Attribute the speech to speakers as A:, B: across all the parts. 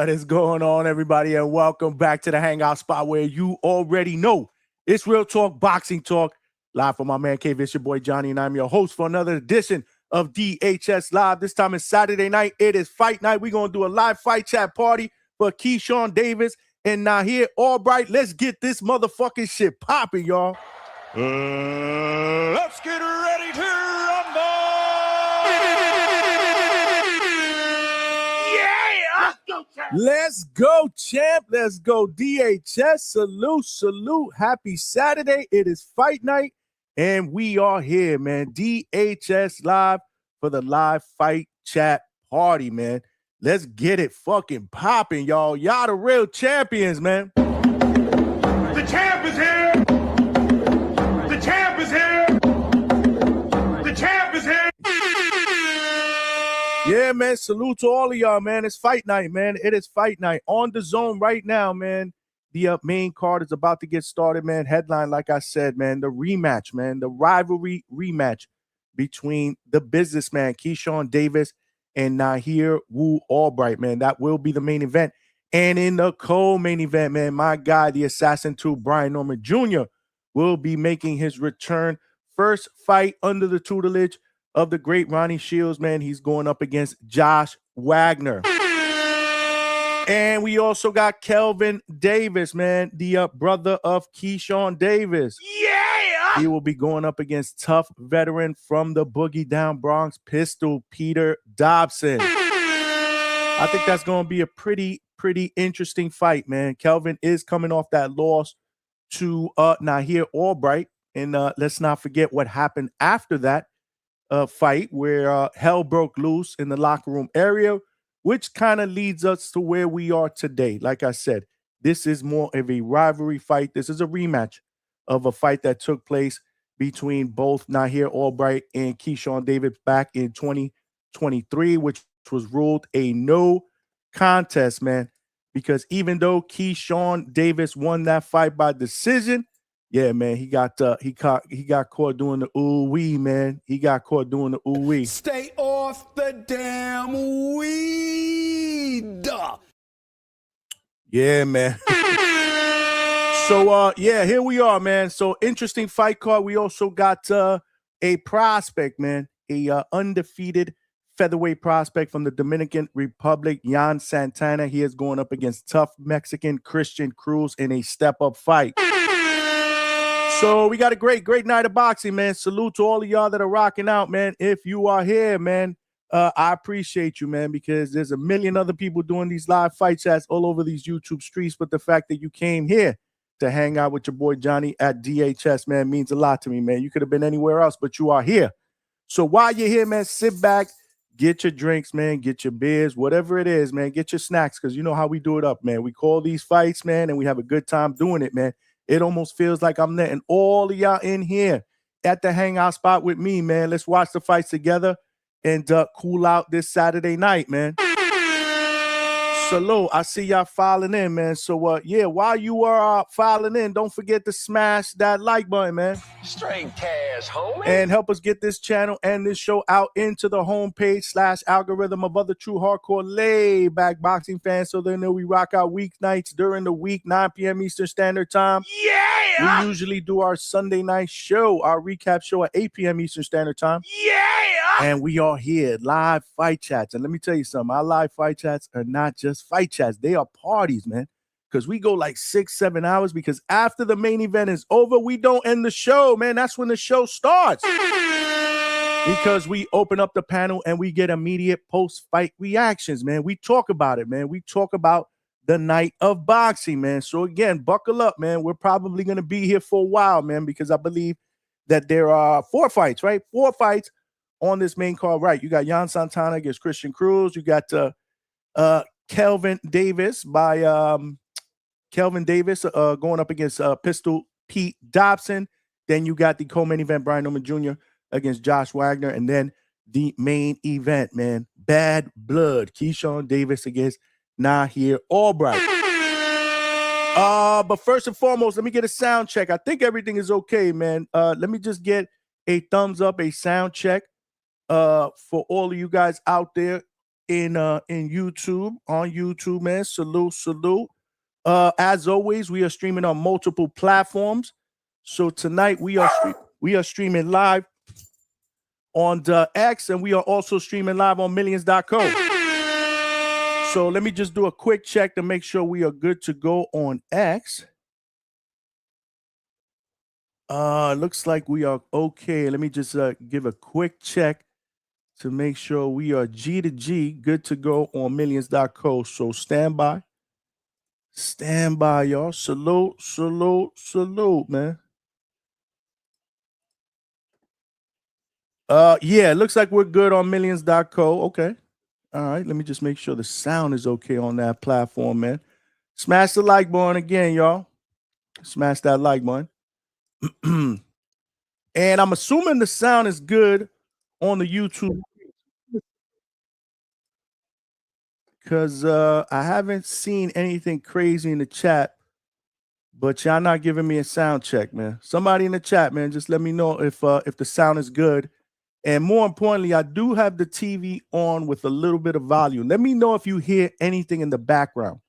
A: What is going on, everybody, and welcome back to the Hangout spot where you already know it's real talk, boxing talk. Live from my man cave, it's your boy Johnny, and I'm your host for another edition of DHS Live. This time it's Saturday night. It is fight night. We're going to do a live fight chat party for Keyshawn Davis and Nahir Albright. Let's get this motherfucking shit popping, y'all.
B: Let's get ready to rumble! Yeah!
A: Let's go, champ. Let's go, DHS. Salute, salute. Happy Saturday. It is fight night, and we are here, man. DHS Live for the live fight chat party, man. Let's get it fucking popping, y'all. Y'all the real champions, man.
B: The champ is here! The champ is here! The champ is here!
A: Yeah, man. Salute to all of y'all, man. It's fight night, man. It is fight night on DAZN right now, man. The main card is about to get started, man. Headline, like I said, man, the rematch, man, the rivalry rematch between the businessman Keyshawn Davis and Nahir Woo Albright, man. That will be the main event. And in the co-main event, man, my guy, the Assassin 2, Brian Norman Jr., will be making his return. First fight under the tutelage of the great Ronnie Shields, man. He's going up against Josh Wagner. And we also got Kelvin Davis, man, the brother of Keyshawn Davis.
B: Yeah!
A: He will be going up against tough veteran from the Boogie Down Bronx, Pistol Peter Dobson. I think that's going to be a pretty interesting fight, man. Kelvin is coming off that loss to Nahir Albright. And let's not forget what happened after that fight where hell broke loose in the locker room area, which kind of leads us to where we are today. Like I said, this is more of a rivalry fight. This is a rematch of a fight that took place between both Nahir Albright and Keyshawn Davis back in 2023, which was ruled a no contest, man. Because even though Keyshawn Davis won that fight by decision, yeah, man, he got caught doing the ooh-wee, man. He got caught doing the ooh-wee.
C: Stay off the damn weed.
A: Yeah, man. So, yeah, here we are, man. So, interesting fight card. We also got a prospect, man, a undefeated featherweight prospect from the Dominican Republic, Yan Santana. He is going up against tough Mexican Christian Cruz in a step-up fight. So we got a great night of boxing, man. Salute to all of y'all that are rocking out, man. If you are here, man, I appreciate you, man, because there's a million other people doing these live fight chats all over these YouTube streets. But the fact that you came here to hang out with your boy Johnny at DHS, man, means a lot to me, man. You could have been anywhere else, but you are here. So while you're here, man, sit back, get your drinks, man, get your beers, whatever it is, man. Get your snacks, because you know how we do it up, man. We call these fights, man, and we have a good time doing it, man. It almost feels like I'm letting all of y'all in here at the hangout spot with me, man. Let's watch the fights together and cool out this Saturday night, man. Salute. I see y'all filing in, man. So, yeah, while you are filing in, don't forget to smash that like button, man.
B: Straight cash, homie.
A: And help us get this channel and this show out into the homepage / algorithm of other true hardcore laid-back boxing fans, so they know we rock out weeknights during the week, 9 p.m. Eastern Standard Time.
B: Yeah!
A: We usually do our Sunday night show, our recap show at 8 p.m. Eastern Standard Time.
B: Yeah!
A: And we are here, live fight chats. And let me tell you something, our live fight chats are not just fight chats. They are parties, man. Because we go like 6-7 hours, because after the main event is over, we don't end the show, man. That's when the show starts. Because we open up the panel and we get immediate post-fight reactions, man. We talk about it, man. We talk about the night of boxing, man. So again, buckle up, man. We're probably going to be here for a while, man, because I believe that there are 4 fights, right? 4 fights on this main card, right? You got Yan Santana against Christian Cruz. You got Kelvin Davis going up against Pistol Pete Dobson. Then you got the co-main event, Brian Norman Jr. against Josh Wagner. And then the main event, man, Bad Blood, Keyshawn Davis against Nahir Albright. But first and foremost, let me get a sound check. I think everything is okay, man. Let me just get a thumbs up, a sound check for all of you guys out there in YouTube, on YouTube, man. Salute. As always, we are streaming on multiple platforms. So tonight we are streaming live on the X, and we are also streaming live on millions.co. So let me just do a quick check to make sure we are good to go on X. Looks like we are okay. Let me just give a quick check to make sure we are G to G, good to go on millions.co. So stand by, y'all. Salute, man. Yeah, it looks like we're good on millions.co. Okay. All right, let me just make sure the sound is okay on that platform, man. Smash the like button again, y'all. Smash that like button. And I'm assuming the sound is good on the YouTube because I haven't seen anything crazy in the chat, but y'all not giving me a sound check, man. Somebody in the chat, man, just let me know if the sound is good. And more importantly, I do have the TV on with a little bit of volume. Let me know if you hear anything in the background.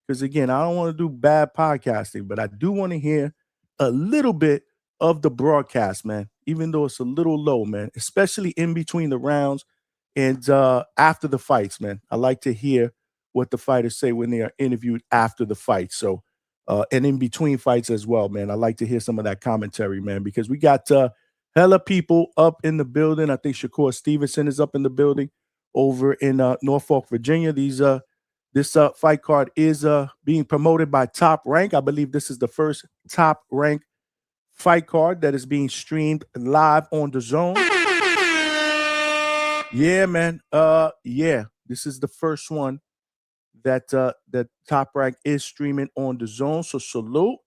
A: Because again, I don't want to do bad podcasting, but I do want to hear a little bit of the broadcast, man, even though it's a little low, man, especially in between the rounds and after the fights, man. I like to hear what the fighters say when they are interviewed after the fight. So, and in between fights as well, man. I like to hear some of that commentary, man, because we got hella people up in the building. I think Shakur Stevenson is up in the building over in Norfolk, Virginia. This fight card is being promoted by Top Rank. I believe this is the first Top Rank fight card that is being streamed live on DAZN. Yeah, man. Yeah, this is the first one that Top Rank is streaming on DAZN. So salute.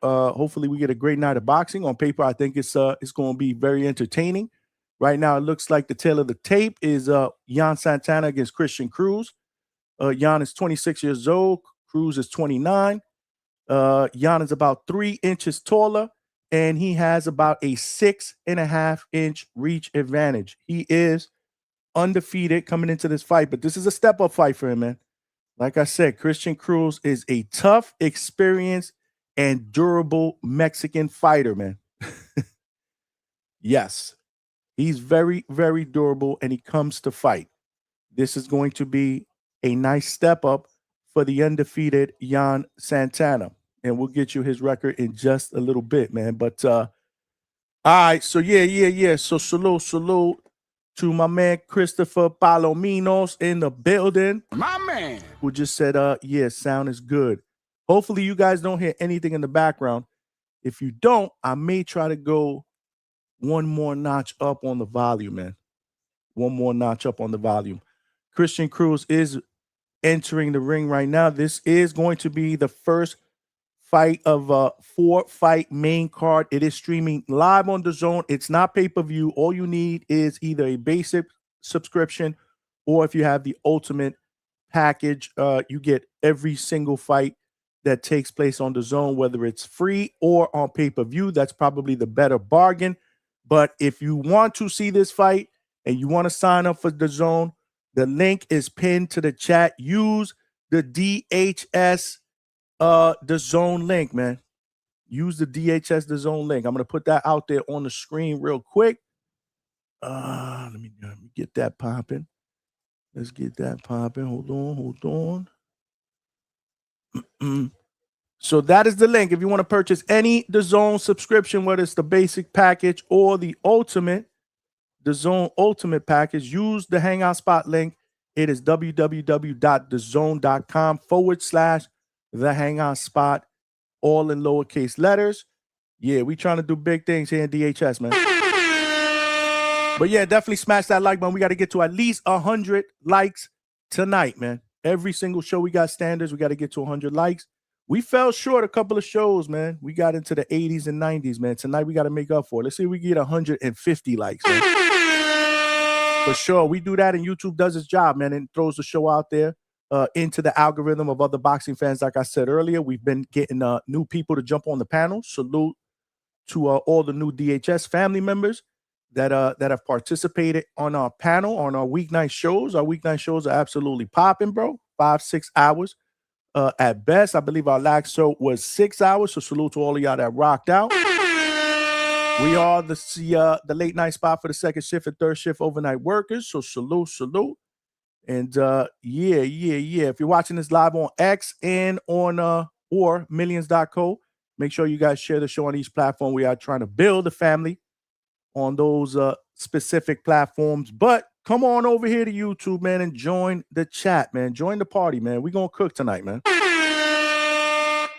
A: Hopefully we get a great night of boxing. On paper, I think it's going to be very entertaining. Right now, it looks like the tail of the tape is Yan Santana against Christian Cruz. Yan is 26 years old. Cruz is 29. Yan is about 3 inches taller, and he has about a 6.5-inch reach advantage. He is undefeated coming into this fight, but this is a step-up fight for him, man. Like I said, Christian Cruz is a tough, experienced, and durable Mexican fighter, man. Yes, he's very, very durable, and he comes to fight. This is going to be a nice step up for the undefeated Yan Santana. And we'll get you his record in just a little bit, man. But all right, so yeah. So salute to my man Christopher Palominos in the building.
C: My man.
A: Who just said, yeah, sound is good. Hopefully you guys don't hear anything in the background. If you don't, I may try to go one more notch up on the volume, man. One more notch up on the volume. Christian Cruz is entering the ring right now. This is going to be the first fight of a 4-fight main card. It is streaming live on DAZN. It's not pay-per-view. All you need is either a basic subscription, or if you have the ultimate package, you get every single fight that takes place on DAZN, whether it's free or on pay-per-view. That's probably the better bargain. But if you want to see this fight and you want to sign up for DAZN, the link is pinned to the chat. Use the DHS DAZN link, man. Use the DHS DAZN link. I'm going to put that out there on the screen real quick. Let me get that popping. Let's get that popping. Hold on. So that is the link. If you want to purchase any DAZN subscription, whether it's the basic package or the ultimate, DAZN ultimate package, use the Hangout spot link. It is www.dazn.com/the Hangout spot, all in lowercase letters. Yeah, we trying to do big things here in DHS, man. But yeah, definitely smash that like button. We got to get to at least 100 likes tonight, man. Every single show we got standards. We got to get to 100 likes. We fell short a couple of shows, man. We got into the 80s and 90s, man. Tonight we got to make up for it. Let's see if we get 150 likes, man. For sure. We do that and YouTube does its job, man, and throws the show out there into the algorithm of other boxing fans. Like I said earlier, we've been getting new people to jump on the panel. Salute to all the new DHS family members that have participated on our panel on our weeknight shows. Our weeknight shows are absolutely popping, bro. 5-6 hours at best. I believe our last show was 6 hours. So salute to all of y'all that rocked out. We are the late night spot for the second shift and third shift overnight workers. So salute. And yeah. If you're watching this live on X and on or millions.co, make sure you guys share the show on each platform. We are trying to build a family on those specific platforms. But come on over here to YouTube, man, and join the chat, man. Join the party, man. We're going to cook tonight, man.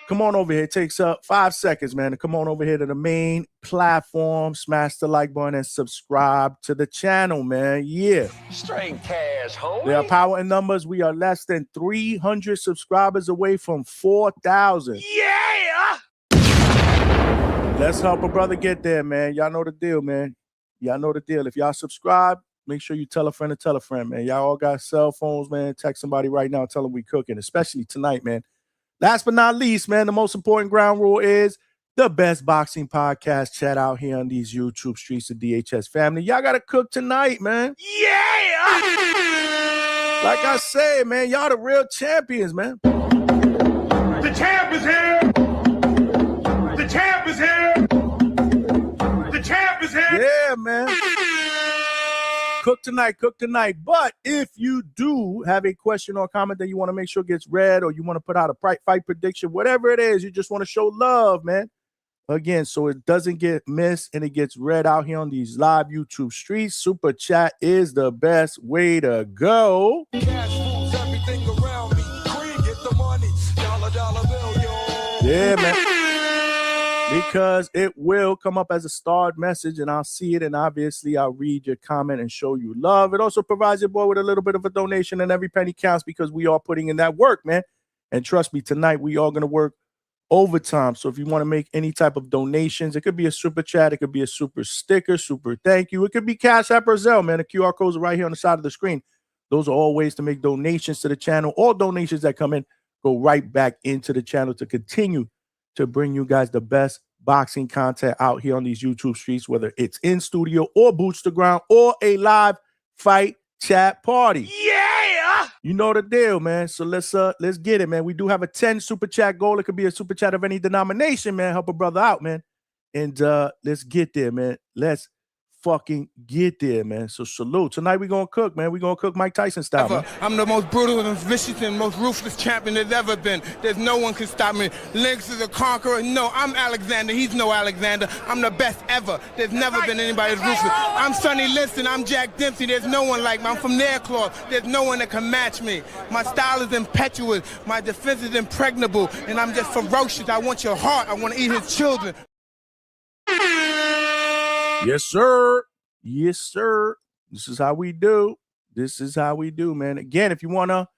A: Come on over here. It takes 5 seconds, man, to come on over here to the main platform. Smash the like button and subscribe to the channel, man. Yeah.
D: Straight cash, homie.
A: We are power in numbers. We are less than 300 subscribers away from 4,000.
D: Yeah!
A: Let's help a brother get there, man. Y'all know the deal, man. Y'all know the deal. If y'all subscribe, make sure you tell a friend to tell a friend, man. Y'all all got cell phones, man. Text somebody right now. Tell them we cooking, especially tonight, man. Last but not least, man, the most important ground rule is the best boxing podcast chat out here on these YouTube streets of DHS family. Y'all got to cook tonight, man.
D: Yeah!
A: Like I said, man, y'all the real champions, man.
B: The champ is here. The champ is here. The champ is here.
A: Yeah, man. Cook tonight. But if you do have a question or comment that you want to make sure gets read, or you want to put out a fight prediction, whatever it is, you just want to show love, man. Again, so it doesn't get missed and it gets read out here on these live YouTube streets. Super chat is the best way to go.
C: Cash moves everything around me. Cream, get the money. Dollar bill, yo.
A: Yeah, man. Because it will come up as a starred message and I'll see it, and obviously I'll read your comment and show you love. It also provides your boy with a little bit of a donation, and every penny counts because we are putting in that work, man. And trust me, tonight we are going to work overtime. So if you want to make any type of donations, it could be a super chat, it could be a super sticker, super thank you. It could be Cash App or Zelle, man. The QR codes are right here on the side of the screen. Those are all ways to make donations to the channel. All donations that come in go right back into the channel to continue to bring you guys the best boxing content out here on these YouTube streets, whether it's in studio or boots to ground or a live fight chat party.
D: Yeah!
A: You know the deal, man. So let's get it, man. We do have a 10 super chat goal. It could be a super chat of any denomination, man. Help a brother out, man. And let's get there, man. Let's fucking get there, man. So salute. Tonight we gonna cook, man. We gonna cook Mike Tyson style, man.
C: I'm the most brutal and vicious and most ruthless champion there's ever been. There's no one can stop me. Lynx is a conqueror. No, I'm Alexander. He's no Alexander. I'm the best ever. There's never been anybody as ruthless. I'm Sonny Liston. I'm Jack Dempsey. There's no one like me. I'm from Nairclaw. There's no one that can match me. My style is impetuous. My defense is impregnable. And I'm just ferocious. I want your heart. I want to eat his children.
A: Yes, sir. Yes, sir. This is how we do. This is how we do, man. Again, if you want to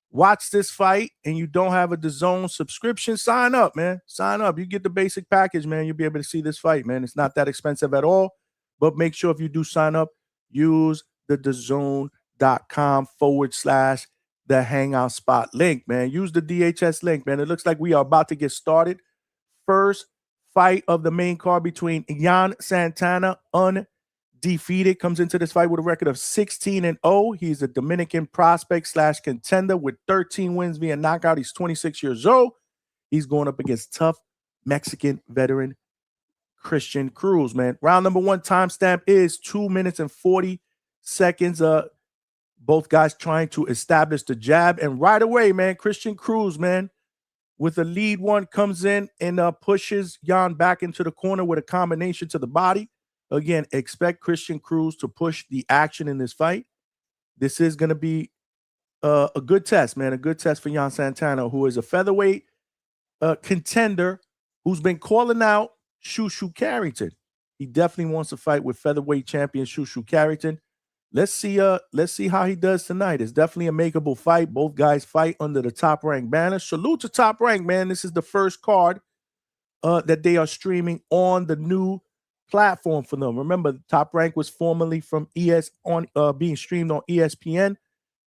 A: watch this fight and you don't have a DAZN subscription, sign up, man. Sign up. You get the basic package, man. You'll be able to see this fight, man. It's not that expensive at all. But make sure if you do sign up, use the DAZN.com/the Hangout spot link, man. Use the DHS link, man. It looks like we are about to get started. First fight of the main card between Yan Santana, undefeated, comes into this fight with a record of 16-0. He's a Dominican prospect / contender with 13 wins via knockout. He's 26 years old. He's going up against tough Mexican veteran Christian Cruz, man. Round number 1 timestamp is 2 minutes and 40 seconds. Both guys trying to establish the jab, and right away, man, Christian Cruz, man, with a lead one, comes in and pushes Yan back into the corner with a combination to the body. Again, expect Christian Cruz to push the action in this fight. This is going to be a good test, man, a good test for Yan Santana, who is a featherweight contender who's been calling out Shushu Carrington. He definitely wants to fight with featherweight champion Shushu Carrington. Let's see how he does tonight. It's definitely a makeable fight. Both guys fight under the Top Rank banner. Salute to Top Rank, man. This is the first card that they are streaming on the new platform for them. Remember, Top Rank was formerly from being streamed on ESPN.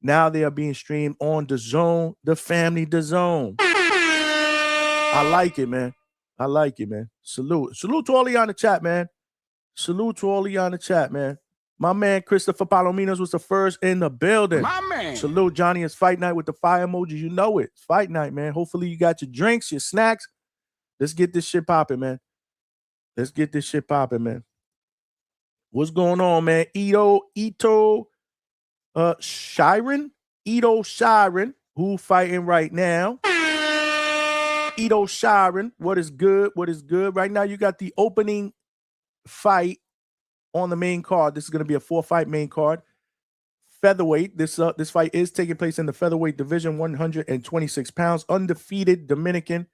A: Now they are being streamed on DAZN, the family DAZN. I like it, man. I like it, man. Salute to all of you on the chat, man. Salute to all of y'all in the chat, man. My man Christopher Palominos was the first in the building.
B: My man.
A: Salute, Johnny. It's fight night with the fire emoji. You know it. It's fight night, man. Hopefully you got your drinks, your snacks. Let's get this shit popping, man. Let's get this shit popping, man. What's going on, man? Ito Shiren, who fighting right now? Ito Shiren, what is good? What is good? Right now, you got the opening fight on the main card. This is going to be a 4-fight main card. Featherweight. This fight is taking place in the featherweight division, 126 pounds. Undefeated Dominican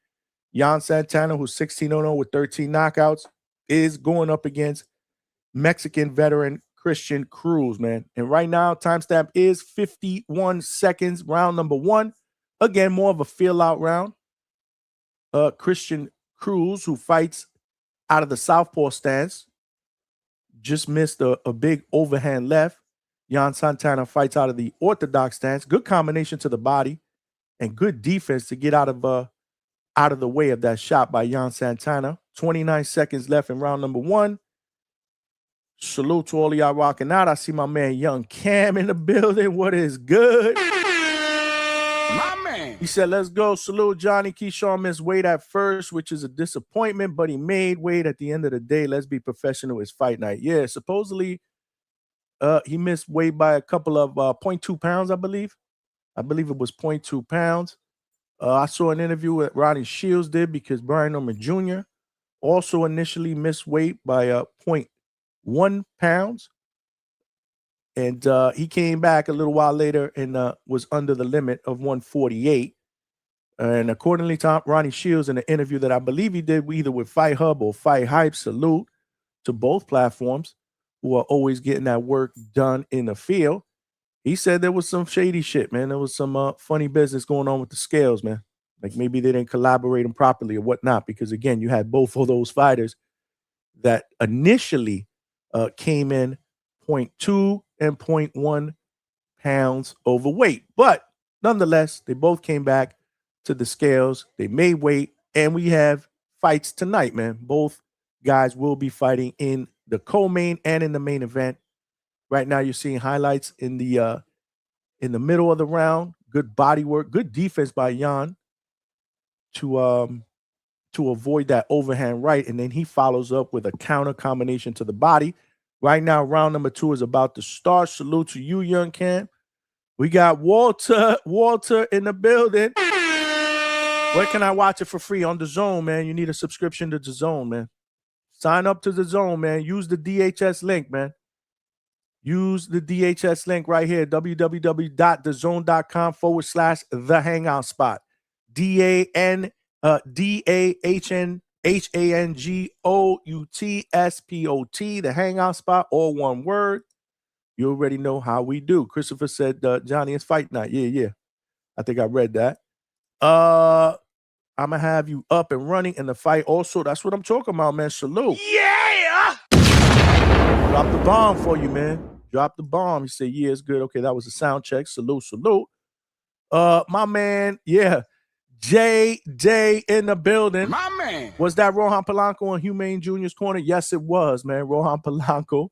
A: Yan Santana, who's 16-0 with 13 knockouts, is going up against Mexican veteran Christian Cruz, man. And right now, timestamp is 51 seconds, round number 1. Again, more of a feel-out round. Christian Cruz, who fights out of the southpaw stance, just missed a big overhand left. Yan Santana fights out of the orthodox stance. Good combination to the body and good defense to get out of the way of that shot by Yan Santana. 29 seconds left in round number 1. Salute to all of y'all rocking out. I see my man Young Cam in the building. What is good?
B: My man.
A: He said, let's go. Salute, Johnny. Keyshawn missed weight at first, which is a disappointment, but he made weight at the end of the day. Let's be professional. It's fight night. Yeah, supposedly he missed weight by a couple of 0.2 pounds, I believe. I believe it was 0.2 pounds. I saw an interview that Ronnie Shields did because Brian Norman Jr. also initially missed weight by 0.1 pounds. And he came back a little while later and was under the limit of 148. And accordingly to Ronnie Shields in an interview that I believe he did either with Fight Hub or Fight Hype, salute to both platforms who are always getting that work done in the field. He said there was some shady shit, man. There was some funny business going on with the scales, man. Like maybe they didn't collaborate them properly or whatnot. Because again, you had both of those fighters that initially came in 0.2 and 0.1 pounds overweight. But nonetheless, they both came back to the scales. They made weight. And we have fights tonight, man. Both guys will be fighting in the co-main and in the main event. Right now, you're seeing highlights in the middle of the round. Good body work, good defense by Yan to avoid that overhand right, and then he follows up with a counter combination to the body. Right now, round number 2 is about to start. Salute to you, Young Cam. We got Walter in the building. Where can I watch it for free? On DAZN, man. You need a subscription to DAZN, man. Sign up to DAZN, man. Use the DHS link, man. Use the DHS link right here, www.dazn.com/the hangout spot. DAZNHANGOUTSPOT, the hangout spot, all one word. You already know how we do. Christopher said, Johnny, it's fight night. Yeah. I think I read that. I'm going to have you up and running in the fight also. That's what I'm talking about, man. Salute.
D: Yeah!
A: Drop the bomb for you, man. Drop the bomb. He said, yeah, it's good. Okay, that was a sound check. Salute. My man, yeah. J in the building.
B: My man.
A: Was that Rohan Polanco on Humane Jr.'s corner? Yes, it was, man. Rohan Polanco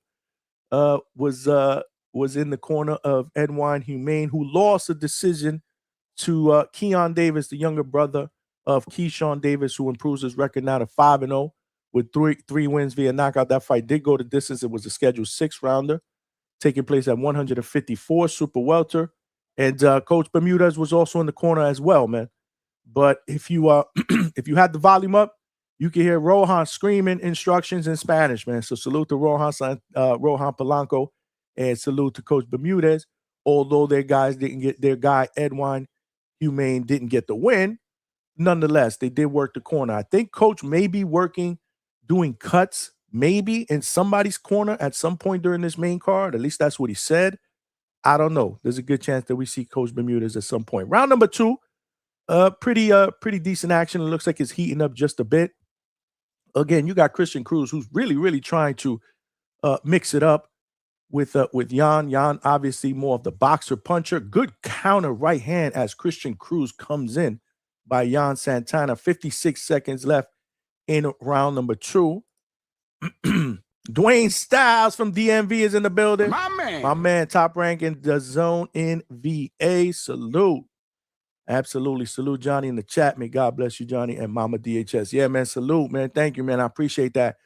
A: was in the corner of Edwin Humane, who lost a decision to Keyshawn Davis, the younger brother of Keyshawn Davis, who improves his record now to 5-0 with three wins via knockout. That fight did go the distance. It was a scheduled 6-rounder taking place at 154 super welter. And Coach Bermudez was also in the corner as well, man. But if you if you had the volume up, you can hear Rohan screaming instructions in Spanish, man. So salute to Rohan Polanco and salute to Coach Bermudez. Although their guy Edwin Humane didn't get the win, nonetheless, they did work the corner. I think Coach may be doing cuts, maybe in somebody's corner at some point during this main card. At least that's what he said. I don't know. There's a good chance that we see Coach Bermudez at some point. Round number 2, pretty decent action. It looks like it's heating up just a bit. Again, you got Christian Cruz, who's really trying to mix it up with Yan. Yan, obviously more of the boxer puncher. Good counter right hand as Christian Cruz comes in by Yan Santana. 56 seconds left in round number 2. Dwayne Styles from DMV is in the building.
B: My
A: man, Top Rank in DAZN in VA. Salute. Absolutely. Salute Johnny in the chat. May God bless you, Johnny, and Mama DHS. Yeah, man. Salute, man. Thank you, man. I appreciate that.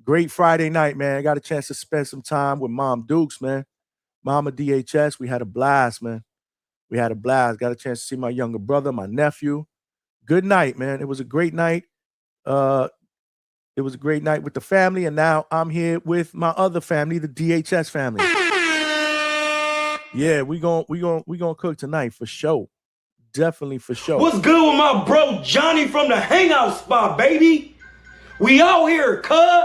A: Great Friday night, man. I got a chance to spend some time with Mom Dukes, man. Mama DHS. We had a blast, man. We had a blast. Got a chance to see my younger brother, my nephew. Good night, man. It was a great night. It was a great night with the family, and now I'm here with my other family, the DHS family. Yeah, we gonna cook tonight for sure. Definitely for sure.
E: What's good with my bro Johnny from the Hangout spot, baby? We out here, cuz.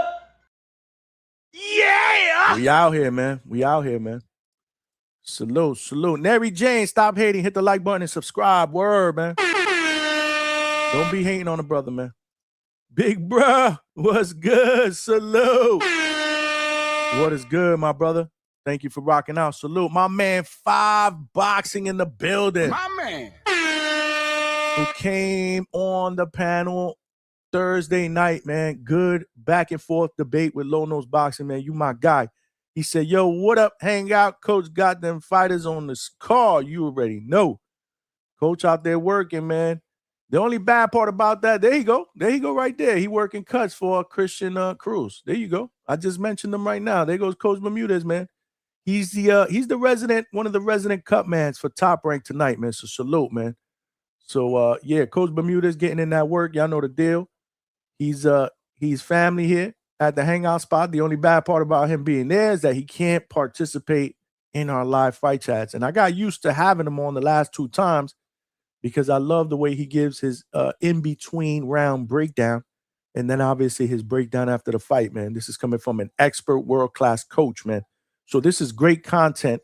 D: Yeah!
A: We out here, man. We out here, man. Salute, salute. Nary Jane, stop hating. Hit the like button and subscribe. Word, man. Don't be hating on the brother, man. Big bruh, what's good? Salute. What is good, my brother? Thank you for rocking out. Salute. My man, 5 Boxing in the building.
B: My man.
A: Who came on the panel Thursday night, man. Good back and forth debate with Low Nose Boxing, man. You my guy. He said, yo, what up, Hangout? Coach got them fighters on this call. You already know. Coach out there working, man. The only bad part about that, there you go. There you go right there. He working cuts for Christian Cruz. There you go. I just mentioned him right now. There goes Coach Bermudez, man. He's the resident, one of the resident cut mans for Top Rank tonight, man. So salute, man. So yeah, Coach Bermudez getting in that work. Y'all know the deal. He's family here at the Hangout spot. The only bad part about him being there is that he can't participate in our live fight chats. And I got used to having him on the last 2 times because I love the way he gives his in-between round breakdown. And then obviously his breakdown after the fight, man. This is coming from an expert world-class coach, man. So this is great content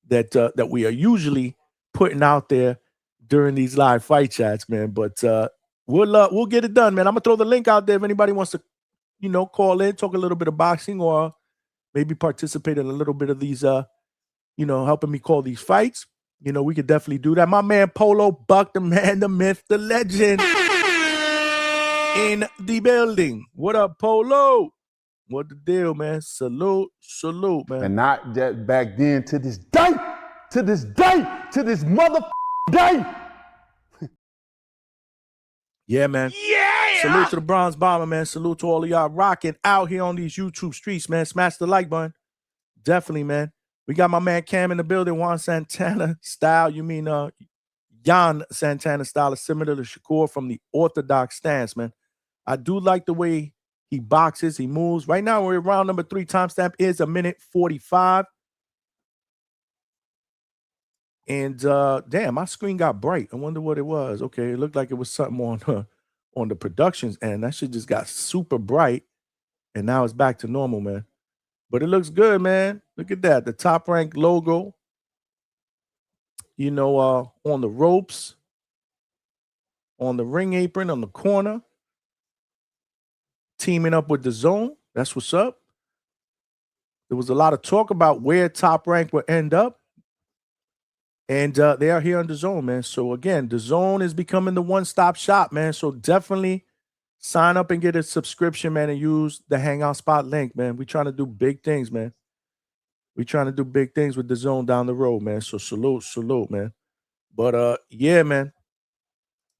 A: that we are usually putting out there during these live fight chats, man. But we'll get it done, man. I'm gonna throw the link out there if anybody wants to, call in, talk a little bit of boxing, or maybe participate in a little bit of these, helping me call these fights. We could definitely do that. My man Polo Buck, the man, the myth, the legend, in the building. What up, Polo? What the deal, man? Salute, salute, man.
F: And not that back then, to this mother day.
A: Yeah, man.
D: Yeah!
A: Salute to the Bronze Bomber, man. Salute to all of y'all rocking out here on these YouTube streets, man. Smash the like button. Definitely, man. We got my man Cam in the building. Juan Santana style. You mean Jan Santana style is similar to Shakur from the Orthodox stance, man. I do like the way he boxes, he moves. Right now, we're round number 3. Timestamp is 1:45. And damn, my screen got bright. I wonder what it was. Okay, it looked like it was something on the productions end. That shit just got super bright, and now it's back to normal, man. But it looks good, man. Look at that. The Top Rank logo, on the ropes, on the ring apron, on the corner. Teaming up with DAZN. That's what's up. There was a lot of talk about where Top Rank will end up. And they are here on DAZN, man. So, again, DAZN is becoming the one-stop shop, man. So, definitely sign up and get a subscription, man, and use the Hangout Spot link, man. We're trying to do big things, man. We're trying to do big things with DAZN down the road, man. So, salute, man. But, yeah, man.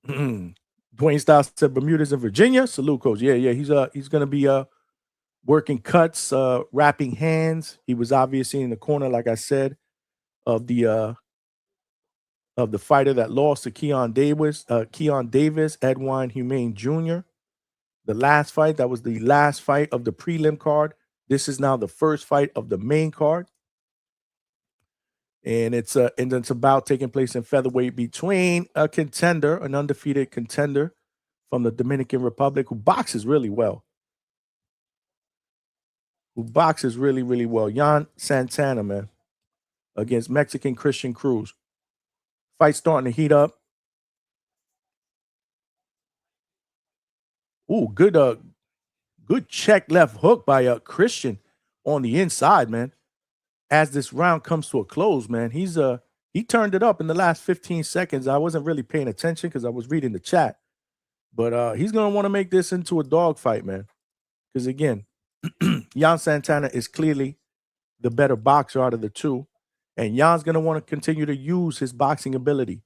A: Dwayne Styles said Bermuda's in Virginia. Salute, coach. Yeah. He's gonna be working cuts, wrapping hands. He was obviously in the corner, like I said, of the fighter that lost to Keyshawn Davis, Edwin Humane Jr. The last fight, that was the last fight of the prelim card. This is now the first fight of the main card. And it's about taking place in featherweight between a contender, an undefeated contender from the Dominican Republic who boxes really well. Jan Santana, man, against Mexican Christian Cruz. Fight starting to heat up. Ooh, good check left hook by Christian on the inside, man. As this round comes to a close, man, he turned it up in the last 15 seconds. I wasn't really paying attention because I was reading the chat. But he's going to want to make this into a dogfight, man. Because, again, Jan Santana is clearly the better boxer out of the two. And Jan's going to want to continue to use his boxing ability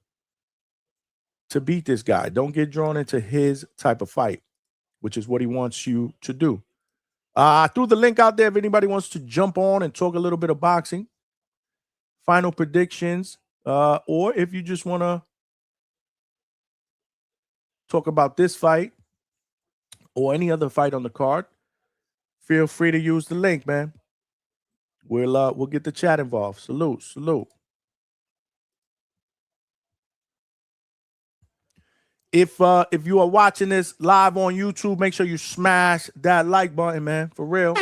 A: to beat this guy. Don't get drawn into his type of fight, which is what he wants you to do. I threw the link out there if anybody wants to jump on and talk a little bit of boxing, final predictions, or if you just want to talk about this fight or any other fight on the card, feel free to use the link, man. We'll get the chat involved. Salute, salute. If you are watching this live on YouTube, make sure you smash that like button, man, for real.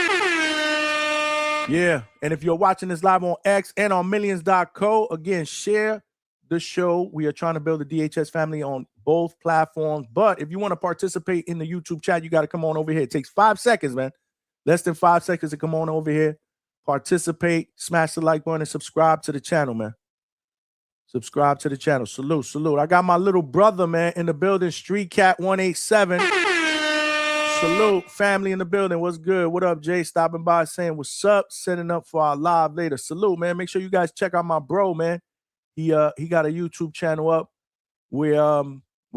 A: Yeah, and if you're watching this live on X and on millions.co, again, share the show. We are trying to build a DHS family on both platforms, but if you want to participate in the YouTube chat, you got to come on over here. It takes 5 seconds, man. Less than 5 seconds to come on over here, participate, smash the like button, and subscribe to the channel, man. Subscribe to the channel. Salute, salute. I got my little brother, man, in the building, Street Cat 187. Salute, family in the building. What's good? What up, Jay? Stopping by saying what's up, setting up for our live later. Salute, man. Make sure you guys check out my bro, man. He got a YouTube channel up where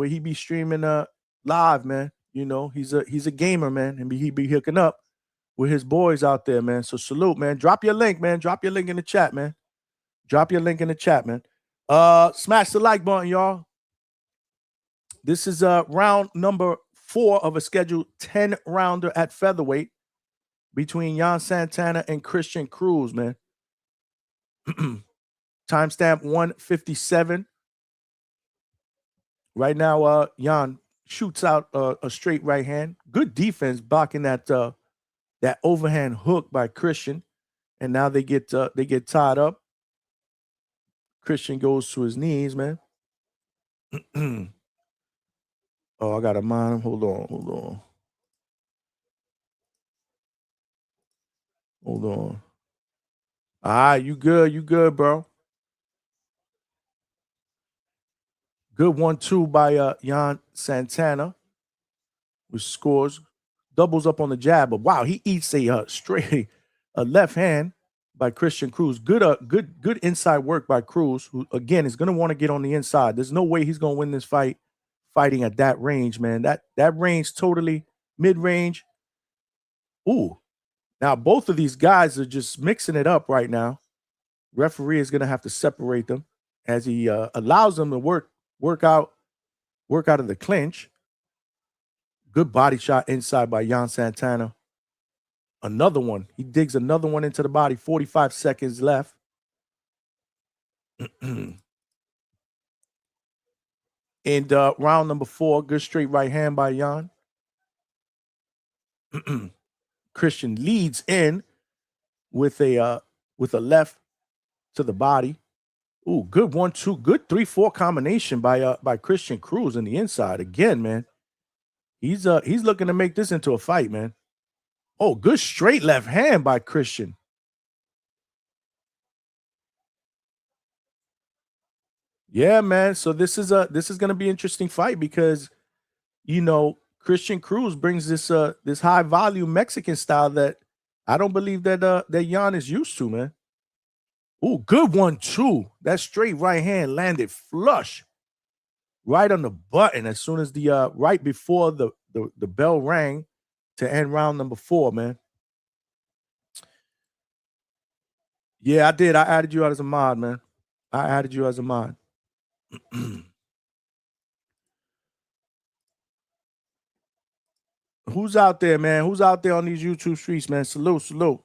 A: he be streaming live, man. You know, he's a gamer, man, and he be hooking up with his boys out there, man. So salute, man. Drop your link, man. Drop your link in the chat, man. Drop your link in the chat, man. Smash the like button, y'all. This is round number 4 of a scheduled 10-rounder at featherweight between Jan Santana and Christian Cruz, man. Timestamp 1:57. Right now, Jan shoots out a straight right hand. Good defense blocking that overhand hook by Christian, and now they get tied up. Christian goes to his knees, man. Oh, I got to mind him. Hold on. All right, you good, bro. Good 1-2 by Jan Santana, which scores, doubles up on the jab. But wow, he eats a straight left hand by Christian Cruz. Good inside work by Cruz, who again is going to want to get on the inside. There's no way he's going to win this fight fighting at that range, man. That range, totally mid-range. Ooh. Now both of these guys are just mixing it up right now. Referee is going to have to separate them as he allows them to work out of the clinch. Good body shot inside by Jan Santana. Another one. He digs another one into the body. 45 seconds left. And round number 4, good straight right hand by Jan. Christian leads in with a left to the body. Ooh, good 1-2, good 3-4 combination by Christian Cruz in the inside. Again, man, he's looking to make this into a fight, man. Oh, good straight left hand by Christian. Yeah, man. So this is going to be an interesting fight because, you know, Christian Cruz brings this high volume Mexican style that I don't believe that Jan is used to, man. Ooh, good 1-2. That straight right hand landed flush right on the button as soon as the right before the bell rang to end round number 4, man. Yeah, I did. I added you out as a mod, man. I added you as a mod. Who's out there, man? Who's out there on these YouTube streets, man? Salute, salute.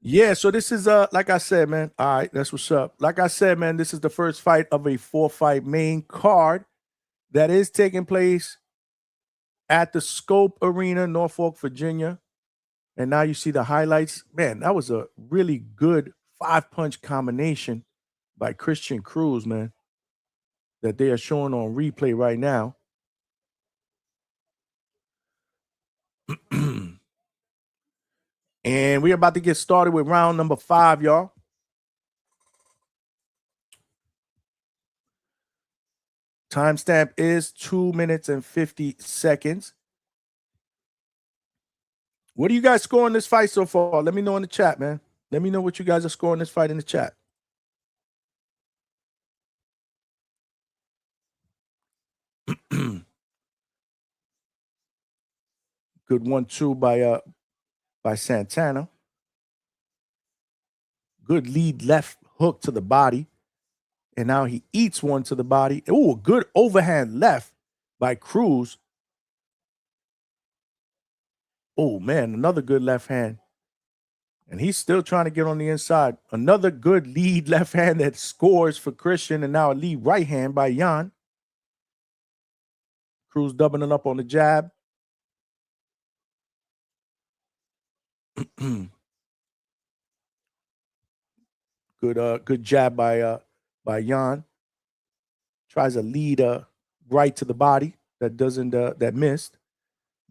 A: Yeah, so this is like I said, man. All right, that's what's up. Like I said, man, this is the first fight of a 4-fight main card that is taking place at the Scope Arena, Norfolk, Virginia. And now you see the highlights. Man, that was a really good 5-punch combination by Christian Cruz, man, that they are showing on replay right now. And we're about to get started with round number 5, y'all. Timestamp is 2 minutes and 50 seconds. What are you guys scoring this fight so far? Let me know in the chat, man. Let me know what you guys are scoring this fight in the chat. Good 1-2 by Santana. Good lead left hook to the body. And now he eats one to the body. Oh, a good overhand left by Cruz. Oh, man, another good left hand. And he's still trying to get on the inside. Another good lead left hand that scores for Christian. And now a lead right hand by Jan. Cruz doubling up on the jab. Good jab by Jan. Tries a lead right to the body that doesn't that missed.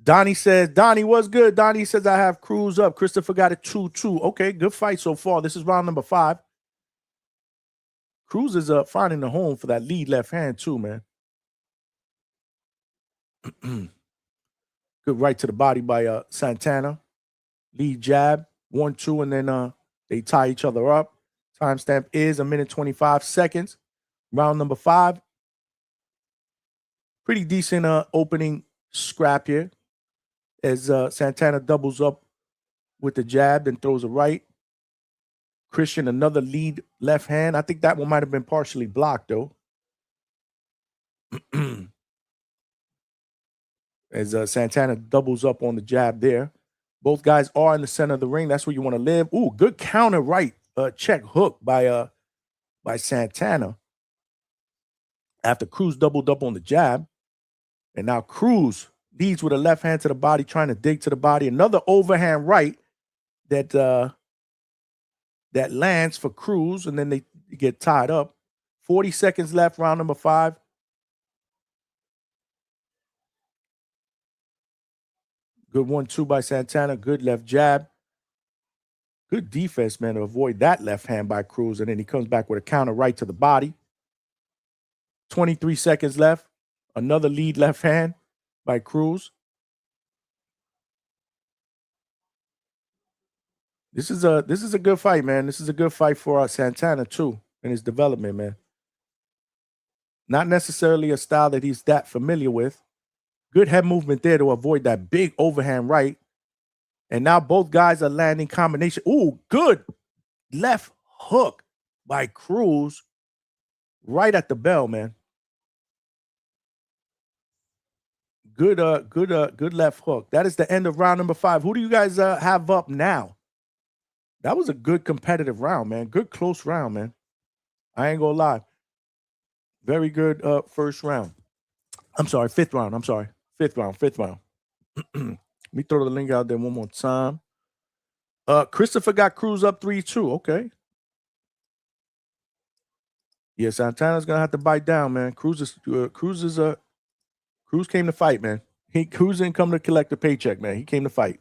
A: Donnie says, Donnie, what's good? Donnie says, I have Cruz up. Christopher got it 2-2. Okay, good fight so far. This is round number 5. Cruz is finding the home for that lead left hand too, man. Good right to the body by Santana. Lead jab, 1-2, and then they tie each other up. Timestamp is 1 minute 25 seconds. Round number 5. Pretty decent opening scrap here as Santana doubles up with the jab, then throws a right. Christian, another lead left hand. I think that one might have been partially blocked, though. As Santana doubles up on the jab there. Both guys are in the center of the ring. That's where you want to live. Ooh, good counter right check hook by Santana. After Cruz doubled up on the jab. And now Cruz leads with a left hand to the body, trying to dig to the body. Another overhand right that lands for Cruz, and then they get tied up. 40 seconds left, round number 5. Good 1-2 by Santana. Good left jab. Good defense, man, to avoid that left hand by Cruz. And then he comes back with a counter right to the body. 23 seconds left. Another lead left hand by Cruz. This is a good fight, man. This is a good fight for Santana, too, in his development, man. Not necessarily a style that he's that familiar with. Good head movement there to avoid that big overhand right. And now both guys are landing combination. Ooh, good left hook by Cruz right at the bell, man. Good left hook. That is the end of round number 5. Who do you guys have up now? That was a good competitive round, man. Good close round, man. I ain't gonna lie. Very good first round. I'm sorry, 5th round. I'm sorry. 5th round. Let me throw the link out there one more time. Christopher got Cruz up 3-2. Okay. Yeah, Santana's gonna have to bite down, man. Cruz came to fight, man. Cruz didn't come to collect a paycheck, man. He came to fight.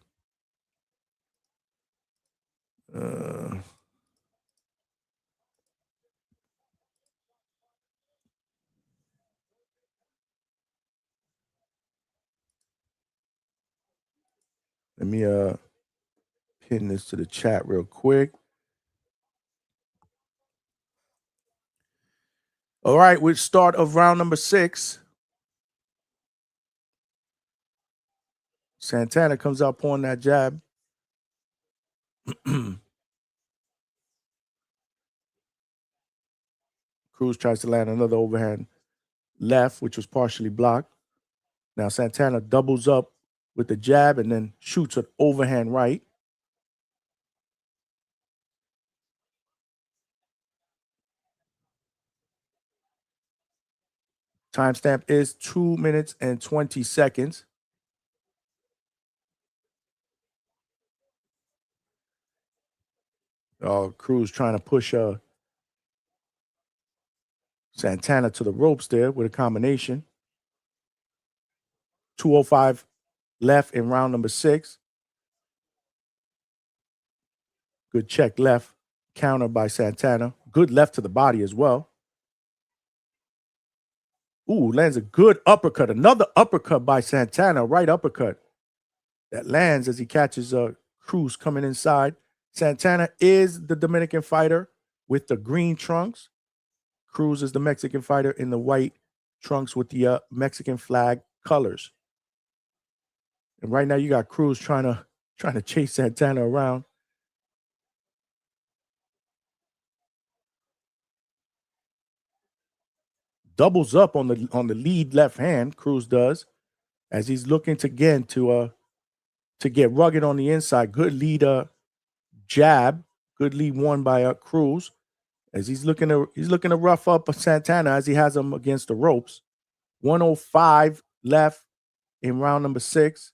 A: Let me pin this to the chat real quick. All right, with start of round number 6. Santana comes out pouring that jab. Cruz tries to land another overhand left, which was partially blocked. Now Santana doubles up with the jab and then shoots an overhand right. Timestamp is 2 minutes and 20 seconds. Cruz trying to push Santana to the ropes there with a combination. 2:05 left in round number 6. Good check left, counter by Santana. Good left to the body as well. Ooh, lands a good uppercut. Another uppercut by Santana, right uppercut. That lands as he catches Cruz coming inside. Santana is the Dominican fighter with the green trunks. Cruz is the Mexican fighter in the white trunks with the Mexican flag colors. And right now you got Cruz trying to chase Santana around. Doubles up on the lead left hand, Cruz does, as he's looking to get rugged on the inside. Good lead jab, good lead won by Cruz, as he's looking to rough up Santana as he has him against the ropes. 105 left in round number 6.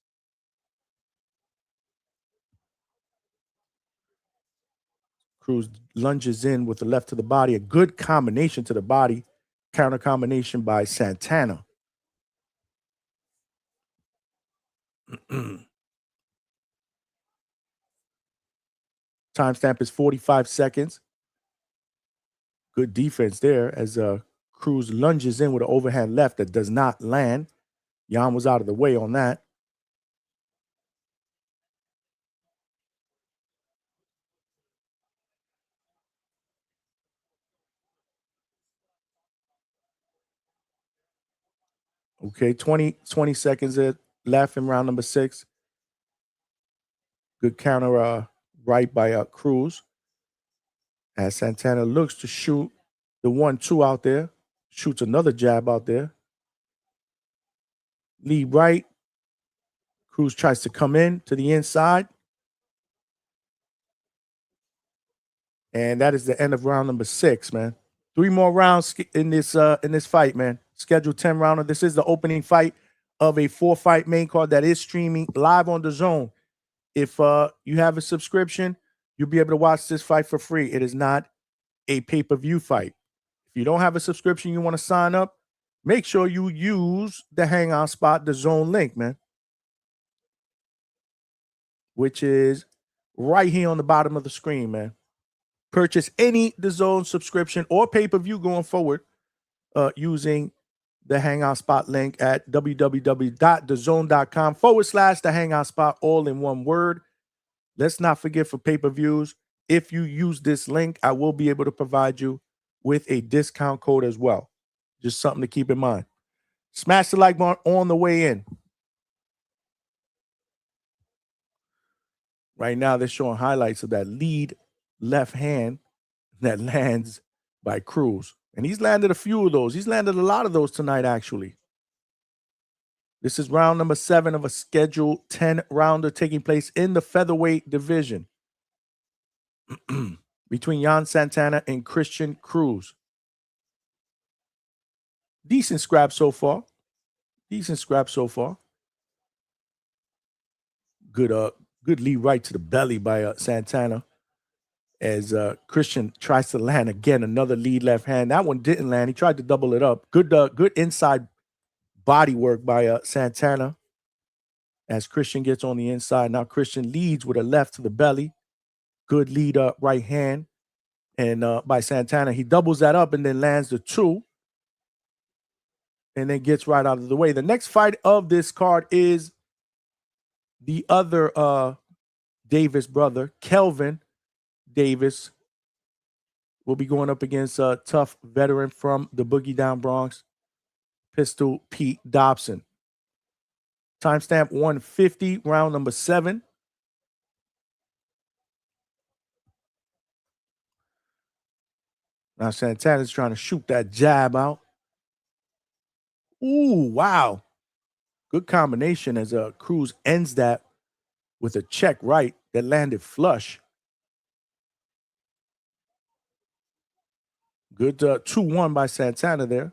A: Cruz lunges in with the left to the body, a good combination to the body, counter combination by Santana. Timestamp is 45 seconds. Good defense there as Cruz lunges in with an overhand left that does not land. Jan was out of the way on that. Okay, 20 seconds left in round number 6. Good counter right by Cruz. As Santana looks to shoot the 1-2 out there. Shoots another jab out there. Lead right. Cruz tries to come in to the inside. And that is the end of round number 6, man. 3 more rounds in this fight, man. Scheduled 10 rounder. This is the opening fight of a 4-fight main card that is streaming live on DAZN. If you have a subscription, you'll be able to watch this fight for free. It is not a pay-per-view fight. If you don't have a subscription, you want to sign up, make sure you use the Hangout spot, the DAZN link, man, which is right here on the bottom of the screen, man. Purchase any DAZN subscription or pay-per-view going forward using the Hangout spot link at www.dazn.com/the Hangout spot, all in one word. Let's not forget, for pay-per-views, if you use this link, I will be able to provide you with a discount code as well. Just something to keep in mind. Smash the like button on the way in. Right now, they're showing highlights of that lead left hand that lands by Cruz. And he's landed a few of those. He's landed a lot of those tonight, actually. This is round number 7 of a scheduled 10-rounder taking place in the featherweight division between Jan Santana and Christian Cruz. Decent scrap so far. Good lead right to the belly by Santana as Christian tries to land again, another lead left hand. That one didn't land. He tried to double it up. Good inside body work by Santana as Christian gets on the inside. Now Christian leads with a left to the belly. Good lead up right hand. And by Santana, he doubles that up and then lands the 2. And then gets right out of the way. The next fight of this card is the other Davis brother, Kelvin Davis, will be going up against a tough veteran from the Boogie Down Bronx, Pistol Pete Dobson. Timestamp 150, round number 7. Now Santana's trying to shoot that jab out. Ooh, wow. Good combination as Cruz ends that with a check right that landed flush. Good 2-1 by Santana there.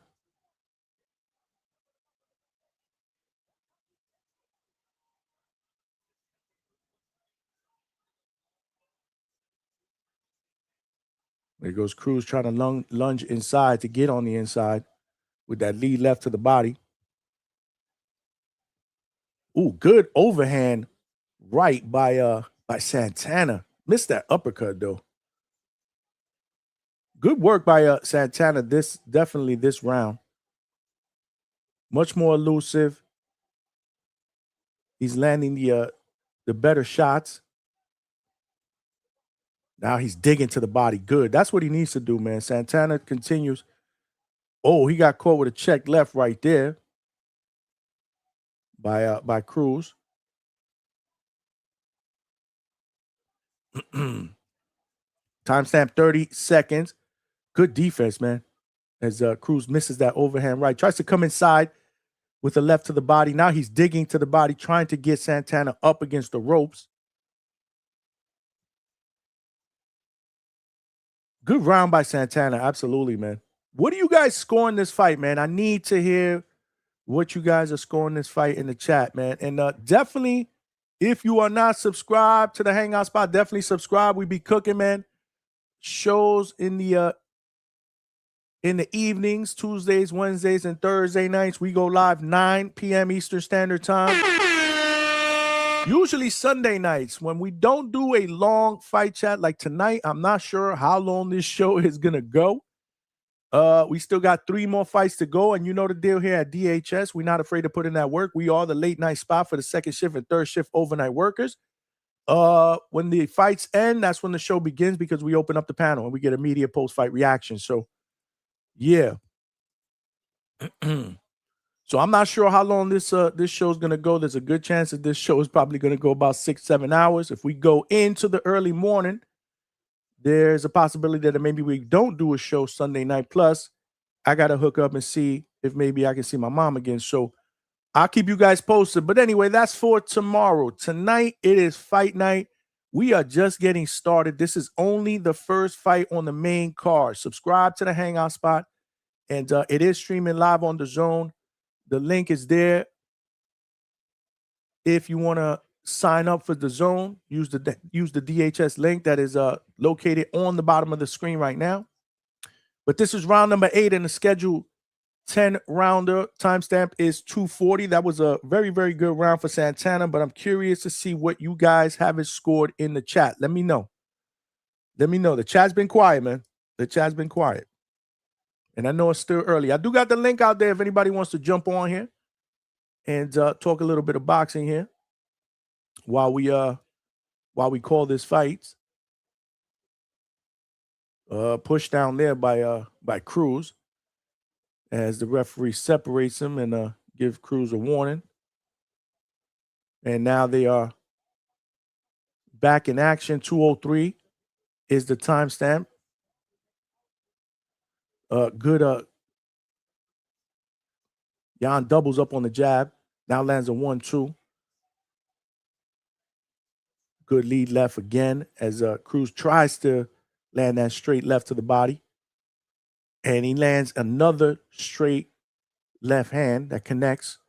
A: There goes Cruz trying to lunge inside to get on the inside with that lead left to the body. Ooh, good overhand right by Santana. Missed that uppercut though. Good work by Santana this round. Much more elusive. He's landing the better shots. Now he's digging to the body. Good. That's what he needs to do, man. Santana continues. Oh, he got caught with a check left right there by Cruz. Timestamp 30 seconds. Good defense, man. As Cruz misses that overhand right. Tries to come inside with a left to the body. Now he's digging to the body, trying to get Santana up against the ropes. Good round by Santana. Absolutely, man. What are you guys scoring this fight, man? I need to hear what you guys are scoring this fight in the chat, man. And definitely, if you are not subscribed to the Hangout spot, definitely subscribe. We be cooking, man. Shows in the evenings, Tuesdays, Wednesdays, and Thursday nights. We go live 9 p.m. Eastern Standard Time. Usually Sunday nights when we don't do a long fight chat like tonight. I'm not sure how long this show is going to go. We still got 3 more fights to go. And you know the deal here at DHS. We're not afraid to put in that work. We are the late night spot for the second shift and third shift overnight workers. When the fights end, that's when the show begins because we open up the panel and we get immediate post-fight reaction. So, yeah. So I'm not sure how long this show is going to go. There's a good chance that this show is probably going to go about 6-7 hours. If we go into the early morning, there's a possibility that maybe we don't do a show Sunday night. Plus, I got to hook up and see if maybe I can see my mom again. So I'll keep you guys posted. But anyway, that's for tomorrow. Tonight, it is fight night. We are just getting started. This is only the first fight on the main card. Subscribe to the Hangout spot. And it is streaming live on DAZN. The link is there. If you want to sign up for DAZN, use the DHS link that is located on the bottom of the screen right now. But this is round number 8 in the schedule 10 rounder. Timestamp is 2:40. That was a very, very good round for Santana, but I'm curious to see what you guys have scored in the chat. Let me know. Let me know. The chat's been quiet, man. The chat's been quiet. And I know it's still early. I do got the link out there if anybody wants to jump on here and talk a little bit of boxing here while we call this fights. Push down there by Cruz as the referee separates him and give Cruz a warning. And now they are back in action. 2:03 is the timestamp. Good. Jan doubles up on the jab. Now lands a 1-2. Good lead left again as Cruz tries to land that straight left to the body. And he lands another straight left hand that connects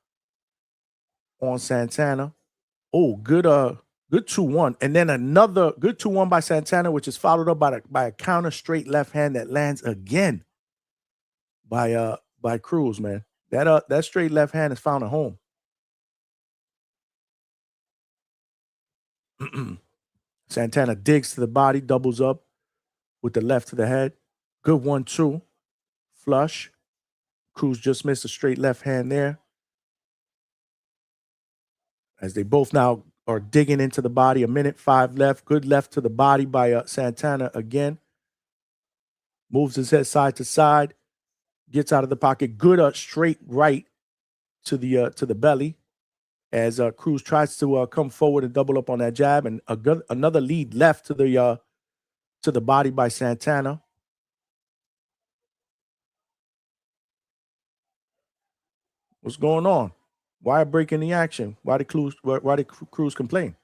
A: on Santana. Oh, good 2-1. And then another good 2-1 by Santana, which is followed up by a counter straight left hand that lands again by Cruz, man. That straight left hand has found a home. Santana digs to the body, doubles up with the left to the head. Good 1-2. Flush. Cruz just missed a straight left hand there. As they both now are digging into the body. 1:05 left. Good left to the body by Santana again. Moves his head side to side. Gets out of the pocket. Good straight right to the belly. As Cruz tries to come forward and double up on that jab. And another lead left to the body by Santana. What's going on? Why breaking the action? Why did Cruz complain?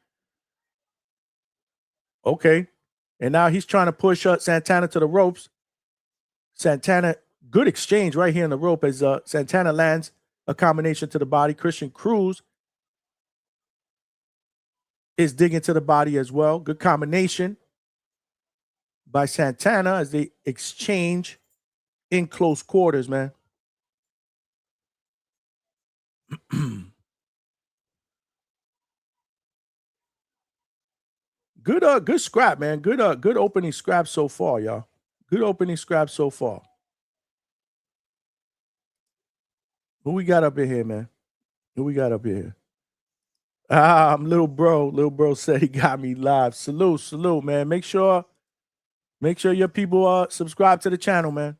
A: Okay. And now he's trying to push Santana to the ropes. Santana, good exchange right here in the rope as Santana lands a combination to the body. Christian Cruz is digging to the body as well. Good combination by Santana as they exchange in close quarters, man. Good scrap, man. Good opening scrap so far, y'all. Good opening scrap so far. Who we got up in here, man? Who we got up here? I'm little bro. Little bro said he got me live. Salute, man. Make sure your people subscribe to the channel, man.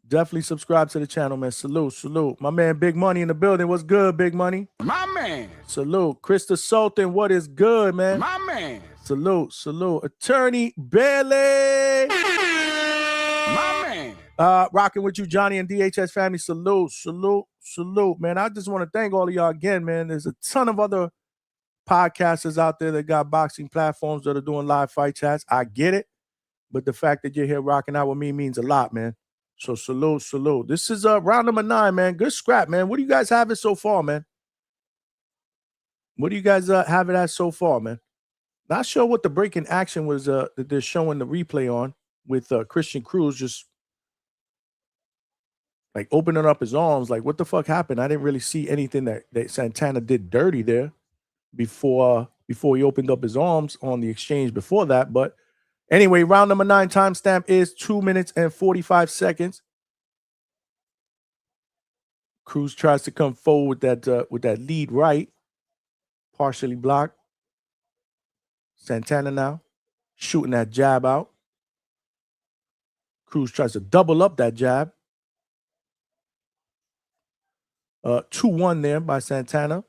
A: Definitely subscribe to the channel, man. Salute. My man Big Money in the building. What's good, Big Money?
C: My man.
A: Salute. Krista Sultan, what is good, man?
C: My man.
A: Salute. Attorney Bailey.
C: My man.
A: Rocking with you, Johnny and DHS family. Salute, man. I just want to thank all of y'all again, man. There's a ton of other podcasters out there that got boxing platforms that are doing live fight chats. I get it, but the fact that you're here rocking out with me means a lot, man. So salute. This is round number 9, man. Good scrap, man. What do you guys have it so far, man? What do you guys have it as so far, man? Not sure what the breaking action was that they're showing the replay on with Christian Cruz just like opening up his arms. Like, what the fuck happened? I didn't really see anything that Santana did dirty there before he opened up his arms on the exchange before that. But anyway, round number 9 timestamp is 2 minutes and 45 seconds. Cruz tries to come forward with that lead right, partially blocked. Santana now shooting that jab out. Cruz tries to double up that jab. 2-1 there by Santana.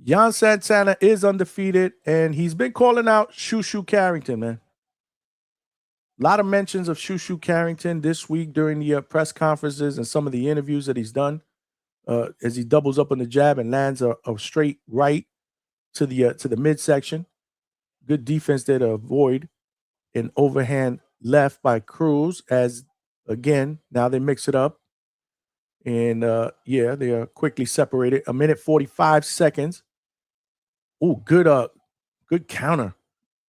A: Jan Santana is undefeated, and he's been calling out Shushu Carrington, man. A lot of mentions of Shushu Carrington this week during the press conferences and some of the interviews that he's done as he doubles up on the jab and lands a straight right to the midsection. Good defense there to avoid an overhand left by Cruz as, again, now they mix it up. And, they are quickly separated. 1 minute 45 seconds. Oh, good counter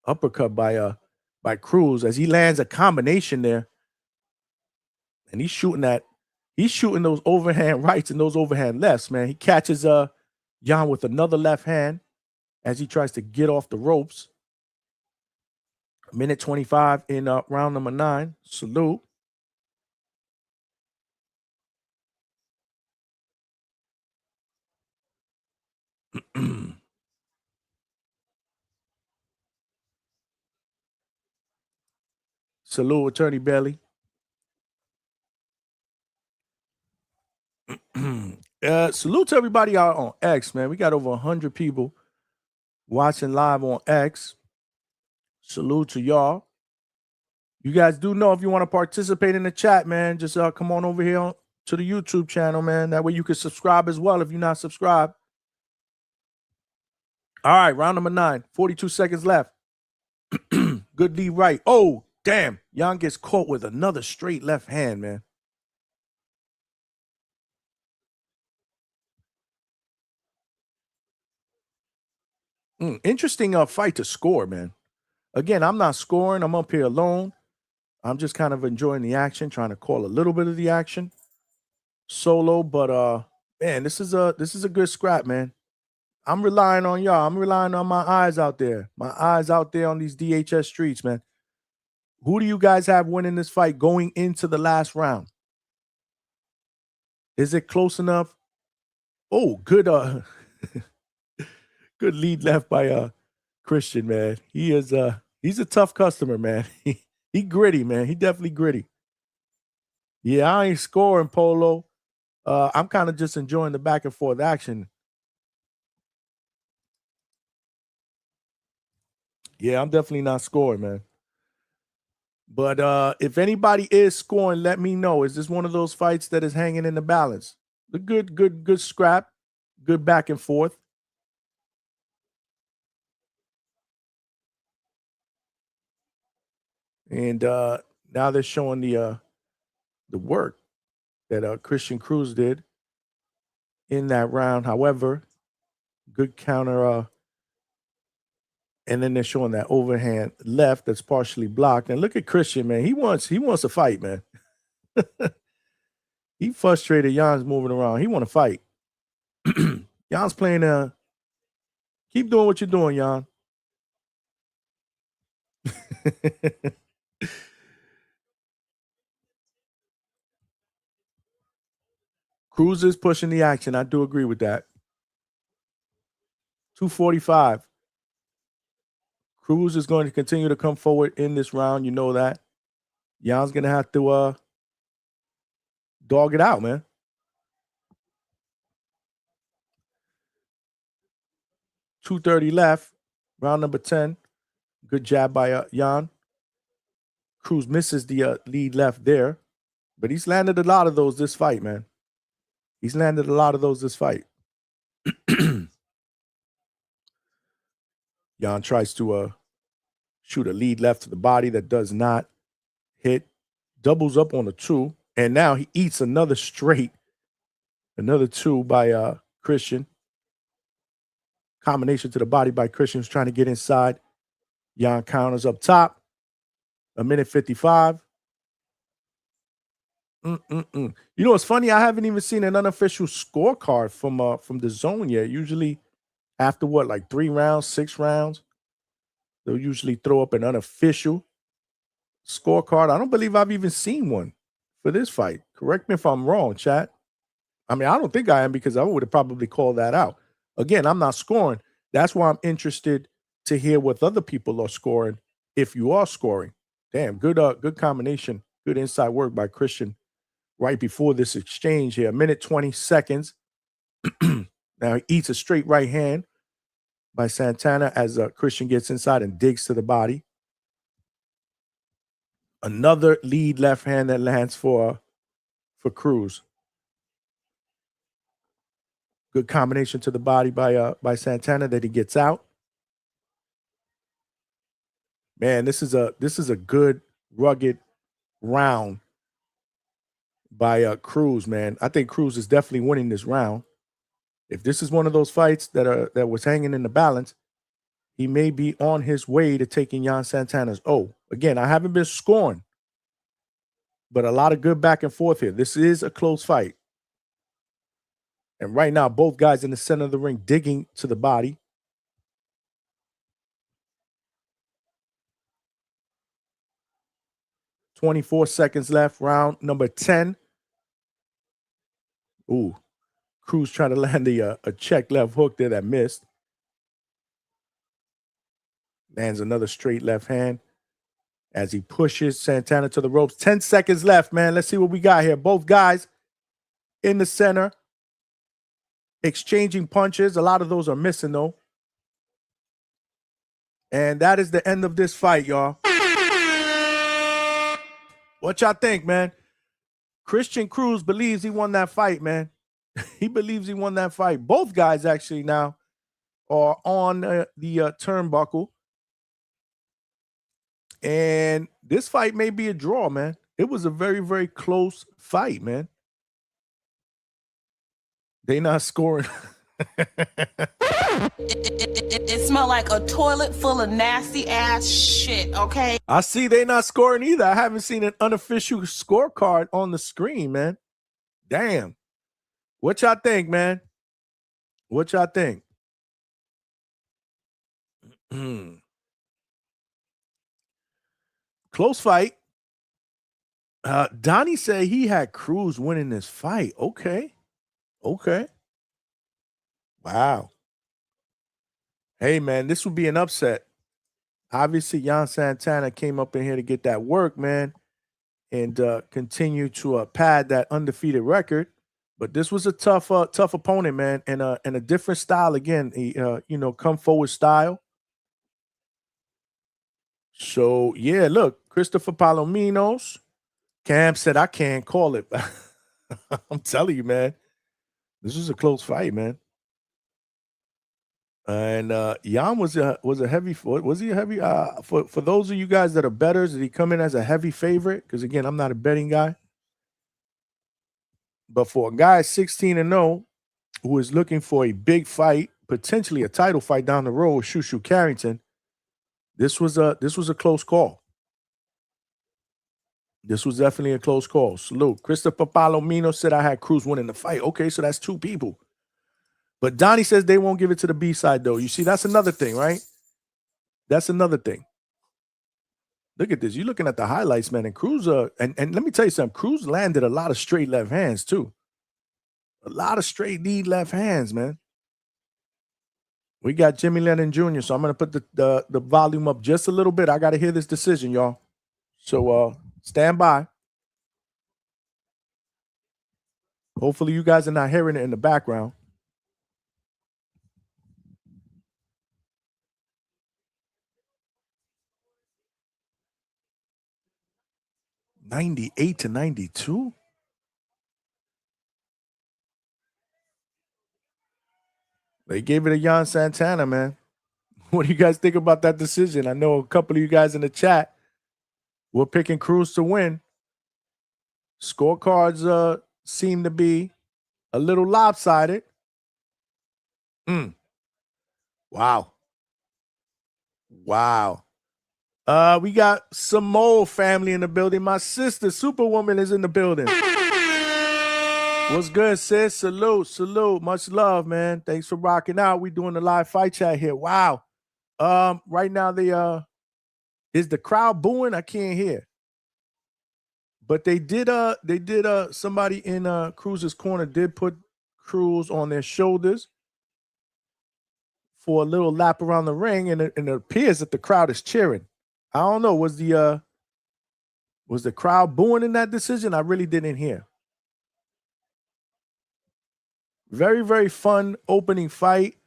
A: uppercut by Cruz as he lands a combination there. And he's shooting those overhand rights and those overhand lefts, man. He catches Jan with another left hand as he tries to get off the ropes. 1 minute 25 in round number 9. Salute. Salute, Attorney Bailey. Salute to everybody out on X, man. We got over 100 people watching live on X. Salute to y'all. You guys do know if you want to participate in the chat, man, just come on over here to the YouTube channel, man. That way you can subscribe as well if you're not subscribed. All right, round number 9, 42 seconds left. Good lead right. Oh, damn. Jan gets caught with another straight left hand, man. Interesting fight to score, man. Again, I'm not scoring. I'm up here alone. I'm just kind of enjoying the action, trying to call a little bit of the action solo. But man, this is a good scrap, man. I'm relying on y'all. I'm relying on my eyes out there. My eyes out there on these DHS streets, man. Who do you guys have winning this fight going into the last round? Is it close enough? Oh, good good lead left by Christian, man. He's a tough customer, man. He gritty, man. He definitely gritty. Yeah, I ain't scoring, Polo. I'm kind of just enjoying the back and forth action. Yeah, I'm definitely not scoring, man. But if anybody is scoring, let me know. Is this one of those fights that is hanging in the balance? The good scrap, good back and forth. And now they're showing the work that Christian Cruz did in that round. However, good counter. And then they're showing that overhand left that's partially blocked. And look at Christian, man. He wants to fight, man. He frustrated. Jan's moving around. He want to fight. Jan's playing. Keep doing what you're doing, Jan. Cruz is pushing the action. I do agree with that. 245. Cruz is going to continue to come forward in this round. You know that. Jan's going to have to dog it out, man. .230 left. Round number 10. Good jab by Jan. Cruz misses the lead left there. But he's landed a lot of those this fight, man. He's landed a lot of those this fight. Jan tries to shoot a lead left to the body that does not hit. Doubles up on a 2. And now he eats another straight. Another 2 by Christian. Combination to the body by Christian, who's trying to get inside. Jan counters up top. 1:55. You know what's funny? I haven't even seen an unofficial scorecard from the DAZN yet. Usually after what, like 3 rounds, 6 rounds, they'll usually throw up an unofficial scorecard. I don't believe I've even seen one for this fight. Correct me if I'm wrong, chat. I mean, I don't think I am, because I would have probably called that out. Again, I'm not scoring. That's why I'm interested to hear what other people are scoring if you are scoring. Damn, good combination. Good inside work by Christian right before this exchange here. 1:20. Now he eats a straight right hand by Santana as Christian gets inside and digs to the body. Another lead left hand that lands for Cruz. Good combination to the body by Santana that he gets out. Man, this is a good rugged round by Cruz, man. I think Cruz is definitely winning this round. If this is one of those fights that was hanging in the balance, he may be on his way to taking Jan Santana's. Oh, again, I haven't been scoring, but a lot of good back and forth here. This is a close fight. And right now, both guys in the center of the ring digging to the body. .24 seconds left, round number 10. Ooh, Cruz trying to land a check left hook there that missed. Lands another straight left hand as he pushes Santana to the ropes. 10 seconds left, man. Let's see what we got here. Both guys in the center, exchanging punches. A lot of those are missing, though. And that is the end of this fight, y'all. What y'all think, man? Christian Cruz believes he won that fight, man. He believes he won that fight. Both guys actually now are on the turnbuckle. And this fight may be a draw, man. It was a very, very close fight, man. They not scoring.
G: It smelled like a toilet full of nasty ass shit, okay?
A: I see they not scoring either. I haven't seen an unofficial scorecard on the screen, man. Damn. What y'all think, man? What y'all think? Close fight. Donnie said he had Cruz winning this fight. Okay. Wow. Hey, man, this would be an upset. Obviously, Jan Santana came up in here to get that work, man, and continue to pad that undefeated record. But this was a tough opponent, man, and a different style again. Come forward style. So yeah, look, Christopher Palominos. Cam said I can't call it. I'm telling you, man, this was a close fight, man. And Jan was a heavy. Was he a heavy? For those of you guys that are bettors, did he come in as a heavy favorite? Because again, I'm not a betting guy. But for a guy 16-0 who is looking for a big fight, potentially a title fight down the road with Shushu Carrington, this was a close call. This was definitely a close call. Salute. Christopher Palomino said I had Cruz winning the fight. Okay, so that's 2 people. But Donnie says they won't give it to the B side, though. You see, that's another thing, right? That's another thing. Look at this. You're looking at the highlights, man. And Cruz, and let me tell you something. Cruz landed a lot of straight left hands, too. A lot of straight lead left hands, man. We got Jimmy Lennon Jr., so I'm going to put the volume up just a little bit. I got to hear this decision, y'all. So stand by. Hopefully you guys are not hearing it in the background. $98-92. They gave it to Jan Santana, man. What do you guys think about that decision? I know a couple of you guys in the chat were picking Cruz to win. Scorecards seem to be a little lopsided. Wow. We got Samoa family in the building. My sister, Superwoman, is in the building. What's good, sis? Salute. Much love, man. Thanks for rocking out. We doing the live fight chat here. Wow. Right now is the crowd booing? I can't hear. But they did somebody in Cruz's corner did put Cruz on their shoulders for a little lap around the ring, and it appears that the crowd is cheering. I don't know. Was the crowd booing in that decision? I really didn't hear. Very, very fun opening fight.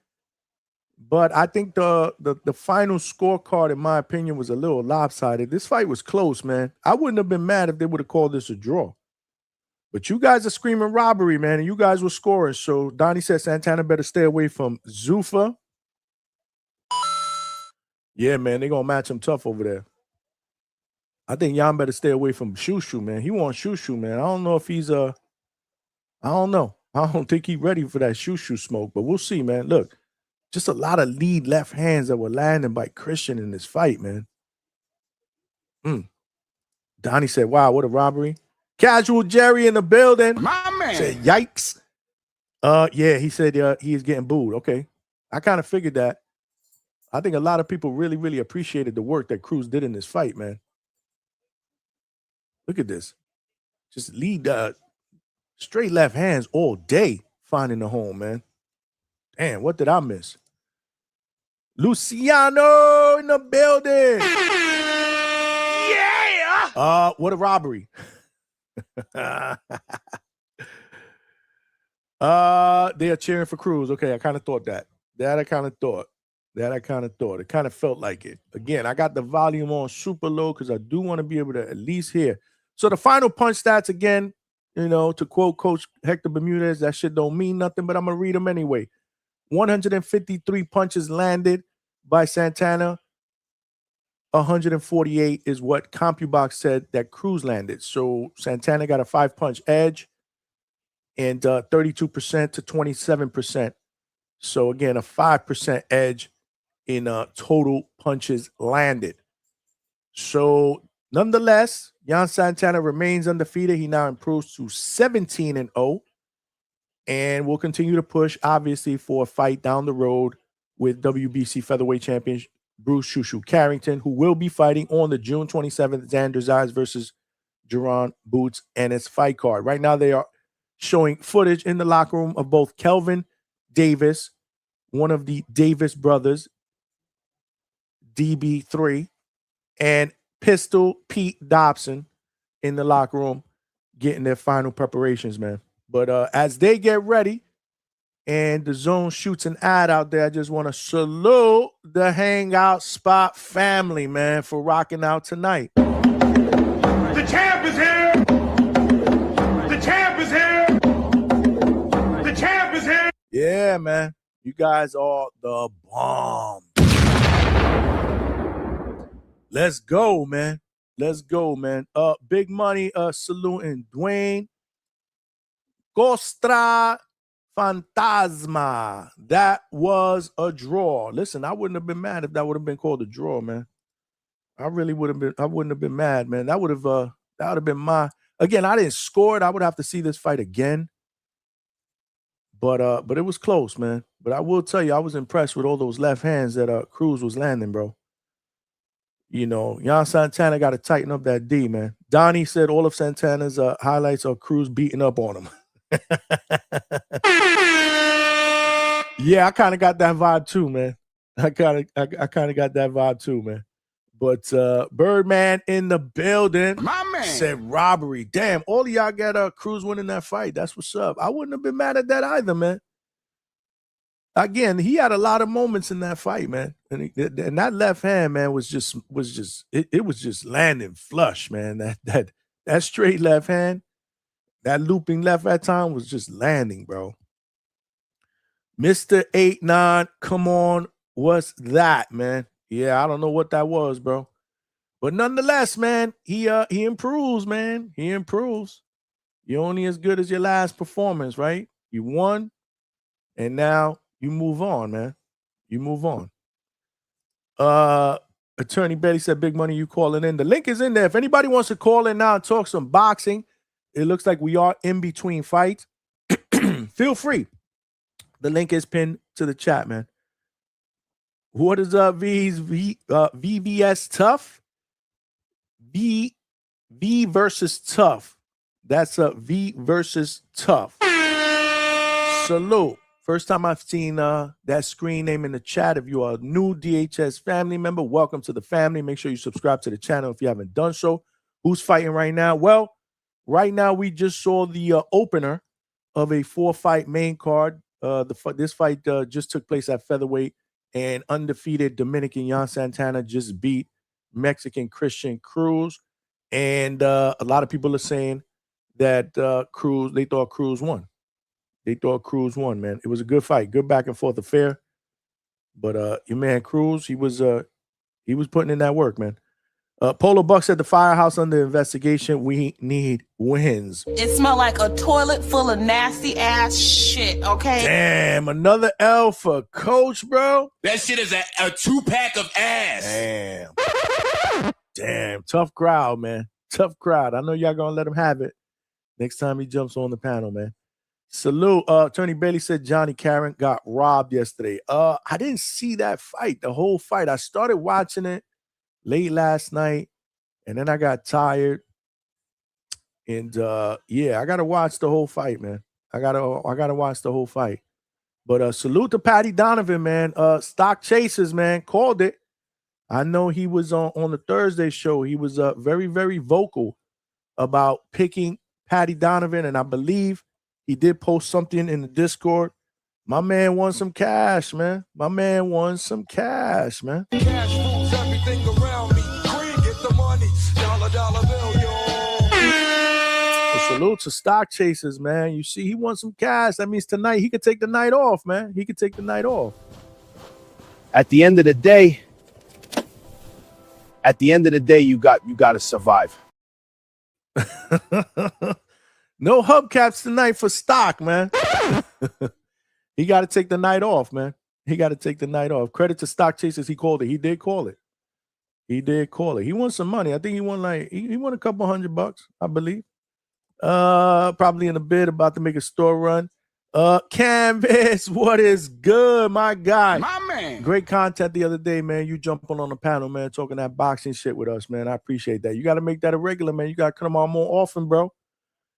A: But I think the final scorecard, in my opinion, was a little lopsided. This fight was close, man. I wouldn't have been mad if they would have called this a draw. But you guys are screaming robbery, man, and you guys were scoring. So Donnie said Santana better stay away from Zuffa. Yeah, man, they're going to match him tough over there. I think Jan better stay away from Shushu, man. He wants Shushu, man. I don't know if he's I don't know. I don't think he's ready for that Shushu smoke, but we'll see, man. Look, just a lot of lead left hands that were landing by Christian in this fight, man. Donnie said, wow, what a robbery. Casual Jerry in the building.
C: My man.
A: Said, yikes. Yeah, he said he is getting booed. Okay. I kind of figured that. I think a lot of people really, really appreciated the work that Cruz did in this fight, man. Look at this. Just lead straight left hands all day finding the home, man. Damn, what did I miss? Luciano in the building.
D: Yeah!
A: What a robbery. They are cheering for Cruz. Okay, I kind of thought that. I kind of thought. It kind of felt like it. Again, I got the volume on super low because I do want to be able to at least hear. So the final punch stats again, to quote Coach Hector Bermudez, that shit don't mean nothing, but I'm going to read them anyway. 153 punches landed by Santana. 148 is what CompuBox said that Cruz landed. So Santana got a 5-punch edge and 32% to 27%. So again, a 5% edge in total punches landed. So nonetheless, Jan Santana remains undefeated. He now improves to 17-0. And we'll continue to push, obviously, for a fight down the road with WBC featherweight champion Bruce Shushu Carrington, who will be fighting on the June 27th Xander Zayas versus Jerron Boots and his fight card. Right now, they are showing footage in the locker room of both Kelvin Davis, one of the Davis brothers, DB3, and Pistol Pete Dobson in the locker room getting their final preparations, man. But as they get ready and the zone shoots an ad out there, I just want to salute the Hangout Spot family, man, for rocking out tonight.
B: The champ is here. The champ is here. The champ is here.
A: Yeah, man. You guys are the bomb. Let's go, man. Big Money saluting Dwayne. Costra Fantasma. That was a draw. Listen, I wouldn't have been mad if that would have been called a draw, man. I wouldn't have been mad, man. That would have been my, again, I didn't score it. I would have to see this fight again. But it was close, man. But I will tell you, I was impressed with all those left hands that Cruz was landing, bro. You know, Jan Santana got to tighten up that D, man. Donnie said all of Santana's highlights are Cruz beating up on him. Yeah, I kind of got that vibe too, man. I kind of got that vibe too, man. But Birdman in the building.
B: My man.
A: Said robbery. Damn, all of y'all got Cruz winning that fight. That's what's up. I wouldn't have been mad at that either, man. Again, he had a lot of moments in that fight, man. And that left hand, man, was just landing flush, man. That straight left hand, that looping left at time was just landing, bro. Mr. 8-9, come on. What's that, man? Yeah, I don't know what that was, bro. But nonetheless, man, he improves, man. He improves. You're only as good as your last performance, right? You won, and now you move on, man. You move on. Attorney Betty said, big money, you calling in. The link is in there. If anybody wants to call in now and talk some boxing, it looks like we are in between fights. Feel free. The link is pinned to the chat, man. What is up, VVS Tough? V versus Tough. That's a V versus Tough. Salute. First time I've seen that screen name in the chat. If you are a new DHS family member, welcome to the family. Make sure you subscribe to the channel if you haven't done so. Who's fighting right now? Well, right now we just saw the opener of a 4-fight main card. This fight just took place at featherweight, and undefeated Dominican Jan Santana just beat Mexican Christian Cruz. And a lot of people are saying that they thought Cruz won. They thought Cruz won, man. It was a good fight, good back and forth affair. But your man Cruz, he was putting in that work, man. Polo Buck said the firehouse under investigation. We need wins.
G: It smelled like a toilet full of nasty ass shit, okay?
A: Damn, another L for Coach, bro.
D: That shit is a 2-pack of ass.
A: Damn, tough crowd, man. Tough crowd. I know y'all gonna let him have it next time he jumps on the panel, man. Salute. Attorney Bailey said Johnny Karen got robbed yesterday. I didn't see that fight, the whole fight. I started watching it late last night, and then I got tired. And yeah, I gotta watch the whole fight, man. I gotta watch the whole fight. But salute to Patty Donovan, man. Stock Chasers, man, called it. I know he was on the Thursday show. He was very, very vocal about picking Patty Donovan, and I believe he did post something in the Discord. My man won some cash, man. My man won some cash, man.
B: Cash rules everything around me. Green, get the money. Dollar bill, yo.
A: So salute to Stock Chasers, man. You see, he won some cash. That means tonight he could take the night off, man. He could take the night off.
H: At the end of the day, you got to survive.
A: No hubcaps tonight for Stock, man. He got to take the night off, man. He got to take the night off. Credit to Stock Chasers. He called it. He did call it. He did call it. He won some money. I think he won he won a couple $100, I believe. Probably in a bid, about to make a store run. Canvas, what is good, my guy?
B: My man.
A: Great content the other day, man. You jumping on the panel, man, talking that boxing shit with us, man. I appreciate that. You got to make that a regular, man. You got to come on more often, bro.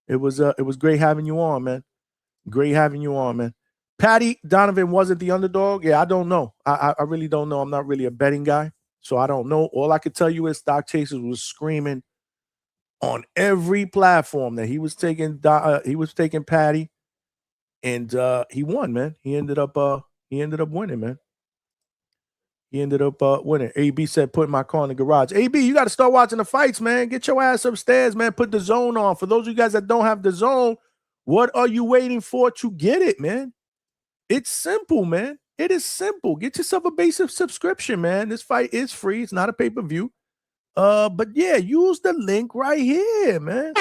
A: It was great having you on, man. Great having you on, man. Patty Donovan wasn't the underdog. Yeah, I don't know. I really don't know. I'm not really a betting guy, so I don't know. All I could tell you is Stock Chasers was screaming on every platform that he was taking Patty, and he won, man. He ended up winning, man. He ended up winning. AB said, put my car in the garage. AB, you got to start watching the fights, man. Get your ass upstairs, man. Put the zone on. For those of you guys that don't have the zone, what are you waiting for to get it, man? It's simple, man. It is simple. Get yourself a basic subscription, man. This fight is free. It's not a pay-per-view. But yeah, use the link right here, man.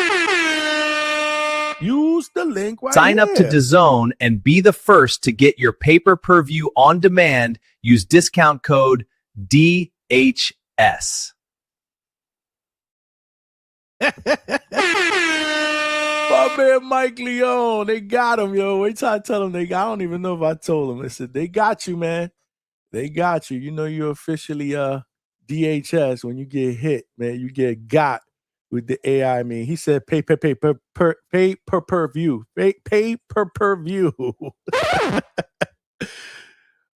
A: Use the link right here.
H: Sign up to DAZN and be the first to get your pay-per-view on demand. Use discount code DHS.
A: My man Mike Leone, they got him, yo. Wait till I tell him I don't even know if I told him. I said, they got you, man. They got you. You know you're officially DHS, when you get hit, man, you get got with the AI. I mean, he said pay per view. Pay per view.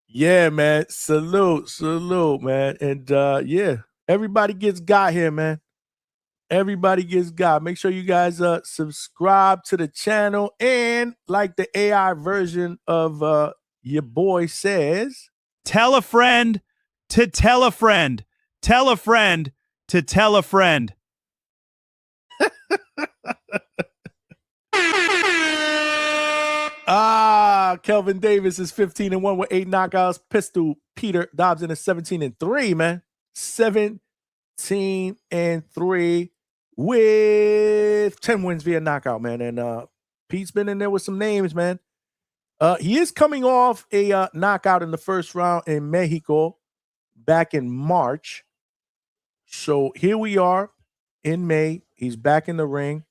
A: Yeah, man. Salute, man. And yeah, everybody gets got here, man. Everybody gets got. Make sure you guys subscribe to the channel and like the AI version of your boy says.
H: Tell a friend to tell a friend. Tell a friend to tell a friend.
A: Kelvin Davis is 15-1 with 8 knockouts. Pistol Peter Dobson is 17-3, man. 17-3 with 10 wins via knockout, man. And Pete's been in there with some names, man. He is coming off a knockout in the first round in Mexico back in March. So here we are in May. He's back in the ring.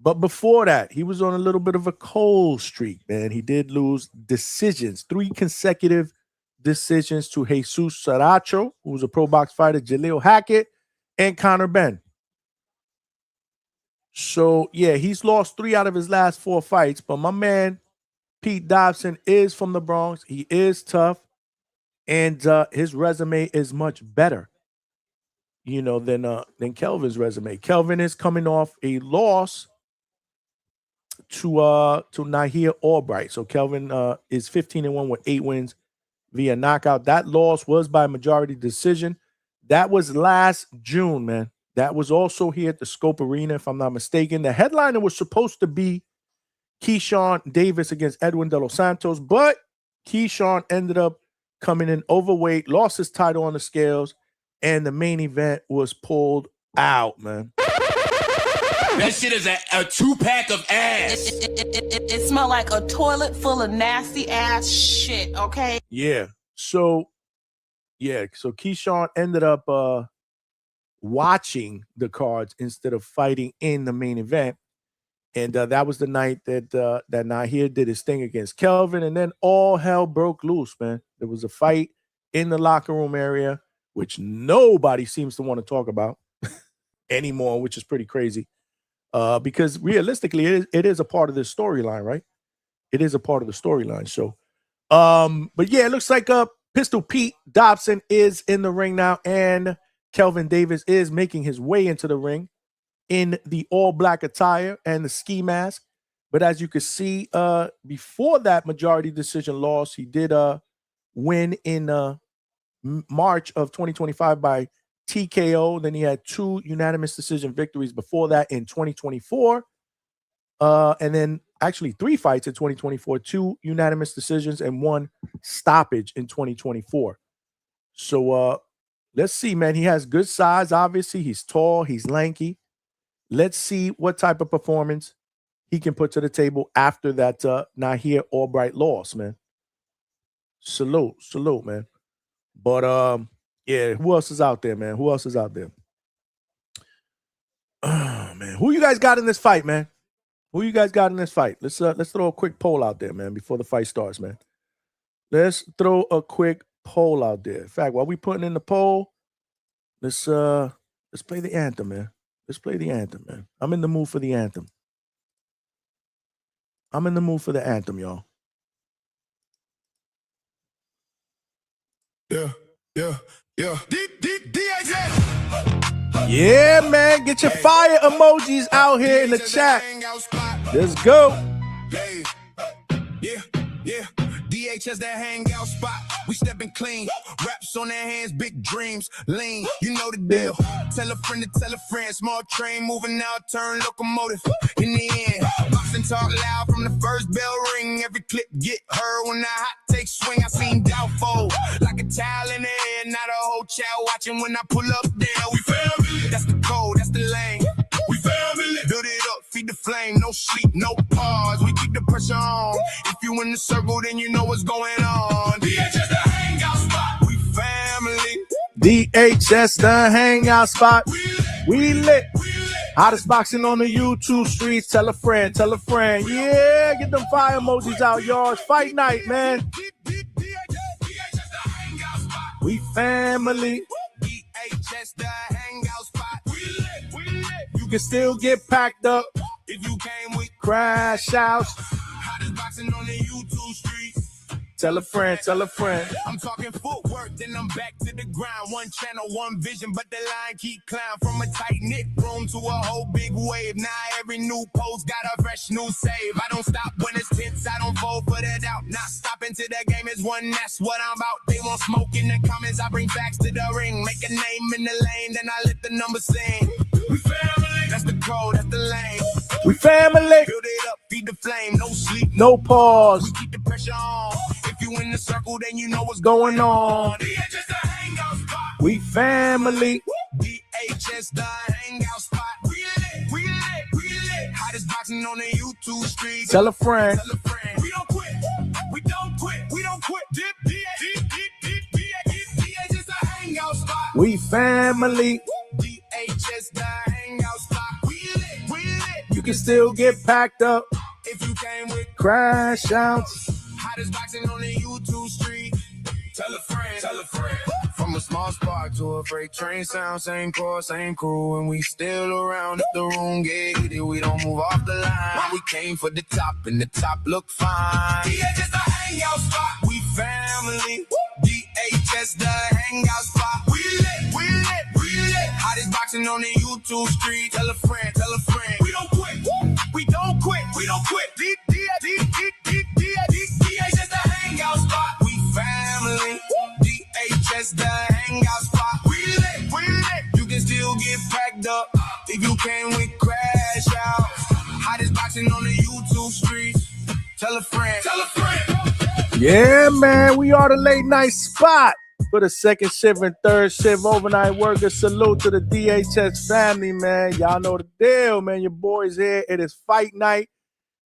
A: But before that, he was on a little bit of a cold streak, man. He did lose decisions, 3 consecutive decisions to Jesus Saracho, who was a pro box fighter, Jaleel Hackett, and Conor Benn. So, yeah, he's lost 3 out of his last 4 fights. But my man, Pete Dobson, is from the Bronx. He is tough. And his resume is much better, you know, than Kelvin's resume. Kelvin is coming off a loss to Nahir Albright. So Kelvin is 15-1 with 8 wins via knockout. That loss was by majority decision. That was last June, man. That was also here at the Scope Arena, if I'm not mistaken. The headliner was supposed to be Keyshawn Davis against Edwin De Los Santos, but Keyshawn ended up coming in overweight, lost his title on the scales, and the main event was pulled out, man.
D: That shit is a 2-pack of ass.
G: It smelled like a toilet full of nasty ass shit, okay?
A: Yeah. So Keyshawn ended up watching the cards instead of fighting in the main event. And that was the night that that Nahir did his thing against Kelvin, and then all hell broke loose, man. There was a fight in the locker room area, which nobody seems to want to talk about anymore, which is pretty crazy. Because realistically, it is a part of this storyline, right? It is a part of the storyline. So, but yeah, it looks like Pistol Pete Dobson is in the ring now, and Kelvin Davis is making his way into the ring in the all-black attire and the ski mask. But as you can see, before that majority decision loss, he did win in March of 2025 by TKO. Then he had 2 unanimous decision victories before that in 2024. And then actually 3 fights in 2024, 2 unanimous decisions and 1 stoppage in 2024. So let's see, man. He has good size, obviously. He's tall, he's lanky. Let's see what type of performance he can put to the table after that Nahir Albright loss, man. Salute, man. But yeah, who else is out there, man? Who else is out there? Oh, man. Who you guys got in this fight, man? Who you guys got in this fight? Let's throw a quick poll out there, man, before the fight starts, man. Let's throw a quick poll out there. In fact, while we putting in the poll, let's play the anthem, man. Let's play the anthem, man. I'm in the mood for the anthem. I'm in the mood for the anthem, y'all.
C: Yeah.
A: Yeah, man. Get your fire emojis out here in the chat. Let's go.
C: Yeah. DHS, that hangout spot. We stepping clean. Raps on their hands, big dreams. Lean, you know the deal. Tell a friend to tell a friend. Small train moving out, turn locomotive. In the end, boxing talk loud from the first bell ring. Every clip get heard when that hot take swing. I seen doubtful like a towel in the air. Not a whole child watching when I pull up there. We family. That's the code, that's the lane. We family. Build it up, feed the flame. No sleep, no pause. We keep the pressure on. If you in the circle, then you know what's going on. DHS, the hangout spot. We family.
A: DHS, the hangout spot. We lit. Hottest boxing on the YouTube streets. Tell a friend. Yeah, get them fire emojis out, y'all. It's fight night, man. We family.
C: DHS, the hangout spot. We lit.
A: You can still get packed up.
C: If you came with
A: Crash outs.
C: hottest boxing on the YouTube streets.
A: Tell a friend, tell a friend.
C: I'm talking footwork, then I'm back to the grind. One channel, one vision, but the line keep climb. From a tight-knit room to a whole big wave. Now every new post got a fresh new save. I don't stop when it's tense, I don't fold for the doubt. Not stopping till the game is won, that's what I'm about. They want smoke in the comments, I bring facts to the ring. Make a name in the lane, then I let the numbers sing. We family, that's the code, that's the lane.
A: We family.
C: Build it up, feed the flame, no sleep,
A: No pause.
C: we keep the pressure on. If you in the circle, then you know what's
A: Going on.
C: DHS the hangout spot.
A: We family.
C: DHS the hangout spot. We lit. Hottest boxing on the YouTube street.
A: Tell a friend.
C: Tell a friend. We don't quit. DHS the hangout spot.
A: We family.
C: DHS the hangout spot. We lit.
A: You can still get packed up.
C: If you came with
A: Crash outs.
C: hottest boxing on the YouTube street. Tell a friend. From a small spark to a freight train sound, same course, same crew, and we still around. If the room get heated, we don't move off the line. We came for the top, and the top look fine. DHS the hangout spot. We family. DHS the hangout spot. We lit. Hottest boxing on the YouTube street. Tell a friend. We don't quit. DHS the hangout spot. We family. DHS the hangout spot. We lit. You can still get packed up if you came with crash out. Hottest boxing on the YouTube streets. Tell a friend.
A: Yeah, man. We are the late night spot for the second shift and third shift overnight workers. Salute to the DHS family, man. Y'all know the deal, man. Your boys here. It is fight night.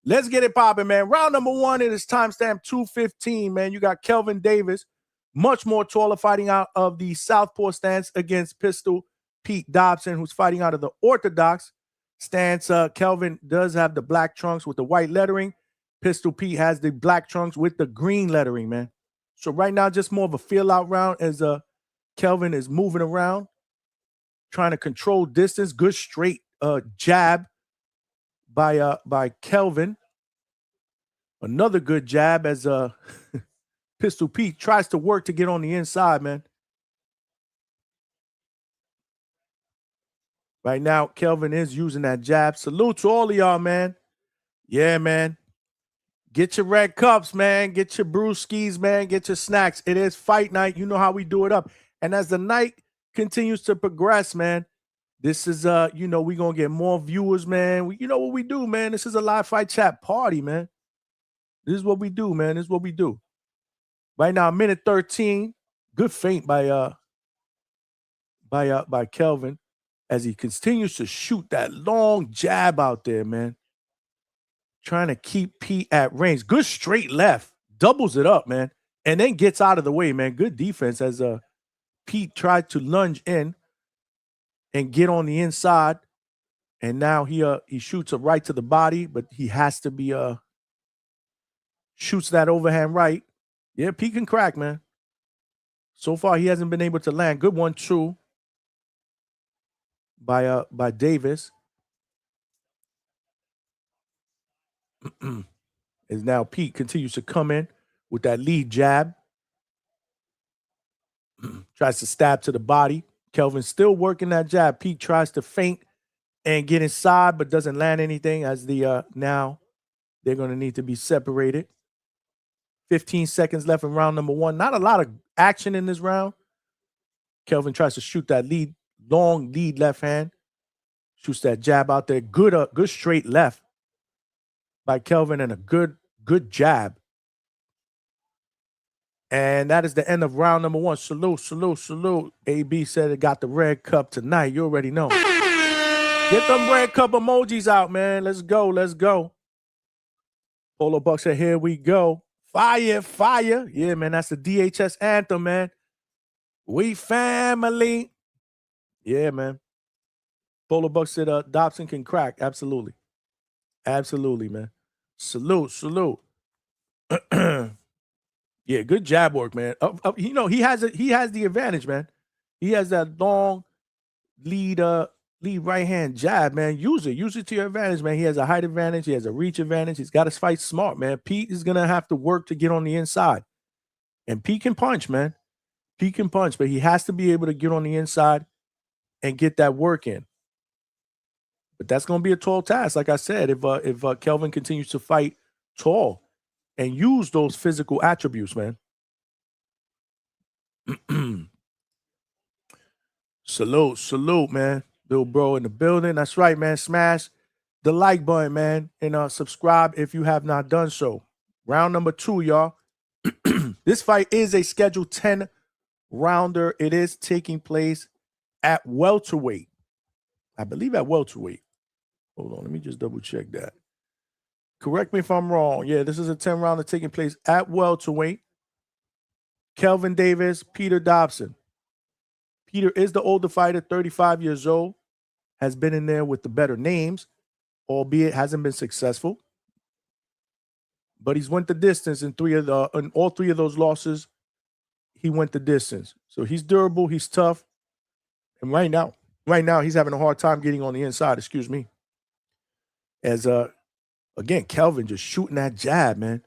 A: Let's get it popping, man. Round number one, it is timestamp 2:15, man. You got Kelvin Davis, much more taller, fighting out of the southpaw stance against Pistol Pete Dobson, who's fighting out of the orthodox stance. Kelvin does have the black trunks with the white lettering. Pistol Pete has the black trunks with the green lettering, man. So right now, just more of a feel-out round as Kelvin is moving around, trying to control distance. Good straight jab by Kelvin. Another good jab as Pistol Pete tries to work to get on the inside, man. Right now, Kelvin is using that jab. Salute to all of y'all, man. Yeah, man. Get your red cups, man. Get your brewskis, man. Get your snacks. It is fight night. You know how we do it up. And as the night continues to progress, man, this is, we're going to get more viewers, man. You know what we do, man. This is a live fight chat party, man. This is what we do, man. This is what we do. Right now, minute 13. Good feint by Kelvin as he continues to shoot that long jab out there, man. Trying to keep Pete at range. Good straight left. Doubles it up, man. And then gets out of the way, man. Good defense as Pete tried to lunge in and get on the inside. And now he shoots a right to the body, but he has to be shoots that overhand right. Yeah, Pete can crack, man. So far, he hasn't been able to land. Good 1-2 by Davis. As now Pete continues to come in with that lead jab. Tries to stab to the body. Kelvin still working that jab. Pete tries to feint and get inside, but doesn't land anything as now they're going to need to be separated. 15 seconds left in round number one. Not a lot of action in this round. Kelvin tries to shoot that long lead left hand. Shoots that jab out there. Good straight left by Kelvin and a good jab. And that is the end of round number one. Salute. AB said it got the red cup tonight. You already know. Get them red cup emojis out, man. Let's go. Polo Buck said, here we go. Fire. Yeah, man, that's the DHS anthem, man. We family. Yeah, man. Polo Buck said Dobson can crack. Absolutely, man. Salute. Yeah, good jab work, man. He has the advantage, man. He has that long lead right hand jab, man. Use it to your advantage, man. He has a height advantage, he has a reach advantage. He's got to fight smart, man. Pete is gonna have to work to get on the inside, and Pete can punch, man. Pete can punch, but he has to be able to get on the inside and get that work in. But that's gonna be a tall task, like I said. If Kelvin continues to fight tall and use those physical attributes, man. Salute, man. Little bro in the building. That's right, man. Smash the like button, man, and subscribe if you have not done so. Round number 2, y'all. This fight is a scheduled 10 rounder. It is taking place at welterweight. I believe at welterweight. Hold on, let me just double check that. Correct me if I'm wrong. Yeah, this is a 10 rounder taking place at welterweight. Kelvin Davis, Peter Dobson. Peter is the older fighter, 35 years old, has been in there with the better names, albeit hasn't been successful. But he's went the distance in all three of those losses. He went the distance. So he's durable, he's tough. And right now he's having a hard time getting on the inside, excuse me. As again, Kelvin just shooting that jab, man.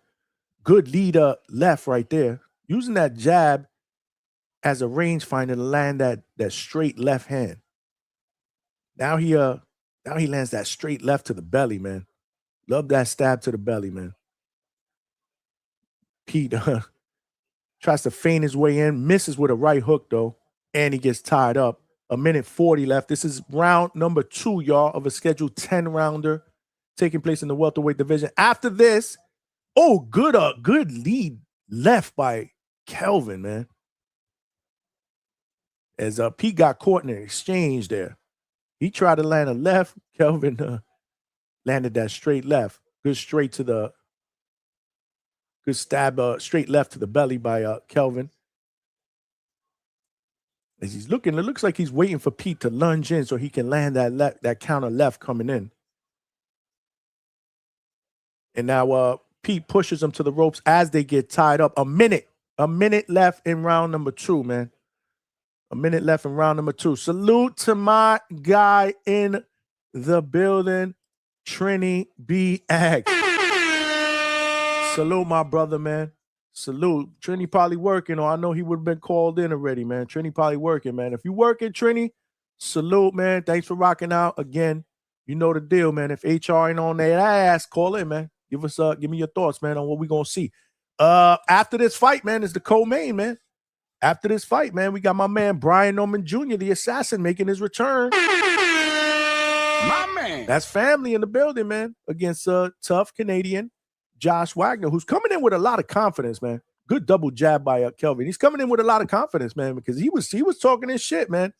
A: Good lead left right there. Using that jab as a rangefinder to land that straight left hand. Now he lands that straight left to the belly, man. Love that stab to the belly, man. Pete tries to feint his way in, misses with a right hook though, and he gets tied up. 1:40 left. This is round number 2, y'all, of a scheduled 10 rounder taking place in the welterweight division. After this, good lead left by Kelvin, man. As Pete got caught in an exchange there. He tried to land a left. Kelvin landed that straight left. Good stab, straight left to the belly by Kelvin. As he's looking, it looks like he's waiting for Pete to lunge in so he can land that counter left coming in. And now Pete pushes him to the ropes as they get tied up. A minute left in round number 2, man. A minute left in round number 2. Salute to my guy in the building, Trini BX. Salute, my brother, man. Salute. Trini probably working, or I know he would have been called in already, man. Trini probably working, man. If you working, Trini, salute, man. Thanks for rocking out. Again, you know the deal, man. If HR ain't on their ass, call in, man. Give me your thoughts, man, on what we're going to see. After this fight, man, is the co-main, man. After this fight, man, we got my man Brian Norman Jr., the assassin, making his return.
D: My man.
A: That's family in the building, man, against tough Canadian Josh Wagner, who's coming in with a lot of confidence, man. Good double jab by Kelvin. He's coming in with a lot of confidence, man, because he was talking his shit, man.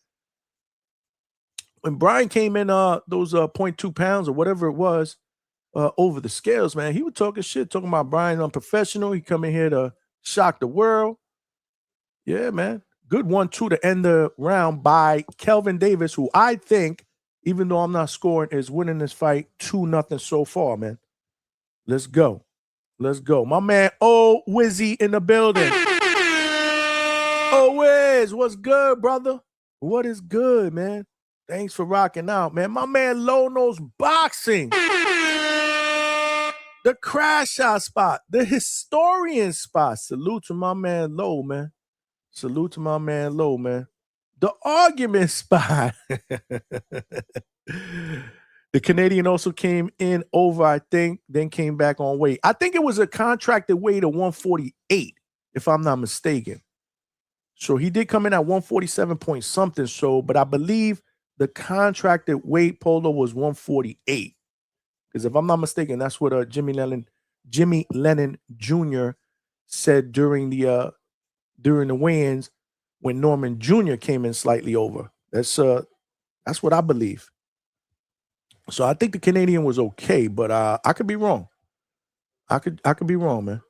A: When Brian came in those 0.2 pounds or whatever it was over the scales, man, he was talking shit, talking about Brian unprofessional. He come in here to shock the world. Yeah, man. Good 1-2 to end the round by Kelvin Davis, who I think, even though I'm not scoring, is winning this fight 2-0 so far, man. Let's go. My man, Wizzy in the building. Wiz, what's good, brother? What is good, man? Thanks for rocking out, man. My man, Low Nose Boxing. The crash out spot. The historian spot. Salute to my man, Low, man. Salute to my man, Low, man. The argument spot. The Canadian also came in over, I think, then came back on weight. I think it was a contracted weight of 148, if I'm not mistaken. So he did come in at 147 point something. So, but I believe the contracted weight, Polo, was 148. Because if I'm not mistaken, that's what Jimmy Lennon Jr. said during the weigh-ins when Norman Jr. came in slightly over. That's what I believe. So I think the Canadian was okay, but I could be wrong. I could be wrong, man.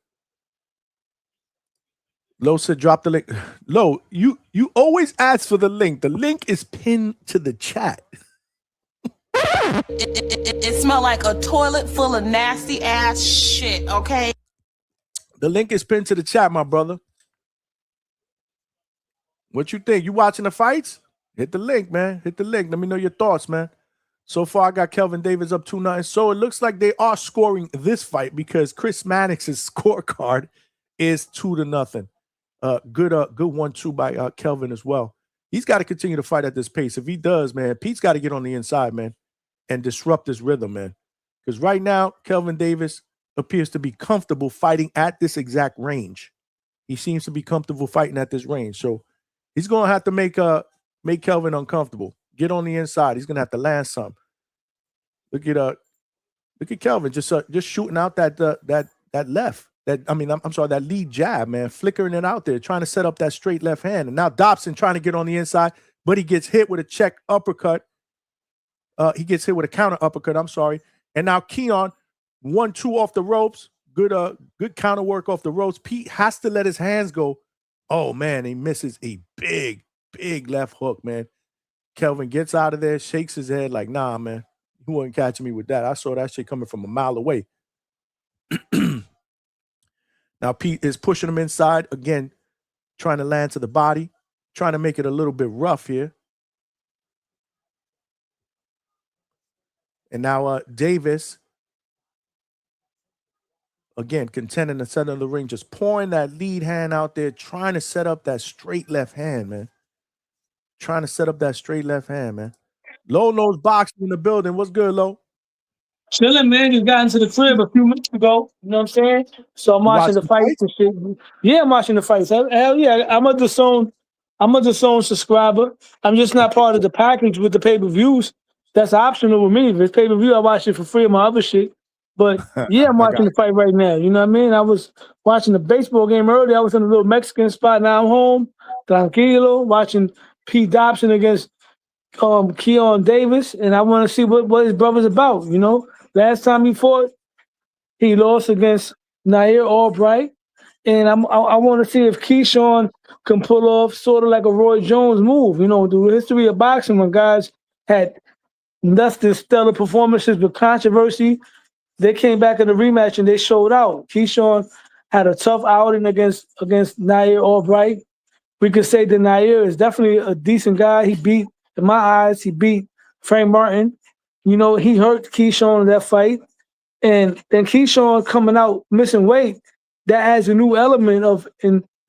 A: Lo said drop the link. Lo, you always ask for the link. The link is pinned to the chat.
G: It smelled like a toilet full of nasty ass shit, okay?
A: The link is pinned to the chat, my brother. What you think? You watching the fights? Hit the link, man. Hit the link. Let me know your thoughts, man. So far, I got Kelvin Davis up 2-9. So it looks like they are scoring this fight because Chris Mannix's scorecard is 2-0. Good 1-2 by Kelvin as well. He's got to continue to fight at this pace. If he does, man, Pete's got to get on the inside, man, and disrupt this rhythm, man. Because right now, Kelvin Davis appears to be comfortable fighting at this exact range. He seems to be comfortable fighting at this range. So he's going to have to make Kelvin uncomfortable. Get on the inside. He's going to have to land some. Look at Kelvin just shooting out that left. That lead jab, man, flickering it out there, trying to set up that straight left hand. And now Dobson trying to get on the inside, but he gets hit with a check uppercut. He gets hit with a counter uppercut. I'm sorry. And now Keyshawn 1-2 off the ropes. Good counter work off the ropes. Pete has to let his hands go. Oh man, he misses a big left hook, man. Kelvin gets out of there, shakes his head like, nah, man, you wasn't catching me with that. I saw that shit coming from a mile away. Now Pete is pushing him inside again, trying to land to the body, trying to make it a little bit rough here. And now Davis, again, contending the center of the ring, just pouring that lead hand out there, trying to set up that straight left hand, man. Trying to set up that straight left hand, man. Low knows boxing in the building. What's good, Low?
I: Chilling, man. Just got into the crib a few minutes ago. You know what I'm saying? So I'm watching the fights and shit. Yeah, I'm watching the fights. Hell yeah. I'm a DAZN subscriber. I'm just not part of the package with the pay-per-views. That's optional with me. If it's pay-per-view, I watch it for free on my other shit. But yeah, I'm watching the fight right now. You know what I mean? I was watching the baseball game earlier. I was in a little Mexican spot. Now I'm home, tranquilo, watching Pete Dobson against Keyshawn Davis, and I want to see what his brother's about. You know, last time he fought, he lost against Nahir Albright, and I want to see if Keyshawn can pull off sort of like a Roy Jones move. You know, the history of boxing when guys had less than stellar performances with controversy, they came back in the rematch and they showed out. Keyshawn had a tough outing against Nahir Albright. We could say that Nahir is definitely a decent guy. He beat, in my eyes, Frank Martin. You know, he hurt Keyshawn in that fight. And then Keyshawn coming out missing weight, that adds a new element of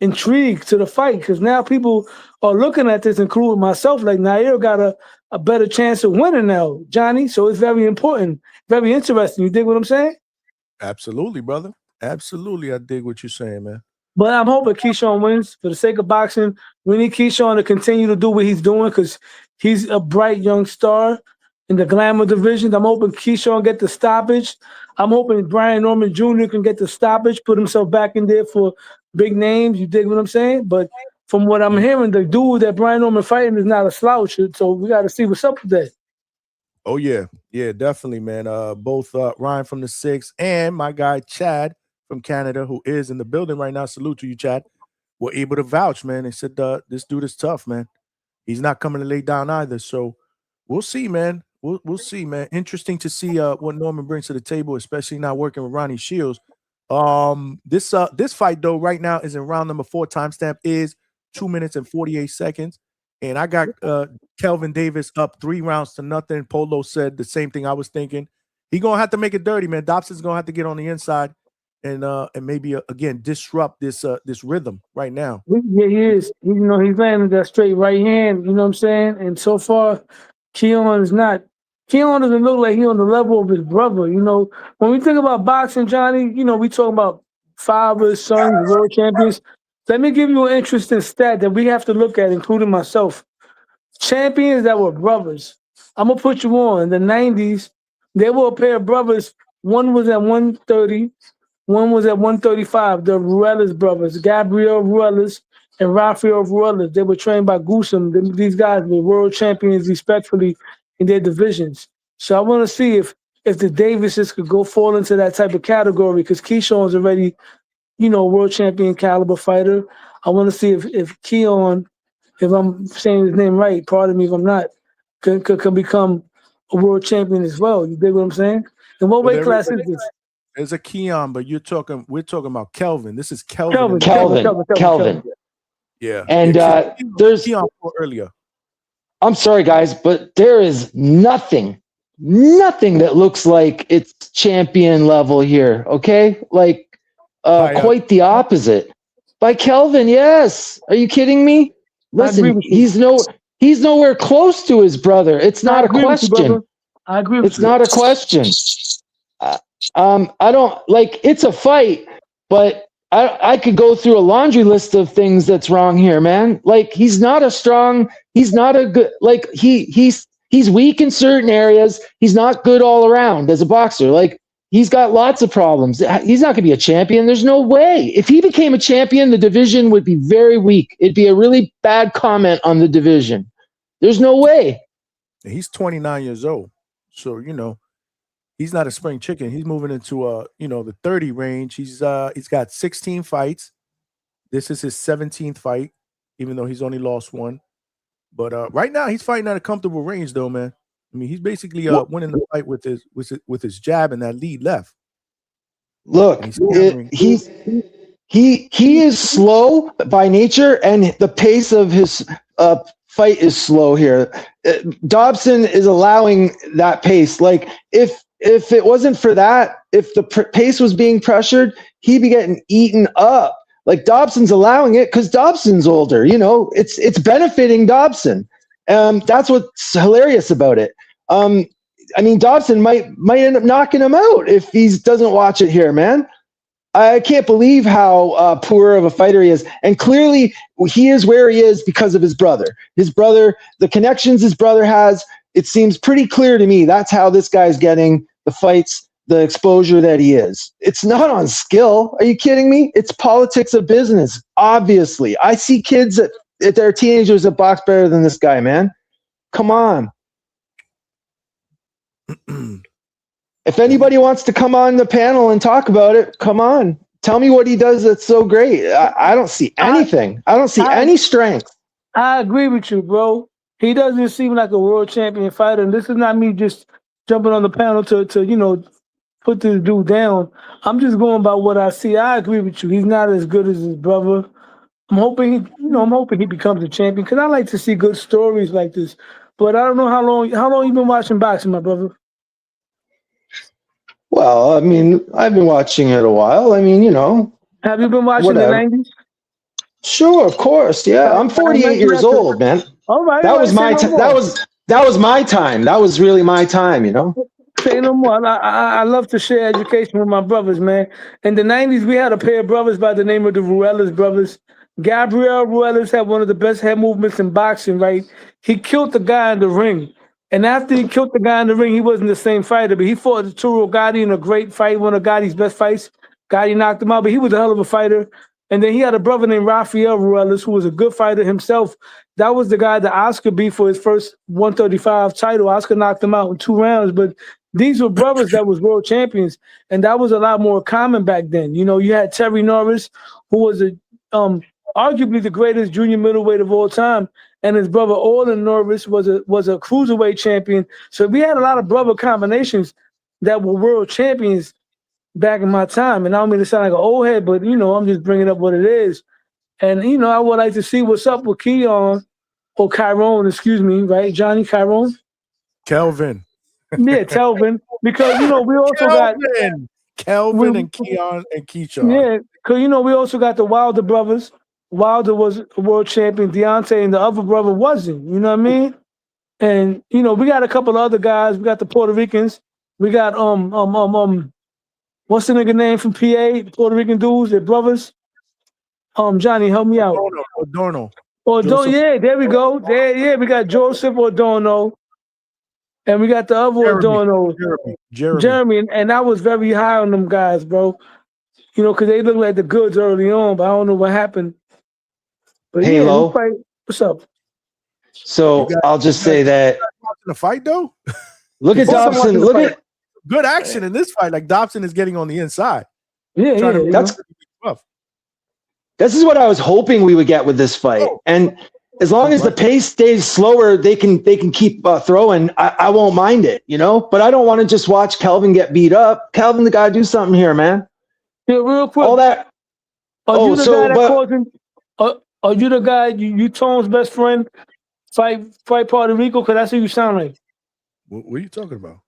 I: intrigue to the fight, because now people are looking at this, including myself, like Nahir got a better chance of winning now, Johnny. So it's very important, very interesting. You dig what I'm saying?
A: Absolutely, brother. Absolutely, I dig what you're saying, man.
I: But I'm hoping Keyshawn wins. For the sake of boxing, we need Keyshawn to continue to do what he's doing because he's a bright young star in the glamour division. I'm hoping Keyshawn get the stoppage. I'm hoping Brian Norman Jr. can get the stoppage, put himself back in there for big names. You dig what I'm saying? But from what I'm hearing, the dude that Brian Norman fighting is not a slouch. So we got to see what's up with that.
A: Oh, yeah. Yeah, definitely, man. Both Ryan from the 6 and my guy Chad from Canada, who is in the building right now. Salute to you, Chad. Were able to vouch, man. They said this dude is tough, man. He's not coming to lay down either. So we'll see, man. We'll see, man. Interesting to see what Norman brings to the table, especially now working with Ronnie Shields. This fight though right now is in round number 4. Timestamp is 2 minutes and 48 seconds, and I got Kelvin Davis up 3-0. Polo said the same thing I was thinking. He gonna have to make it dirty, man. Dobson's gonna have to get on the inside and maybe again disrupt this rhythm right now.
I: Yeah, he is. You know, he's landing that straight right hand. You know what I'm saying? And so far, Keyshawn doesn't look like he's on the level of his brother. You know, when we think about boxing, Johnny, you know, we talk about fathers, sons, world champions. Let me give you an interesting stat that we have to look at, including myself. Champions that were brothers. I'm going to put you on. In the 90s, there were a pair of brothers. One was at 130. One was at 135. The Ruelas brothers, Gabriel Ruelas and Rafael Ruelas. They were trained by Goosen. These guys were world champions respectfully in their divisions. So I want to see if the Davises could fall into that type of category, because Keyshawn's already, you know, world champion caliber fighter. I want to see if Keyshawn, if I'm saying his name right, pardon me if I'm not, can become a world champion as well. You dig what I'm saying? And what weight class is this?
A: There's a Keyshawn, but we're talking about Kelvin. This is Kelvin.
I: Kelvin.
A: Yeah.
J: And there's
A: earlier.
J: I'm sorry, guys, but there is nothing that looks like it's champion level here. Okay, like quite the opposite. By Kelvin, yes. Are you kidding me? Listen, he's nowhere close to his brother. It's not a question.
I: I agree with you.
J: It's not a question. I don't like. It's a fight, but I could go through a laundry list of things that's wrong here, man. Like he's not a good. Like he's weak in certain areas. He's not good all around as a boxer. Like he's got lots of problems. He's not going to be a champion. There's no way. If he became a champion, the division would be very weak. It'd be a really bad comment on the division. There's no way.
A: He's 29 years old, so he's not a spring chicken. He's moving into the 30 range. He's got 16 fights. This is his 17th fight, even though he's only lost one. But right now he's fighting at a comfortable range, though, man. I mean, he's basically winning the fight with his jab and that lead left.
J: Look, he is slow by nature, and the pace of his fight is slow here. Dobson is allowing that pace. Like if it wasn't for that, if the pace was being pressured, he'd be getting eaten up. Like Dobson's allowing it because Dobson's older. It's benefiting Dobson. That's what's hilarious about it. I mean, Dobson might end up knocking him out if he doesn't watch it here, man. I can't believe how poor of a fighter he is. And clearly he is where he is because of his brother. His brother, the connections his brother has, it seems pretty clear to me that's how this guy's getting the fights, the exposure that he is. It's not on skill. Are you kidding me? It's politics of business, obviously. I see kids that they're teenagers that box better than this guy, man. Come on. If anybody wants to come on the panel and talk about it, come on. Tell me what he does that's so great. I don't see anything. I don't see any strength.
I: I agree with you, bro. He doesn't seem like a world champion fighter. And this is not me just jumping on the panel to put this dude down. I'm just going by what I see. I agree with you. He's not as good as his brother. I'm hoping he becomes a champion because I like to see good stories like this. But I don't know how long you been watching boxing, my brother.
J: Well, I mean, I've been watching it a while. I mean,
I: Have you been watching the 90s?
J: Sure, of course. Yeah, I'm 48 years old, man.
I: All right.
J: That was my time. That was my time. That was really my time,
I: Say no more. I love to share education with my brothers, man. In the 90s, we had a pair of brothers by the name of the Ruelas brothers. Gabriel Ruelas had one of the best head movements in boxing, right? He killed the guy in the ring. And after he killed the guy in the ring, he wasn't the same fighter, but he fought Arturo Gotti in a great fight, one of Gotti's best fights. Gotti knocked him out, but he was a hell of a fighter. And then he had a brother named Rafael Ruelas, who was a good fighter himself. That was the guy that Oscar beat for his first 135 title. Oscar knocked him out in 2 rounds, but these were brothers that was world champions, and that was a lot more common back then. You had Terry Norris, who was arguably the greatest junior middleweight of all time, and his brother Orlin Norris was a cruiserweight champion. So we had a lot of brother combinations that were world champions back in my time. And I don't mean to sound like an old head, but I'm just bringing up what it is. And I would like to see what's up with Keyshawn or Chiron, excuse me, right? Johnny Chiron?
A: Kelvin.
I: Yeah, Kelvin. Because we also
A: Kelvin and Keon and Keyshawn.
I: Yeah, because we also got the Wilder brothers. Wilder was a world champion, Deontay, and the other brother wasn't. You know what I mean? And we got a couple of other guys. We got the Puerto Ricans. We got what's the nigga name from PA? The Puerto Rican dudes, they're brothers. Johnny, help me out.
A: Adorno.
I: Yeah, there we go. We got Joseph Adorno. And we got the other Adorno. Jeremy. And I was very high on them guys, bro. Because they looked like the goods early on, but I don't know what happened. But
J: hey, Lo.
I: What's up?
J: So I'll just say that
A: the fight though.
J: Look at Dobson. Look at
A: good action in this fight. Like Dobson is getting on the inside.
I: Yeah.
J: This is what I was hoping we would get with this fight. And as long as the pace stays slower, they can keep throwing. I won't mind it, But I don't want to just watch Kelvin get beat up. Kelvin, the guy, do something here, man.
I: Yeah, real quick.
J: All that.
I: Are you the guy? You Tone's best friend? Fight Puerto Rico? Because that's who you sound like.
A: What are you talking about?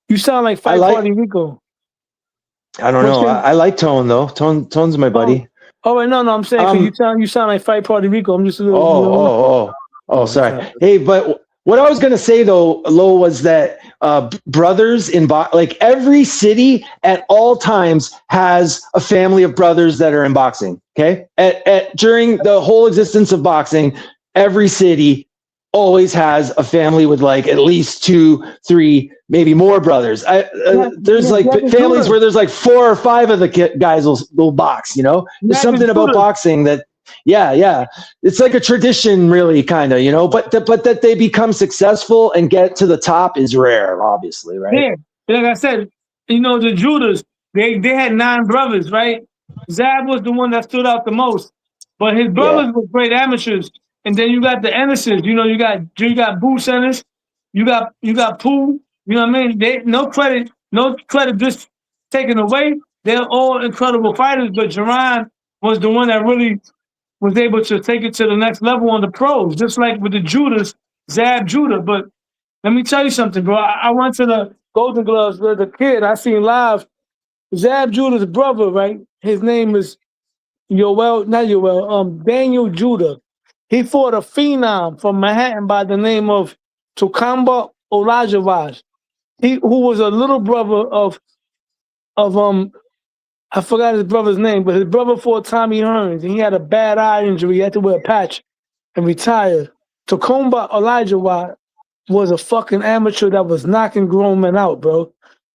I: You sound like Fight Puerto Rico.
J: I don't know. I like Tone though. Tone's my buddy.
I: Oh wait, no, I'm saying 'cause you sound like Fight Puerto Rico. I'm just a little.
J: Sorry. Hey, but what I was gonna say though, Lo, was that brothers in like every city at all times has a family of brothers that are in boxing. Okay, during the whole existence of boxing, every city always has a family with like at least 2, 3, maybe more brothers. There's families where there's like 4 or 5 of the guys will box. You know, there's something about boxing that. Yeah. It's like a tradition, really, kind of, you know, but that they become successful and get to the top is rare, obviously, right?
I: Yeah. Like I said, you know, the Judas, they had 9 brothers, right? Zab was the one that stood out the most, but his brothers were great amateurs. And then you got the Ennises, you know, you got Boots Ennis, you got Pooh, you know what I mean? No credit just taken away. They're all incredible fighters, but Jerron was the one that really was able to take it to the next level on the pros, just like with the Judas, Zab Judah. But let me tell you something, bro. I went to the Golden Gloves with a kid. I seen live Zab Judah's brother, right? His name is Daniel Judah. He fought a phenom from Manhattan by the name of Tukamba Olajawaj. Who was a little brother of I forgot his brother's name, but his brother fought Tommy Hearns, and he had a bad eye injury. He had to wear a patch and retire. Tacomba Elijah was a fucking amateur that was knocking grown men out, bro.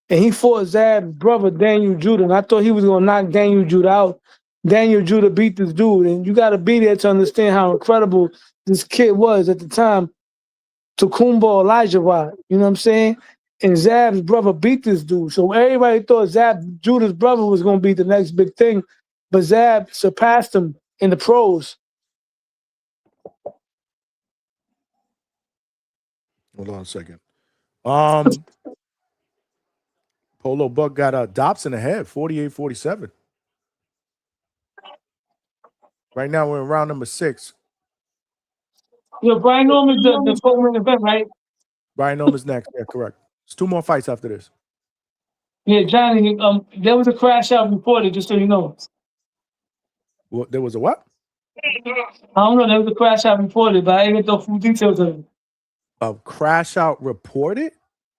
I: And he fought Zab's brother, Daniel Judah, and I thought he was going to knock Daniel Judah out. Daniel Judah beat this dude, and you got to be there to understand how incredible this kid was at the time. Tacomba Elijah, you know what I'm saying? And Zab's brother beat this dude. So everybody thought Zab Judah's brother was going to be the next big thing. But Zab surpassed him in the pros.
A: Hold on a second. Polo Buck got Dobson ahead, 48-47. Right now we're in round number 6.
I: Yeah, Brian Norman's the full event, right?
A: Brian Norman's next. Yeah, correct. There's 2 more fights after this.
I: Yeah, Johnny, there was a crash out reported, just so you know.
A: Well, there was a what?
I: I don't know, there was a crash out reported, but I didn't get the full details of it.
A: A crash out reported?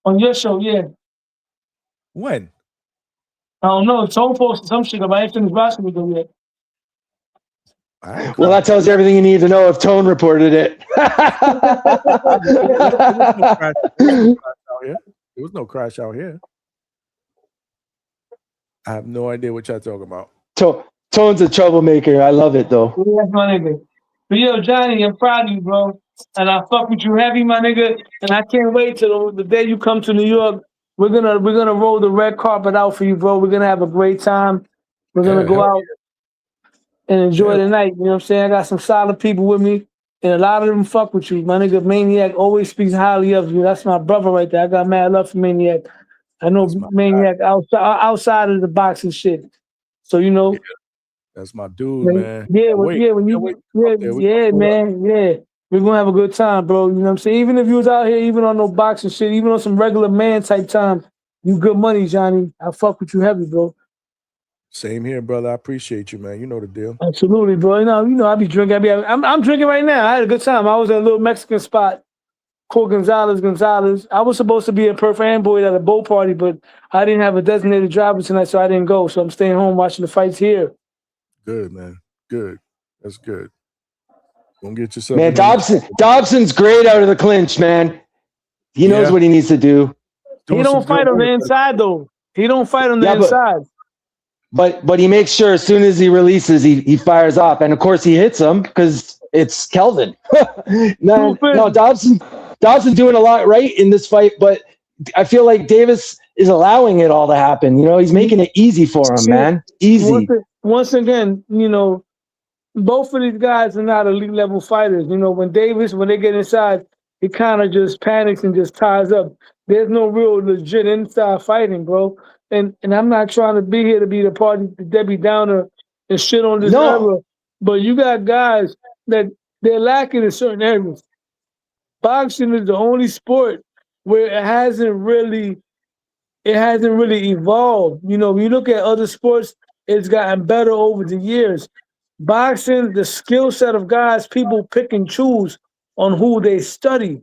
I: On your show, yeah.
A: When?
I: I don't know. Tone posted some shit about anything watching with them yet.
J: Well, that tells you everything you need to know if Tone reported it.
A: There was no crash out here. I have no idea what y'all talking about.
J: Tone's a troublemaker. I love it, though.
I: Yeah, that's my nigga. But yo, Johnny, I'm proud of you, bro. And I fuck with you heavy, my nigga. And I can't wait till the day you come to New York. We're gonna roll the red carpet out for you, bro. We're gonna have a great time. We're gonna go out and enjoy the night. You know what I'm saying? I got some solid people with me, and a lot of them fuck with you. My nigga Maniac always speaks highly of you. That's my brother right there. I got mad love for Maniac. I know Maniac outside of the boxing shit. So you know,
A: that's my dude, man.
I: Yeah, man. We're gonna have a good time, bro. You know what I'm saying? Even if you was out here, even on no boxing shit, even on some regular man type time, you good money, Johnny. I fuck with you heavy, bro.
A: Same here, brother. I appreciate you, man. You know the deal.
I: Absolutely, bro. You know, I be drinking. I'm drinking right now. I had a good time. I was at a little Mexican spot called Gonzalez. I was supposed to be at Perth Amboy at a boat party, but I didn't have a designated driver tonight, so I didn't go. So I'm staying home watching the fights here.
A: Good, man. Good. That's good. Don't get yourself.
J: Man, Dobson's great out of the clinch, man. He knows what he needs to do.
I: He don't fight on the inside, though. He don't fight on the inside.
J: But he makes sure as soon as he releases, he fires off. And, of course, he hits him because it's Kelvin. No, Dobson's doing a lot right in this fight, but I feel like Davis is allowing it all to happen. You know, he's making it easy for him, man. Easy.
I: Once again, you know, both of these guys are not elite level fighters. You know, when they get inside, he kind of just panics and just ties up. There's no real legit inside fighting, bro. And I'm not trying to be here to be the Debbie Downer and shit on this era. But you got guys that they're lacking in certain areas. Boxing is the only sport where it hasn't really evolved. You know, when you look at other sports, it's gotten better over the years. Boxing, the skill set of guys, people pick and choose on who they study.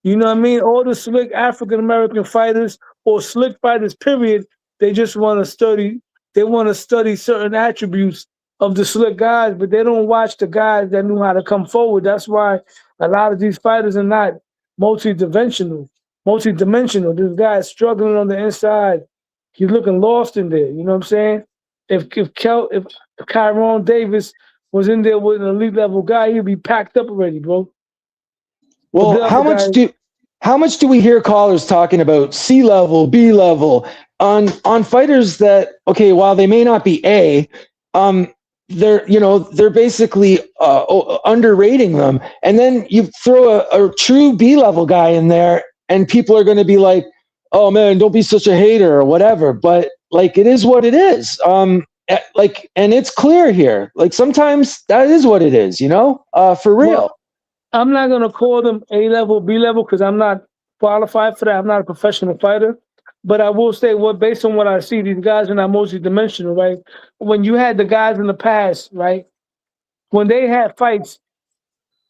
I: You know what I mean? All the slick African American fighters or slick fighters, period, they just want to study. They want to study certain attributes of the slick guys, but they don't watch the guys that knew how to come forward. That's why a lot of these fighters are not multidimensional. This guy is struggling on the inside. He's looking lost in there. You know what I'm saying? If Kyron Davis was in there with an elite level guy, he'd be packed up already, bro.
J: Well, how much do we hear callers talking about C level, B level on fighters that, okay, while they may not be A, they're basically underrating them, and then you throw a true B level guy in there, and people are going to be like, "Oh man, don't be such a hater" or whatever. But like, it is what it is. And it's clear here. Like, sometimes that is what it is, you know, for real.
I: Well, I'm not going to call them A level, B level, because I'm not qualified for that. I'm not a professional fighter. But I will say, based on what I see, these guys are not multi-dimensional, right? When you had the guys in the past, right, when they had fights,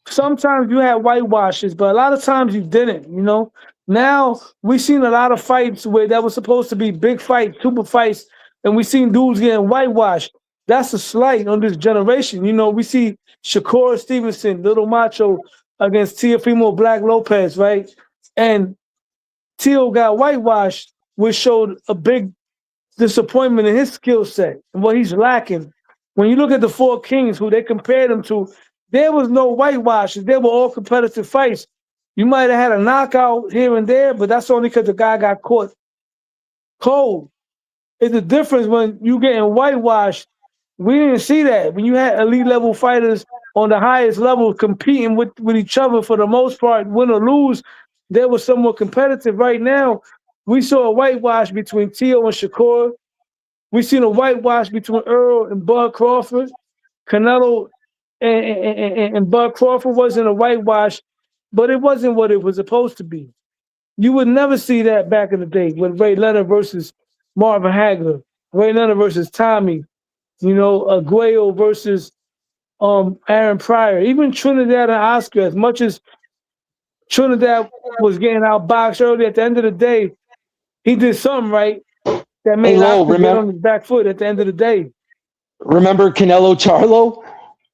I: sometimes you had whitewashes, but a lot of times you didn't, you know? Now, we've seen a lot of fights where that was supposed to be big fights, super fights, and we've seen dudes getting whitewashed. That's a slight on this generation. You know, we see Shakur Stevenson, Little Macho, against Teofimo Black Lopez, right? And Teo got whitewashed, which showed a big disappointment in his skill set and what he's lacking. When you look at the four kings who they compared him to, there was no whitewashes. They were all competitive fights. You might have had a knockout here and there, but that's only because the guy got caught cold. It's the difference when you getting whitewashed. We didn't see that. When you had elite level fighters on the highest level competing with each other for the most part, win or lose, they were somewhat competitive. Right now, we saw a whitewash between Teo and Shakur. We seen a whitewash between Earl and Bud Crawford. Canelo and Bud Crawford wasn't a whitewash, but it wasn't what it was supposed to be. You would never see that back in the day with Ray Leonard versus Marvin Hagler, Ray Leonard versus Tommy, you know, Aguayo versus Aaron Pryor, even Trinidad and Oscar. As much as Trinidad was getting outboxed early, at the end of the day, he did something right that made Oscar get on his back foot at the end of the day.
J: Remember Canelo Charlo?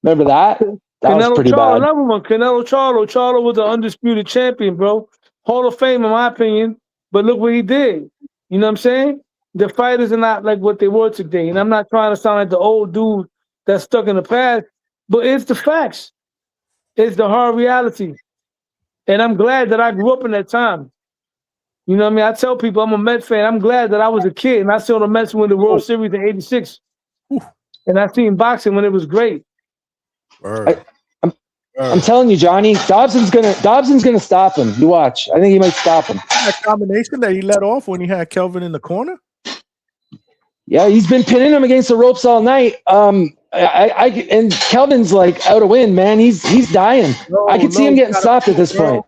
J: Remember that? That was pretty bad.
I: Another one, Canelo Charlo. Charlo was the undisputed champion, bro. Hall of Fame, in my opinion. But look what he did. You know what I'm saying? The fighters are not like what they were today. And I'm not trying to sound like the old dude that's stuck in the past, but it's the facts. It's the hard reality. And I'm glad that I grew up in that time. You know what I mean? I tell people I'm a Mets fan. I'm glad that I was a kid and I saw the Mets win the World Series in '86. And I seen boxing when it was great.
J: I'm telling you, Johnny, Dobson's gonna stop him. You watch. I think he might stop him.
A: That combination that he let off when he had Kelvin in the corner.
J: Yeah, he's been pinning him against the ropes all night. And Kelvin's like out of wind, man. He's dying. I can see him getting stopped at this point.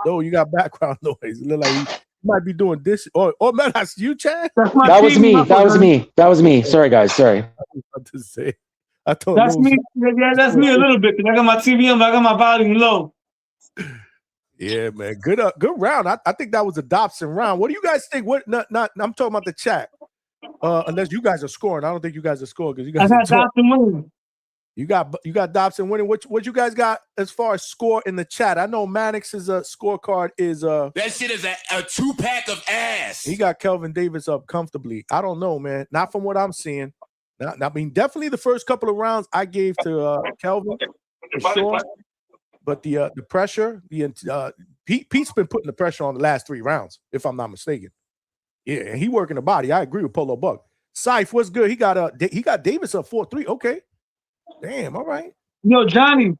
A: No, you got background noise. It look like he might be doing this. Oh man, that's you, Chad.
J: That was me. Sorry, guys. Sorry.
A: I thought
I: that's me. Yeah, that's me a little bit because I got my TV on, but I got my volume low.
A: Yeah, man. Good round. I think that was a Dobson round. What do you guys think? What? Not. I'm talking about the chat. Unless you guys are scoring, I don't think you guys are scoring because you guys.
I: I got Dobson winning.
A: You got Dobson winning. What you guys got as far as score in the chat? I know Mannix's scorecard is
D: that shit is a 2-pack of ass.
A: He got Kelvin Davis up comfortably. I don't know, man. Not from what I'm seeing. I mean, definitely the first couple of rounds I gave to Kelvin for sure. But the pressure, Pete's been putting the pressure on the last 3 rounds, if I'm not mistaken. Yeah, and he working the body. I agree with Polo Buck. Syfe, what's good? He got Davis up 4-3. Okay. Damn, all right.
I: Yo, Johnny.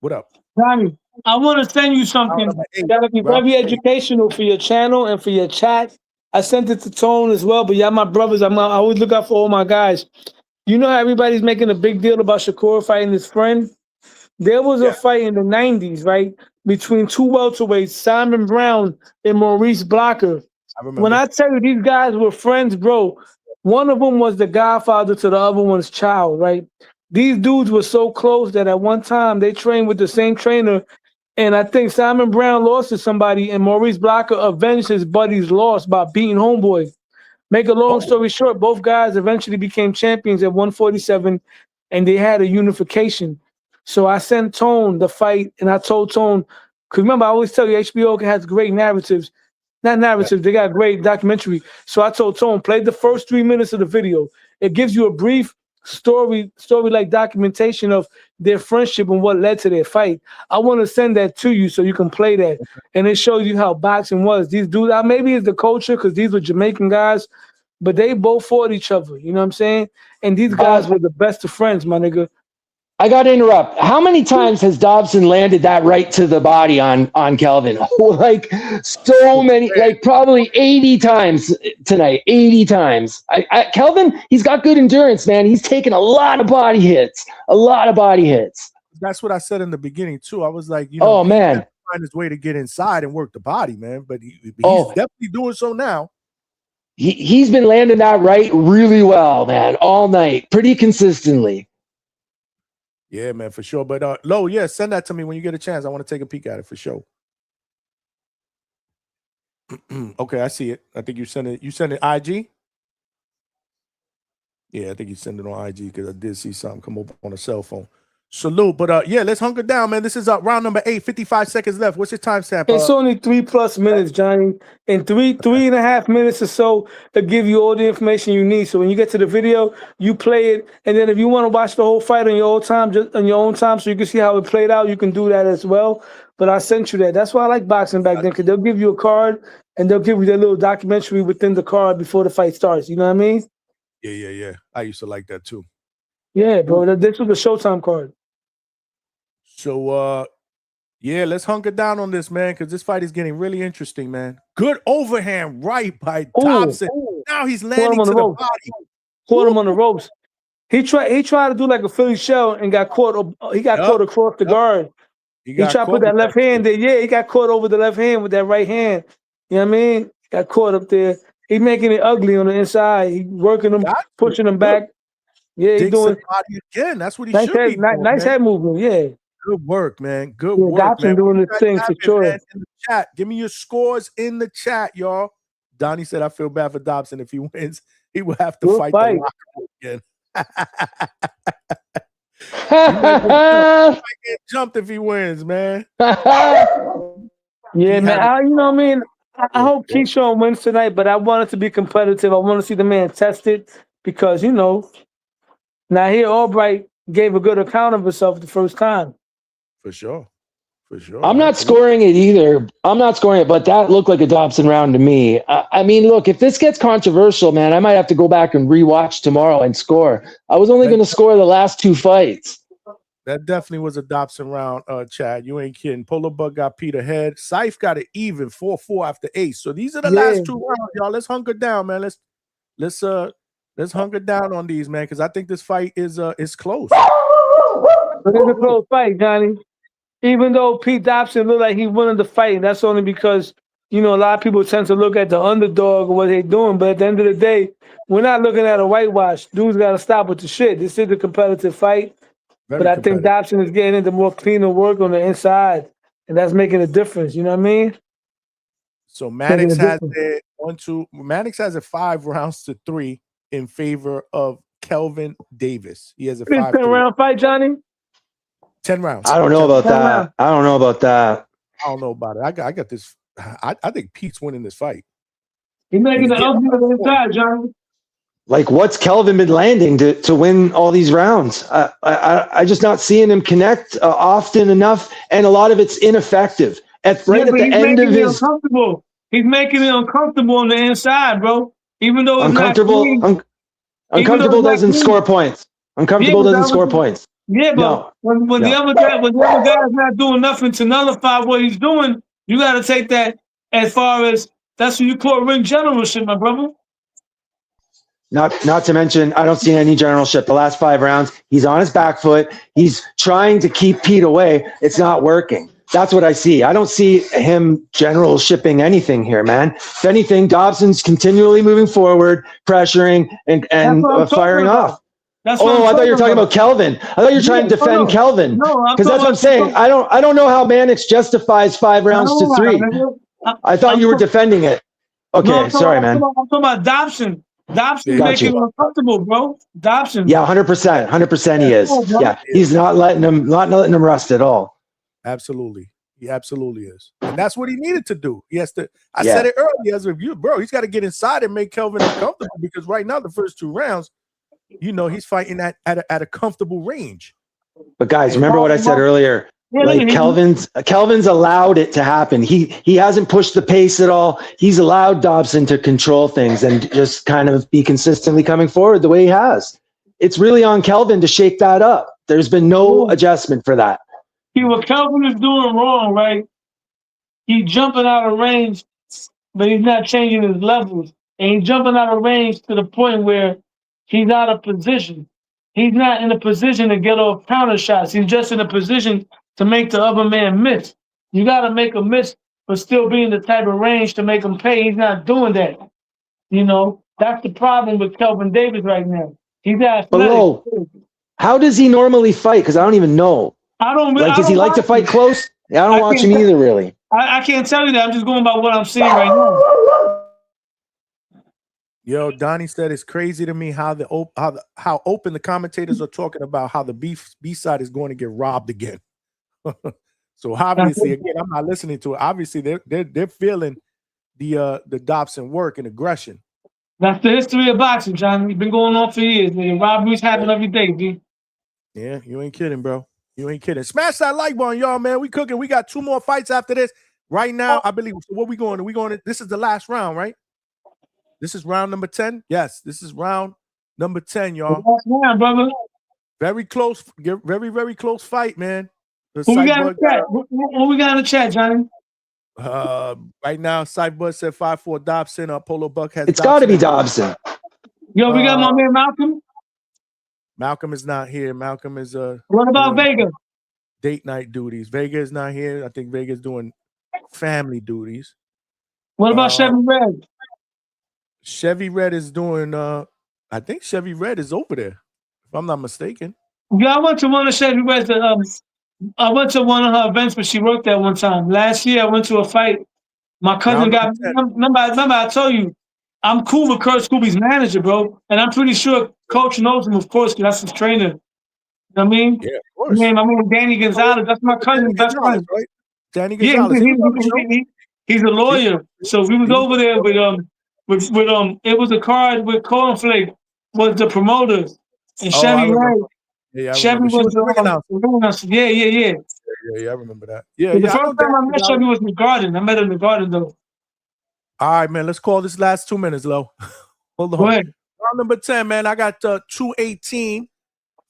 A: What up?
I: Johnny, I want to send you something that'll be very educational for your channel and for your chat. I sent it to Tone as well, but y'all my brothers. I always look out for all my guys. You know how everybody's making a big deal about Shakur fighting his friend? There was a fight in the 90s, right, between two welterweights, Simon Brown and Maurice Blocker.
A: I remember.
I: When I tell you these guys were friends, bro, one of them was the godfather to the other one's child, right? These dudes were so close that at one time they trained with the same trainer, and I think Simon Brown lost to somebody, and Maurice Blocker avenged his buddy's loss by beating homeboy. Make a long story short, both guys eventually became champions at 147, and they had a unification. So I sent Tone the fight, and I told Tone, because remember, I always tell you, HBO has great narratives. Not narratives, they got great documentary. So I told Tone, play the first 3 minutes of the video. It gives you a brief story-like documentation of their friendship and what led to their fight. I want to send that to you so you can play that. And it shows you how boxing was. These dudes, maybe it's the culture because these were Jamaican guys, but they both fought each other. You know what I'm saying? And these guys were the best of friends, my nigga.
J: I got to interrupt. How many times has Dobson landed that right to the body on Kelvin? Like so many, like probably 80 times tonight. 80 times. Kelvin, he's got good endurance, man. He's taken a lot of body hits. A lot of body hits.
A: That's what I said in the beginning too. I was like, you know,
J: man,
A: find his way to get inside and work the body, man. But he's definitely doing so now.
J: He's been landing that right really well, man, all night, pretty consistently.
A: Yeah, man, for sure. But Lo, yeah, send that to me when you get a chance. I want to take a peek at it for sure. Okay, I see it. I think you send it. You send it IG? Yeah, I think you send it on IG because I did see something come up on a cell phone. Salute. But yeah, let's hunker down, man. This is round number 8, 55 seconds left. What's your time stamp?
I: It's only 3+ minutes, Johnny. In 3.5 minutes or so, they'll give you all the information you need. So when you get to the video, you play it. And then if you want to watch the whole fight on your own time, just on your own time, so you can see how it played out, you can do that as well. But I sent you that. That's why I like boxing back then, because they'll give you a card and they'll give you their little documentary within the card before the fight starts. You know what I mean?
A: Yeah. I used to like that too.
I: Yeah, bro. This was the Showtime card.
A: So, yeah, let's hunker down on this, man, because this fight is getting really interesting, man. Good overhand right by Dobson. Now he's landing to the body.
I: Caught him on the ropes. He tried to do like a Philly shell and got caught. He got caught across the guard. He tried to put that left hand there. Yeah, he got caught over the left hand with that right hand. You know what I mean? Got caught up there. He's making it ugly on the inside. He's working him, pushing him back. Yeah, he's doing
A: body again. That's what he should be doing.
I: Nice head movement. Yeah.
A: Good work, man. Good work,
I: Dobson
A: man.
I: Doing the thing for sure.
A: In the chat, give me your scores in the chat, y'all. Donnie said, "I feel bad for Dobson. If he wins, he will have to fight the locker again." He might get jumped if he wins, man.
I: Yeah, man. You know what I mean? I hope Keyshawn wins tonight, but I want it to be competitive. I want to see the man tested because, you know, Nahir Albright gave a good account of himself the first time.
A: For sure.
J: I'm not scoring it either. I'm not scoring it, but that looked like a Dobson round to me. I mean, look, if this gets controversial, man, I might have to go back and rewatch tomorrow and score. I was only going to score the last 2 fights.
A: That definitely was a Dobson round, Chad. You ain't kidding. Polo Bug got Peter head. Syfe got it even 4-4 after ace. So these are the last 2 rounds, y'all. Let's hunker down, man. Let's hunker down on these, man, because I think this fight is close.
I: But it's a close fight, Johnny. Even though Pete Dobson looked like he won the fight, that's only because, you know, a lot of people tend to look at the underdog or what they're doing. But at the end of the day, we're not looking at a whitewash. Dudes got to stop with the shit. This is a competitive fight. But I think Dobson is getting into more cleaner work on the inside, and that's making a difference. You know what I mean?
A: So Maddox has it 1-2. Maddox has it 5 rounds to 3 in favor of Kelvin Davis. He has a
I: 10-round fight, Johnny.
A: 10 rounds.
J: I don't know about that.
A: I don't know about it. I got this. I think Pete's winning this fight.
I: He's making the ugly on the inside, Johnny.
J: Like, what's Kelvin been landing to win all these rounds? I just not seeing him connect often enough, and a lot of it's ineffective. At the end of his,
I: he's making it uncomfortable on the inside, bro. Even though it's
J: uncomfortable doesn't score points. Uncomfortable doesn't score points.
I: Yeah, but when the other guy's not doing nothing to nullify what he's doing, you got to take that as far as that's what you call ring generalship, my brother.
J: Not to mention, I don't see any generalship. The last 5 rounds, he's on his back foot. He's trying to keep Pete away. It's not working. That's what I see. I don't see him general shipping anything here, man. If anything, Dobson's continually moving forward, pressuring, and firing off. I thought you were talking about Kelvin. I thought you were trying to defend Kelvin. Because that's what I'm saying. I don't know how Mannix justifies 5 rounds to 3. I thought you were defending it. Okay, sorry, man.
I: I'm talking about Dobson. Dobson's making him uncomfortable, bro. Dobson.
J: Yeah, 100%. He is. Yeah, he's not letting him rust at all.
A: Absolutely. He absolutely is. And that's what he needed to do. He has to. I said it earlier as a review, bro. He's got to get inside and make Kelvin uncomfortable because right now, the first 2 rounds, he's fighting at a comfortable range.
J: But guys, remember what I said earlier. Like Kelvin's allowed it to happen. He hasn't pushed the pace at all. He's allowed Dobson to control things and just kind of be consistently coming forward the way he has. It's really on Kelvin to shake that up. There's been no adjustment for that.
I: See, what Kelvin is doing wrong, right? He's jumping out of range, but he's not changing his levels. And he's jumping out of range to the point where he's out of position. He's not in a position to get off counter shots. He's just in a position to make the other man miss. You got to make a miss, but still be in the type of range to make him pay. He's not doing that. That's the problem with Kelvin Davis right now. He's athletic.
J: Hello. How does he normally fight? Because I don't even know. Does he like to fight close? Yeah, I don't watch him either, really.
I: I can't tell you that. I'm just going by what I'm seeing right now.
A: Yo, Donnie said it's crazy to me how open the commentators are talking about how the B side is going to get robbed again. So obviously, again, I'm not listening to it. Obviously, they're feeling the Dobson work and aggression.
I: That's the history of boxing, John. It's been going on for years. Man. Robberies happen every day, B.
A: Yeah, you ain't kidding, bro. You ain't kidding. Smash that like button, y'all, man. We cooking. We got 2 more fights after this. Right now, I believe. So what we going? This is the last round, right? This is round number 10. Yes, this is round number 10, y'all.
I: Last round, brother.
A: Very close. Very, very close fight, man.
I: Who we got in the chat? What we got in the chat, Johnny?
A: Right now, Sidebud said 5-4 Dobson. Polo Buck has.
J: It's got to be Dobson.
I: Yo, we got my man Malcolm.
A: Malcolm is not here. Malcolm is
I: What about Vega?
A: Date night duties. Vega is not here. I think Vega's doing family duties.
I: What about Chevy Red?
A: Chevy Red is doing. I think Chevy Red is over there, if I'm not mistaken.
I: Yeah, I went to one of Chevy Red's. I went to one of her events, but she worked there one time. Last year, I went to a fight. My cousin got. Remember, I told you, I'm cool with Kurt Scooby's manager, bro, and I'm pretty sure Coach knows him, of course, because that's his trainer. You know what I mean?
A: Yeah, of course.
I: My man Danny Gonzalez. That's my cousin's best friend.
A: Right? Danny Gonzalez.
I: He's a lawyer. So we was over there with it was a card with Cornflake was the promoter and Chevy Red.
A: Yeah,
I: Chevy was the
A: Yeah, I remember that. Yeah,
I: the first time I met Chevy was in the garden. I met him in the garden though.
A: All right, man. Let's call this last 2 minutes, Lo. Hold on.
I: Go ahead.
A: Round number 10, man. I got 218.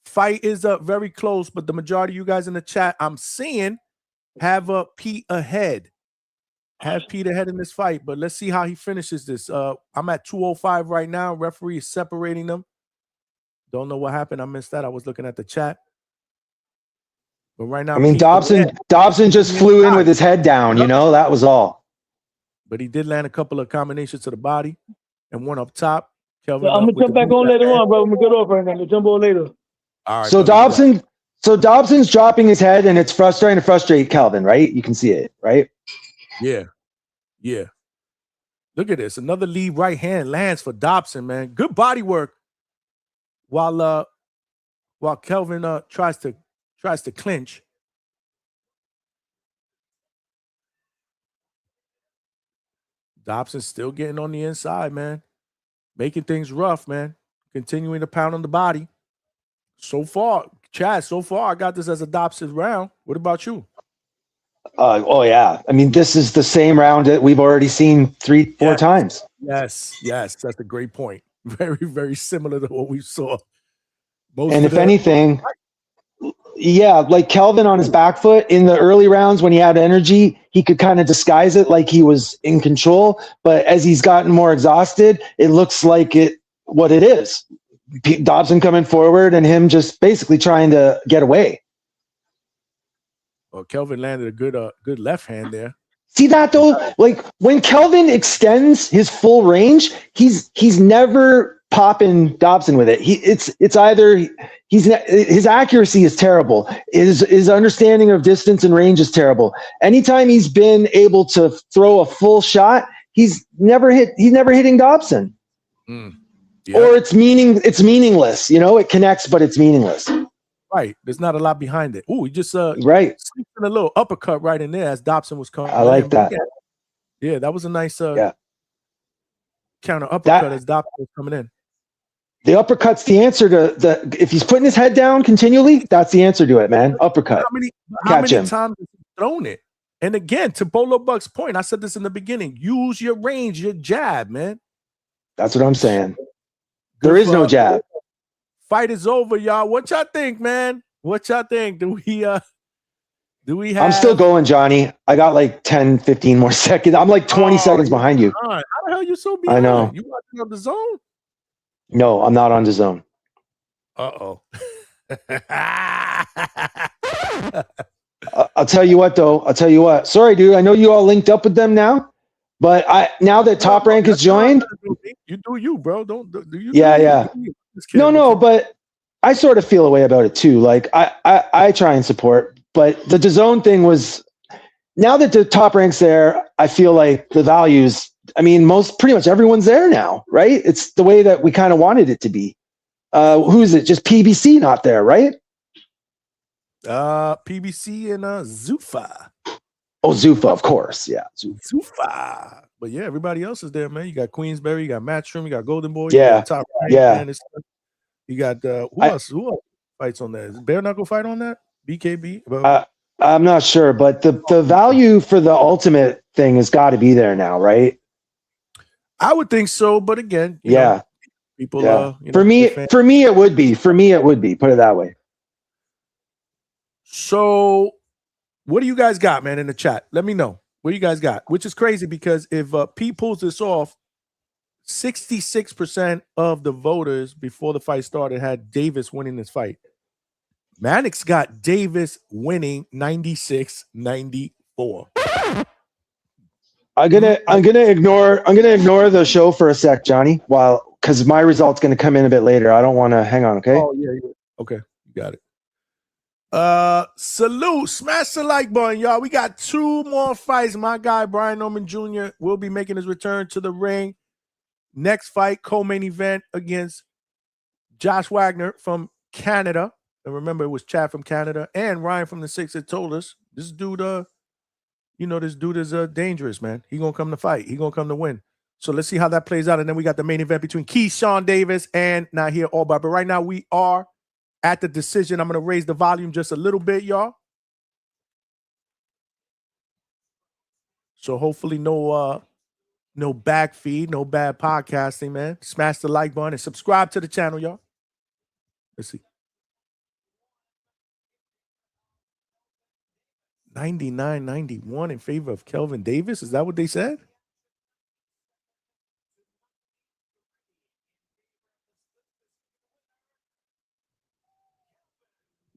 A: Fight is very close, but the majority of you guys in the chat I'm seeing have Pete ahead. Have Pete ahead in this fight, but let's see how he finishes this. I'm at 205 right now. Referee is separating them. Don't know what happened. I missed that. I was looking at the chat. But right now,
J: I mean, Dobson just flew in with his head down, that was all.
A: But he did land a couple of combinations to the body and one up top. Kelvin,
I: I'm gonna jump back on later on, bro. I'm gonna get off right now. We'll jump on later.
A: All right.
J: So Dobson's dropping his head, and it's starting to frustrate Kelvin, right? You can see it, right?
A: Yeah. Look at this. Another lead right hand lands for Dobson, man. Good body work. While Kelvin tries to clinch. Dobson's still getting on the inside, man. Making things rough, man. Continuing to pound on the body. So far, Chad, I got this as a Dobson round. What about you?
J: Oh, yeah. I mean, this is the same round that we've already seen 3-4 times.
A: Yes. That's a great point. Very, very similar to what we saw.
J: And if anything, like Kelvin on his back foot in the early rounds when he had energy, he could kind of disguise it like he was in control. But as he's gotten more exhausted, it looks like it what it is. Dobson coming forward and him just basically trying to get away.
A: Well, Kelvin landed a good left hand there.
J: See that though? Like when Kelvin extends his full range, he's never popping Dobson with it. It's either his accuracy is terrible. His understanding of distance and range is terrible. Anytime he's been able to throw a full shot, he's never hitting Dobson.
A: Yeah.
J: Or it's meaningless. You know, it connects, but it's meaningless.
A: Right. There's not a lot behind it. Ooh, he just
J: right.
A: sneaked in a little uppercut right in there as Dobson was coming.
J: I like that.
A: Yeah, that was a nice counter uppercut as Dobson was coming in.
J: The uppercut's the answer to if he's putting his head down continually, that's the answer to it, man. Uppercut.
A: How many times has he thrown it? And again, to Bolo Buck's point, I said this in the beginning, use your range, your jab, man.
J: That's what I'm saying. There is no jab.
A: Fight is over, y'all. What y'all think, man? What y'all think? Do we have
J: I'm still going, Johnny. I got like 10, 15 more seconds. I'm like 20 seconds behind you.
A: How the hell you so behind?
J: I know.
A: You watching on the zone?
J: No, I'm not on the zone.
A: Uh-oh.
J: I'll tell you what, though. I'll tell you what. Sorry, dude. I know you all linked up with them now, but now that Top Rank has joined,
A: you do you, bro. Don't do you?
J: Yeah. No, but I sort of feel a way about it too. Like I try and support, but the DAZN thing was, now that the Top Rank's there, I feel like the values, I mean, pretty much everyone's there now, right? It's the way that we kind of wanted it to be. Who's it? Just PBC not there, right?
A: PBC and Zuffa.
J: Oh, Zuffa, of course. Yeah.
A: Zuffa. But yeah, everybody else is there, man. You got Queensberry, you got Matchroom, you got Golden Boy,
J: yeah,
A: you got Top Rank,
J: yeah.
A: Man, you got who else fights on that? Is Bare Knuckle fight on that? BKB?
J: I'm not sure, but the value for the ultimate thing has got to be there now, right?
A: I would think so, but again, you know, people.
J: Yeah. For me, it would be. Put it that way.
A: So, what do you guys got, man, in the chat? Let me know what you guys got. Which is crazy because if Pete pulls this off, 66% of the voters before the fight started had Davis winning this fight. Mannix got Davis winning 96-94.
J: I'm gonna ignore the show for a sec, Johnny, because my result's gonna come in a bit later. I don't want to hang on, okay?
A: Oh yeah. Okay, you got it. Salute, smash the like button, y'all. We got 2 more fights. My guy Brian Norman Jr. will be making his return to the ring. Next fight, co-main event against Josh Wagner from Canada. And remember, it was Chad from Canada and Ryan from the 6 that told us this dude, this dude is dangerous, man. He gonna come to fight. He gonna come to win. So let's see how that plays out. And then we got the main event between Keyshawn Davis and Nahir Albright. But right now we are at the decision. I'm gonna raise the volume just a little bit, y'all. So hopefully no back feed, no bad podcasting, man. Smash the like button and subscribe to the channel, y'all. Let's see. 99-91 in favor of Kelvin Davis. Is that what they said?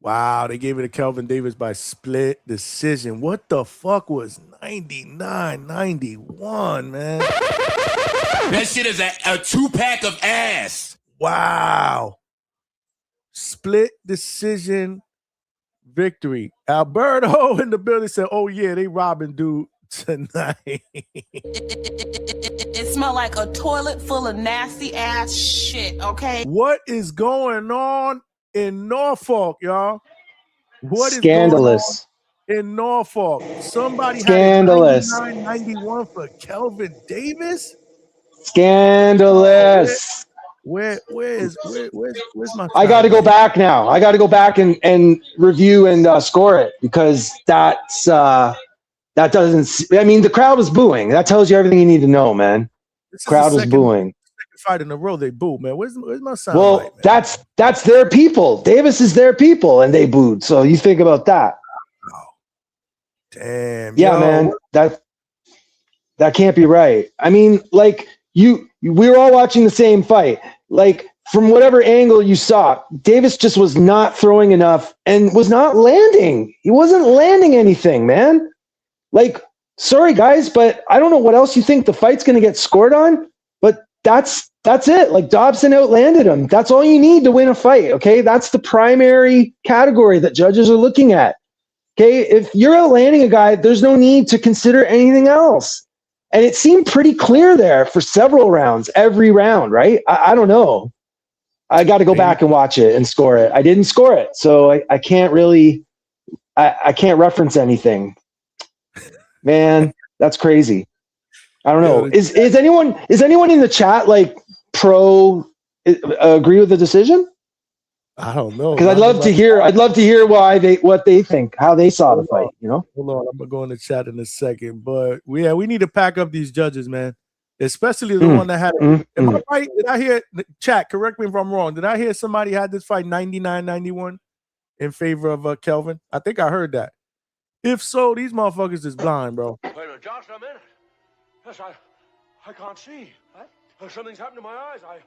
A: Wow, they gave it to Kelvin Davis by split decision. What the fuck was 99-91, man?
D: That shit is a 2-pack of ass.
A: Wow. Split decision victory. Alberto in the building said, oh yeah, they robbing dude tonight.
G: It smelled like a toilet full of nasty ass shit, okay?
A: What is going on in Norfolk, y'all? What is
J: scandalous
A: going on in Norfolk? Somebody
J: scandalous.
A: Had 99-91 for Kelvin Davis?
J: Scandalous.
A: Where's my?
J: I got to go back now. I got to go back and review and score it because that doesn't. I mean, the crowd was booing. That tells you everything you need to know, man. Crowd was booing.
A: Second fight in a row, they boo, man. Where's my sound?
J: Well,
A: light,
J: that's their people. Davis is their people, and they booed. So you think about that.
A: Oh, damn.
J: Yeah, man. That can't be right. I mean, like we were all watching the same fight. Like, from whatever angle you saw, Davis just was not throwing enough and was not landing. He wasn't landing anything, man. Like, sorry guys, but I don't know what else you think the fight's going to get scored on, but that's it. Like, Dobson outlanded him. That's all you need to win a fight, okay? That's the primary category that judges are looking at. Okay, if you're outlanding a guy, there's no need to consider anything else. And it seemed pretty clear there for several rounds, every round, right? I don't know. I got to go back and watch it and score it. I didn't score it, so I can't really, I can't reference anything. Man, that's crazy. I don't know. Is anyone in the chat like pro agree with the decision?
A: I don't know.
J: Because I'd love to hear what they think, how they saw the fight, you know?
A: Hold on, I'm gonna go in the chat in a second. But yeah, we need to pack up these judges, man. Especially the one that had it. Am I right? Did I hear chat? Correct me if I'm wrong. Did I hear somebody had this fight 99-91 in favor of Kelvin? I think I heard that. If so, these motherfuckers is blind, bro.
B: Wait a minute, Josh, a minute. Yes, I can't see. What? Something's happened to my eyes. I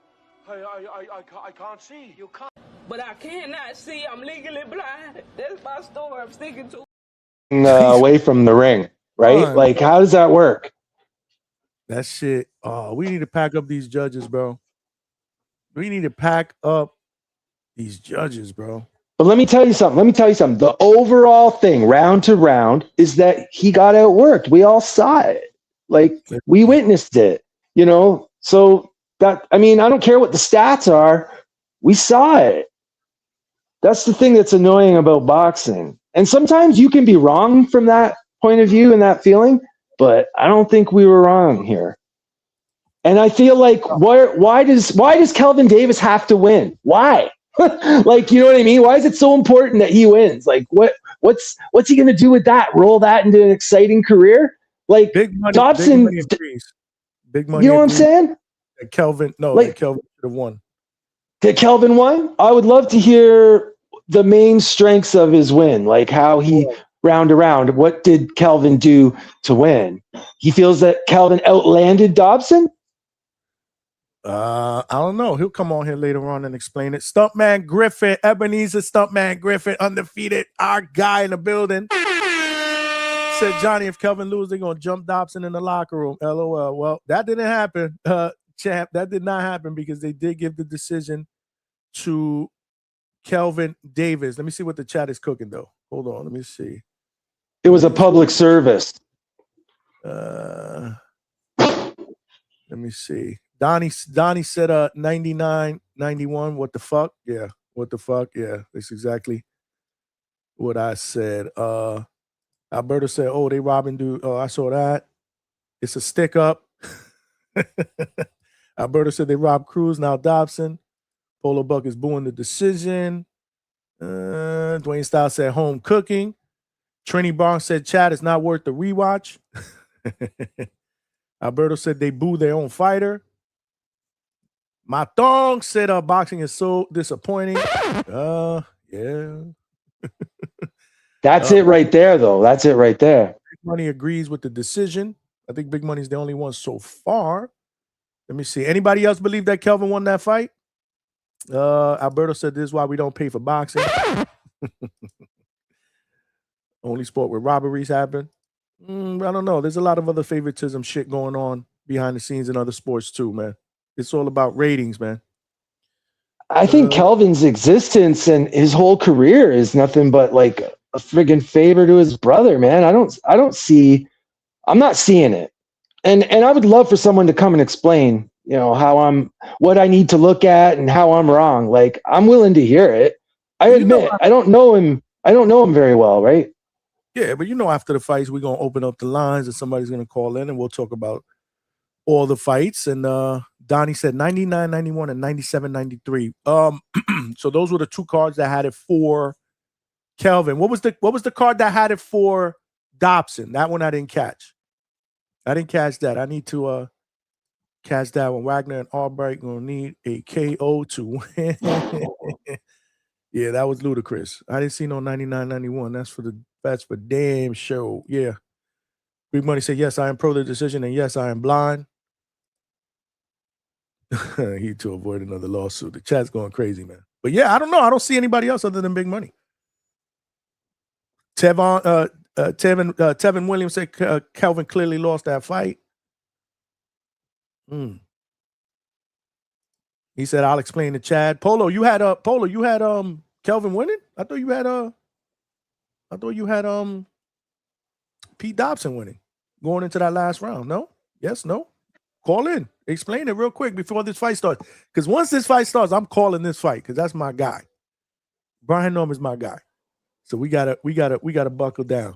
B: can't see.
G: You can't. But I cannot see. I'm legally blind. That's my story I'm sticking to.
J: Away from the ring, right? Like, how does that work?
A: That shit. Oh, we need to pack up these judges, bro. We need to pack up these judges, bro.
J: But let me tell you something. The overall thing, round to round, is that he got outworked. We all saw it. Like, we witnessed it, you know? So that, I mean, I don't care what the stats are. We saw it. That's the thing that's annoying about boxing. And sometimes you can be wrong from that point of view and that feeling, but I don't think we were wrong here. And I feel like, why does Kelvin Davis have to win? Why? Like, you know what I mean? Why is it so important that he wins? Like, what's he going to do with that? Roll that into an exciting career? Like,
A: big money,
J: Dobson,
A: big money.
J: You know what I'm saying?
A: Kelvin should have won.
J: Did Kelvin won? I would love to hear the main strengths of his win, like how he round around. What did Kelvin do to win? He feels that Kelvin outlanded Dobson?
A: I don't know. He'll come on here later on and explain it. Stuntman Griffin, Ebenezer Stuntman Griffin, undefeated, our guy in the building. Said, Johnny, if Kelvin loses, they're going to jump Dobson in the locker room. LOL. Well, that didn't happen, champ. That did not happen because they did give the decision to Kelvin Davis. Let me see what the chat is cooking, though. Hold on. Let me see.
J: It was a public service.
A: Let me see. Donnie said 99-91. What the fuck? Yeah. What the fuck? Yeah. That's exactly what I said. Alberto said, oh, they robbing dude. Oh, I saw that. It's a stick up. Alberto said they robbed Cruz, now Dobson. Polo Buck is booing the decision. Dwayne Styles said home cooking. Trini Barnes said chat is not worth the rewatch. Alberto said they boo their own fighter. My thong said boxing is so disappointing. Yeah.
J: That's it right there, though. That's it right there.
A: Big Money agrees with the decision. I think Big Money's the only one so far. Let me see. Anybody else believe that Kelvin won that fight? Alberto said this is why we don't pay for boxing. Only sport where robberies happen. I don't know. There's a lot of other favoritism shit going on behind the scenes in other sports too, man. It's all about ratings, man.
J: I think Kelvin's existence and his whole career is nothing but like a friggin' favor to his brother, man. I'm not seeing it. And I would love for someone to come and explain, you know, what I need to look at and how I'm wrong. Like, I'm willing to hear it. I admit, I don't know him very well, right?
A: Yeah, but you know, after the fights, we're gonna open up the lines and somebody's gonna call in and we'll talk about all the fights. And Donnie said 99-91 and 97-93. So those were the two cards that had it for Kelvin. What was the card that had it for Dobson? That one I didn't catch. I didn't catch that. I need to catch that one. Wagner and Albright gonna need a KO to win. Yeah, that was ludicrous. I didn't see no 99-91. That's for damn show. Yeah. Big Money said, yes, I am pro the decision, and yes, I am blind. He to avoid another lawsuit. The chat's going crazy, man. But yeah, I don't know. I don't see anybody else other than Big Money. Tevin Williams said Kelvin clearly lost that fight. He said, "I'll explain to Chad." Polo, you had Kelvin winning? I thought you had Pete Dobson winning going into that last round. No? Yes, no? Call in. Explain it real quick before this fight starts. Because once this fight starts, I'm calling this fight because that's my guy. Brian Norman's my guy. So we gotta buckle down.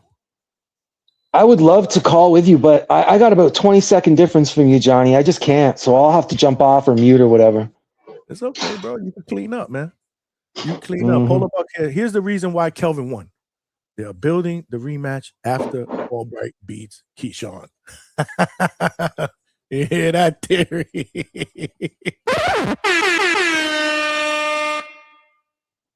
J: I would love to call with you, but I got about 20-second difference from you, Johnny. I just can't. So I'll have to jump off or mute or whatever.
A: It's okay, bro. You can clean up, man. You clean up. Hold up. Okay. Here's the reason why Kelvin won. They are building the rematch after Albright beats Keyshawn. You hear that theory?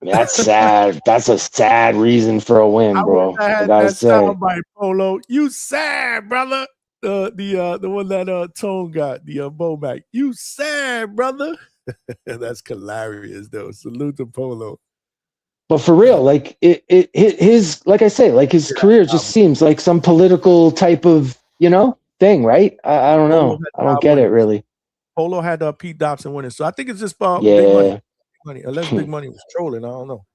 J: That's sad. That's a sad reason for a win, bro. I gotta say.
A: Soundbite, Polo. You sad, brother. The one that Tone got, the Bomac. You sad, brother. That's hilarious, though. Salute to Polo.
J: But for real, like his like I say, like his career just seems like some political type of thing, right? I don't know. I don't get it really.
A: Polo had Pete Dobson winning, so I think it's just Big Money. Unless Big Money was trolling, I don't know.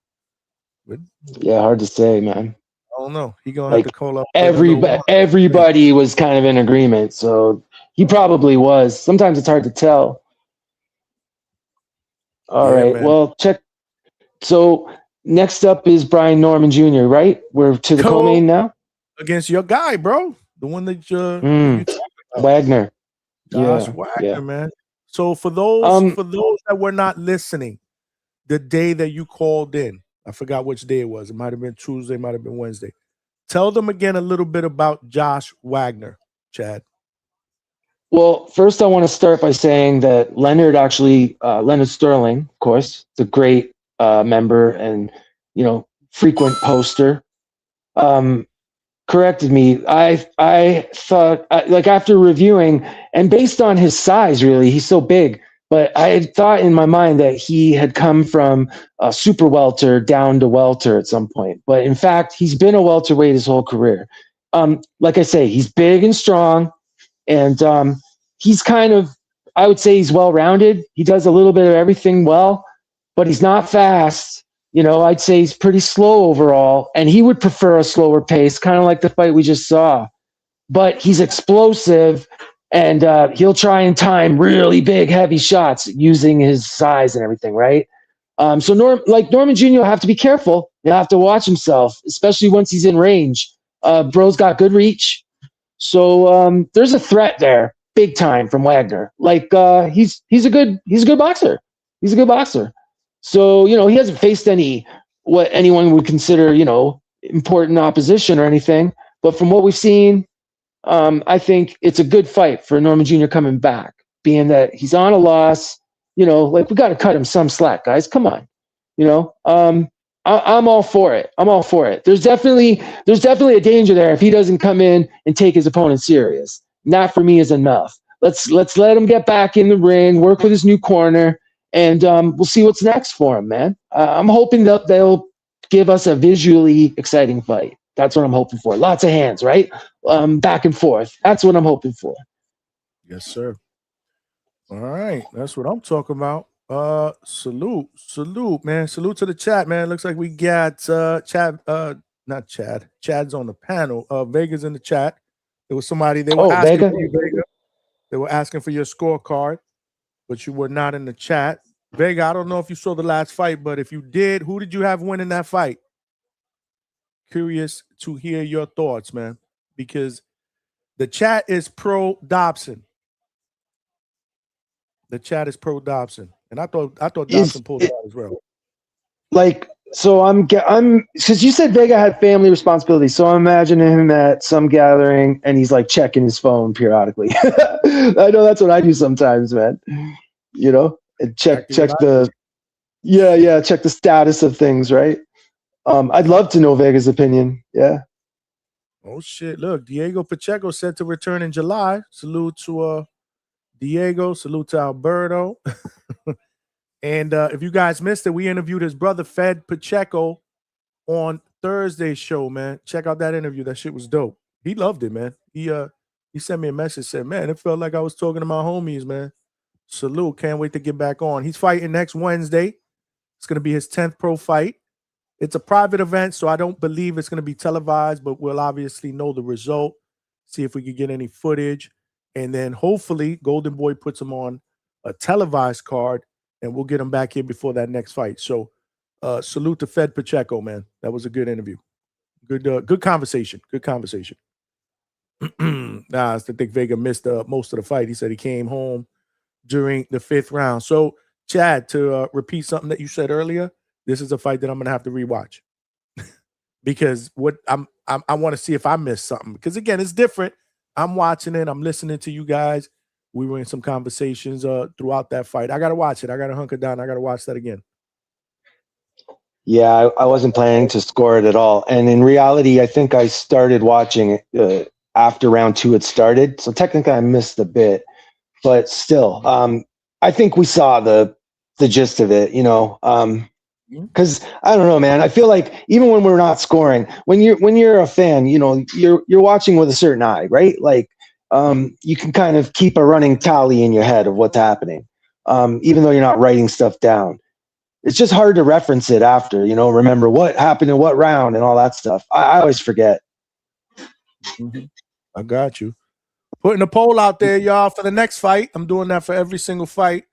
A: But,
J: yeah, hard to say, man.
A: I don't know. He gonna have to call up.
J: Everybody was kind of in agreement, so he probably was. Sometimes it's hard to tell. All right, man. Well, check. So next up is Brian Norman Jr., right? We're to the co-main now?
A: Against your guy, bro. The one that you
J: Wagner.
A: Josh Wagner, man. So for those that were not listening, the day that you called in, I forgot which day it was. It might have been Tuesday, might have been Wednesday. Tell them again a little bit about Josh Wagner, Chad.
J: Well, first I want to start by saying that Leonard Sterling, of course, is a great member and frequent poster, corrected me. I thought, like, after reviewing and based on his size, really, he's so big, but I had thought in my mind that he had come from a super welter down to welter at some point. But in fact, he's been a welterweight his whole career. Like I say, he's big and strong, and he's kind of, I would say he's well-rounded. He does a little bit of everything well, but he's not fast. I'd say he's pretty slow overall, and he would prefer a slower pace, kind of like the fight we just saw. But he's explosive, and he'll try and time really big, heavy shots using his size and everything, right? So Norman Jr. will have to be careful. He'll have to watch himself, especially once he's in range. Bro's got good reach. So there's a threat there, big time, from Wagner. Like he's a good boxer. He's a good boxer. So, he hasn't faced what anyone would consider, important opposition or anything. But from what we've seen, I think it's a good fight for Norman Jr. coming back, being that he's on a loss. We got to cut him some slack, guys. Come on. I'm all for it. I'm all for it. There's definitely a danger there if he doesn't come in and take his opponent serious. And that for me is enough. Let's let him get back in the ring, work with his new corner. And we'll see what's next for him, man. I'm hoping that they'll give us a visually exciting fight. That's what I'm hoping for. Lots of hands, right? Back and forth. That's what I'm hoping for.
A: Yes, sir. All right. That's what I'm talking about. Salute, man. Salute to the chat, man. Looks like we got Chad, not Chad. Chad's on the panel. Vega's in the chat. There was somebody, they were asking
J: Vega?
A: for you, Vega. They were asking for your scorecard, but you were not in the chat. Vega, I don't know if you saw the last fight, but if you did, who did you have winning that fight? Curious to hear your thoughts, man, because the chat is pro Dobson. The chat is pro Dobson, and I thought Dobson pulled it out as well.
J: So I'm because you said Vega had family responsibilities, so I'm imagining him at some gathering and he's like checking his phone periodically. I know that's what I do sometimes, man. And check the check the status of things, right? I'd love to know Vega's opinion. Yeah.
A: Oh shit! Look, Diego Pacheco set to return in July. Salute to Diego. Salute to Alberto. And if you guys missed it, we interviewed his brother Fed Pacheco on Thursday's show, man. Check out that interview. That shit was dope. He loved it, man. He sent me a message, said, man, it felt like I was talking to my homies, man. Salute. Can't wait to get back on. He's fighting next Wednesday. It's going to be his 10th pro fight. It's a private event, so I don't believe it's going to be televised, but we'll obviously know the result, see if we can get any footage. And then hopefully Golden Boy puts him on a televised card, and we'll get him back here before that next fight. So salute to Fed Pacheco, man. That was a good interview. Good conversation. Good conversation. I think Vega missed most of the fight. He said he came home during the 5th round. So, Chad, to repeat something that you said earlier, this is a fight that I'm gonna have to rewatch because I want to see if I missed something. Because again, it's different. I'm watching it. I'm listening to you guys. We were in some conversations throughout that fight. I gotta watch it. I gotta hunker down. I gotta watch that again.
J: Yeah, I wasn't planning to score it at all. And in reality, I think I started watching it after round 2 had started. So technically I missed a bit, but still, I think we saw the gist of it, you know, because I don't know, man, I feel like even when we're not scoring, when you're a fan, you know, you're watching with a certain eye, right? Like, you can kind of keep a running tally in your head of what's happening, even though you're not writing stuff down. It's just hard to reference it after, you know, remember what happened in what round and all that stuff. I always forget.
A: I got you. Putting a poll out there, y'all, for the next fight. I'm doing that for every single fight.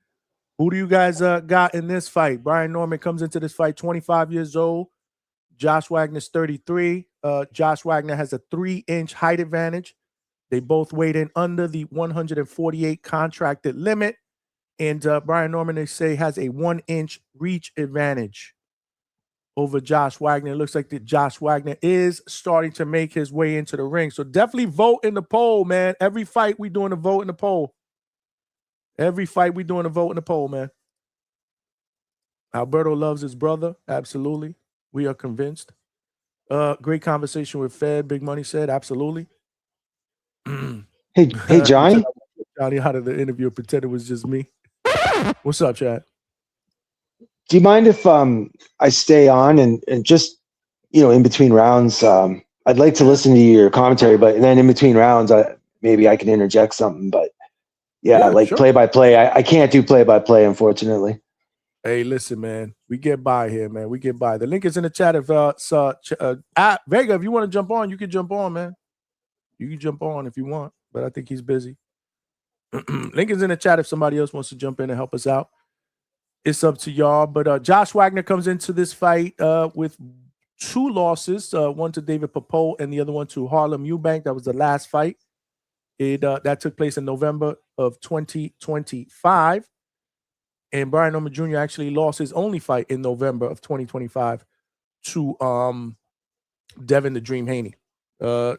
A: Who do you guys got in this fight? Brian Norman comes into this fight 25 years old. Josh Wagner's 33. Josh Wagner has a 3-inch height advantage. They both weighed in under the 148 contracted limit. And Brian Norman, they say, has a 1-inch reach advantage over Josh Wagner. It looks like that Josh Wagner is starting to make his way into the ring. So definitely vote in the poll, man. Every fight we doing a vote in the poll. Every fight we doing a vote in the poll, man. Alberto loves his brother. Absolutely. We are convinced. Great conversation with Fed. Big Money said, absolutely.
J: Hey, Johnny.
A: Johnny out of the interview pretended it was just me. What's up, Chad?
J: Do you mind if I stay on and just, you know, in between rounds, I'd like to listen to your commentary, but then in between rounds, maybe I can interject something. But yeah, like sure. Play-by-play. I can't do play-by-play, unfortunately.
A: Hey, listen, man. We get by here, man. We get by. The link is in the chat. If Vega, if you want to jump on, you can jump on, man. You can jump on if you want, but I think he's busy. Link is in the chat if somebody else wants to jump in and help us out. It's up to y'all. But Josh Wagner comes into this fight with 2 losses, one to David Papo and the other one to Harlem Eubank. That was the last fight. That took place in November of 2025. And Brian Norman Jr. actually lost his only fight in November of 2025 to Devin the Dream Haney. There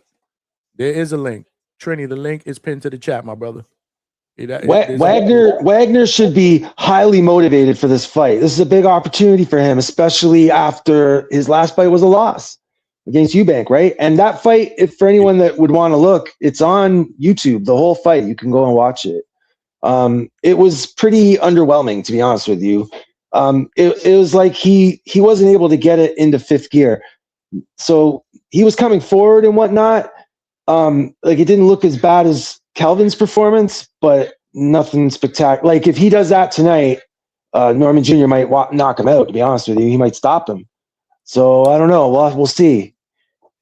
A: is a link. Trini, the link is pinned to the chat, my brother.
J: Wagner should be highly motivated for this fight. This is a big opportunity for him, especially after his last fight was a loss against Eubank, right? And that fight, if for anyone that would want to look, it's on YouTube, the whole fight. You can go and watch it. It was pretty underwhelming, to be honest with you. It was like he wasn't able to get it into 5th gear. So he was coming forward and whatnot. Like it didn't look as bad as Kelvin's performance, but nothing spectacular. Like if he does that tonight, Norman Jr. might knock him out, to be honest with you. He might stop him. So I don't know. We'll see.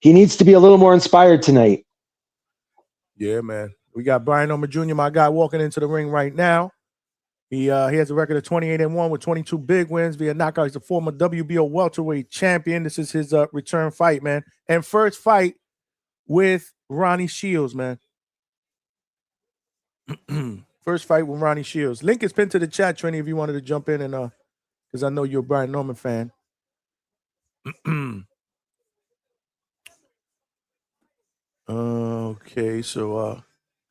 J: He needs to be a little more inspired tonight.
A: Yeah, man. We got Brian Norman Jr., my guy, walking into the ring right now. He has a record of 28-1 with 22 big wins via knockout. He's a former WBO welterweight champion. This is his return fight, man. And first fight with Ronnie Shields, man. First fight with Ronnie Shields. Link is pinned to the chat, Trini, if you wanted to jump in and because I know you're a Brian Norman fan. Okay, so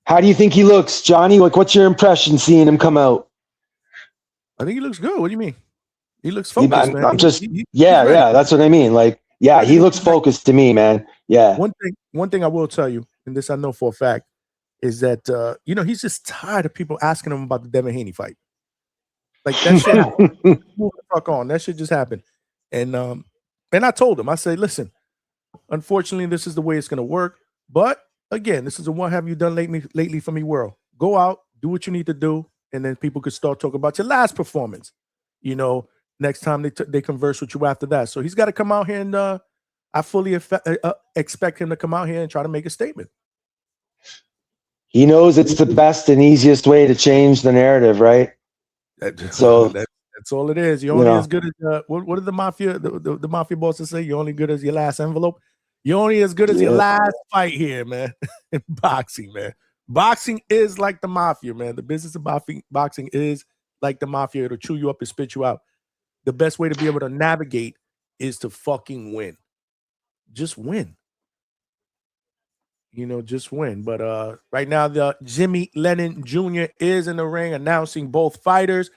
J: how do you think he looks, Johnny? Like, what's your impression seeing him come out?
A: I think he looks good. What do you mean? He looks focused, man.
J: I'm just yeah, that's what I mean. Like, yeah, he looks focused to me, man. Yeah.
A: One thing I will tell you, and this I know for a fact, is that he's just tired of people asking him about the Devin Haney fight. Like that shit happened. Move the fuck on. That shit just happened. And I told him, I said, listen, unfortunately, this is the way it's gonna work. But again, this is a what have you done lately for me world. Go out, do what you need to do, and then people could start talking about your last performance. Next time they converse with you after that. So he's got to come out here, and I fully expect him to come out here and try to make a statement.
J: He knows it's the best and easiest way to change the narrative, right? So
A: that's all it is. You're only as good as what did the mafia the mafia bosses say? You're only good as your last envelope. You're only as good as your last fight here, man. In boxing, man. Boxing is like the mafia, man. The business of boxing is like the mafia. It'll chew you up and spit you out. The best way to be able to navigate is to fucking win. Just win. Just win. But right now, the Jimmy Lennon Jr. is in the ring announcing both fighters.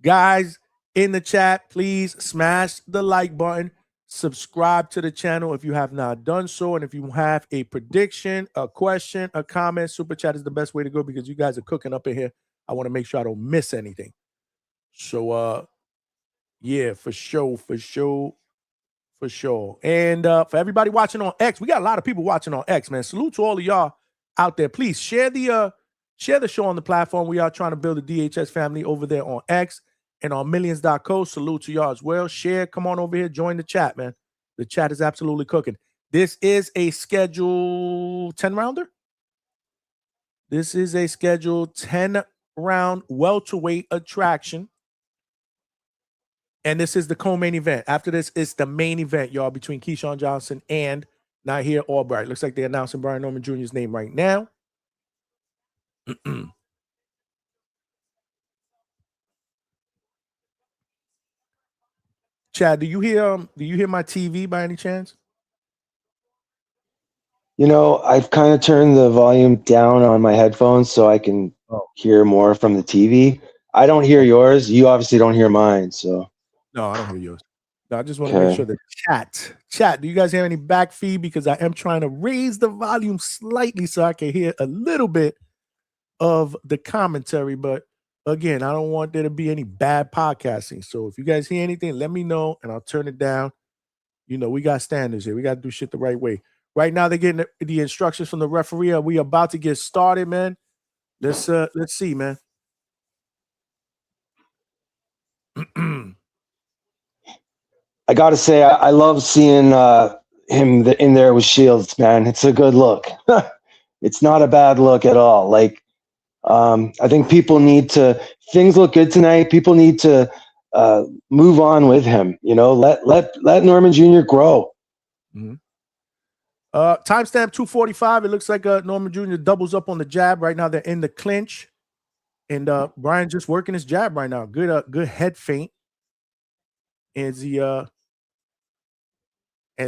A: Guys, in the chat, please smash the like button. Subscribe to the channel if you have not done so. And if you have a prediction, a question, a comment, super chat is the best way to go because you guys are cooking up in here. I want to make sure I don't miss anything. So, yeah, for sure. And for everybody watching on X, we got a lot of people watching on X, man. Salute to all of y'all out there. Please share the show on the platform. We are trying to build a DHS family over there on X and on millions.co. Salute to y'all as well. Share. Come on over here. Join the chat, man. The chat is absolutely cooking. This is a schedule 10-rounder. This is a scheduled 10-round welterweight attraction. And this is the co-main event. After this, it's the main event, y'all, between Keyshawn Johnson and Nahir Albright. Looks like they're announcing Brian Norman Jr.'s name right now. Chad, do you hear my TV by any chance?
J: I've kind of turned the volume down on my headphones so I can hear more from the TV. I don't hear yours. You obviously don't hear mine, so.
A: No, I don't hear yours. No, I just want to make sure that chat, do you guys hear any back feed? Because I am trying to raise the volume slightly so I can hear a little bit of the commentary. But again, I don't want there to be any bad podcasting. So if you guys hear anything, let me know and I'll turn it down. We got standards here. We got to do shit the right way. Right now, they're getting the instructions from the referee. We about to get started, man. Let's see, man.
J: I got to say, I love seeing him in there with Shields, man. It's a good look. It's not a bad look at all. Like, I think people need to, things look good tonight. People need to move on with him. Let Norman Jr. grow.
A: Mm-hmm. Timestamp 2:45. It looks like Norman Jr. doubles up on the jab. Right now, they're in the clinch. And Brian just working his jab right now. Good head feint. As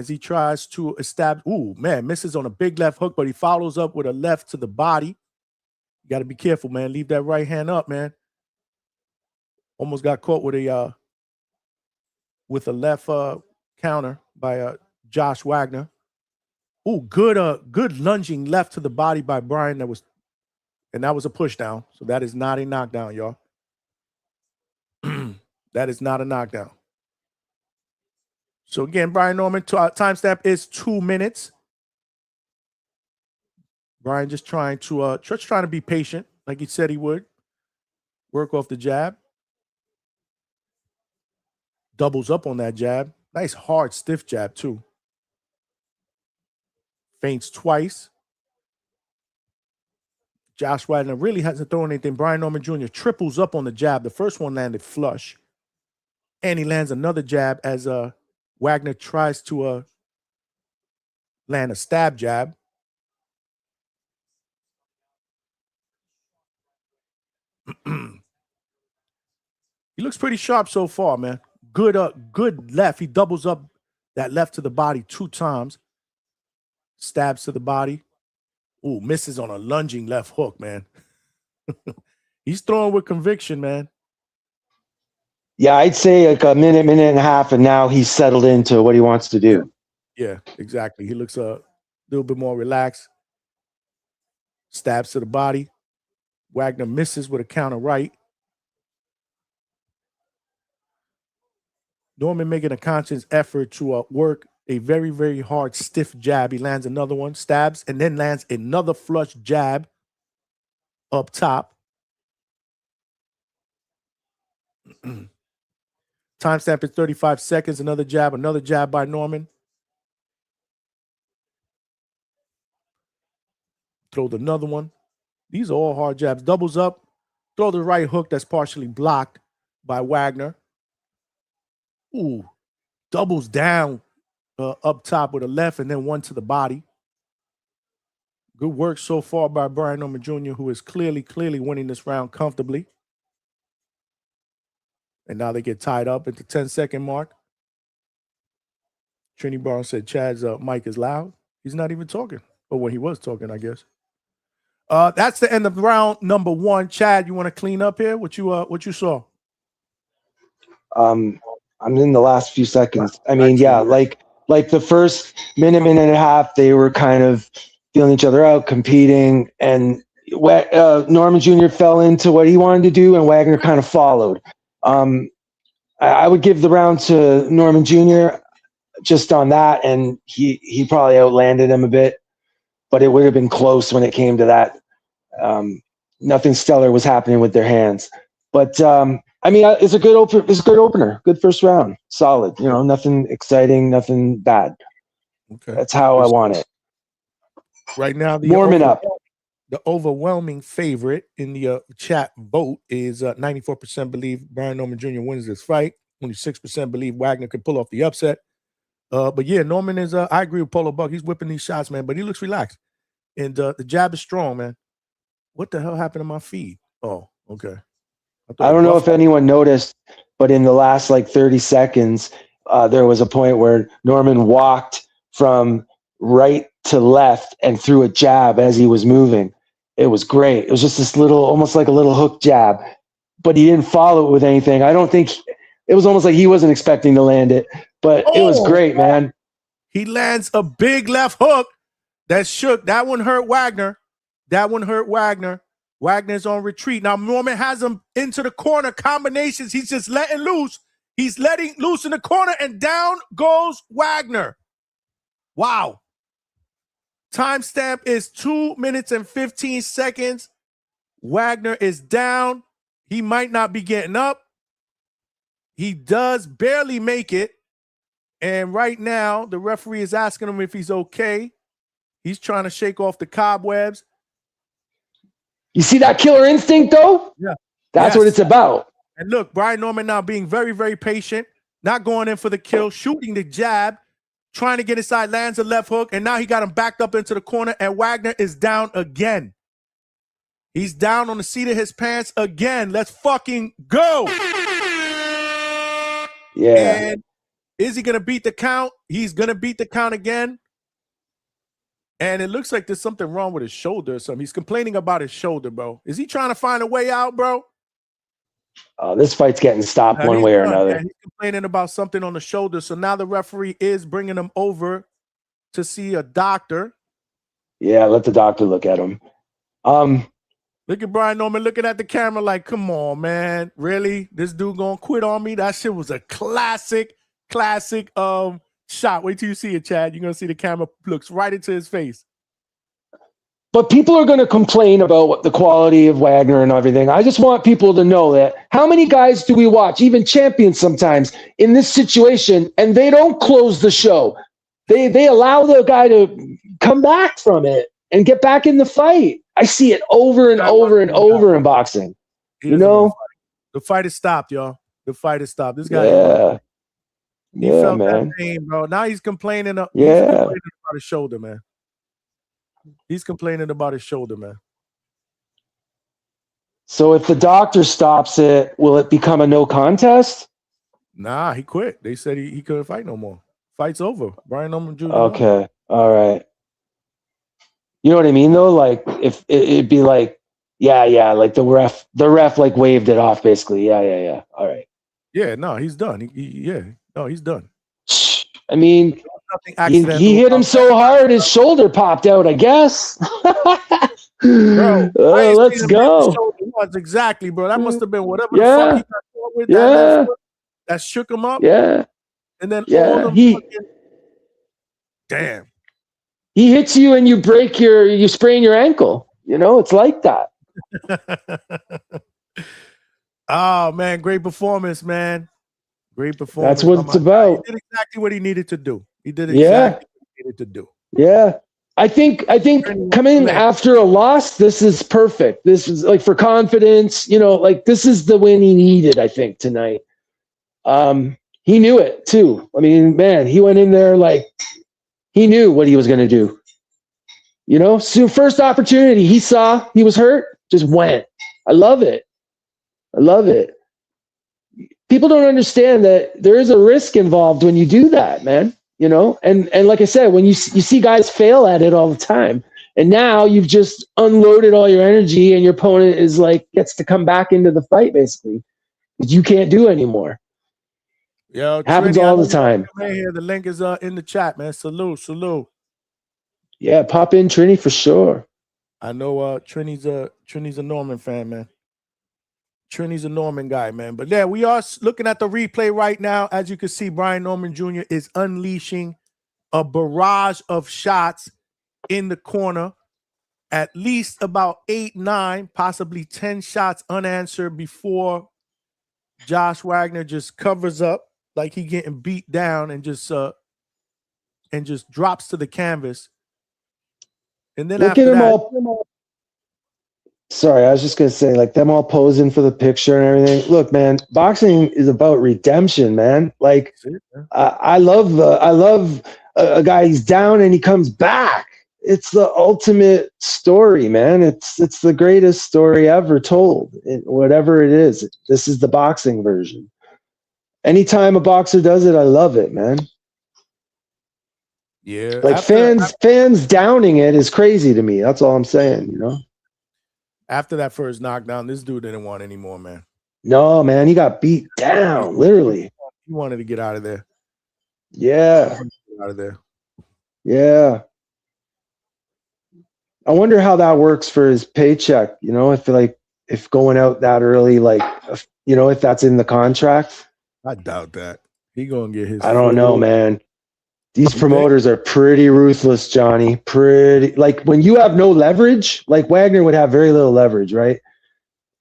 A: he tries to establish, misses on a big left hook, but he follows up with a left to the body. You got to be careful, man. Leave that right hand up, man. Almost got caught with a left counter by Josh Wagner. Good lunging left to the body by Brian. That was a push down. So that is not a knockdown, y'all. That is not a knockdown. So again, Brian Norman, timestamp is 2 minutes. Brian just trying to be patient, like he said he would. Work off the jab. Doubles up on that jab. Nice, hard, stiff jab, too. Feints twice. Josh Wagner really hasn't thrown anything. Brian Norman Jr. triples up on the jab. The first one landed flush. And he lands another jab as Wagner tries to land a stab jab. He looks pretty sharp so far, man. Good left. He doubles up that left to the body 2 times. Stabs to the body. Ooh, misses on a lunging left hook, man. He's throwing with conviction, man.
J: Yeah, I'd say like a minute and a half, and now he's settled into what he wants to do.
A: Yeah, exactly. He looks a little bit more relaxed. Stabs to the body. Wagner misses with a counter right. Norman making a conscious effort to work a very, very hard, stiff jab. He lands another one, stabs, and then lands another flush jab up top. Timestamp is 35 seconds. Another jab by Norman. Throws another one. These are all hard jabs. Doubles up. Throw the right hook that's partially blocked by Wagner. Ooh. Doubles down up top with a left and then one to the body. Good work so far by Brian Norman Jr., who is clearly winning this round comfortably. And now they get tied up at the 10-second mark. Trini Barnes said Chad's mic is loud. He's not even talking. Or when he was talking, I guess. That's the end of round number 1. Chad, you want to clean up here? What you saw?
J: I'm in the last few seconds. I mean, yeah, like the first minute and a half, they were kind of feeling each other out, competing, and Norman Jr. fell into what he wanted to do, and Wagner kind of followed. I would give the round to Norman Jr. just on that, and he probably outlanded him a bit, but it would have been close when it came to that. Nothing stellar was happening with their hands, but I mean, it's a good opener, good first round, solid. You know, nothing exciting, nothing bad.
A: Okay,
J: that's how I want it.
A: Right now,
J: warming up.
A: The overwhelming favorite in the chat vote is 94% believe Brian Norman Jr. wins this fight. Only 6% believe Wagner could pull off the upset. But yeah, Norman is. I agree with Polo Buck. He's whipping these shots, man. But he looks relaxed, and the jab is strong, man. What the hell happened to my feed? Oh, okay.
J: I don't know if anyone noticed, but in the last like 30 seconds, there was a point where Norman walked from right to left and threw a jab as he was moving. It was great. It was just this little, almost like a little hook jab, but he didn't follow it with anything. I don't think it was almost like he wasn't expecting to land it, but it was great, man.
A: He lands a big left hook that shook. That one hurt Wagner. Wagner's on retreat. Now Norman has him into the corner. Combinations. He's just letting loose. He's letting loose in the corner, and down goes Wagner. Wow. Timestamp is 2 minutes and 15 seconds. Wagner is down. He might not be getting up. He does barely make it. And right now, the referee is asking him if he's okay. He's trying to shake off the cobwebs.
J: You see that killer instinct, though?
A: Yeah.
J: That's what it's about.
A: And look, Brian Norman now being very, very patient, not going in for the kill, shooting the jab, trying to get inside, lands a left hook, and now he got him backed up into the corner, and Wagner is down again. He's down on the seat of his pants again. Let's fucking go.
J: Yeah.
A: And is he going to beat the count? He's going to beat the count again. And it looks like there's something wrong with his shoulder or something. He's complaining about his shoulder, bro. Is he trying to find a way out, bro?
J: This fight's getting stopped one way or another.
A: Yeah, he's complaining about something on the shoulder. So now the referee is bringing him over to see a doctor.
J: Yeah, let the doctor look at him.
A: Look at Brian Norman looking at the camera like, come on, man. Really? This dude gonna quit on me? That shit was a classic shot. Wait till you see it, Chad. You're gonna see the camera looks right into his face.
J: But people are going to complain about the quality of Wagner and everything. I just want people to know that how many guys do we watch, even champions sometimes, in this situation, and they don't close the show. They allow the guy to come back from it and get back in the fight. I see it over and over and over in boxing. You know?
A: The fight is stopped, y'all. The fight is stopped. This guy, he felt
J: man.
A: that pain, bro. Now he's complaining, he's complaining about his shoulder, man. He's complaining about his shoulder, man.
J: So if the doctor stops it, will it become a no contest?
A: Nah, he quit. They said he couldn't fight no more. Fight's over. Brian Norman Jr.
J: Okay. All right. You know what I mean, though? Like, if it'd be like, like the ref like waved it off, basically. Yeah. All right.
A: Yeah, no, he's done. He's done.
J: I mean, he hit him so hard, his shoulder popped out, I guess.
A: Bro, I ain't
J: let's
A: seen him hit the
J: go.
A: shoulder once exactly, bro. That must have been whatever
J: Yeah.
A: the fuck he got caught with
J: Yeah.
A: that shook him up.
J: Yeah.
A: And then all
J: Yeah.
A: them fucking damn.
J: He hits you and you sprain your ankle. You know, it's like that.
A: Oh man, great performance, man. Great performance.
J: That's what it's about.
A: He did exactly what he needed to do. He did exactly what he needed to do.
J: Yeah. I think coming after a loss, this is perfect. This is like for confidence, you know, like this is the win he needed, I think, tonight. He knew it too. I mean, man, he went in there like he knew what he was going to do. You know, so first opportunity he saw, he was hurt, just went. I love it. I love it. People don't understand that there is a risk involved when you do that, man. You know, and like I said, when you see guys fail at it all the time, and now you've just unloaded all your energy, and your opponent is like gets to come back into the fight basically, because you can't do anymore.
A: Yo,
J: happens
A: Trini,
J: all the time.
A: Here, the link is in the chat, man. Salute.
J: Yeah, pop in Trini for sure.
A: I know Trini's a Norman fan, man. Trini's a Norman guy, man. But yeah, we are looking at the replay right now. As you can see, Brian Norman Jr. is unleashing a barrage of shots in the corner. At least about 8, 9, possibly 10 shots unanswered before Josh Wagner just covers up like he getting beat down and just drops to the canvas. And then
J: look
A: after
J: at them
A: that,
J: all. Sorry, I was just gonna say, like them all posing for the picture and everything. Look, man, boxing is about redemption, man. Like, I love a guy. He's down and he comes back. It's the ultimate story, man. It's the greatest story ever told. Whatever it is, this is the boxing version. Anytime a boxer does it, I love it, man.
A: Yeah,
J: like fans downing it is crazy to me. That's all I'm saying, you know.
A: After that first knockdown, this dude didn't want any more, man.
J: No, man, he got beat down, literally.
A: He wanted to get out of there.
J: Yeah.
A: Out of there.
J: Yeah. I wonder how that works for his paycheck, you know, if going out that early, like, you know, if that's in the contract.
A: I doubt that. He gonna get his.
J: I don't know, man. These promoters are pretty ruthless, Johnny. Pretty, like when you have no leverage, like Wagner would have very little leverage, right?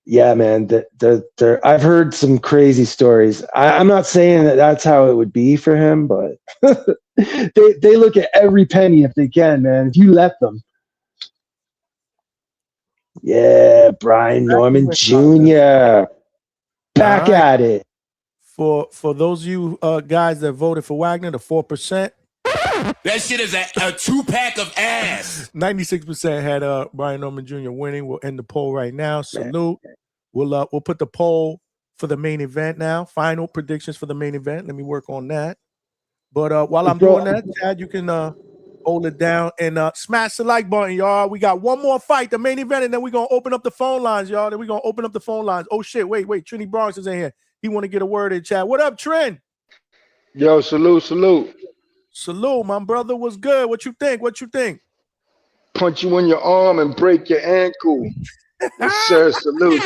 J: Yeah, man. I've heard some crazy stories. I'm not saying that that's how it would be for him, but they look at every penny if they can, man. If you let them. Yeah, Brian Norman Jr. Back at it.
A: For those of you guys that voted for Wagner, the 4%.
D: That shit is a 2-pack of ass.
A: 96% had Brian Norman Jr. winning. We'll end the poll right now. Salute. We'll put the poll for the main event now. Final predictions for the main event. Let me work on that. But while I'm doing that, Chad, you can hold it down and smash the like button, y'all. We got one more fight, the main event, and then we're gonna open up the phone lines, y'all. Then we're gonna open up the phone lines. Oh shit, wait, Trini Bronx is in here. He want to get a word in, chat. What up, Trent?
K: Yo, salute.
A: Salute, my brother. What's good? What you think?
K: Punch you in your arm and break your ankle. Yes, sir. Salute.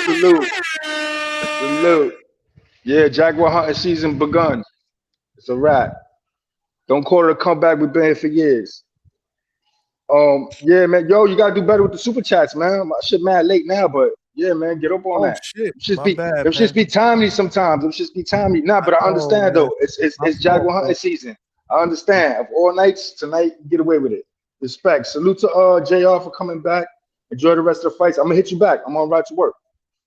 K: Yeah, Jaguar hunting season begun. It's a wrap. Don't call it a comeback. We've been here for years. Yeah, man. Yo, you gotta do better with the super chats, man. My shit mad late now, but yeah, man, get up on that.
A: Shit.
K: Them shits be timely sometimes. Them shits be timely. Nah, but I understand though. It's Jaguar hunting season. I understand. Of all nights, tonight, get away with it. Respect. Salute to JR for coming back. Enjoy the rest of the fights. I'm gonna hit you back. I'm on right to work.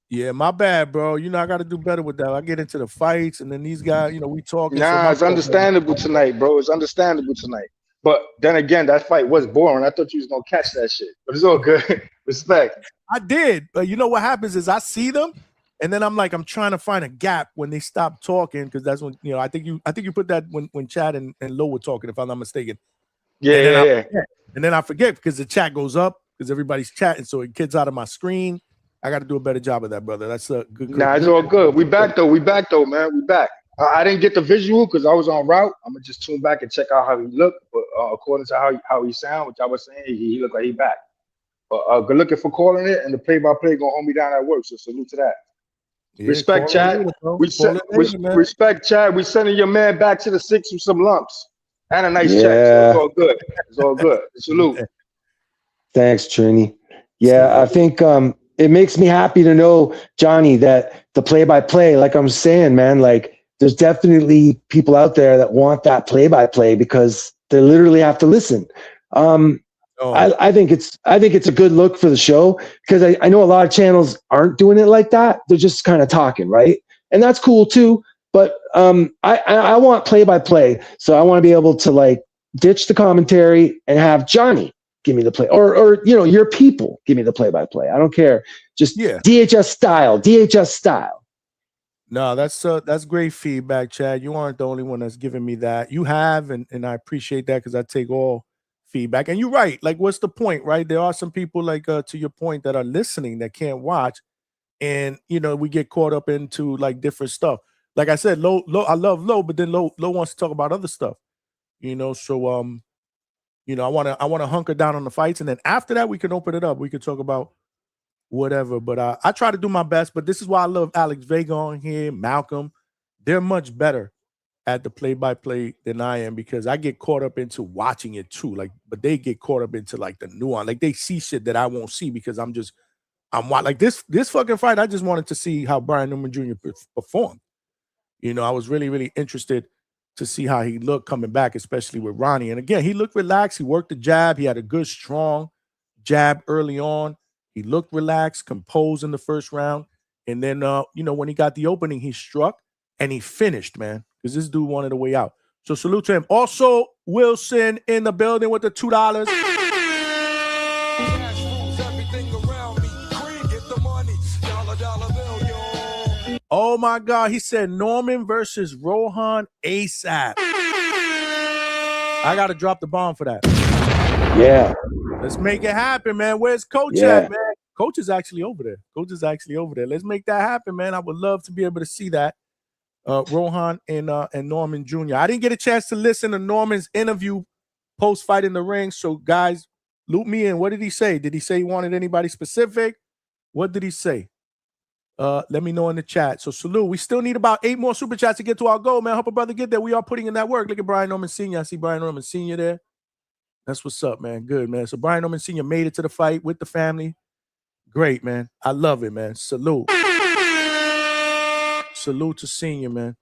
A: Yeah, my bad, bro. You know, I got to do better with that. I get into the fights, and then these guys, you know, we talking.
K: Nah, it's understandable tonight, bro. It's understandable tonight. But then again, that fight was boring. I thought you was gonna catch that shit. But it's all good. Respect.
A: I did, but you know what happens is I see them, and then I'm trying to find a gap when they stop talking, because that's when, you know, I think you put that when Chad and Lo were talking, if I'm not mistaken.
K: Yeah.
A: And then I forget because the chat goes up because everybody's chatting, so it gets out of my screen. I got to do a better job of that, brother. That's a good.
K: Nah, it's all good. We back though, man. We back. I didn't get the visual because I was on route. I'm gonna just tune back and check out how he looked. But according to how he sound, which I was saying, he looked like he back. good looking for calling it, and the play-by-play gonna hold me down at work. So salute to that.
A: Yeah,
K: Respect, Chad. Respect, Chad. We sending your man back to the 6 with some lumps and a nice check. So it's all good. It's all good. Salute.
J: Thanks, Trini. Yeah, I think it makes me happy to know, Johnny, that the play-by-play, like I'm saying, man, like there's definitely people out there that want that play-by-play because they literally have to listen. I think it's a good look for the show because I know a lot of channels aren't doing it like that. They're just kind of talking, right? And that's cool too. But I want play-by-play, so I want to be able to like ditch the commentary and have Johnny give me the play, or you know, your people give me the play-by-play. I don't care, just DHS style.
A: No, that's great feedback, Chad. You aren't the only one that's giving me that. You have, and I appreciate that because I take all feedback. And you're right. Like, what's the point, right? There are some people like to your point that are listening that can't watch, and you know, we get caught up into like different stuff. Like I said, low, I love low, but then low wants to talk about other stuff. You know, so you know, I wanna hunker down on the fights, and then after that we can open it up. We can talk about whatever. But I try to do my best. But this is why I love Alex Vega on here, Malcolm. They're much better at the play-by-play than I am because I get caught up into watching it too. Like, but they get caught up into like the nuance. Like they see shit that I won't see because I'm like this fucking fight. I just wanted to see how Brian Newman Jr. performed. You know, I was really, really interested to see how he looked coming back, especially with Ronnie. And again, he looked relaxed. He worked the jab. He had a good, strong jab early on. He looked relaxed, composed in the first round. And then, you know, when he got the opening, he struck and he finished, man, because this dude wanted a way out. So salute to him. Also, Wilson in the building with the $2. Oh, my God. He said Norman versus Rohan ASAP. I got to drop the bomb for that.
J: Yeah.
A: Let's make it happen, man. Where's Coach at, man? Coach is actually over there. Let's make that happen, man. I would love to be able to see that. Rohan and Norman Jr. I didn't get a chance to listen to Norman's interview post-fight in the ring. So, guys, loop me in. What did he say? Did he say he wanted anybody specific? What did he say? Let me know in the chat. So salute. We still need about 8 more super chats to get to our goal, man. Help a brother get there. We are putting in that work. Look at Brian Norman Sr. I see Brian Norman Sr. there. That's what's up, man. Good, man. So Brian Norman Sr. made it to the fight with the family. Great, man. I love it, man. Salute. Salute to Senior, man.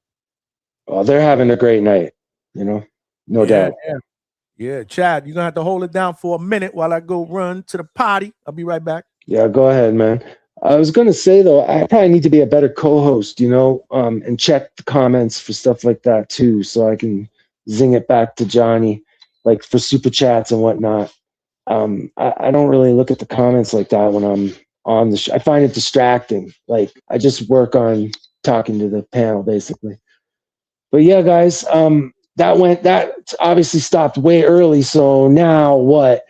J: Oh, they're having a great night, you know, no doubt.
A: Yeah, Chad, you're going to have to hold it down for a minute while I go run to the potty. I'll be right back.
J: Yeah, go ahead, man. I was going to say, though, I probably need to be a better co-host, you know, and check the comments for stuff like that, too, so I can zing it back to Johnny, like for super chats and whatnot. I don't really look at the comments like that when I'm on the show. I find it distracting. Like, I just work on talking to the panel, basically. But, yeah, guys, that obviously stopped way early, so now what?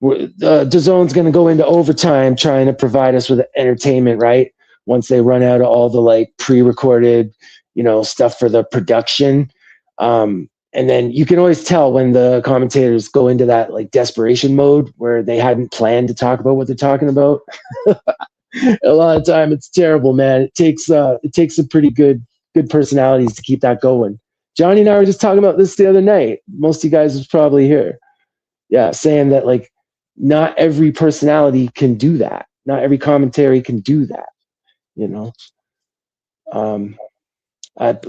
J: DAZN's going to go into overtime trying to provide us with entertainment, right? Once they run out of all the like pre-recorded, you know, stuff for the production. And then you can always tell when the commentators go into that like desperation mode where they hadn't planned to talk about what they're talking about. A lot of time it's terrible, man. It takes some pretty good personalities to keep that going. Johnny and I were just talking about this the other night. Most of you guys was probably here. Yeah, saying that like not every personality can do that. Not every commentary can do that, you know. That's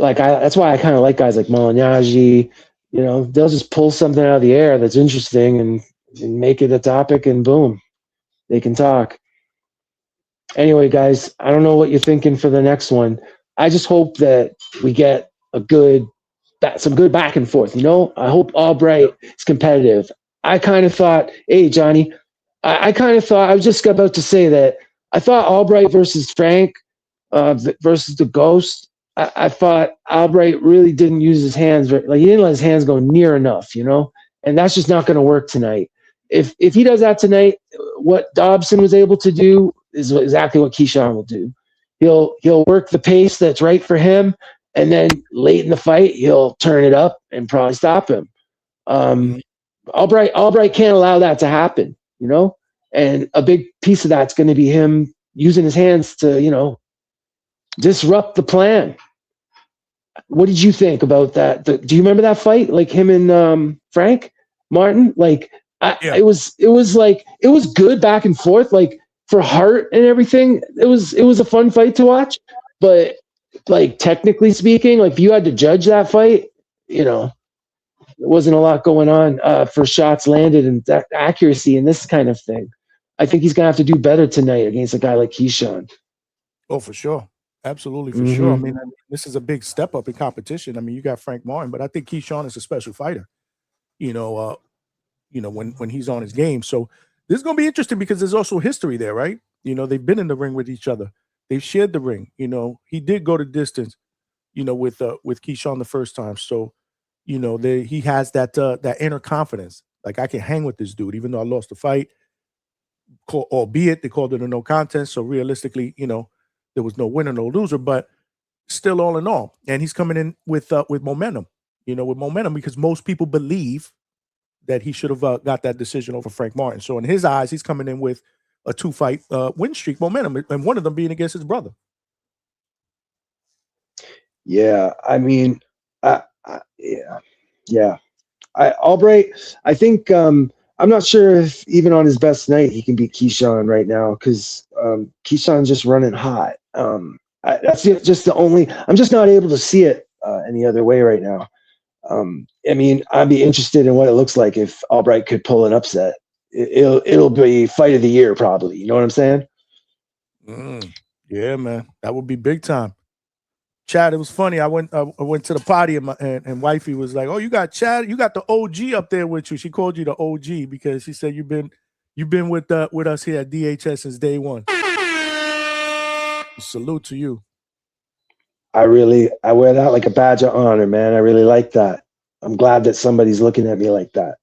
J: why I kind of like guys like Malignaggi. You know, they'll just pull something out of the air that's interesting and make it a topic, and boom, they can talk. Anyway, guys, I don't know what you're thinking for the next one. I just hope that we get some good back and forth. You know, I hope Albright is competitive. I kind of thought, hey, Johnny, I was just about to say that I thought Albright versus Frank versus the Ghost, I thought Albright really didn't use his hands. Like, he didn't let his hands go near enough, you know, and that's just not going to work tonight. If he does that tonight, what Dobson was able to do is exactly what Keyshawn will do. He'll work the pace that's right for him, and then late in the fight, he'll turn it up and probably stop him. Albright can't allow that to happen, you know? And a big piece of that's going to be him using his hands to, you know, disrupt the plan. What did you think about that? Do you remember that fight? Like him and Frank Martin? Like it was good back and forth, like for heart and everything. It was a fun fight to watch. But like technically speaking, like if you had to judge that fight, you know, there wasn't a lot going on for shots landed and that accuracy and this kind of thing. I think he's gonna have to do better tonight against a guy like Keyshawn.
A: Oh, for sure. Absolutely, for sure. I mean, this is a big step up in competition. I mean, you got Frank Martin, but I think Keyshawn is a special fighter. You know, when he's on his game. So this is gonna be interesting because there's also history there, right? You know, they've been in the ring with each other. They've shared the ring. You know, he did go to distance, you know, with Keyshawn the first time. So, you know, he has that inner confidence. Like, I can hang with this dude, even though I lost the fight. Albeit they called it a no contest. So realistically, you know, there was no winner, no loser, but still all in all. And he's coming in with momentum, you know, because most people believe that he should have got that decision over Frank Martin. So in his eyes, he's coming in with a 2-fight win streak momentum, and one of them being against his brother.
J: Yeah, I mean, Albright, I think I'm not sure if even on his best night he can beat Keyshawn right now because Keyshawn's just running hot. That's just the only. I'm just not able to see it any other way right now. I mean, I'd be interested in what it looks like if Albright could pull an upset. It'll be fight of the year probably. You know what I'm saying?
A: Yeah, man, that would be big time. Chad, it was funny. I went to the party and wifey was like, "Oh, you got Chad, you got the OG up there with you." She called you the OG because she said you've been with us here at DHS since day one. Salute to you.
J: I wear that like a badge of honor, man. I really like that. I'm glad that somebody's looking at me like that.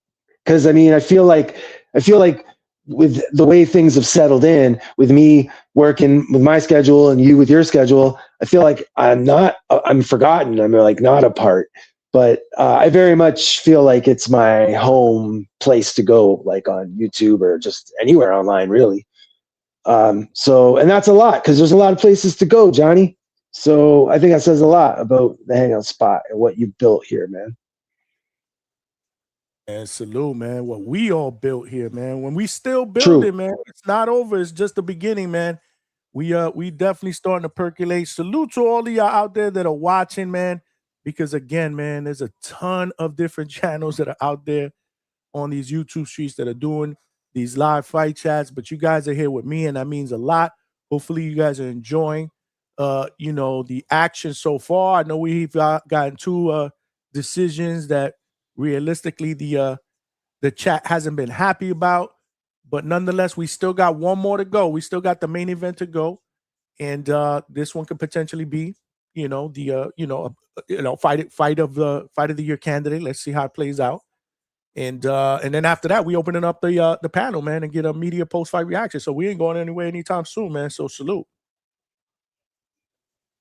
J: Because I mean, I feel like with the way things have settled in, with me working with my schedule and you with your schedule, I feel like I'm forgotten. I'm like not a part, but I very much feel like it's my home place to go, like on YouTube or just anywhere online, really. So, and that's a lot because there's a lot of places to go, Johnny. So I think that says a lot about the Hangout spot and what you built here, man.
A: And salute, man. What we all built here, man. When we still building, man, it's not over. It's just the beginning, man. We definitely starting to percolate. Salute to all of y'all out there that are watching, man. Because again, man, there's a ton of different channels that are out there on these YouTube streets that are doing these live fight chats. But you guys are here with me, and that means a lot. Hopefully, you guys are enjoying, you know, the action so far. I know we've gotten 2 decisions that realistically the chat hasn't been happy about, but nonetheless we still got one more to go. We still got the main event to go, and this one could potentially be, you know, the fight of the year candidate. Let's see how it plays out, and then after that we opening up the panel, man, and get a media post fight reaction. So we ain't going anywhere anytime soon, man. So salute.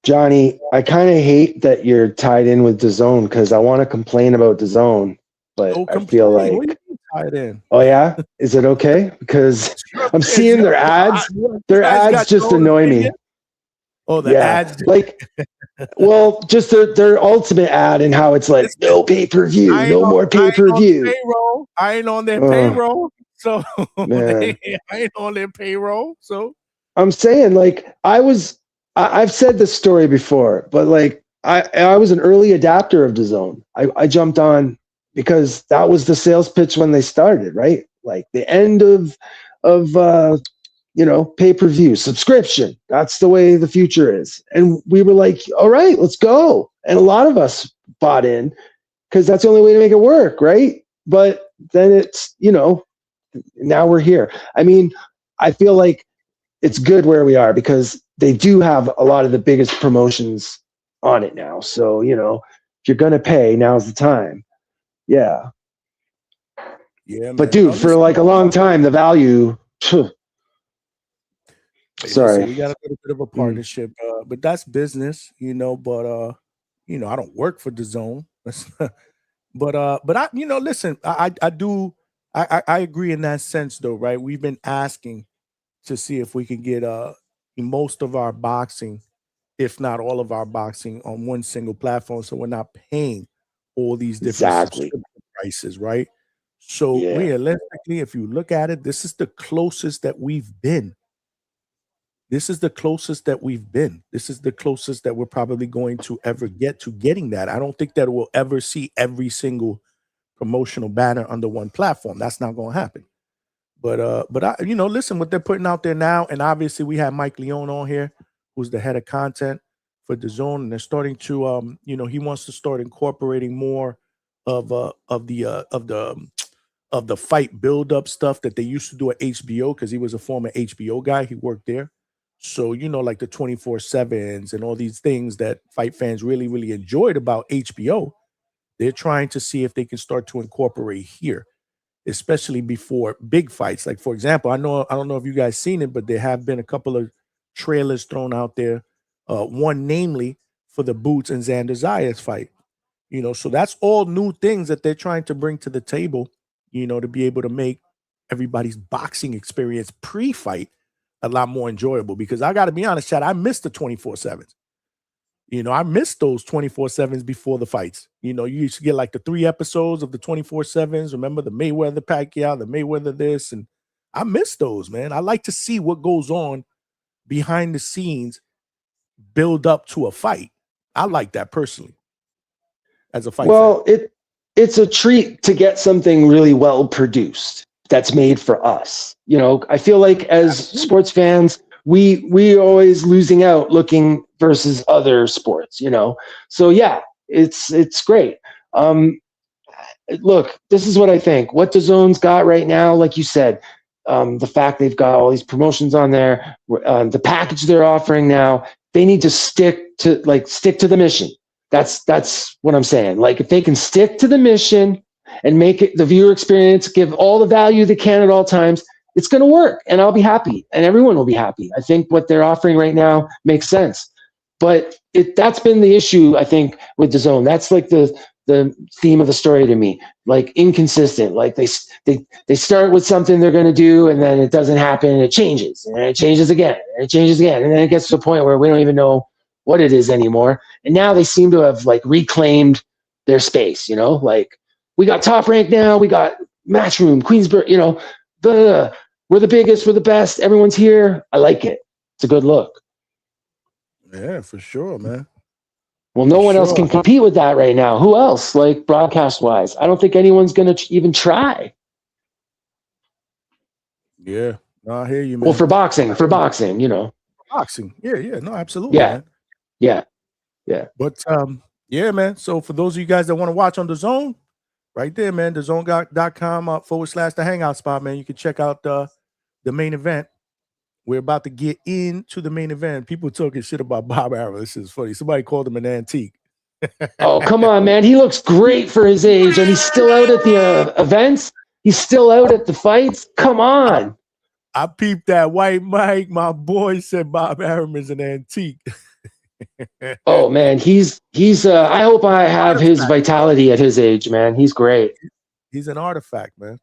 J: Johnny, I kind of hate that you're tied in with DAZN because I want to complain about DAZN, but I feel like
A: tied in.
J: Oh yeah, is it okay? Because I'm seeing their ads. Their ads just annoy me.
A: Oh, the ads,
J: like, well, just their ultimate ad and how it's like no pay-per-view, no more pay-per-view.
A: I ain't on their payroll, so I ain't on their payroll. So
J: I'm saying, like, I've said this story before, but like I was an early adapter of DAZN. I jumped on because that was the sales pitch when they started, right? Like the end of you know, pay-per-view subscription. That's the way the future is. And we were like, all right, let's go. And a lot of us bought in because that's the only way to make it work, right? But then it's, you know, now we're here. I mean, I feel like it's good where we are because they do have a lot of the biggest promotions on it now. So, you know, if you're going to pay, now's the time. Yeah.
A: Yeah.
J: But dude, for like a long time, the value, sorry.
A: We got a little bit of a partnership, but that's business, you know, but, you know, I don't work for DAZN, but I, you know, listen, I do I agree in that sense, though, right? We've been asking to see if we can get most of our boxing, if not all of our boxing, on one single platform, so we're not paying all these different subscription prices, right? So realistically, if you look at it, this is the closest that we've been. This is the closest that we've been. This is the closest that we're probably going to ever get to getting that. I don't think that we'll ever see every single promotional banner under one platform. That's not going to happen. But I, listen, what they're putting out there now, and obviously we have Mike Leone on here, who's the head of content for DAZN, and they're starting to, he wants to start incorporating more of the fight build-up stuff that they used to do at HBO, because he was a former HBO guy. He worked there. So, like the 24/7s and all these things that fight fans really, really enjoyed about HBO, they're trying to see if they can start to incorporate here, especially before big fights. Like, for example, I don't know if you guys seen it, but there have been a couple of trailers thrown out there. One namely for the Boots and Xander Zayas fight. So that's all new things that they're trying to bring to the table, to be able to make everybody's boxing experience pre-fight a lot more enjoyable. Because I got to be honest, Chad, I missed the 24/7s. I missed those 24/7s before the fights. You used to get like the 3 episodes of the 24/7s. Remember the Mayweather Pacquiao, the Mayweather this, and I miss those, man. I like to see what goes on behind the scenes, build up to a fight. I like that personally as a fight.
J: Well, it's a treat to get something really well produced that's made for us. I feel like as sports fans, we always losing out looking versus other sports, So yeah, it's great. Look, this is what I think. What DAZN's got right now, like you said, the fact they've got all these promotions on there, the package they're offering now, they need to stick to the mission. That's what I'm saying. Like, if they can stick to the mission and make it the viewer experience, give all the value they can at all times, it's going to work, and I'll be happy, and everyone will be happy. I think what they're offering right now makes sense, but that's been the issue, I think, with DAZN. That's like the theme of the story to me, like inconsistent. Like they start with something they're going to do, and then it doesn't happen, and it changes, and it changes again, and it changes again, and then it gets to a point where we don't even know what it is anymore. And now they seem to have like reclaimed their space. Like, we got Top Rank now, we got Matchroom, Queensburg. We're the biggest, we're the best. Everyone's here. I like it. It's a good look.
A: Yeah, for sure, man.
J: Well, no one else can compete with that right now. Who else, like, broadcast-wise? I don't think anyone's going to even try.
A: Yeah. No, I hear you, man.
J: Well, for boxing.
A: Boxing. Yeah. No, absolutely, man.
J: Yeah.
A: But, yeah, man. So for those of you guys that want to watch on DAZN, right there, man, DAZN.com / the Hangout spot, man. You can check out the main event. We're about to get into the main event. People talking shit about Bob Arum. This is funny. Somebody called him an antique.
J: Oh, come on, man. He looks great for his age, and he's still out at the events. He's still out at the fights. Come on.
A: I peeped that white Mike. My boy said Bob Arum is an antique.
J: Oh, man. He's I hope I have his vitality at his age, man. He's great.
A: He's an artifact, man.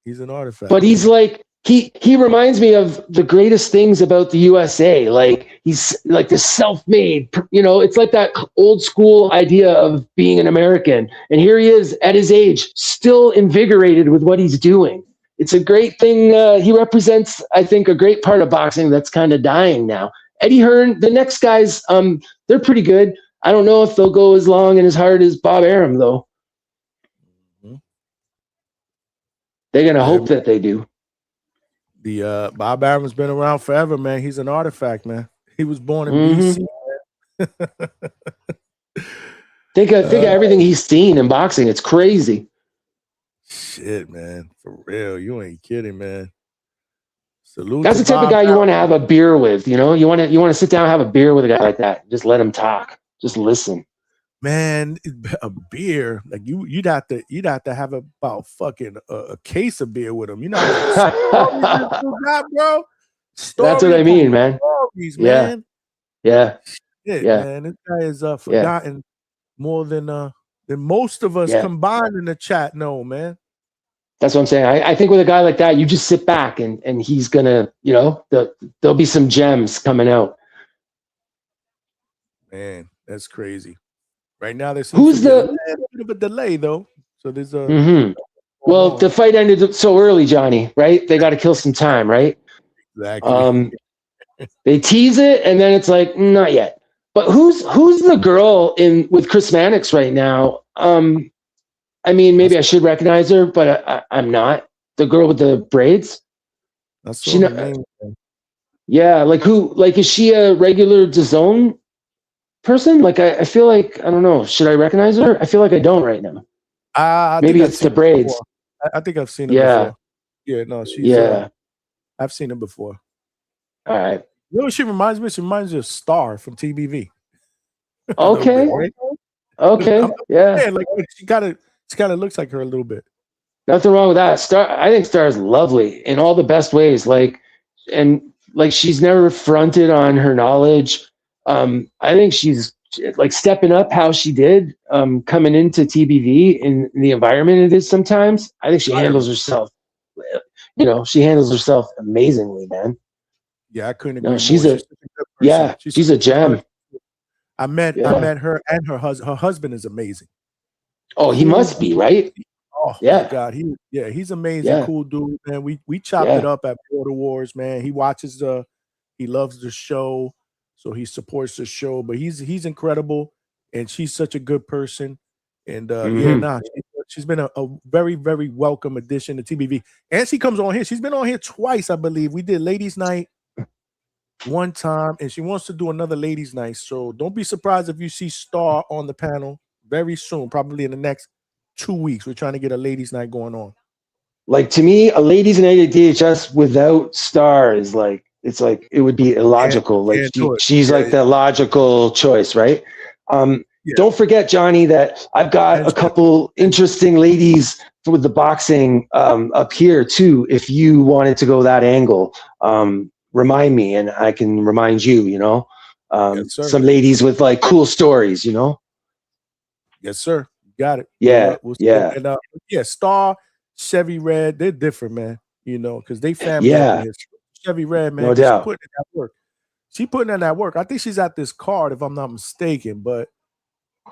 A: He's an artifact.
J: But he's like, he reminds me of the greatest things about the USA. Like, he's like this self-made, it's like that old school idea of being an American. And here he is at his age, still invigorated with what he's doing. It's a great thing. He represents, I think, a great part of boxing that's kind of dying now. Eddie Hearn, the next guys, they're pretty good. I don't know if they'll go as long and as hard as Bob Arum, though.
A: Mm-hmm.
J: They're going to hope that they do.
A: The Bob Arum's been around forever, man. He's an artifact, man. He was born in BC.
J: Think of everything he's seen in boxing. It's crazy.
A: Shit, man. For real. You ain't kidding, man. Salute.
J: That's the type of guy you want to have a beer with, You want to sit down and have a beer with a guy like that. Just let him talk. Just listen.
A: Man, a beer, like you'd have to have about fucking a case of beer with him. You know, bro.
J: That's what I mean, man.
A: Stories, man.
J: Yeah.
A: Shit, man. This guy is forgotten more than most of us combined in the chat know, man.
J: That's what I'm saying. I think with a guy like that, you just sit back and he's gonna, you know, there'll be some gems coming out.
A: Man, that's crazy. Right now, there's
J: Who's
A: a
J: the?
A: bit of a delay though. So there's a.
J: Mm-hmm. Well, the fight ended so early, Johnny. Right? They got to kill some time, right?
A: Exactly.
J: They tease it, and then it's like not yet. But who's the girl in with Chris Mannix right now? I mean, maybe I should recognize her, but I'm not. The girl with the braids.
A: That's
J: she
A: her name.
J: Yeah, like who? Like, is she a regular DAZN person? Like, I feel like I don't know. Should I recognize her? I feel like I don't right now. Maybe it's the braids.
A: I think I've seen her before. Yeah, no, she's.
J: Yeah,
A: I've seen her before.
J: All right.
A: You know what she reminds me? She reminds me of Star from TBV.
J: Okay.
A: Bit, right?
J: Okay. Yeah.
A: Like she kind of looks like her a little bit.
J: Nothing wrong with that. I think Star is lovely in all the best ways. Like she's never fronted on her knowledge. I think she's like stepping up how she did coming into TBV in the environment it is sometimes. I think she handles herself. You know, she handles herself amazingly, man.
A: Yeah, I couldn't agree.
J: No, she's a gem.
A: I met her and her husband. Her husband is amazing.
J: Oh, he must be, right?
A: Oh
J: yeah.
A: My God, he's amazing, cool dude, man. We chopped it up at Border Wars, man. He watches he loves the show, so he supports the show. But he's incredible, and she's such a good person. And she's been a very, very welcome addition to TBV. And she comes on here. She's been on here twice, I believe. We did Ladies Night one time, and she wants to do another Ladies Night. So don't be surprised if you see Star on the panel very soon, probably in the next 2 weeks. We're trying to get a Ladies Night going on.
J: Like, to me, a Ladies Night at DHS without Star is like, it's like it would be illogical. She's like the logical choice, right? Don't forget, Johnny, that I've got a couple interesting ladies with the boxing up here too. If you wanted to go that angle, remind me, and I can remind you. You know, some ladies with like cool stories. You know.
A: Yes, sir. You got it.
J: Yeah,
A: And, Star, Chevy Red, they're different, man. You know, because they family.
J: Yeah.
A: Chevy Red, man.
J: No doubt.
A: She's putting in that work. She putting in that work. I think she's at this card, if I'm not mistaken, but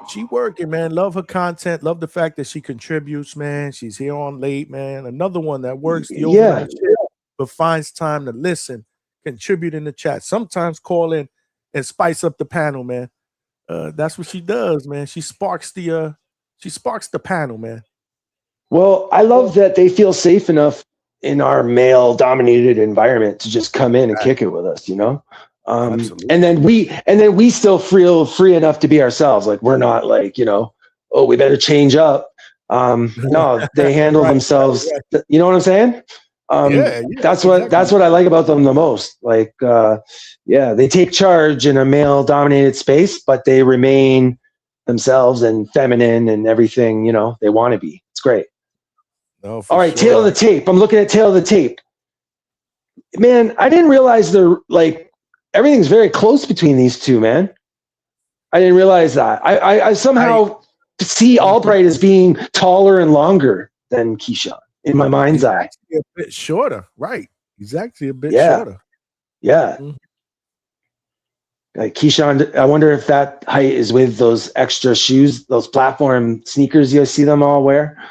A: she working, man. Love her content. Love the fact that she contributes, man. She's here on late, man. Another one that works the overnight shift, but finds time to listen, contribute in the chat. Sometimes call in and spice up the panel, man. That's what she does, man. She sparks the panel, man.
J: Well, I love that they feel safe enough in our male-dominated environment to just come in and kick it with us, you know. And then we still feel free enough to be ourselves. Like, we're not like, you know, oh, we better change up. No, they handle themselves. You know what I'm saying? That's what I like about them the most. Like, they take charge in a male-dominated space, but they remain themselves and feminine and everything, you know, they want to be. It's great.
A: No,
J: all right, tail of the tape. I'm looking at tail of the tape. Man, I didn't realize they're like everything's very close between these two, man. I didn't realize that. I somehow see Albright as being taller and longer than Keyshawn in my mind's eye.
A: A bit shorter, right? He's actually a bit shorter.
J: Yeah. Like Keyshawn, I wonder if that height is with those extra shoes, those platform sneakers you see them all wear.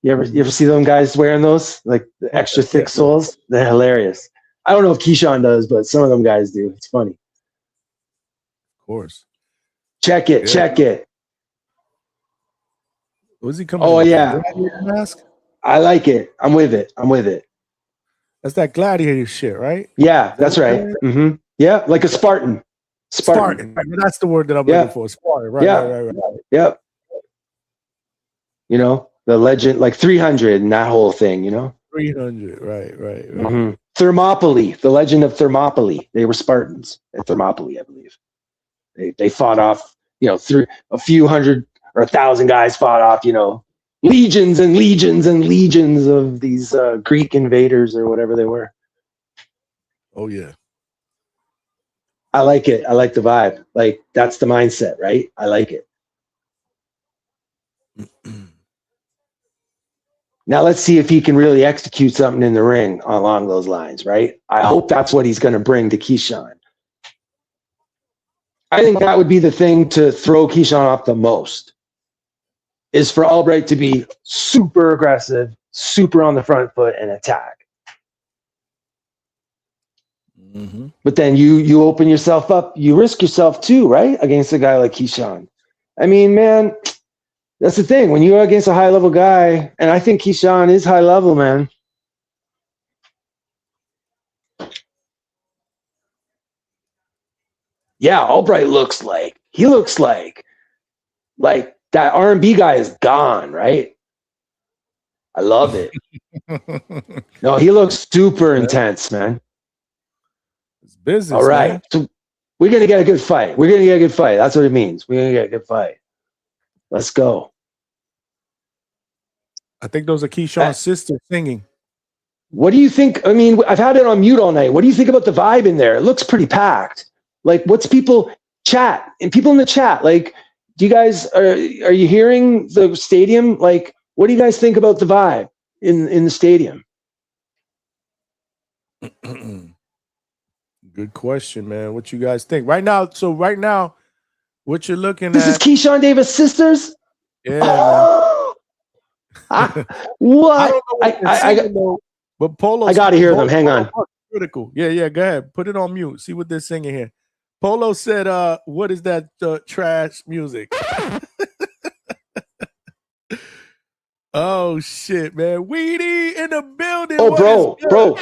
J: You ever see them guys wearing those, like the extra thick soles? They're hilarious. I don't know if Keyshawn does, but some of them guys do. It's funny.
A: Of course.
J: Check it. Check it.
A: Was he coming?
J: Oh, yeah.
A: Mask?
J: I like it. I'm with it.
A: That's that gladiator shit, right?
J: Yeah, that's right. Mm-hmm. Yeah, like a Spartan.
A: Spartan. That's the word that I'm looking for. Spartan. Right.
J: Yep. You know, the legend, like 300 and that whole thing, you know?
A: 300. Right.
J: Mm-hmm. Thermopylae, the legend of Thermopylae. They were Spartans at Thermopylae, I believe. They fought off, you know, through a few hundred or 1,000 guys fought off, you know, legions and legions and legions of these Greek invaders or whatever they were.
A: Oh, yeah.
J: I like it. I like the vibe. Like, that's the mindset, right? I like it. Now let's see if he can really execute something in the ring along those lines, right? I hope that's what he's going to bring to Keyshawn. I think that would be the thing to throw Keyshawn off the most, is for Albright to be super aggressive, super on the front foot and attack.
A: Mm-hmm.
J: But then you open yourself up, you risk yourself too, right? Against a guy like Keyshawn. I mean, man, that's the thing. When you're against a high-level guy, and I think Keyshawn is high-level, man. Yeah, Albright looks like that R&B guy is gone, right? I love it. No, he looks super intense, man.
A: It's business.
J: All right.
A: Man.
J: So we're going to get a good fight. We're going to get a good fight. That's what it means. We're going to get a good fight. Let's go.
A: I think those are Keyshawn's sisters singing.
J: What do you think? I mean, I've had it on mute all night. What do you think about the vibe in there? It looks pretty packed. Like, what's people chat and people in the chat? Like, do you guys are you hearing the stadium? Like, what do you guys think about the vibe in the stadium?
A: Good question, man. What you guys think right now? So right now, what you're looking
J: This is
A: at?
J: Keyshawn Davis' sisters.
A: Yeah. Man.
J: What?
A: But Polo.
J: I got to hear them. Hang on.
A: Critical. Yeah. Go ahead. Put it on mute. See what they're singing here. Polo said, what is that trash music? Oh, shit, man. Weedy in the building.
J: Oh, bro.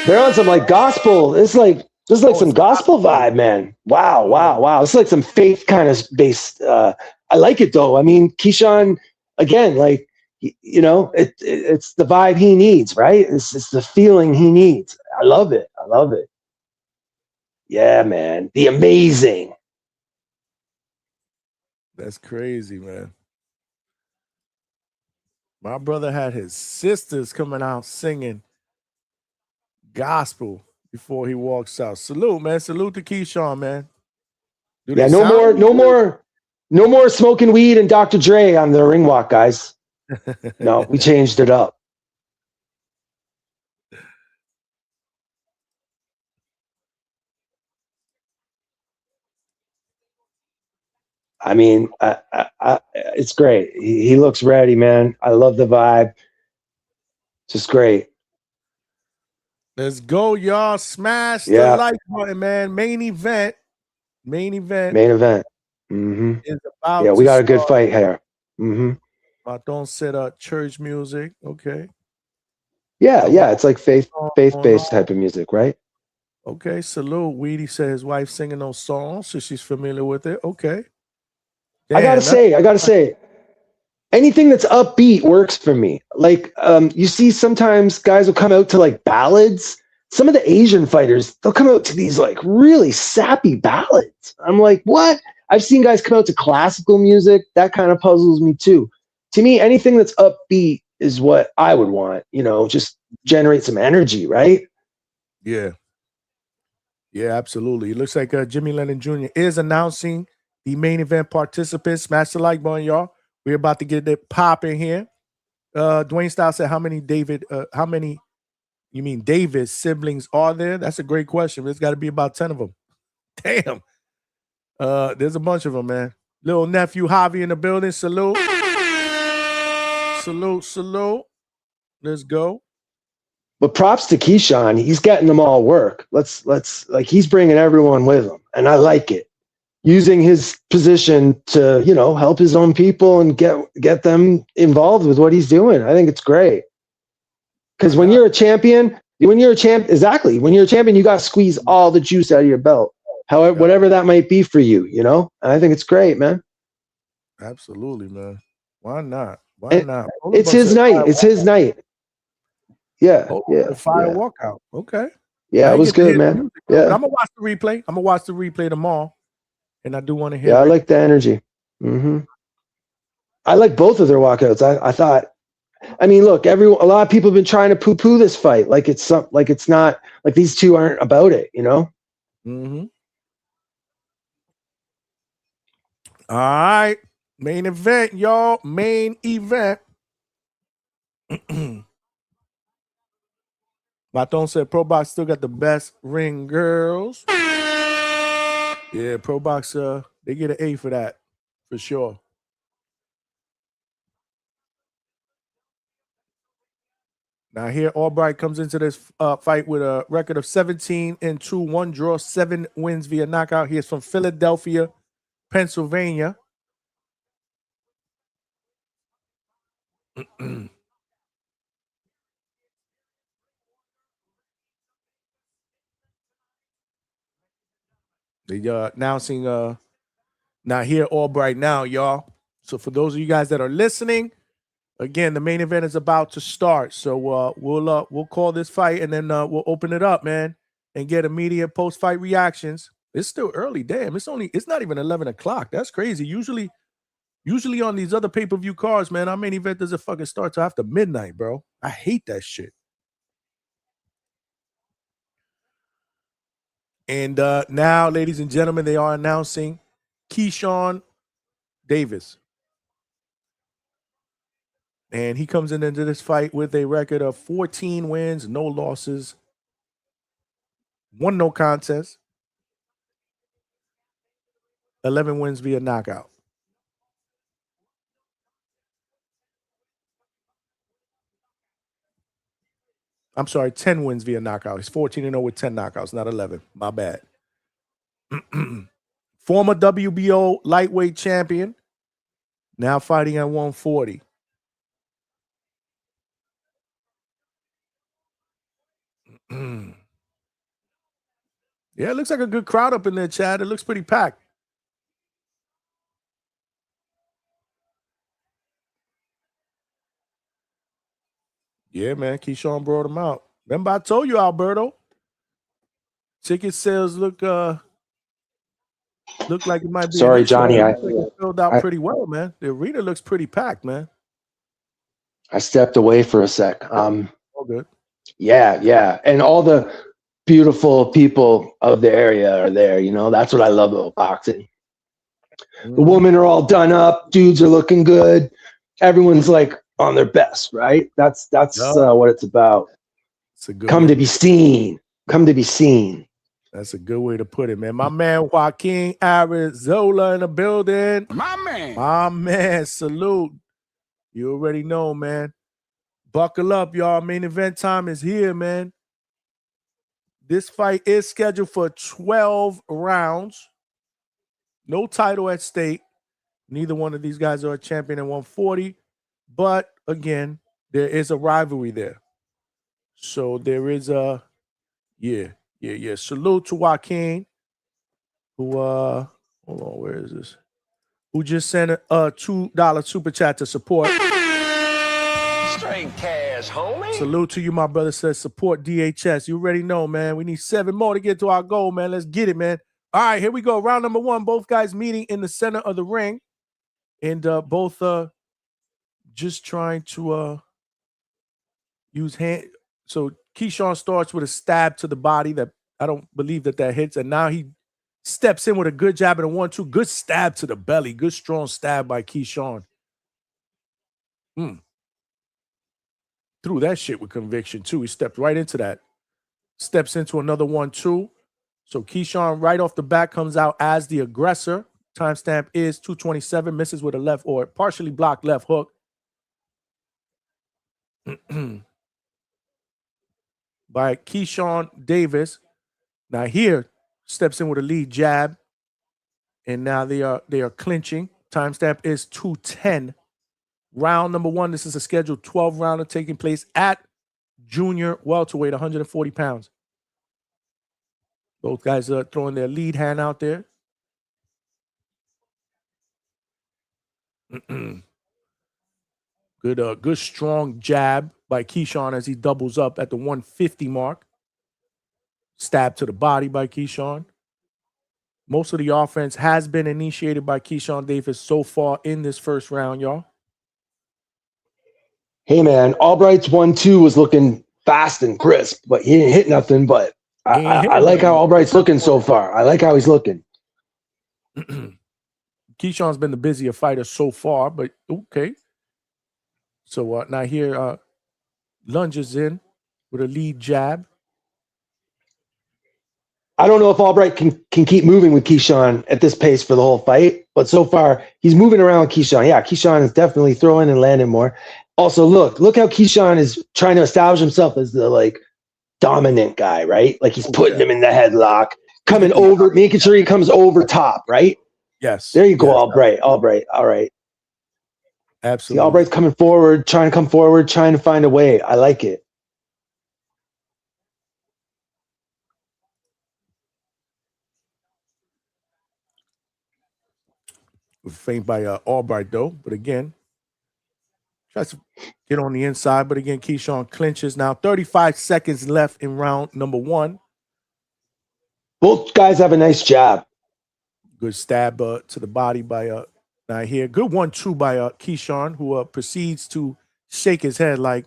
J: They're on some like gospel. It's like some gospel vibe, man. Wow. It's like some faith kind of based. I like it, though. I mean, Keyshawn, again, like, you know, it's the vibe he needs, right? It's the feeling he needs. I love it. Yeah, man. The amazing.
A: That's crazy, man. My brother had his sisters coming out singing gospel before he walks out. Salute, man. Salute to Keyshawn, man.
J: Yeah, no more smoking weed and Dr. Dre on the ring walk, guys. No, we changed it up. I mean, it's great. He looks ready, man. I love the vibe. Just great.
A: Let's go, y'all. Smash the like button, man. Main event.
J: Mm-hmm.
A: Is about
J: we got a good fight here. Mm-hmm.
A: Don't set up church music. Okay.
J: Yeah. It's like faith-based type of music, right?
A: Okay. Salute. Weedy said his wife singing those songs, so she's familiar with it. Okay. Damn,
J: I gotta say, anything that's upbeat works for me. Like, you see sometimes guys will come out to like ballads. Some of the Asian fighters, they'll come out to these like really sappy ballads. I'm like, what? I've seen guys come out to classical music. That kind of puzzles me too. To me, anything that's upbeat is what I would want, you know, just generate some energy, right?
A: Yeah. Yeah, absolutely. It looks like Jimmy Lennon Jr. is announcing the main event participants. Smash the like button, y'all. We're about to get it popping here. Dwayne Styles said, how many Davis siblings are there? That's a great question. There's got to be about 10 of them. Damn. There's a bunch of them, man. Little nephew Javi in the building. Salute. Salute. Let's go.
J: But props to Keyshawn. He's getting them all work. Let's like, he's bringing everyone with him. And I like it. Using his position to, you know, help his own people and get them involved with what he's doing. I think it's great. Because when you're a champion, you got to squeeze all the juice out of your belt. However, whatever that might be for you, you know? And I think it's great, man.
A: Absolutely, man. Why not?
J: It's his night. It's his night. Yeah.
A: Fire walkout. Okay.
J: Yeah, it was good, man. Yeah.
A: I'm gonna watch the replay. I'm gonna watch the replay tomorrow. And I do want to hear.
J: Yeah, I like the energy. Mm-hmm. I like both of their walkouts. I thought. I mean, look, a lot of people have been trying to poo-poo this fight, like it's not, like these two aren't about it, you know.
A: Mm-hmm. All right, main event, y'all. Main event. Maton said Pro Box still got the best ring girls. Yeah, Pro Box, they get an A for that, for sure. Nahir Albright comes into this fight with a record of 17-2, 1 draw, 7 wins via knockout. He is from Philadelphia, Pennsylvania. They announcing Nahir Albright now, y'all. So for those of you guys that are listening, again, the main event is about to start. So we'll call this fight and then we'll open it up, man, and get immediate post-fight reactions. It's still early. Damn, it's not even 11 o'clock. That's crazy. Usually on these other pay-per-view cards, man, our main event doesn't fucking start till after midnight, bro. I hate that shit. And now, ladies and gentlemen, they are announcing Keyshawn Davis. And he comes into this fight with a record of 14 wins, no losses, 1 no contest, 11 wins via knockout. I'm sorry, 10 wins via knockout. He's 14-0 with 10 knockouts, not 11. My bad. Former WBO lightweight champion, now fighting at 140. Yeah, it looks like a good crowd up in there, Chad. It looks pretty packed. Yeah, man. Keyshawn brought him out. Remember I told you, Alberto. Ticket sales look like it might be.
J: Sorry, Johnny. I
A: filled out pretty well, man. The arena looks pretty packed, man.
J: I stepped away for a sec.
A: All good.
J: Yeah. And all the beautiful people of the area are there. You know, that's what I love about boxing. The women are all done up. Dudes are looking good. Everyone's like on their best, right? That's what it's about.
A: It's a good
J: Come to be seen. Come to be seen.
A: That's a good way to put it, man. My man Joaquin Arizona in the building. My man, salute. You already know, man. Buckle up, y'all. Main event time is here, man. This fight is scheduled for 12 rounds. No title at stake. Neither one of these guys are a champion at 140. But, again, there is a rivalry there. So there is a, yeah. Salute to Joaquin, who, hold on, where is this? Who just sent a $2 super chat to support.
L: Straight cash, homie.
A: Salute to you, my brother. Says support DHS. You already know, man. We need 7 more to get to our goal, man. Let's get it, man. All right, here we go. Round number 1. Both guys meeting in the center of the ring. And both just trying to use hand. So Keyshawn starts with a stab to the body that I don't believe that hits. And now he steps in with a good jab and a 1-2. Good stab to the belly. Good strong stab by Keyshawn. Threw that shit with conviction, too. He stepped right into that. Steps into another 1-2. So Keyshawn right off the bat comes out as the aggressor. Timestamp is 2:27. Misses with a left or partially blocked left hook. By Keyshawn Davis. Now here steps in with a lead jab. And now they are clinching. Timestamp is 2:10. Round number 1. This is a scheduled 12 rounder taking place at junior welterweight, 140 pounds. Both guys are throwing their lead hand out there. Good strong jab by Keyshawn as he doubles up at the 150 mark. Stab to the body by Keyshawn. Most of the offense has been initiated by Keyshawn Davis so far in this first round, y'all.
J: Hey, man, Albright's 1-2 was looking fast and crisp, but he didn't hit nothing. But I like how Albright's looking so far. I like how he's looking.
A: Keyshawn's been the busier fighter so far, but okay. So now here, lunges in with a lead jab.
J: I don't know if Albright can keep moving with Keyshawn at this pace for the whole fight, but so far he's moving around with Keyshawn. Yeah, Keyshawn is definitely throwing and landing more. Also, look how Keyshawn is trying to establish himself as the like dominant guy, right? Like he's putting him in the headlock, coming over, making sure he comes over top, right?
A: Yes.
J: There you go, Albright. All right.
A: Absolutely.
J: See, Albright's coming forward, trying to find a way. I like it.
A: Feint by Albright though, but again, tries to get on the inside, but again, Keyshawn clinches. Now 35 seconds left in round number 1.
J: Both guys have a nice jab.
A: Good stab to the body by Nahir. Good 1-2 by Keyshawn, who proceeds to shake his head like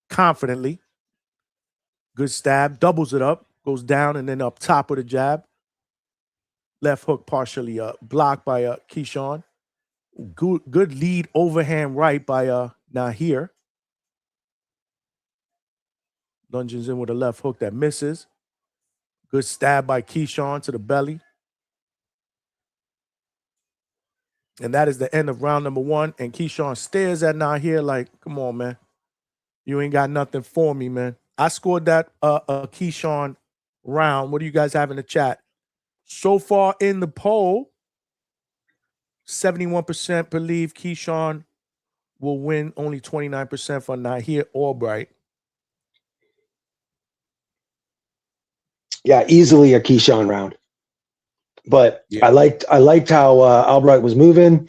A: confidently. Good stab, doubles it up, goes down and then up top with a jab. Left hook partially blocked by Keyshawn. Good lead overhand right by Nahir. Lunges in with a left hook that misses. Good stab by Keyshawn to the belly. And that is the end of round number 1. And Keyshawn stares at Nahir like, come on, man. You ain't got nothing for me, man. I scored that Keyshawn round. What do you guys have in the chat? So far in the poll, 71% believe Keyshawn will win, only 29% for Nahir Albright.
J: Yeah, easily a Keyshawn round. But
A: yeah.
J: I liked how Albright was moving.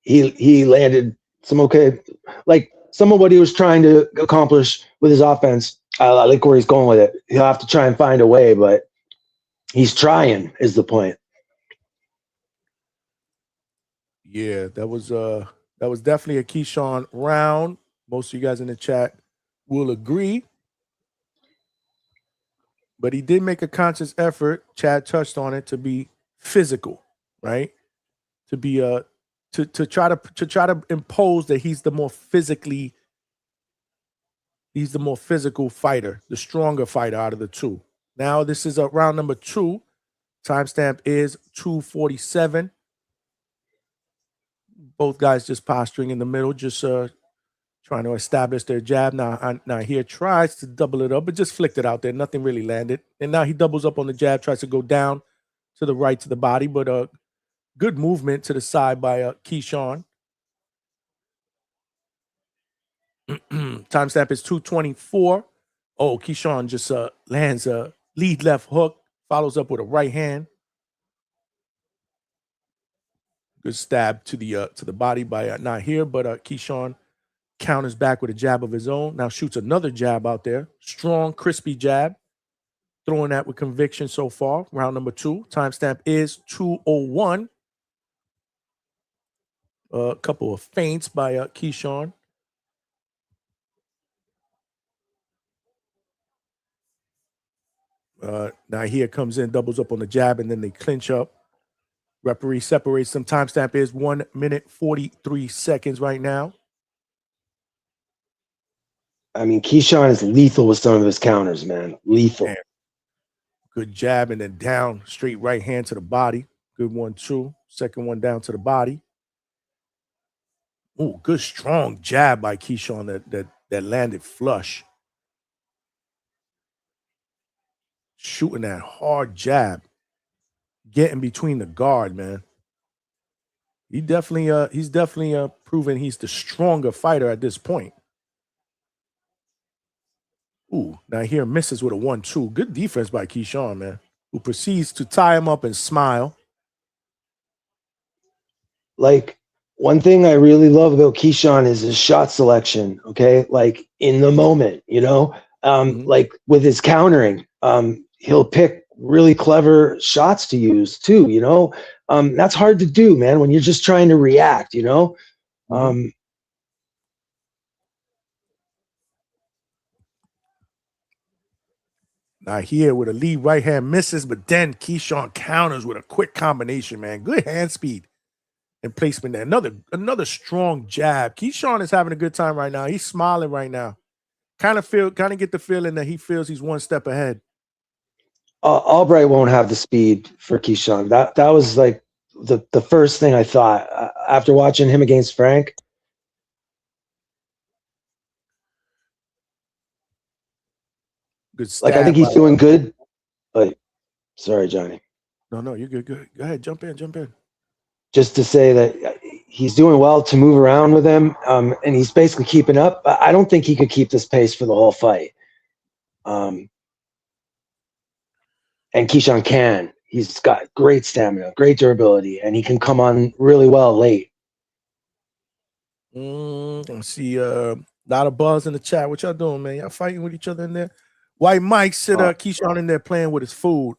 J: He landed some okay, like some of what he was trying to accomplish with his offense. I like where he's going with it. He'll have to try and find a way, but he's trying is the point.
A: Yeah, that was definitely a Keyshawn round. Most of you guys in the chat will agree. But he did make a conscious effort, Chad touched on it, to be physical, right? To be to try to impose that he's the more physical fighter, the stronger fighter out of the two. Now this is round number 2. Timestamp is 2:47. Both guys just posturing in the middle, just trying to establish their jab. Now here tries to double it up, but just flicked it out there. Nothing really landed. And now he doubles up on the jab, tries to go down to the right to the body, but good movement to the side by Keyshawn. Timestamp is 2:24. Oh, Keyshawn just lands a lead left hook, follows up with a right hand. Good stab to the body by Nahir, but Keyshawn counters back with a jab of his own. Now shoots another jab out there. Strong, crispy jab. Throwing that with conviction so far. Round number 2. Timestamp is 2:01. A couple of feints by Keyshawn. Nahir comes in, doubles up on the jab, and then they clinch up. Referee separates them. Timestamp is 1 minute 43 seconds right now.
J: I mean, Keyshawn is lethal with some of his counters, man. Lethal.
A: Man. Good jab and then down, straight right hand to the body. Good 1-2. Second one down to the body. Oh, good strong jab by Keyshawn that landed flush. Shooting that hard jab. Getting between the guard, man. He's definitely proven he's the stronger fighter at this point. Ooh, now here misses with a 1-2. Good defense by Keyshawn, man, who proceeds to tie him up and smile.
J: Like, one thing I really love about Keyshawn is his shot selection, okay? Like, in the moment, you know? Like, with his countering, he'll pick really clever shots to use, too, you know? That's hard to do, man, when you're just trying to react, you know?
A: Now here with a lead right hand misses, but then Keyshawn counters with a quick combination, man. Good hand speed. and placement there. Another strong jab. Keyshawn is having a good time right now. He's smiling right now. Kind of get the feeling that he feels he's one step ahead.
J: Albright won't have the speed for Keyshawn. That was like the first thing I thought after watching him against Frank.
A: Good stab.
J: Like, I think he's doing good. But sorry, Johnny.
A: No, you're good. Go ahead, jump in.
J: Just to say that he's doing well to move around with him, and he's basically keeping up. I don't think he could keep this pace for the whole fight. And Keyshawn can. He's got great stamina, great durability, and he can come on really well late.
A: I see a lot of buzz in the chat. What y'all doing, man? Y'all fighting with each other in there? White Mike said Keyshawn in there playing with his food.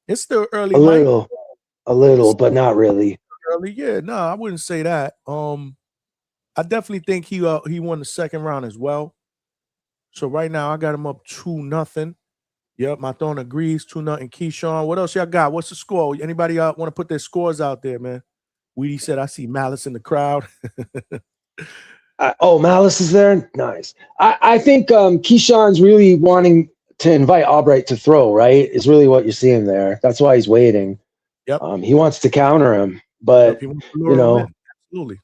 A: It's still early.
J: A little, but not really.
A: Early, yeah. No, I wouldn't say that. I definitely think he won the second round as well. So right now I got him up 2-0. Yep, my thorn agrees. 2-0 Keyshawn. What else y'all got? What's the score? Anybody want to put their scores out there, man? Weedy said, I see Malice in the crowd.
J: Malice is there? Nice. I think Keyshawn's really wanting to invite Albright to throw, right? Is really what you're seeing there. That's why he's waiting.
A: Yep.
J: He wants to counter him, but
A: absolutely.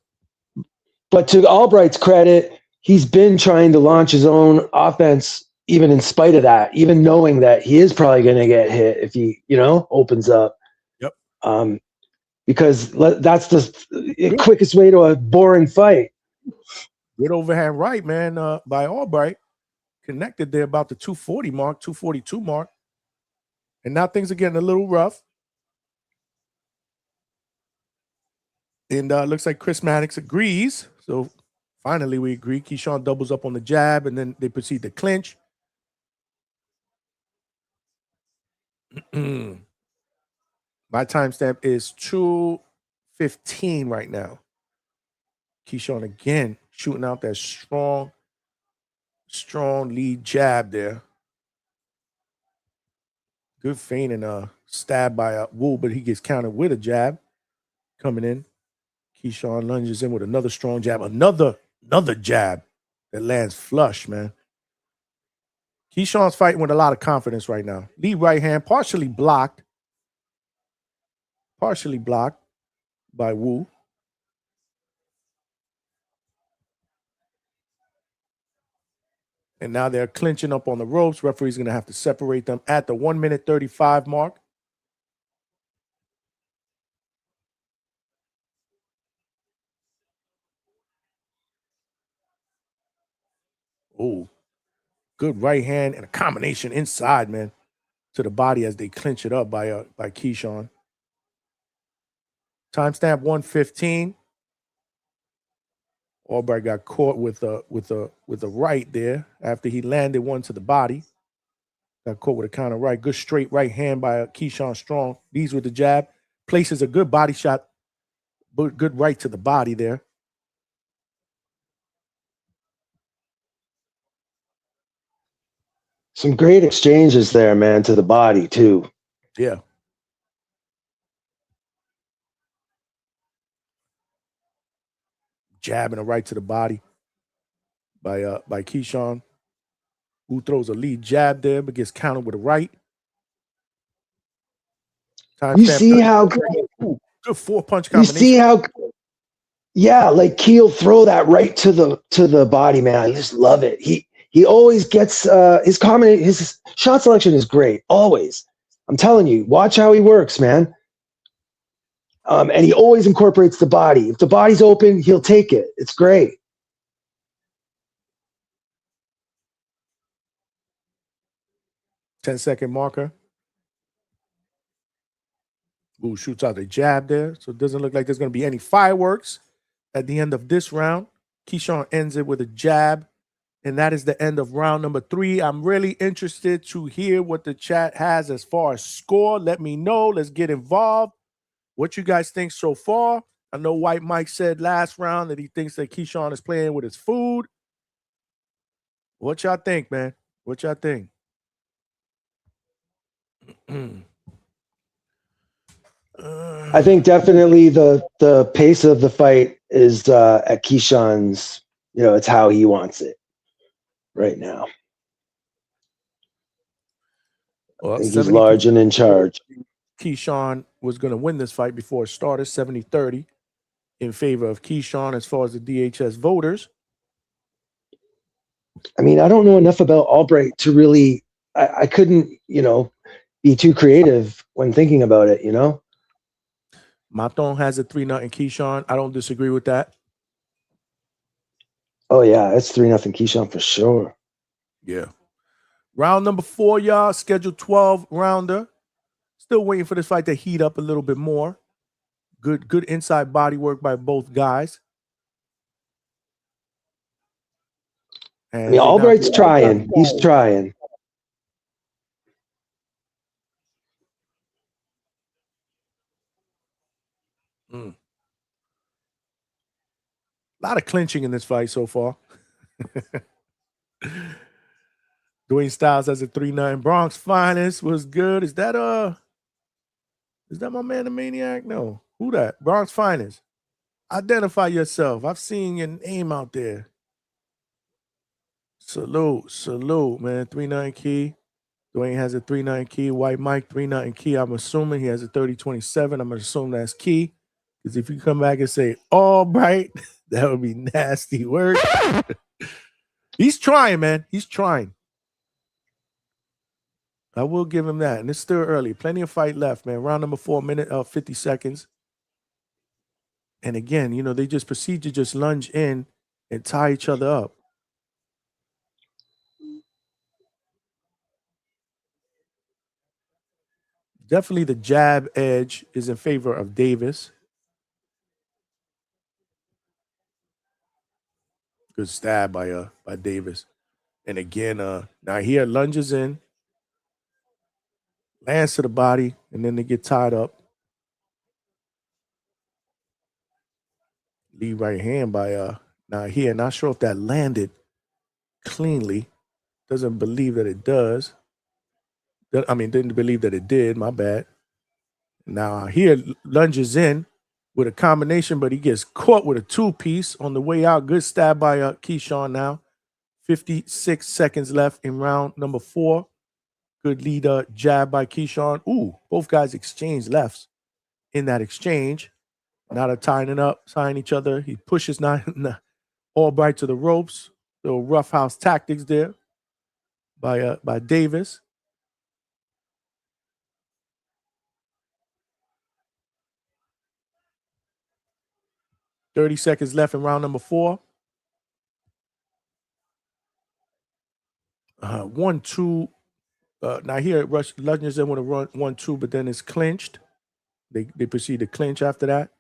J: But to Albright's credit, he's been trying to launch his own offense, even in spite of that, even knowing that he is probably going to get hit if he, opens up.
A: Yep.
J: Because that's the quickest way to a boring fight.
A: Good overhand right, man, by Albright. Connected there about the 240 mark, 242 mark. And now things are getting a little rough. And looks like Chris Maddox agrees. So finally we agree. Keyshawn doubles up on the jab, and then they proceed to clinch. My timestamp is 2:15 right now. Keyshawn again shooting out that strong lead jab there. Good feint and stab by Woo, but he gets countered with a jab coming in. Keyshawn lunges in with another strong jab, another jab that lands flush, man. Keyshawn's fighting with a lot of confidence right now. Lead right hand, partially blocked by Woo. And now they're clinching up on the ropes. Referee's going to have to separate them at the 1:35 mark. Oh, good right hand and a combination inside, man, to the body as they clinch it up by Keyshawn. Timestamp 1:15. Albright got caught with a right there after he landed one to the body. Got caught with a counter right. Good straight right hand by Keyshawn Strong. These with the jab. Places a good body shot, but good right to the body there.
J: Some great exchanges there, man, to the body too.
A: Yeah. Jab and a right to the body by Keyshawn, who throws a lead jab there, but gets countered with a right.
J: You see how
A: good 4-punch combination.
J: You see how, like Key'll throw that right to the body, man. I just love it. He always gets his shot selection is great, always. I'm telling you, watch how he works, man. And he always incorporates the body. If the body's open, he'll take it. It's great.
A: Ten-second marker. Woo shoots out the jab there. So it doesn't look like there's going to be any fireworks at the end of this round. Keyshawn ends it with a jab. And that is the end of round number 3. I'm really interested to hear what the chat has as far as score. Let me know. Let's get involved. What you guys think so far? I know White Mike said last round that he thinks that Keyshawn is playing with his food. What y'all think, man? What y'all think?
J: I think definitely the pace of the fight is at Keyshawn's. You know, it's how he wants it right now.
A: Well,
J: I think he's large and in charge.
A: Keyshawn was going to win this fight before it started, 70-30 in favor of Keyshawn as far as the DHS voters.
J: I mean, I don't know enough about Albright to really, I couldn't, you know, be too creative when thinking about it, you know?
A: Maton has a 3-0 Keyshawn. I don't disagree with that.
J: Oh, yeah, it's 3-0 Keyshawn for sure.
A: Yeah. Round number 4, y'all. Scheduled 12 rounder. Still waiting for this fight to heat up a little bit more. Good inside body work by both guys. And
J: I mean, Albright's trying. He's trying.
A: A lot of clinching in this fight so far. Dwayne Styles has a 3-9. Bronx Finest was good. Is that my man the Maniac? No. Who that? Bronx Finest. Identify yourself. I've seen your name out there. Salute, man. 3-9 key. Dwayne has a 3-9 key. White Mike, 3-9 key. I'm assuming he has a 30-27. I'm going to assume that's key. Because if you come back and say, Albright, that would be nasty work. He's trying, man. He's trying. I will give him that. And it's still early. Plenty of fight left, man. Round number 4, minute 50 seconds. And again, you know, they just proceed to just lunge in and tie each other up. Definitely the jab edge is in favor of Davis. Good stab by Davis. And again, Nahir lunges in, lands to the body, and then they get tied up. Lead right hand by Nahir. Not sure if that landed cleanly. Doesn't believe that it does. Didn't believe that it did. My bad. Now here lunges in with a combination, but he gets caught with a 2-piece on the way out. Good stab by Keyshawn now. 56 seconds left in round number 4. Good lead jab by Keyshawn. Ooh, both guys exchange lefts in that exchange. Now they're tying each other. He pushes Albright to the ropes. Little roughhouse tactics there by Davis. $30 seconds left in round number 4. 1-2. Now here, Rush lunges in with a 1-2, but then it's clinched. They proceed to clinch after that.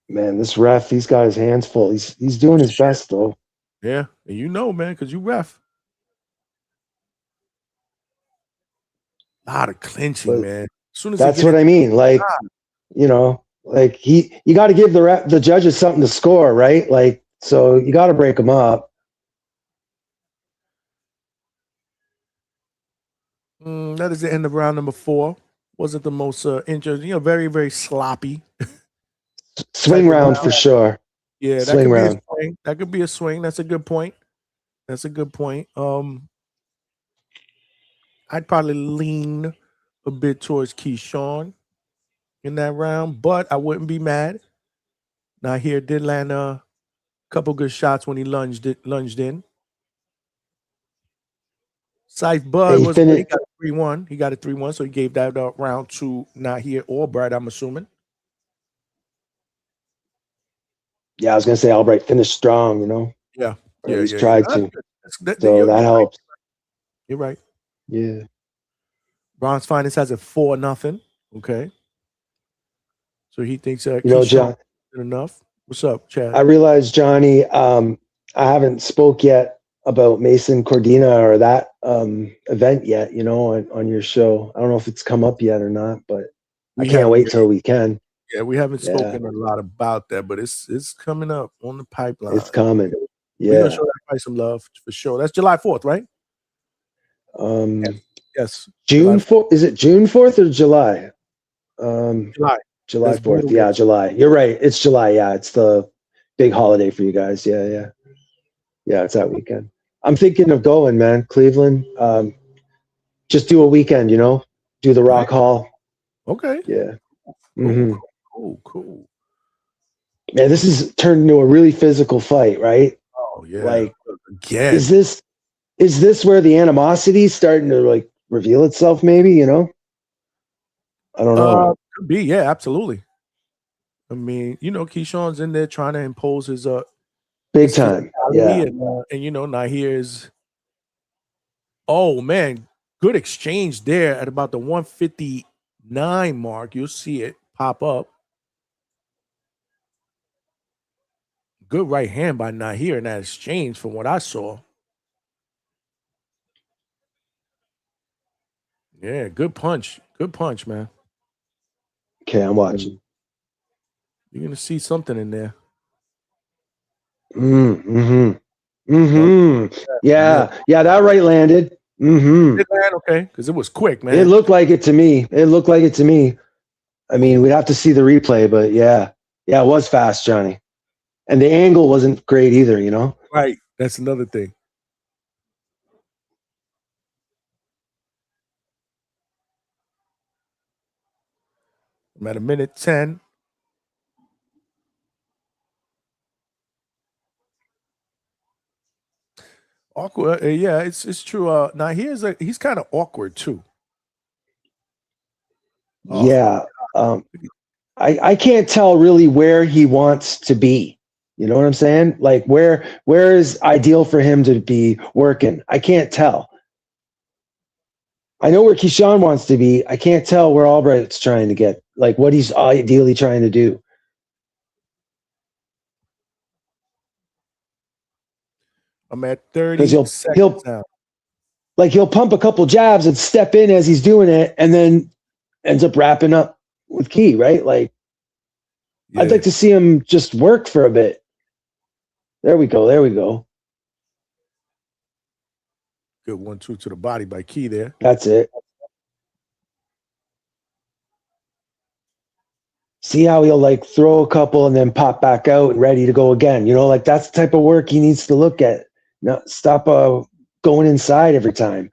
J: Man, this ref, he's got his hands full. He's doing his best though.
A: Yeah, and you know, man, because you ref. A lot of clinching, man. As soon as
J: that's what I mean. Like, you know, like you got to give the judges something to score, right? Like, so you got to break them up.
A: That is the end of round number 4. Wasn't the most interesting, you know, very, very sloppy.
J: Swing round for sure.
A: Yeah, that
J: swing
A: could
J: round.
A: Be a swing. That could be a swing. That's a good point. I'd probably lean a bit towards Keyshawn in that round, but I wouldn't be mad. Nahir did land a couple good shots when he lunged in. Scythe Bud he got a 3-1. He got a 3-1, so he gave that round to Nahir Albright, I'm assuming.
J: Yeah, I was gonna say Albright finished strong, you know.
A: Yeah,
J: he's tried to.
A: So
J: that helps.
A: You're right.
J: Yeah.
A: Bronx Finest has a 4-0. Okay. So he thinks
J: you know, John,
A: enough. What's up, Chad?
J: I realize, Johnny, I haven't spoke yet about Mason Cordina or that event yet, you know, on your show. I don't know if it's come up yet or not, but I can't wait till we can.
A: Yeah, we haven't spoken a lot about that, but it's coming up on the pipeline.
J: It's coming. Yeah.
A: We're gonna show that fight some love for sure. That's July 4th, right? Yes.
J: June 4th. Is it June 4th or July?
A: July.
J: July
A: That's
J: 4th.
A: brutal.
J: Yeah, July. You're right. It's July. Yeah, it's the big holiday for you guys. Yeah. Yeah, it's that weekend. I'm thinking of going, man. Cleveland. Just do a weekend, do the Rock Hall.
A: Okay.
J: Yeah.
A: Cool.
J: Man, this has turned into a really physical fight, right?
A: Oh yeah.
J: Like,
A: again.
J: is this where the animosity is starting to like reveal itself? Maybe, I don't know.
A: Could be, yeah, absolutely. I mean, Keyshawn's in there trying to impose his
J: big time, yeah.
A: And Nahir is. Oh man, good exchange there at about the 159 mark. You'll see it pop up. Good right hand by Nahir in that exchange from what I saw. Yeah, good punch. Good punch, man.
J: Okay, I'm watching.
A: You're going to see something in there.
J: Yeah, that right landed.
A: It landed okay, because it was quick, man.
J: It looked like it to me. I mean, we'd have to see the replay, but yeah, it was fast, Johnny. And the angle wasn't great either,
A: Right. That's another thing. I'm at a minute 10. Awkward. Yeah, it's true. Now he's kind of awkward too.
J: Yeah. I can't tell really where he wants to be. You know what I'm saying? Like where is ideal for him to be working? I can't tell. I know where Keyshawn wants to be. I can't tell where Albright's trying to get, like what he's ideally trying to do.
A: I'm at 30 seconds now.
J: Like he'll pump a couple jabs and step in as he's doing it, and then ends up wrapping up with Key, right? Like I'd like to see him just work for a bit. There we go.
A: Good 1-2 to the body by Key there.
J: That's it. See how he'll like throw a couple and then pop back out and ready to go again. Like that's the type of work he needs to look at. No, stop going inside every time.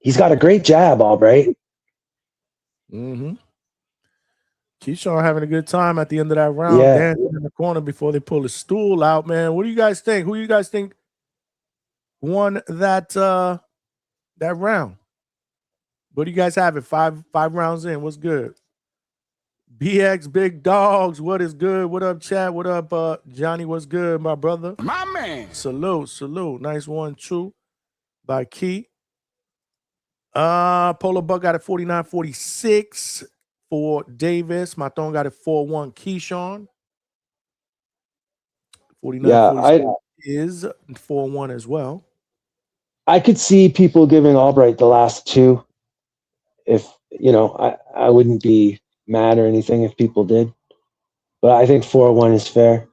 J: He's got a great jab, Albright.
A: Keyshawn having a good time at the end of that round, dancing in the corner before they pull his stool out, man. What do you guys think? Who do you guys think won that round? What do you guys have it? Five rounds in. What's good? BX Big Dogs, what is good? What up, chat? What up, Johnny? What's good, my brother?
D: My man.
A: Salute. Nice 1-2 by Key. Polo Buck got it 49-46 for Davis. My Thorn got it 4-1 Keyshawn. 49-46 is 4-1 as well.
J: I could see people giving Albright the last two. If I wouldn't be mad or anything if people did, but I think 4-1 is fair.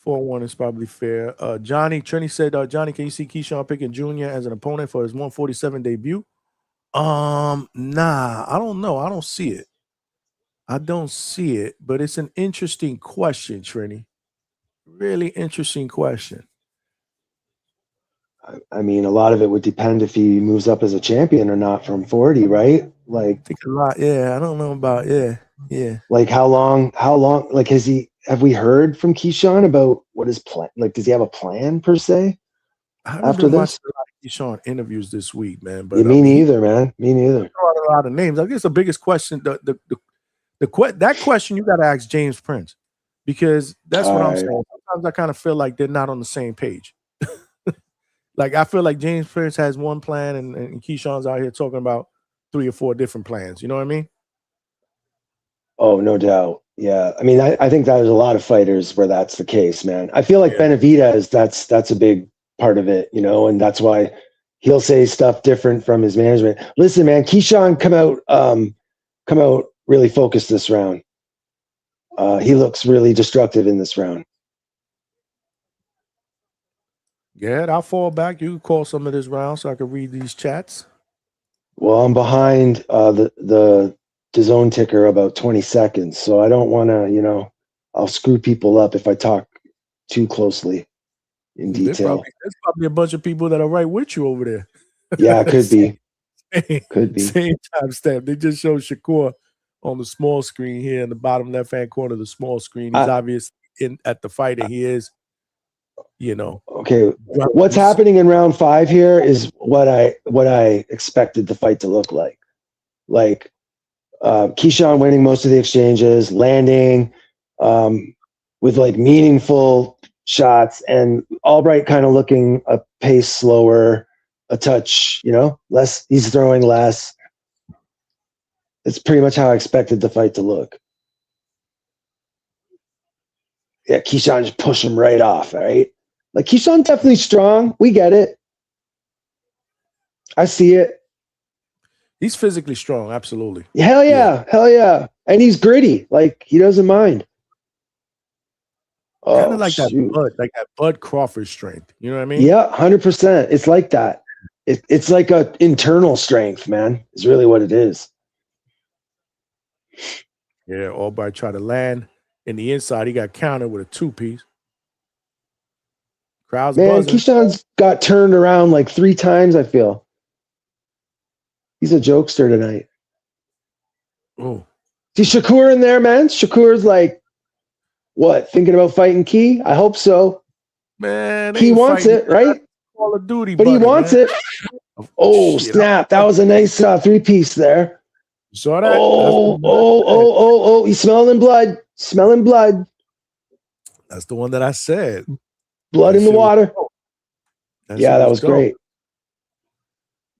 A: 4-1 is probably fair. Johnny Trini said, Johnny, can you see Keyshawn picking Jr. as an opponent for his 147 debut? Nah, I don't know. I don't see it. But it's an interesting question, Trini. Really interesting question.
J: I mean, a lot of it would depend if he moves up as a champion or not from 40, right? Like,
A: I think a lot. Yeah, I don't know about. Yeah.
J: Like how long? Like, have we heard from Keyshawn about what his plan? Like, does he have a plan per se?
A: I haven't been watching a lot of Keyshawn interviews this week, man. But
J: me neither, man. Me neither.
A: A lot of names. I guess the biggest question, that question you got to ask James Prince, because that's what I'm saying. Sometimes I kind of feel like they're not on the same page. Like I feel like James Prince has one plan and Keyshawn's out here talking about 3 or 4 different plans. You know what I mean?
J: Oh, no doubt. Yeah. I mean, I think there's a lot of fighters where that's the case, man. I feel like Benavidez, that's a big part of it, and that's why he'll say stuff different from his management. Listen, man, Keyshawn come out really focused this round. He looks really destructive in this round.
A: Yeah, I'll fall back. You can call some of this round so I can read these chats.
J: Well, I'm behind the DAZN ticker about 20 seconds, so I don't want to, I'll screw people up if I talk too closely in detail.
A: There's probably a bunch of people that are right with you over there.
J: Yeah, it could be. Could be.
A: Same timestamp. They just show Shakur on the small screen here in the bottom left-hand corner of the small screen. He's obvious at the fight that he is,
J: Okay, what's happening in round 5 here is what I expected the fight to look like. Like Keyshawn winning most of the exchanges, landing with like meaningful shots, and Albright kind of looking a pace slower, a touch, less. He's throwing less. It's pretty much how I expected the fight to look. Yeah, Keyshawn just push him right off, all right? Like, Keyshawn definitely strong. We get it. I see it.
A: He's physically strong, absolutely.
J: Hell yeah. Hell yeah. And he's gritty. Like, he doesn't mind.
A: Kind of like that Bud Crawford strength. You know what I mean?
J: Yeah, 100%. It's like that. It's like a internal strength, man. It's really what it is.
A: Yeah, Albright tried to land in the inside. He got countered with a 2-piece. Crowd's buzzing.
J: Keyshawn's got turned around like 3 times, I feel. He's a jokester tonight.
A: Oh.
J: See Shakur in there, man? Shakur's like, what, thinking about fighting Key? I hope so.
A: Man,
J: he wants it, right?
A: Call of Duty,
J: but he wants it. Oh, snap. That was a nice 3-piece there.
A: You saw that?
J: Oh. He's smelling blood. Smelling blood.
A: That's the one that I said.
J: Blood in the water. Yeah, that was great.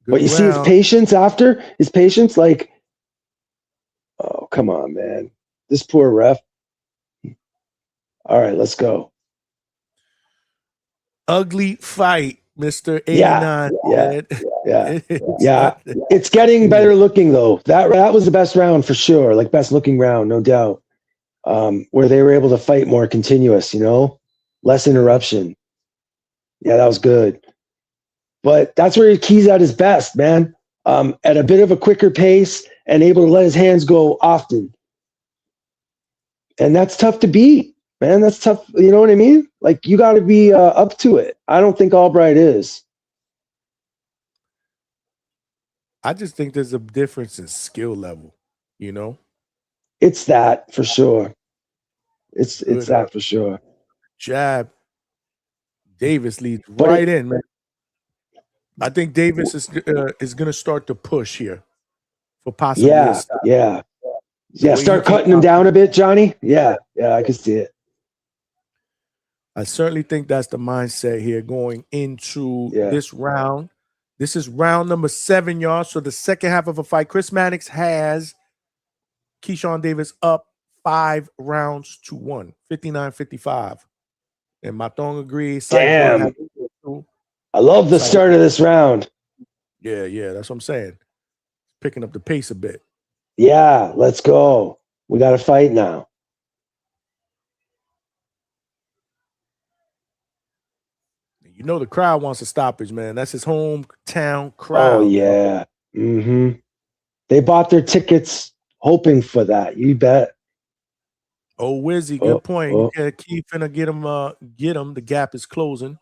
J: But you see his patience after? His patience, like, oh, come on, man. This poor ref. All right, let's go.
A: Ugly fight, Mr. 89.
J: Yeah. It's getting better looking, though. That was the best round for sure. Like, best looking round, no doubt. Where they were able to fight more continuous, less interruption. Yeah, that was good. But that's where Key's at his best, man. At a bit of a quicker pace and able to let his hands go often. And that's tough to beat, man. That's tough. You know what I mean? Like, you got to be up to it. I don't think Albright is.
A: I just think there's a difference in skill level,
J: It's that for sure. It's that for sure.
A: Jab. Davis leads right in, man. I think Davis is going to start to push here for possibly.
J: Yeah. Start cutting him down a bit, Johnny. Yeah, I can see it.
A: I certainly think that's the mindset here going into this round. This is round number 7, y'all. So the second half of a fight. Chris Mannix has Keyshawn Davis up 5-1, 59-55. And Matong agrees.
J: Damn. I love the start of this round.
A: Yeah, that's what I'm saying. Picking up the pace a bit.
J: Yeah, let's go. We got to fight now.
A: The crowd wants a stoppage, man. That's his hometown crowd.
J: Oh, yeah. They bought their tickets hoping for that. You bet.
A: Oh, Wizzy, good point. Yeah, Keith finna get him. The gap is closing.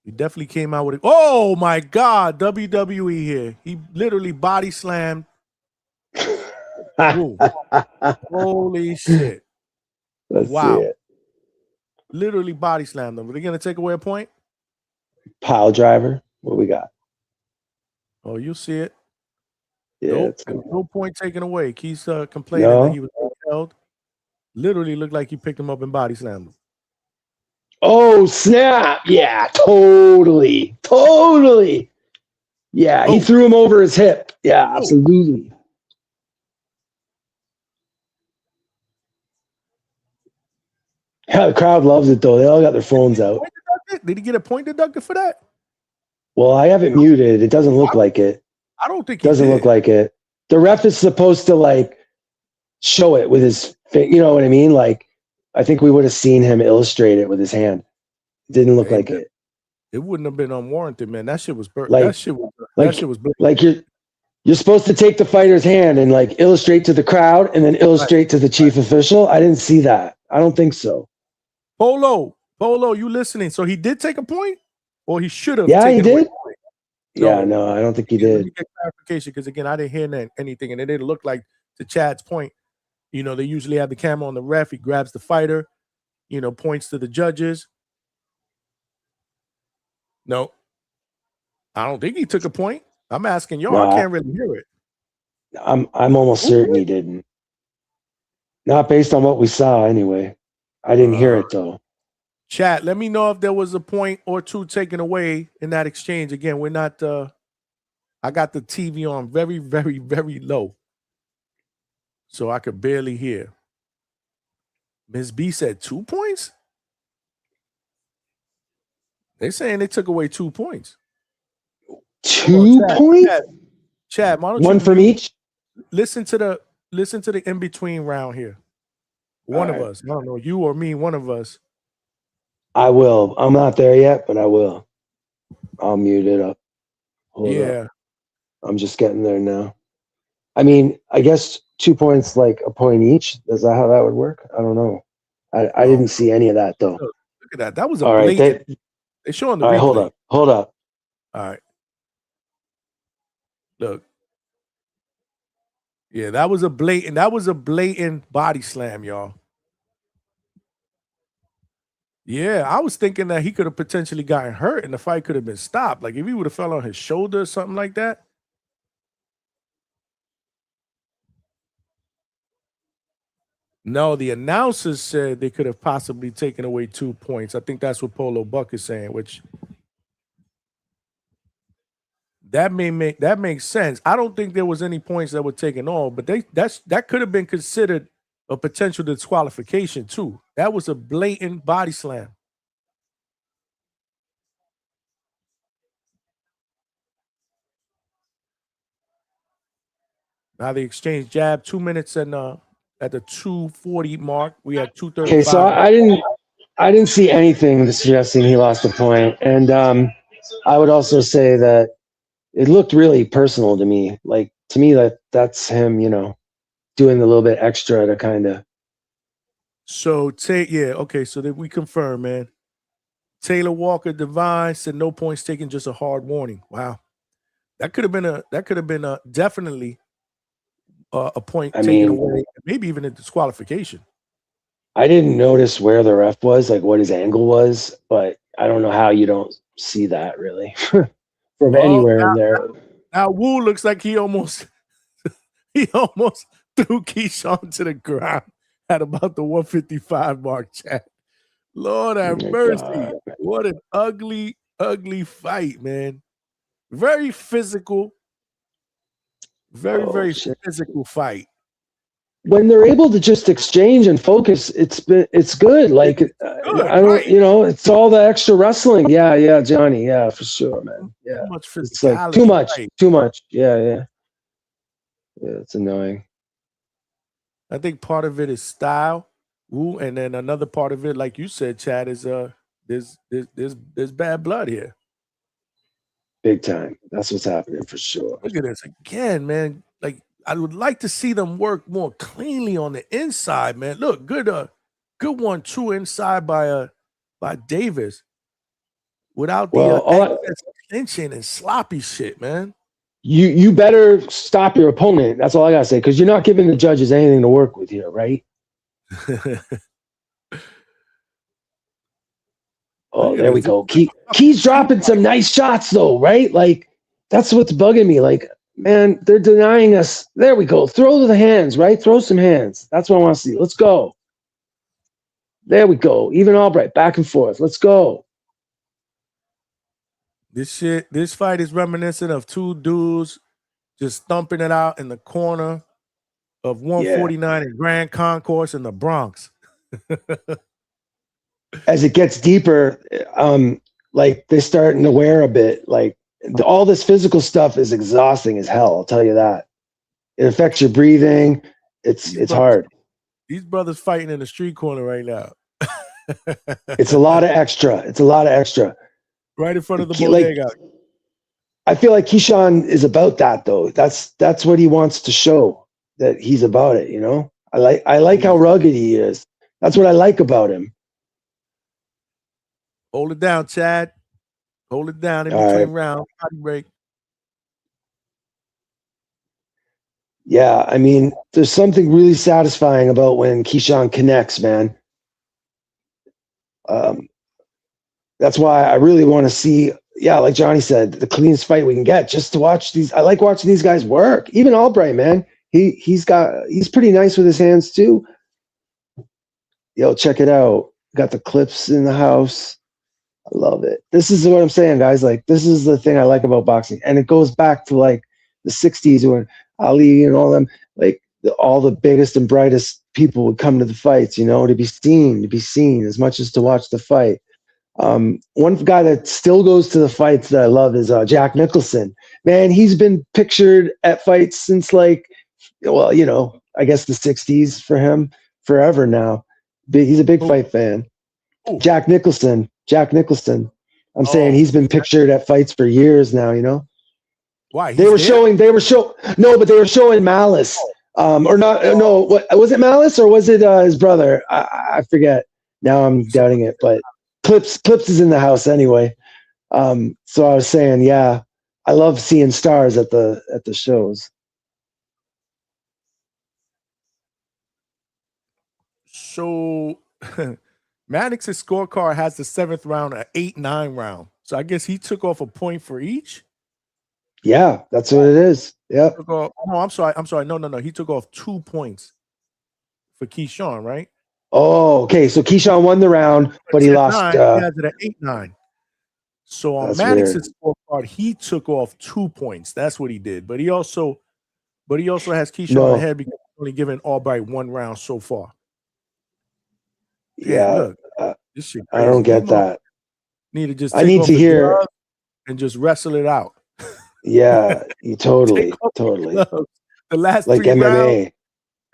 A: He definitely came out with it. Oh my God, WWE here. He literally body slammed. Holy shit.
J: Let's see it.
A: Literally body slammed them. Are they gonna take away a point?
J: Pile driver. What we got?
A: Oh, you'll see it.
J: Yeah,
A: no point taken away. He's complaining that he was held. Literally looked like he picked him up and body slammed him.
J: Oh, snap. Yeah, totally. Yeah, he threw him over his hip. Yeah, absolutely. Yeah, the crowd loves it, though. They all got their phones out.
A: Did he get a point deducted for that?
J: Well, I have it muted. It doesn't look like it.
A: I don't think
J: it doesn't look like it. The ref is supposed to, like, show it with his, you know what I mean? Like, I think we would have seen him illustrate it with his hand. Didn't look like it.
A: It wouldn't have been unwarranted, man. That shit was
J: Like,
A: that shit was
J: like you're supposed to take the fighter's hand and like illustrate to the crowd and then illustrate to the chief official. I didn't see that. I don't think so.
A: Polo, you listening? So he did take a point, or he should have?
J: Yeah, he did.
A: So,
J: yeah, no, I don't think he did.
A: Let me get clarification, because again, I didn't hear anything, and it didn't look like, to Chad's point, you know, they usually have the camera on the ref. He grabs the fighter, you know, points to the judges. No, I don't think he took a point. I'm asking y'all.
J: No,
A: I can't really hear it.
J: I'm almost certain he didn't. Not based on what we saw, anyway. I didn't hear it though.
A: Chat, let me know if there was a point or two taken away in that exchange. Again, we're not. I got the TV on very, very, very low, so I could barely hear. Ms. B said 2 points. They're saying they took away 2 points.
J: 2 points?
A: Chad, why don't
J: one from each?
A: Listen to the in between round here. One of us. I don't know, you or me, one of us.
J: I will. I'm not there yet, but I will. I'll mute it up. Hold up. I'm just getting there now. I mean, I guess 2 points, like a point each. Is that how that would work? I don't know. I didn't see any of that though.
A: Look at that. That was a
J: all right.
A: blatant. They're showing the
J: all right,
A: replay.
J: Hold up.
A: All right. Look. Yeah, that was a blatant body slam, y'all. Yeah, I was thinking that he could have potentially gotten hurt and the fight could have been stopped. Like if he would have fell on his shoulder or something like that. No, the announcers said they could have possibly taken away 2 points. I think that's what Polo Buck is saying, which that makes sense. I don't think there was any points that were taken off, but that could have been considered a potential disqualification too. That was a blatant body slam. Now they exchange jab, 2 minutes and at the 2:40 mark. We had 2:35.
J: Okay, so I didn't see anything suggesting he lost a point, and I would also say that it looked really personal to me. Like to me, that's him, you know, doing a little bit extra to kind of.
A: So okay. So that we confirm, man. Taylor Walker Divine said no points taken, just a hard warning. Wow, that could have been definitely a point taken away, maybe even a disqualification.
J: I didn't notice where the ref was, like what his angle was, but I don't know how you don't see that really from anywhere in there.
A: Now Woo looks like he almost threw Keyshawn to the ground at about the 155 mark. Chat. Lord have mercy. God. What an ugly, ugly fight, man. Very physical. Very physical fight.
J: When they're able to just exchange and focus, it's good. Like I don't, you know, it's all the extra wrestling. Yeah, Johnny. Yeah, for sure, man. Yeah,
A: too much physicality.
J: It's like too much. Yeah. It's annoying.
A: I think part of it is style, Woo, and then another part of it, like you said, Chad, is there's bad blood here.
J: Big time. That's what's happening for sure.
A: Look at this again, man. Like I would like to see them work more cleanly on the inside, man. Look, good 1-2 inside by Davis, without the clinching and sloppy shit, man.
J: You better stop your opponent. That's all I gotta say, because you're not giving the judges anything to work with here, right? Oh, there we go. Key's dropping some nice shots though, right? Like that's what's bugging me. Like, man, they're denying us. There we go. Throw the hands, right? Throw some hands. That's what I want to see. Let's go. There we go. Even Albright, back and forth. Let's go.
A: This fight is reminiscent of two dudes just thumping it out in the corner of 149 in Grand Concourse in the Bronx.
J: As it gets deeper, like they're starting to wear a bit. Like all this physical stuff is exhausting as hell. I'll tell you that. It affects your breathing. It's hard.
A: These brothers fighting in the street corner right now.
J: It's a lot of extra. It's a lot of extra.
A: Right in front of the
J: Like,
A: bodega.
J: I feel like Keyshawn is about that though. That's what he wants to show, that he's about it, you know? I like how rugged he is. That's what I like about him.
A: Hold it down, Chad. Hold it down in
J: All
A: between
J: right.
A: rounds. Body break.
J: Yeah, I mean, there's something really satisfying about when Keyshawn connects, man. That's why I really want to see, yeah, like Johnny said, the cleanest fight we can get, just to watch these. I like watching these guys work. Even Albright, man, he's pretty nice with his hands too. Yo, check it out. Got the clips in the house. I love it. This is what I'm saying, guys. Like, this is the thing I like about boxing, and it goes back to like the '60s when Ali and all them, like all the biggest and brightest people would come to the fights, you know, to be seen as much as to watch the fight. One guy that still goes to the fights that I love is Jack Nicholson. Man, he's been pictured at fights since like, well, you know, I guess the '60s for him, forever now. He's a big fight fan. Jack Nicholson. I'm saying he's been pictured at fights for years now, you know?
A: Why?
J: They were showing Malice. Or not, no, what was it, Malice, or was it his brother? I forget. Now I'm doubting it, but Clips is in the house anyway. So I was saying, yeah, I love seeing stars at the shows.
A: So Maddox's scorecard has the 7th round, an 8-9 round. So I guess he took off a point for each.
J: Yeah, that's what it is. Yeah.
A: No, I'm sorry. No. He took off 2 points for Keyshawn, right?
J: Oh, okay. So Keyshawn won the round, but he lost.
A: He has it at 8-9. So on Maddox's scorecard, he took off 2 points. That's what he did. But he also has Keyshawn ahead because he's only given Albright 1 round so far.
J: Yeah,
A: look, this shit
J: I don't get that.
A: Need to just.
J: I need to hear
A: and just wrestle it out.
J: Yeah, you totally.
A: The last
J: like
A: 3
J: MMA
A: rounds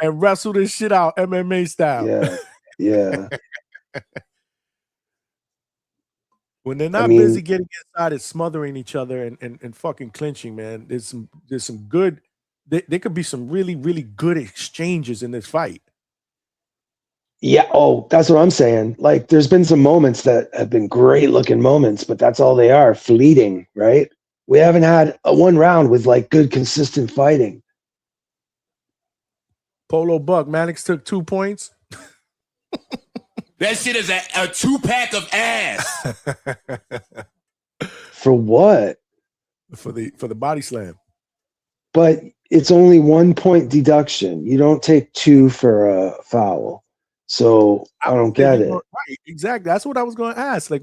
A: and wrestle this shit out MMA style.
J: Yeah.
A: When they're not busy getting inside and smothering each other and fucking clinching, man, there's some good. There could be some really, really good exchanges in this fight.
J: Yeah. Oh, that's what I'm saying. Like, there's been some moments that have been great looking moments, but that's all they are, fleeting, right? We haven't had a 1 round with like good, consistent fighting.
A: Polo Buck, Maddox took 2 points.
D: That shit is a 2-pack of ass.
J: For what?
A: For the body slam.
J: But it's only 1 point deduction. You don't take 2 for a foul. So I don't get it.
A: Right, exactly. That's what I was going to ask. Like,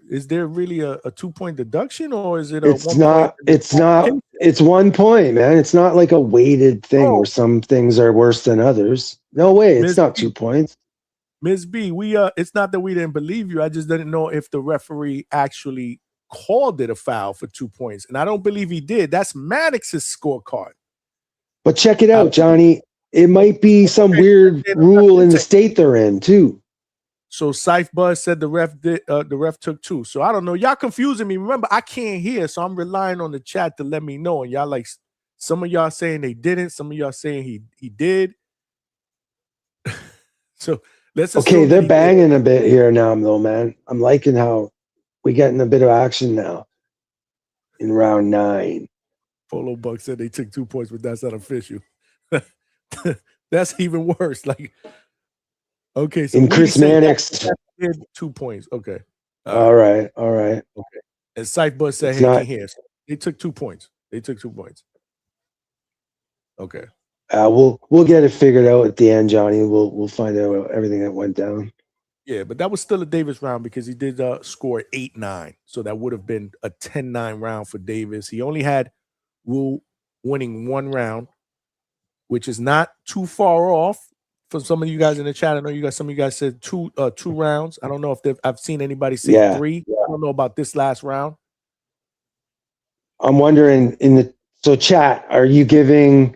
A: is there really a 2-point deduction, or is it a
J: It's not. It's 1 point, man. It's not like a weighted thing where some things are worse than others. No way. It's not 2 points.
A: Ms. B, it's not that we didn't believe you. I just didn't know if the referee actually called it a foul for 2 points. And I don't believe he did. That's Maddox's scorecard.
J: But check it out, Johnny. It might be some weird rule in the state they're in too.
A: So Syfe Buzz said the ref took 2. So I don't know. Y'all confusing me. Remember, I can't hear, so I'm relying on the chat to let me know. And y'all like, some of y'all saying they didn't, some of y'all saying he did. So let's
J: okay, they're banging a bit here now, though, man. I'm liking how we're getting a bit of action now in round 9.
A: Polo Buck said they took 2 points, but that's not official. That's even worse. Like, okay, so
J: in Chris Mannix
A: 2 points. Okay.
J: All right.
A: Okay. And Syfe Buzz said, "Hey, here." So they took 2 points. Okay.
J: We'll get it figured out at the end, Johnny. We'll find out everything that went down.
A: Yeah, but that was still a Davis round because he did score 8-9. So that would have been a 10-9 round for Davis. He only had Woo winning 1 round, which is not too far off for some of you guys in the chat. I know some of you guys said 2 rounds. I don't know if I've seen anybody say 3. I don't know about this last round.
J: I'm wondering so chat, are you giving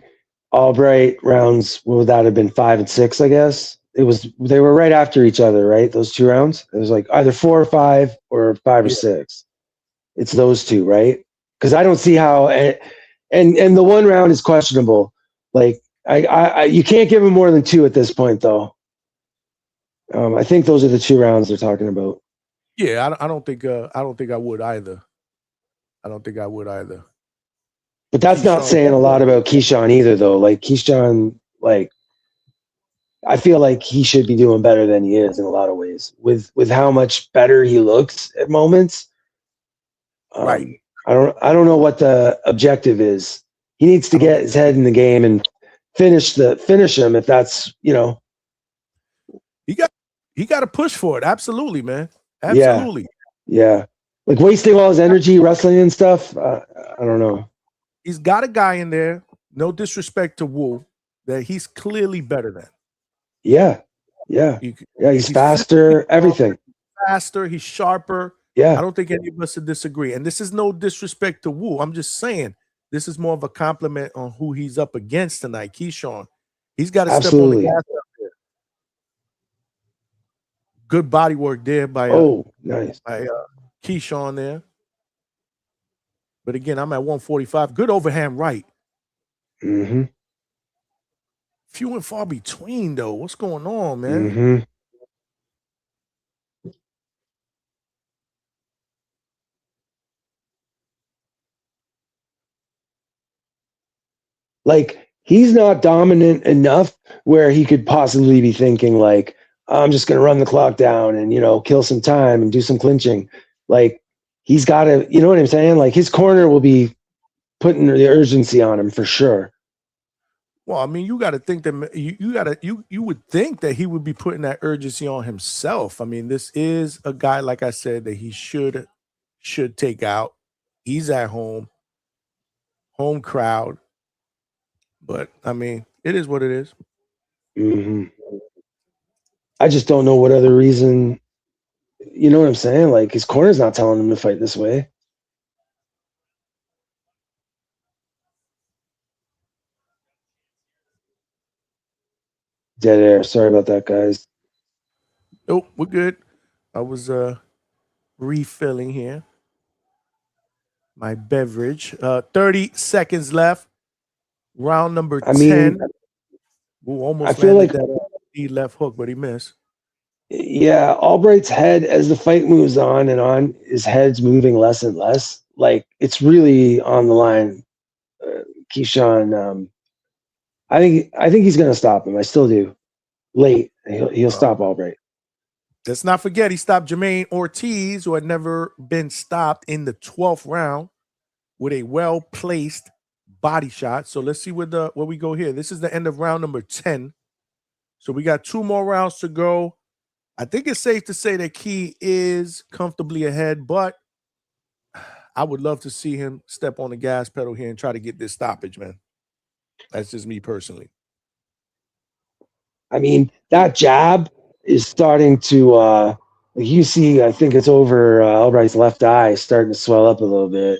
J: Albright rounds? Would that have been 5 and 6? I guess they were right after each other, right? Those 2 rounds. It was like either 4 or 5 or 5 or 6. It's those 2, right? Because I don't see how. And the 1 round is questionable. Like I you can't give him more than 2 at this point, though. I think those are the 2 rounds they're talking about.
A: Yeah, I don't think I would either. I don't think I would either.
J: But that's not saying a lot about Keyshawn either, though. Like Keyshawn, like I feel like he should be doing better than he is in a lot of ways. With how much better he looks at moments.
A: Right.
J: I don't know what the objective is. He needs to get his head in the game and finish him if that's, you know.
A: He got to push for it. Absolutely, man. Absolutely.
J: Yeah. Like wasting all his energy wrestling and stuff. I don't know.
A: He's got a guy in there, no disrespect to Woo, that he's clearly better than.
J: Yeah. He's faster, everything.
A: Faster, he's sharper.
J: Yeah.
A: I don't think any of us would disagree. And this is no disrespect to Woo. I'm just saying this is more of a compliment on who he's up against tonight. Keyshawn. He's got to step on the gas up there. Good body work there by
J: nice.
A: By Keyshawn there. But again, I'm at 145. Good overhand right.
J: Mm-hmm.
A: Few and far between, though. What's going on, man?
J: Mm-hmm. Like, he's not dominant enough where he could possibly be thinking, like, I'm just going to run the clock down and, you know, kill some time and do some clinching. Like, he's got to, you know what I'm saying? Like, his corner will be putting the urgency on him for sure.
A: Well, I mean, you got to think that you would think that he would be putting that urgency on himself. I mean, this is a guy, like I said, that he should take out. He's at home crowd. But I mean, it is what it is.
J: Mm-hmm. I just don't know what other reason. You know what I'm saying? Like, his corner's not telling him to fight this way. Dead air. Sorry about that, guys.
A: Nope, we're good. I was refilling here my beverage. 30 seconds left. Round number 10. Almost
J: I feel like
A: that left hook, but he missed.
J: Yeah, Albright's head, as the fight moves on, his head's moving less and less. Like, it's really on the line. Keyshawn, I think he's going to stop him. I still do. Late, he'll stop Albright.
A: Let's not forget he stopped Jermaine Ortiz, who had never been stopped, in the 12th round with a well-placed body shot. So let's see where we go here. This is the end of round number 10. So we got 2 more rounds to go. I think it's safe to say that Key is comfortably ahead, but I would love to see him step on the gas pedal here and try to get this stoppage, man. That's just me personally.
J: I mean, that jab is starting to, you see, I think it's over Albright's left eye starting to swell up a little bit.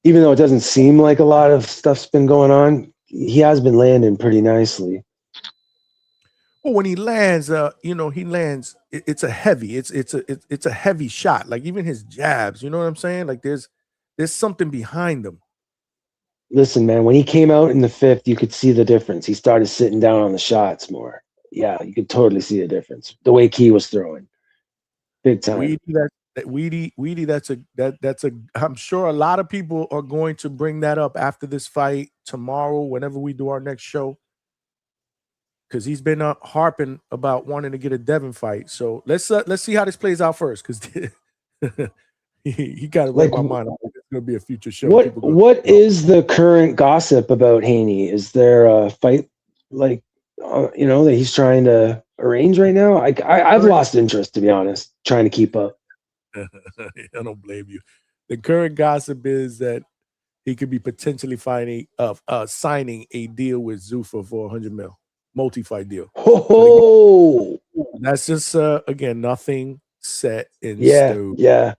J: Even though it doesn't seem like a lot of stuff's been going on, he has been landing pretty nicely.
A: Well, when he lands, he lands. It's a heavy. It's a heavy shot. Like even his jabs. You know what I'm saying? Like there's something behind them.
J: Listen, man. When he came out in the 5th, you could see the difference. He started sitting down on the shots more. Yeah, you could totally see the difference. The way Key was throwing, big time.
A: Weedy, that's a I'm sure a lot of people are going to bring that up after this fight tomorrow, whenever we do our next show, because he's been harping about wanting to get a Devin fight. So let's see how this plays out first, because he got it right in my mind. It's going to be a future show.
J: What is the current gossip about Haney? Is there a fight that he's trying to arrange right now? I've lost interest, to be honest, trying to keep up.
A: I don't blame you. The current gossip is that he could be potentially signing a deal with Zuffa for $100 million, multi-fight deal.
J: Oh,
A: that's just again nothing set in
J: stone.
A: stone.
J: Yeah.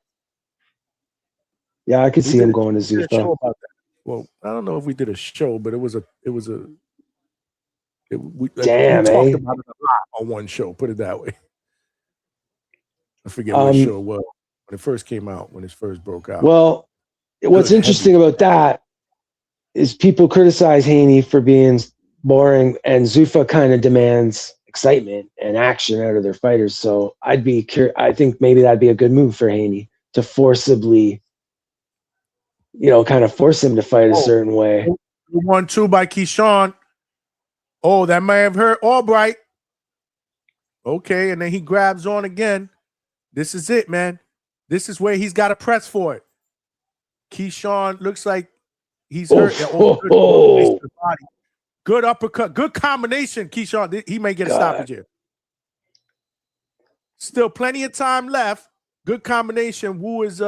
J: I could see him going to Zuffa.
A: Well, I don't know if we did a show, but we
J: Damn,
A: talked about it a lot on one show. Put it that way. I forget what show it was when it first came out, when it first broke out.
J: Well, what's interesting about that is people criticize Haney for being boring, and Zuffa kind of demands excitement and action out of their fighters. So I think maybe that'd be a good move for Haney to forcibly, kind of force him to fight a certain way.
A: 1-2 by Keyshawn. Oh, that may have hurt Albright. Okay, and then he grabs on again. This is it, man. This is where he's got to press for it. Keyshawn looks like he's hurt. Good uppercut. Good combination, Keyshawn. He may get a stoppage here. Still plenty of time left. Good combination. Woo is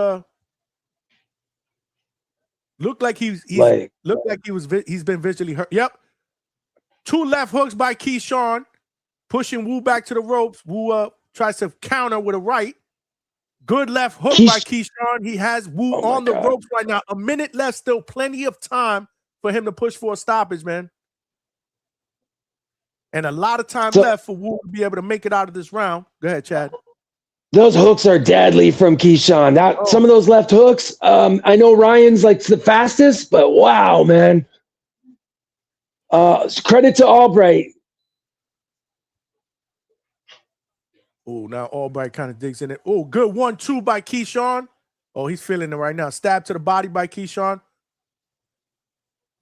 A: looked like he's been visually hurt. Yep. 2 left hooks by Keyshawn, pushing Woo back to the ropes. Woo tries to counter with a right. Good left hook by Keyshawn. He has Woo on the ropes right now. A minute left, still plenty of time for him to push for a stoppage, man. And a lot of time left for Woo to be able to make it out of this round. Go ahead, Chad.
J: Those hooks are deadly from Keyshawn. Some of those left hooks, I know Ryan's like the fastest, but wow, man. Credit to Albright.
A: Oh, now Albright kind of digs in it. Oh, good 1-2 by Keyshawn. Oh, he's feeling it right now. Stab to the body by Keyshawn.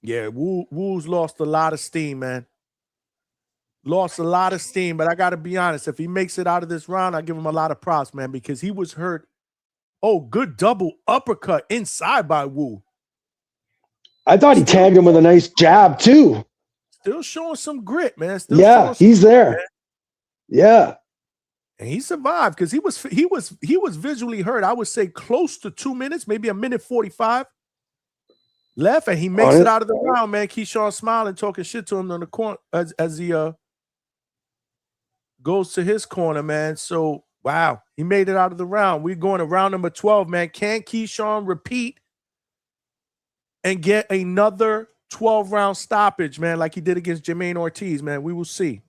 A: Yeah, Woo's lost a lot of steam, man. Lost a lot of steam, but I got to be honest. If he makes it out of this round, I give him a lot of props, man, because he was hurt. Oh, good double uppercut inside by Woo.
J: I thought he tagged him with a nice jab, too.
A: Still showing some grit, man.
J: He's there. Grit, yeah.
A: And he survived because he was visually hurt. I would say close to 2 minutes, maybe a minute 45 left, and he makes it out of the round, man. Keyshawn smiling, talking shit to him on the corner as he goes to his corner, man. So wow, he made it out of the round. We're going to round number 12, man. Can Keyshawn repeat and get another 12-round stoppage, man, like he did against Jermaine Ortiz, man? We will see.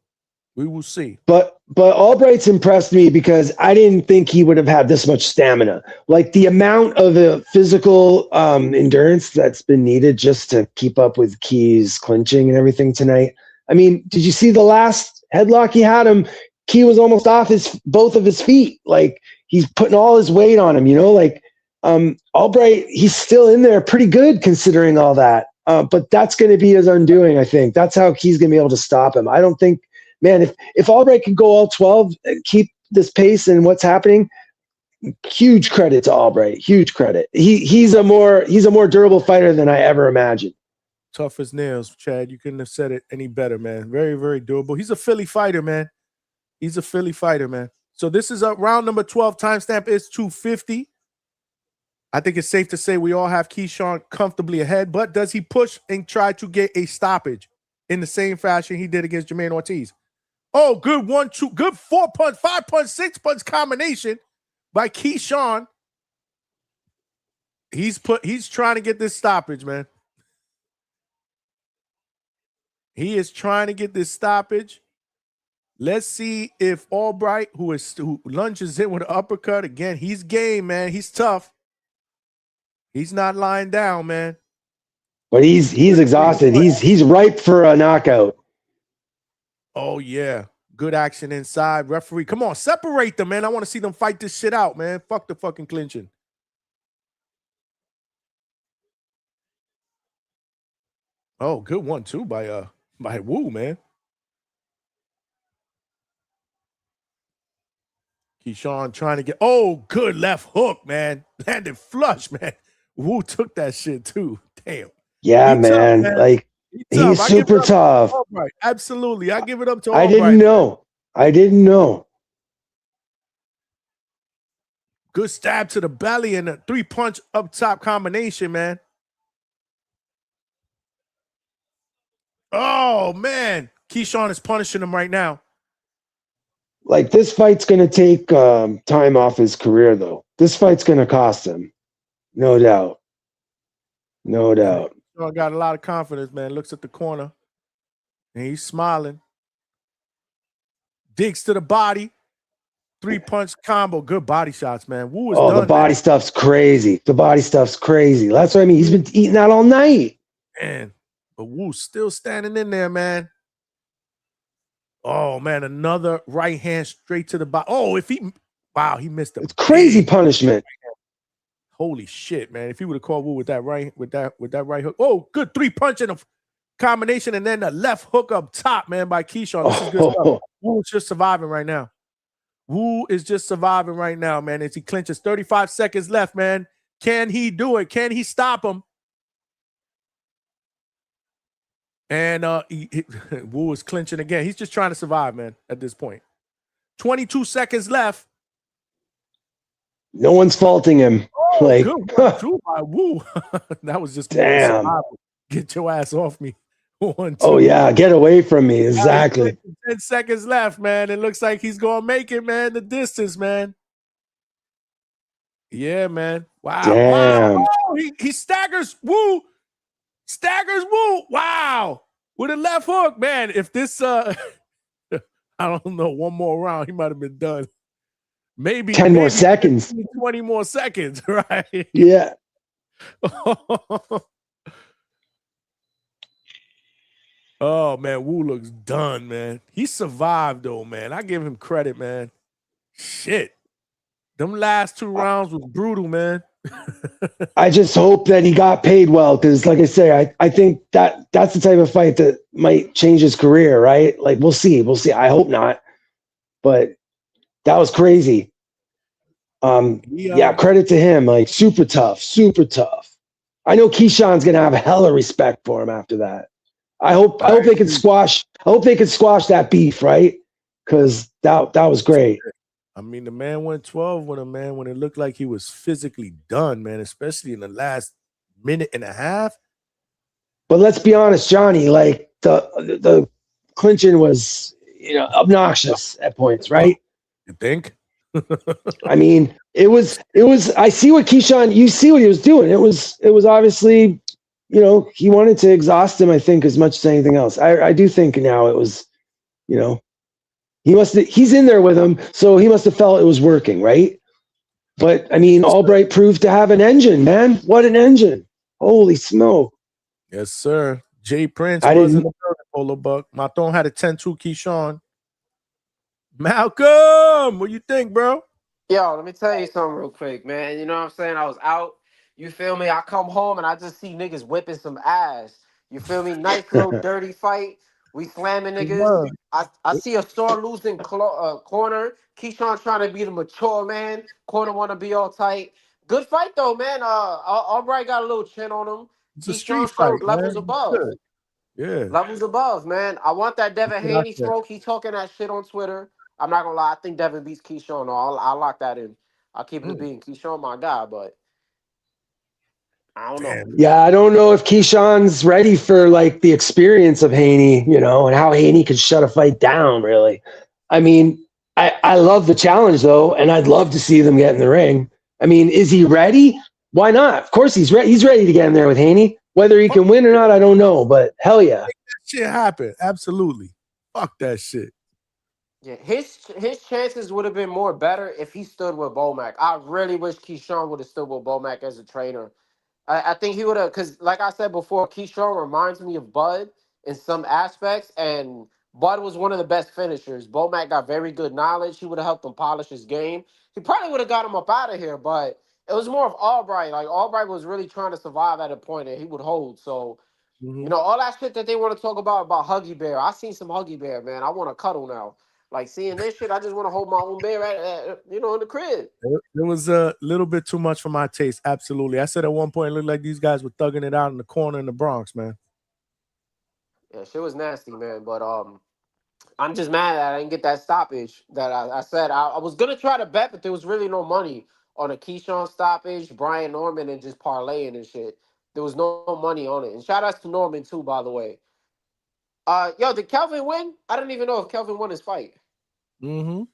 A: We will see.
J: But Albright's impressed me because I didn't think he would have had this much stamina. Like the amount of physical endurance that's been needed just to keep up with Key's clinching and everything tonight. I mean, did you see the last headlock he had him? Key was almost off both of his feet. Like he's putting all his weight on him, like Albright, he's still in there pretty good considering all that. But that's going to be his undoing, I think. That's how Key's going to be able to stop him. I don't think, man, if Albright can go all 12, keep this pace and what's happening, huge credit to Albright. Huge credit. He's a more durable fighter than I ever imagined.
A: Tough as nails, Chad. You couldn't have said it any better, man. Very, very durable. He's a Philly fighter, man. He's a Philly fighter, man. So this is round number 12. Timestamp is 2:50. I think it's safe to say we all have Keyshawn comfortably ahead, but does he push and try to get a stoppage in the same fashion he did against Jermaine Ortiz? Oh, good 1-2, good 4-punch, 5-punch, 6-punch combination by Keyshawn. He's trying to get this stoppage, man. He is trying to get this stoppage. Let's see if Albright, who lunges in with an uppercut again, he's game, man. He's tough. He's not lying down, man.
J: But he's exhausted. He's ripe for a knockout.
A: Oh, yeah. Good action inside. Referee, come on, separate them, man. I want to see them fight this shit out, man. Fuck the fucking clinching. Oh, good 1-2 by Woo, man. Keyshawn trying to get, oh, good left hook, man. Landed flush, man. Woo took that shit too. Damn.
J: Yeah, man. Tough, man. Like he's super tough.
A: To absolutely. I give it up to
J: Albright. I didn't know.
A: Good stab to the belly and a 3-punch up top combination, man. Oh, man. Keyshawn is punishing him right now.
J: Like this fight's going to take time off his career, though. This fight's going to cost him. No doubt. No doubt.
A: Keyshawn got a lot of confidence, man. Looks at the corner, and he's smiling. Digs to the body. 3-punch combo. Good body shots, man. Woo is done,
J: the body stuff's crazy. The body stuff's crazy. That's what I mean. He's been eating that all night.
A: Man, but Woo's still standing in there, man. Oh, man, another right hand straight to the body. Oh, he missed it.
J: It's crazy punishment.
A: Holy shit, man. If he would have called Woo with that right hook. Oh, good 3-punch and a combination, and then the left hook up top, man, by Keyshawn. This is good stuff. Woo is just surviving right now. Woo is just surviving right now, man, as he clinches. 35 seconds left, man. Can he do it? Can he stop him? And Woo is clinching again. He's just trying to survive, man, at this point. 22 seconds left.
J: No one's faulting him.
A: Good one, too, by Woo. That was just
J: damn.
A: Get your ass off me. 1, 2.
J: Oh, yeah. Get away from me. Exactly.
A: 10 seconds left, man. It looks like he's going to make it, man. The distance, man. Yeah, man. Wow.
J: Damn.
A: Wow. Oh, he staggers Woo. Staggers Woo. Wow. With a left hook, man. If this, I don't know, one more round, he might have been done. Maybe
J: 10 more seconds.
A: 20 more seconds, right?
J: Yeah.
A: Oh, man, Woo looks done, man. He survived, though, man. I give him credit, man. Shit. Them last 2 rounds was brutal, man.
J: I just hope that he got paid well because, like I say, I think that's the type of fight that might change his career, right? Like, we'll see. We'll see. I hope not. But that was crazy. Yeah, credit to him. Like, super tough, super tough. I know Keyshawn's going to have a hella respect for him after that. I hope they could squash. I hope they could squash that beef, right? Because that was great.
A: I mean, the man went 12 with him, man, when it looked like he was physically done, man, especially in the last minute and a half.
J: But let's be honest, Johnny. Like the clinching was, obnoxious at points, right?
A: You think?
J: I mean, it was. I see what Keyshawn. You see what he was doing. It was obviously. He wanted to exhaust him, I think, as much as anything else. I do think now it was, he's in there with him, so he must have felt it was working, right? But, I mean, Albright proved to have an engine, man. What an engine. Holy smoke.
A: Yes, sir. Jay Prince was in the Polo Buck. Maton had a 10-2 Keyshawn. Malcolm, what you think, bro?
L: Yo, let me tell you something real quick, man. You know what I'm saying? I was out. You feel me? I come home and I just see niggas whipping some ass. You feel me? Nice little dirty fight. We slamming niggas. I see a sore losing corner. Keyshawn trying to be the mature man. Corner want to be all tight. Good fight though, man. Albright got a little chin on him.
A: It's a street fight,
L: levels
A: man.
L: above.
A: Yeah.
L: Levels above, man. I want that Devin Haney smoke. He talking that shit on Twitter. I'm not gonna lie. I think Devin beats Keyshawn. I'll lock that in. I'll keep it being Keyshawn, my guy, but I don't know.
J: Yeah, I don't know if Keyshawn's ready for like the experience of Haney, and how Haney could shut a fight down, really. I mean, I love the challenge though, and I'd love to see them get in the ring. I mean, is he ready? Why not? Of course he's ready. He's ready to get in there with Haney. Whether he can win or not, I don't know, but hell yeah.
A: Make that shit happen. Absolutely. Fuck that shit.
L: Yeah, his chances would have been more better if he stood with Bomac. I really wish Keyshawn would have stood with Bomac as a trainer. I think he would have, because like I said before, Keyshawn reminds me of Bud in some aspects, and Bud was one of the best finishers. Bomac got very good knowledge. He would have helped him polish his game. He probably would have got him up out of here, but it was more of Albright. Like, Albright was really trying to survive at a point, and he would hold. So, all that shit that they want to talk about Huggy Bear. I seen some Huggy Bear, man. I want to cuddle now. Like, seeing this shit, I just want to hold my own bear, in the crib.
A: It was a little bit too much for my taste. Absolutely. I said at one point, it looked like these guys were thugging it out in the corner in the Bronx, man.
L: Yeah, shit was nasty, man. But I'm just mad that I didn't get that stoppage that I said. I was going to try to bet, but there was really no money on a Keyshawn stoppage, Brian Norman, and just parlaying and shit. There was no money on it. And shout outs to Norman, too, by the way. Yo, did Kelvin win? I don't even know if Kelvin won his fight.
A: Mm-hmm.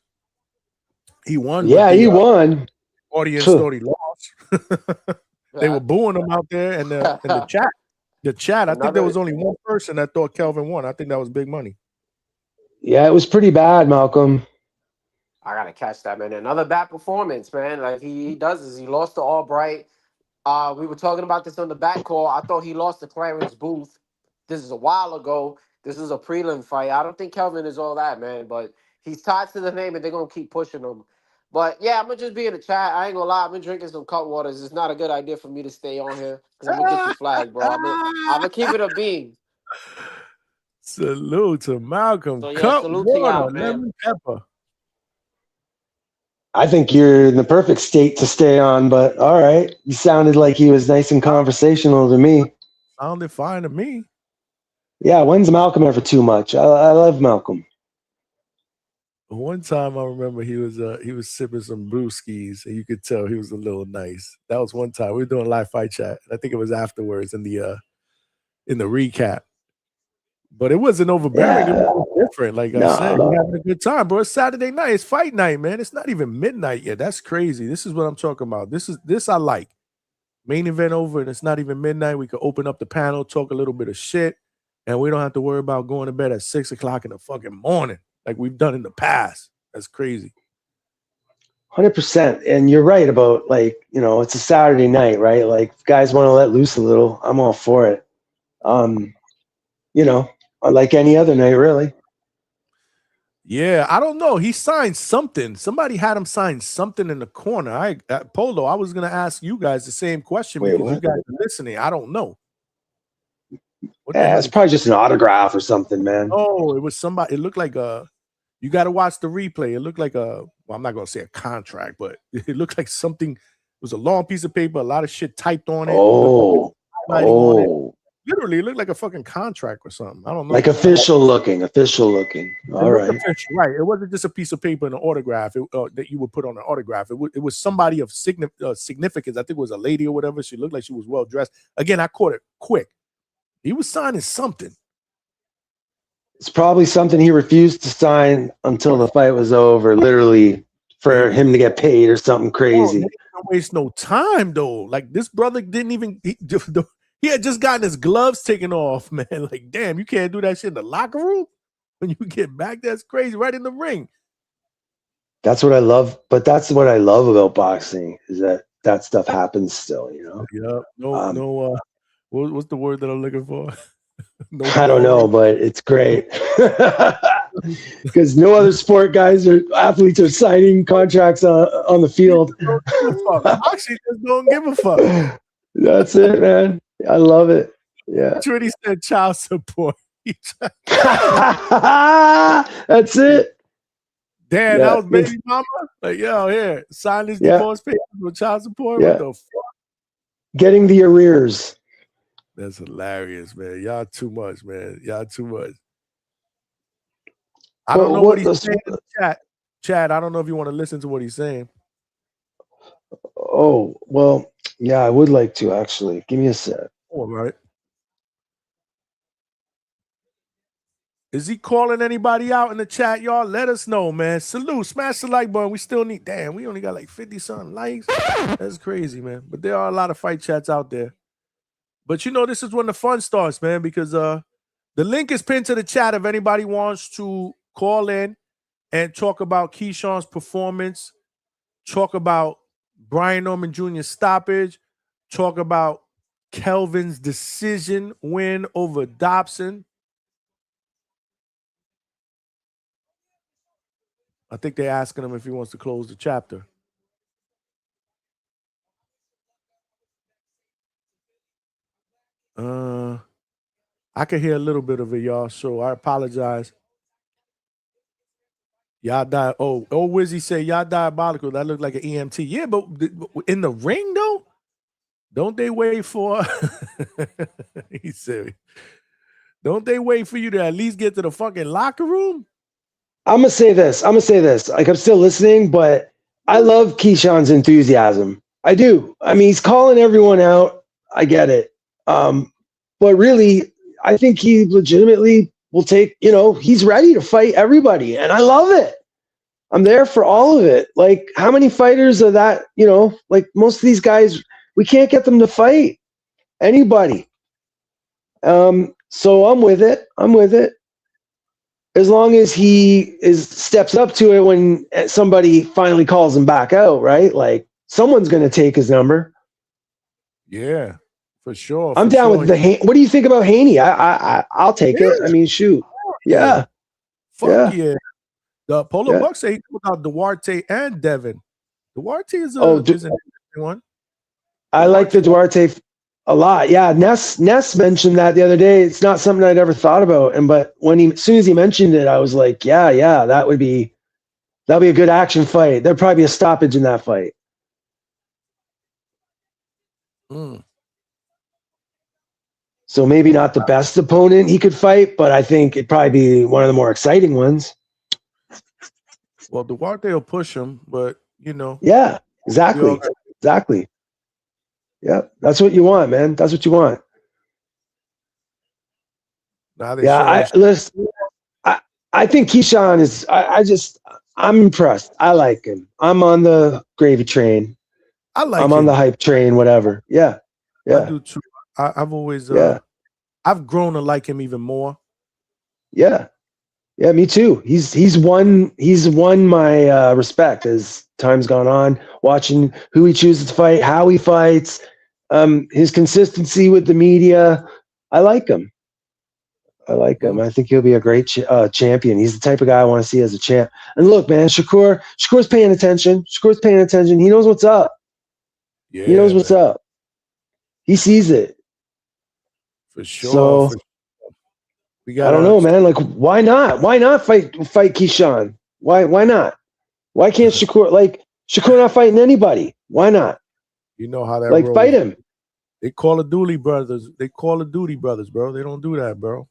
A: He won.
J: Yeah, he won.
A: Audience thought he lost. They were booing him out there in the chat. The chat. I think there
L: Another-
A: was only one person that thought Kelvin won. I think that was big money.
J: Yeah, it was pretty bad, Malcolm.
L: I gotta catch that, man. Another bad performance, man. Like he does this. He lost to Albright. We were talking about this on the back call. I thought he lost to Clarence Booth. This is a while ago. This is a prelim fight. I don't think Kelvin is all that, man. But he's tied to the name, and they're gonna keep pushing him. But yeah, I'm gonna just be in the chat. I ain't gonna lie. I've been drinking some cut waters. It's not a good idea for me to stay on here because I'm gonna get you flagged, bro. I'm gonna keep it a bean.
A: Salute to Malcolm.
L: So, yeah,
A: Cut
L: salute to
A: water,
L: y'all, man.
A: lemon pepper.
J: I think you're in the perfect state to stay on, but all right. You sounded like he was nice and conversational to me.
A: Sounded fine to me.
J: Yeah, when's Malcolm ever too much? I love Malcolm.
A: One time I remember he was sipping some brewskis, and you could tell he was a little nice. That was one time we were doing live fight chat. I think it was afterwards in the recap. But it wasn't overbearing.
J: Yeah.
A: It was different. Like I said, we're having a good time, bro. It's Saturday night. It's fight night, man. It's not even midnight yet. That's crazy. This is what I'm talking about. This I like. Main event over, and it's not even midnight. We could open up the panel, talk a little bit of shit, and we don't have to worry about going to bed at 6 o'clock in the fucking morning like we've done in the past. That's crazy.
J: 100%. And you're right about, like, you know, it's a Saturday night, right? Like, if guys want to let loose a little, I'm all for it. You know, like any other night, really.
A: Yeah, I don't know. He signed something. Somebody had him sign something in the corner. Polo, I was going to ask you guys the same question because you guys are listening. I don't know.
J: Yeah, it's probably just an autograph or something, man.
A: Oh, it was somebody. It looked like you got to watch the replay. It looked like well, I'm not going to say a contract, but it looked like something. It was a long piece of paper, a lot of shit typed on it. On it. Literally, it looked like a fucking contract or something. I don't know.
J: Like official looking. All right.
A: Official, right. It wasn't just a piece of paper and an autograph that you would put on an autograph. It was somebody of significance. I think it was a lady or whatever. She looked like she was well dressed. Again, I caught it quick. He was signing something.
J: It's probably something he refused to sign until the fight was over, literally for him to get paid or something crazy.
A: Don't waste no time, though. Like, this brother didn't even... He had just gotten his gloves taken off, man. Like, damn, you can't do that shit in the locker room? When you get back, that's crazy. Right in the ring.
J: That's what I love. But that's what I love about boxing is that stuff happens still, you know?
A: Yeah. What's the word that I'm looking for?
J: I don't know, but it's great. Because no other sport guys or athletes are signing contracts on the field.
A: Boxing just don't give a fuck.
J: That's it, man. I love it. Yeah.
A: Trudy said child support.
J: That's it.
A: Damn, that was baby mama. Like, yo, here, sign this divorce papers with child support.
J: Yeah.
A: What the fuck?
J: Getting the arrears.
A: That's hilarious, man. Y'all too much, man. Y'all too much. I don't know what he's saying in the chat. Chad, I don't know if you want to listen to what he's saying.
J: Oh, well, yeah, I would like to, actually. Give me a sec.
A: All right. Is he calling anybody out in the chat, y'all? Let us know, man. Salute. Smash the like button. We still need... Damn, we only got like 50-something likes. That's crazy, man. But there are a lot of fight chats out there. But, you know, this is when the fun starts, man, because the link is pinned to the chat if anybody wants to call in and talk about Keyshawn's performance, talk about Brian Norman Jr.'s stoppage, talk about Kelvin's decision win over Dobson. I think they're asking him if he wants to close the chapter. I could hear a little bit of it, y'all, so I apologize. Y'all die. Oh, Wizzy say y'all diabolical. That looked like an EMT. Yeah, but in the ring, though, don't they wait for... He said, don't they wait for you to at least get to the fucking locker room?
J: I'm going to say this. Like, I'm still listening, but I love Keyshawn's enthusiasm. I do. I mean, he's calling everyone out. I get it. But really, I think he legitimately will take, you know, he's ready to fight everybody. And I love it. I'm there for all of it. Like, how many fighters are that, you know, like most of these guys, we can't get them to fight anybody. So I'm with it. As long as he steps up to it when somebody finally calls him back out, right? Like someone's going to take his number.
A: Yeah, for sure.
J: I'm down with the. What do you think about Haney? I'll take it. I mean, shoot. Yeah.
A: Fuck yeah. The Polo Buck say he put out Duarte and Devin. Duarte is an interesting one.
J: I like the Duarte a lot. Yeah, Ness mentioned that the other day. It's not something I'd ever thought about. But as soon as he mentioned it, I was like, yeah, that'd be a good action fight. There'd probably be a stoppage in that fight. So maybe not the best opponent he could fight, but I think it'd probably be one of the more exciting ones.
A: Well, Duarte will push him, but
J: Yeah, exactly. Exactly. Yeah, that's what you want, man. That's what you want. I think Keyshawn is. I'm impressed. I like him. I'm on the gravy train. I'm on the hype train. Whatever. Yeah.
A: I do too. I've always. I've grown to like him even more.
J: Yeah. Yeah, me too. He's won my respect as time's gone on. Watching who he chooses to fight, how he fights, his consistency with the media. I like him. I think he'll be a great champion. He's the type of guy I want to see as a champ. And look, man, Shakur's paying attention. He knows what's up.
A: Yeah,
J: he knows what's up. He sees it.
A: For sure.
J: So, I don't know, man. Like, why not? Why not fight Keyshawn? Why not? Why can't Shakur not fighting anybody? Why not?
A: You know how that
J: rolls. Fight him.
A: They Call of Duty brothers. Bro. They don't do that, bro.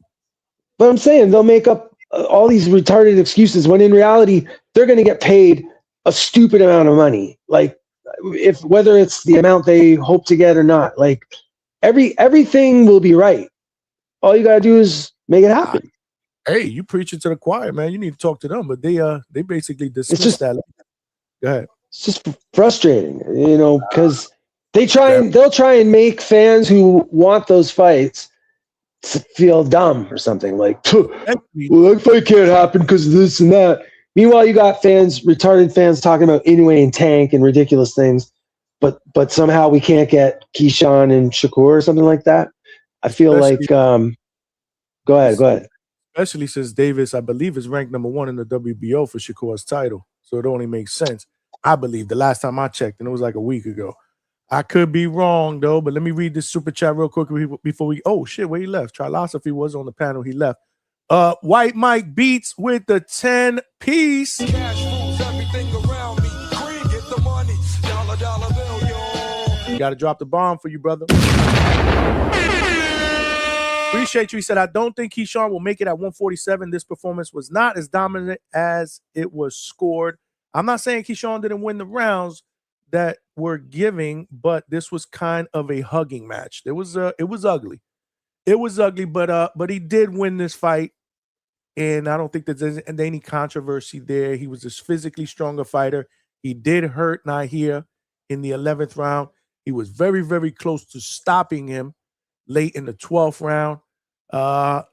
J: But I'm saying they'll make up all these retarded excuses when in reality they're going to get paid a stupid amount of money. Like, whether it's the amount they hope to get or not, like everything will be right. All you gotta do is make it happen.
A: Hey, you preaching to the choir, man. You need to talk to them, but they basically dismiss that. Go ahead.
J: It's just frustrating, because they'll try and make fans who want those fights feel dumb or something like, well, that fight can't happen because of this and that. Meanwhile, you got retarded fans talking about Inoue and Tank and ridiculous things, but somehow we can't get Keyshawn and Shakur or something like that. I feel like, go ahead.
A: Especially since Davis, I believe, is ranked number 1 in the WBO for Shakur's title. So it only makes sense. I believe the last time I checked, and it was like a week ago. I could be wrong, though, but let me read this super chat real quick before we – oh, shit, where he left. Trilosophy was on the panel. He left. White Mike Beats with the 10-piece. Got to drop the bomb for you, brother. Appreciate you. He said, I don't think Keyshawn will make it at 147. This performance was not as dominant as it was scored. I'm not saying Keyshawn didn't win the rounds that we're giving, but this was kind of a hugging match. It was ugly. It was ugly, but he did win this fight. And I don't think there's any controversy there. He was a physically stronger fighter. He did hurt Nahir in the 11th round. He was very, very close to stopping him late in the 12th round. I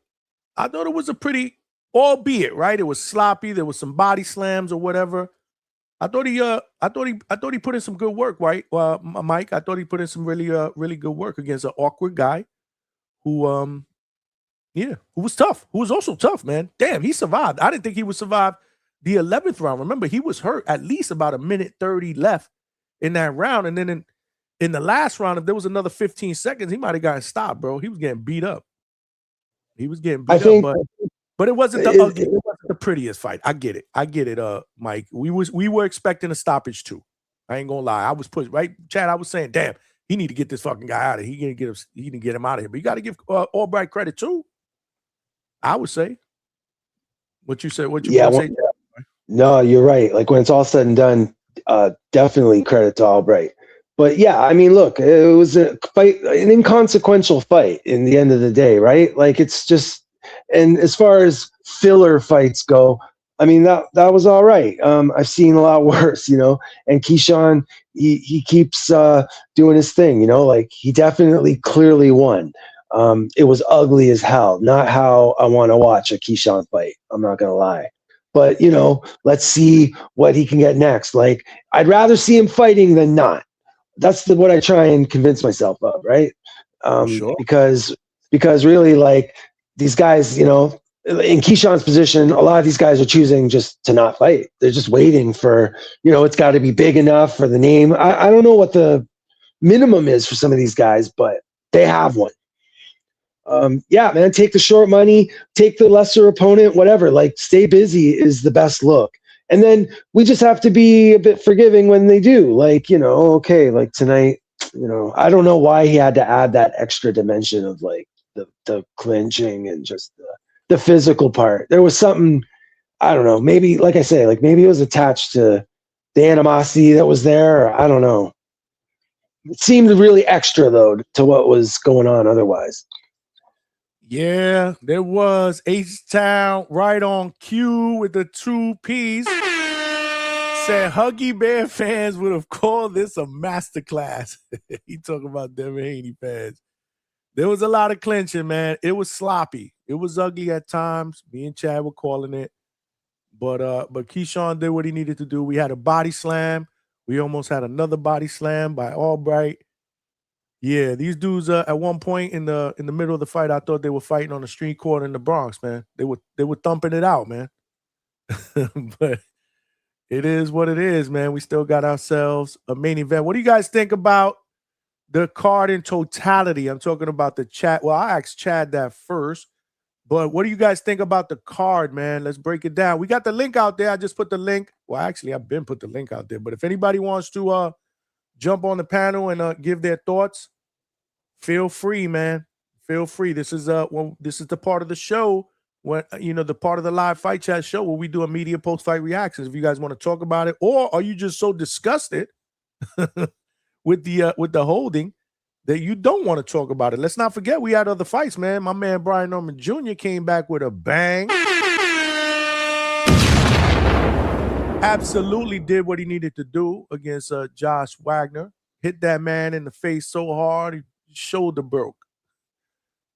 A: thought it was a pretty, albeit, right? It was sloppy. There was some body slams or whatever. I thought he put in some good work, right? Mike, I thought he put in some really good work against an awkward guy who was tough, who was also tough, man. Damn, he survived. I didn't think he would survive the 11th round. Remember, he was hurt at least about a minute 30 left in that round. And then in the last round, if there was another 15 seconds, he might have gotten stopped, bro. He was getting beat up. But it wasn't the prettiest fight. I get it, Mike. We were expecting a stoppage too. I ain't gonna lie. I was pushed, right? Chad, I was saying, damn, he need to get this fucking guy out of here. He need to get him out of here. But you got to give Albright credit too. I would say. What you said, say?
J: No, you're right. Like when it's all said and done, definitely credit to Albright. But yeah, I mean, look, it was a fight, an inconsequential fight in the end of the day, right? Like it's just, and as far as filler fights go, I mean, that was all right. I've seen a lot worse, and Keyshawn, he keeps doing his thing, like he definitely clearly won. It was ugly as hell. Not how I want to watch a Keyshawn fight. I'm not gonna lie. But let's see what he can get next. Like, I'd rather see him fighting than not. That's what I try and convince myself of, right?
A: Sure.
J: Because really, like, these guys, in Keyshawn's position, a lot of these guys are choosing just to not fight. They're just waiting for, it's got to be big enough for the name. I don't know what the minimum is for some of these guys, but they have one. Yeah, man, take the short money, take the lesser opponent, whatever. Like, stay busy is the best look. And then we just have to be a bit forgiving when they do. Like, okay, like tonight, I don't know why he had to add that extra dimension of like the clinching and just the physical part. There was something, I don't know, maybe, like I say, like maybe it was attached to the animosity that was there. Or I don't know. It seemed really extra, though, to what was going on otherwise.
A: Yeah, there was H-Town right on cue with the 2 Ps. Said Huggy Bear fans would have called this a masterclass. He talking about Devin Haney fans. There was a lot of clinching, man. It was sloppy. It was ugly at times. Me and Chad were calling it. But Keyshawn did what he needed to do. We had a body slam. We almost had another body slam by Albright. Yeah, these dudes at one point in the middle of the fight, I thought they were fighting on a street corner in the Bronx, man. They were thumping it out, man. But it is what it is, man. We still got ourselves a main event. What do you guys think about the card in totality? I'm talking about the chat. Well, I asked Chad that first, but what do you guys think about the card, man? Let's break it down. We got the link out there. I just put the link. Well, actually, I've been put the link out there, but if anybody wants to jump on the panel and give their thoughts, feel free, man. Feel free. This is the part of the show when the part of the live fight chat show where we do immediate post-fight reactions. If you guys want to talk about it, or are you just so disgusted with the holding that you don't want to talk about it? Let's not forget we had other fights, man. My man Brian Norman Jr. came back with a bang. Absolutely did what he needed to do against Josh Wagner. Hit that man in the face so hard, his shoulder broke.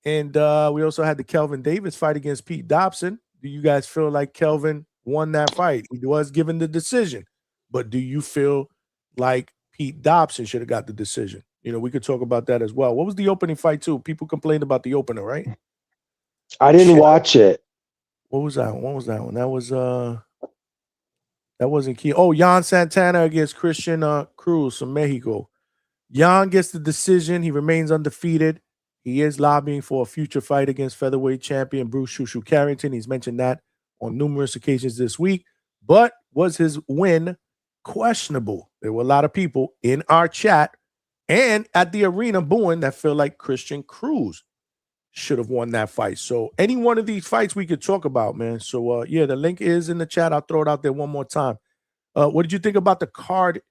A: And we also had the Kelvin Davis fight against Pete Dobson. Do you guys feel like Kelvin won that fight? He was given the decision. But do you feel like Pete Dobson should have got the decision? We could talk about that as well. What was the opening fight, too? People complained about the opener, right?
J: I didn't watch it.
A: What was that one? What was that one? That wasn't key. Oh, Jan Santana against Christian Cruz from Mexico. Jan gets the decision. He remains undefeated. He is lobbying for a future fight against featherweight champion Bruce Shushu Carrington. He's mentioned that on numerous occasions this week. But was his win questionable? There were a lot of people in our chat and at the arena booing that feel like Christian Cruz should have won that fight. So any one of these fights we could talk about, man. So, yeah, the link is in the chat. I'll throw it out there one more time. What did you think about the card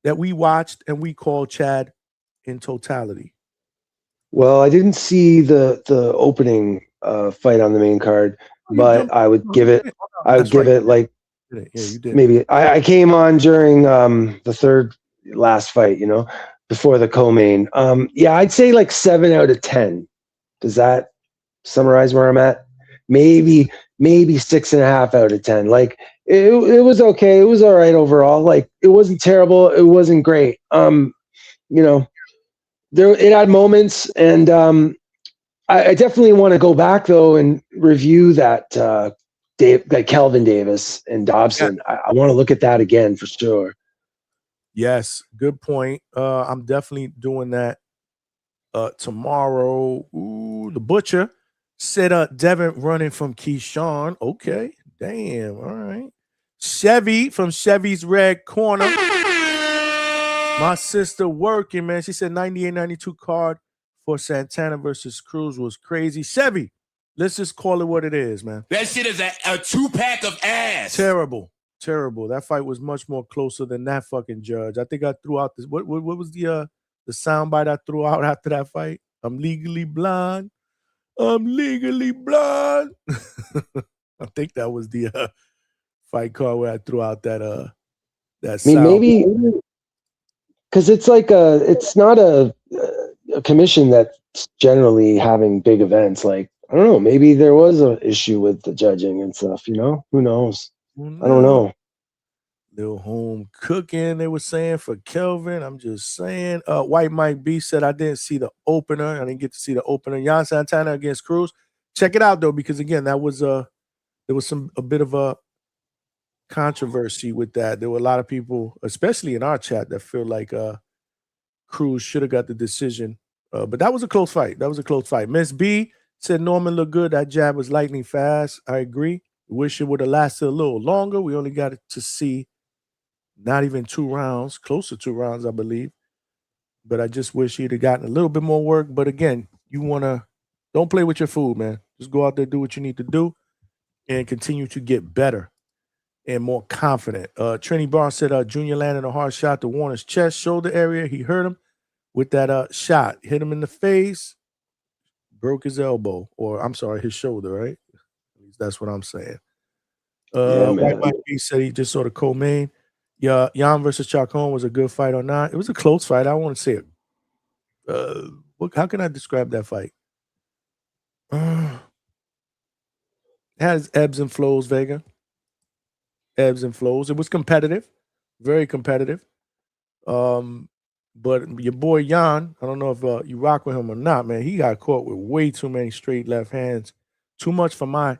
A: that we watched and we called, Chad, in totality?
J: Well, I didn't see the opening fight on the main card, but I would give it. I would give it like maybe I came on during the third last fight, before the co-main. Yeah, I'd say like 7 out of 10. Does that summarize where I'm at? Maybe 6.5 out of 10. Like it was okay. It was all right overall. Like it wasn't terrible. It wasn't great. It had moments, and I definitely want to go back though and review that Kelvin Davis and Dobson. Yeah. I want to look at that again for sure.
A: Yes, good point. I'm definitely doing that tomorrow. Ooh, the Butcher said Devin running from Keyshawn. Okay, damn. All right. Chevy from Chevy's Red Corner. My sister working, man. She said 98-92 card for Santana versus Cruz was crazy. Chevy, let's just call it what it is, man.
D: That shit is a 2-pack of ass.
A: Terrible. That fight was much more closer than that fucking judge. I think I threw out this. What was the soundbite I threw out after that fight? I'm legally blind. I think that was the fight card where I threw out that sound.
J: Maybe because it's like it's not a commission that generally having big events. Like, I don't know, maybe there was an issue with the judging and stuff, you know? Who knows? I don't know.
A: Little home cooking, they were saying for Kelvin. I'm just saying. White Mike B said I didn't see the opener. I didn't get to see the opener. Jan Santana against Cruz. Check it out though, because again, that was there was a bit of a controversy with that. There were a lot of people, especially in our chat, that feel like Cruz should have got the decision. But that was a close fight. That was a close fight. Miss B said Norman looked good. That jab was lightning fast. I agree. Wish it would have lasted a little longer. We only got to see not even 2 rounds, close to 2 rounds, I believe. But I just wish he'd have gotten a little bit more work. But again, don't play with your food, man. Just go out there, do what you need to do, and continue to get better and more confident. Trini Barr said Junior landed a hard shot to Warner's chest, shoulder area. He hurt him with that shot. Hit him in the face, broke his elbow, or I'm sorry, his shoulder, right? At least that's what I'm saying. White Mike B said he just saw the co-main. Yeah, Jan versus Chacon was a good fight or not. It was a close fight. I want to say it. How can I describe that fight? It has ebbs and flows, Vega. Ebbs and flows. It was competitive, very competitive. But your boy Jan, I don't know if you rock with him or not, man. He got caught with way too many straight left hands. Too much for my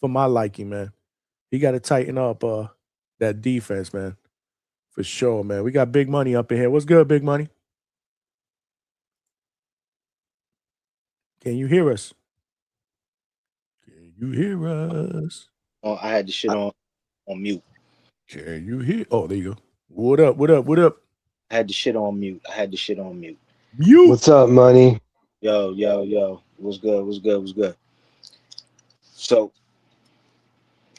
A: liking, man. He got to tighten up that defense, man. For sure, man. We got Big Money up in here. What's good, Big Money? Can you hear us? Can you hear us?
M: Oh, I had the shit on mute.
A: Can you hear? Oh, there you go. What up? What up? What up?
M: I had the shit on mute.
A: Mute.
J: What's up, Money?
M: Yo. What's good? So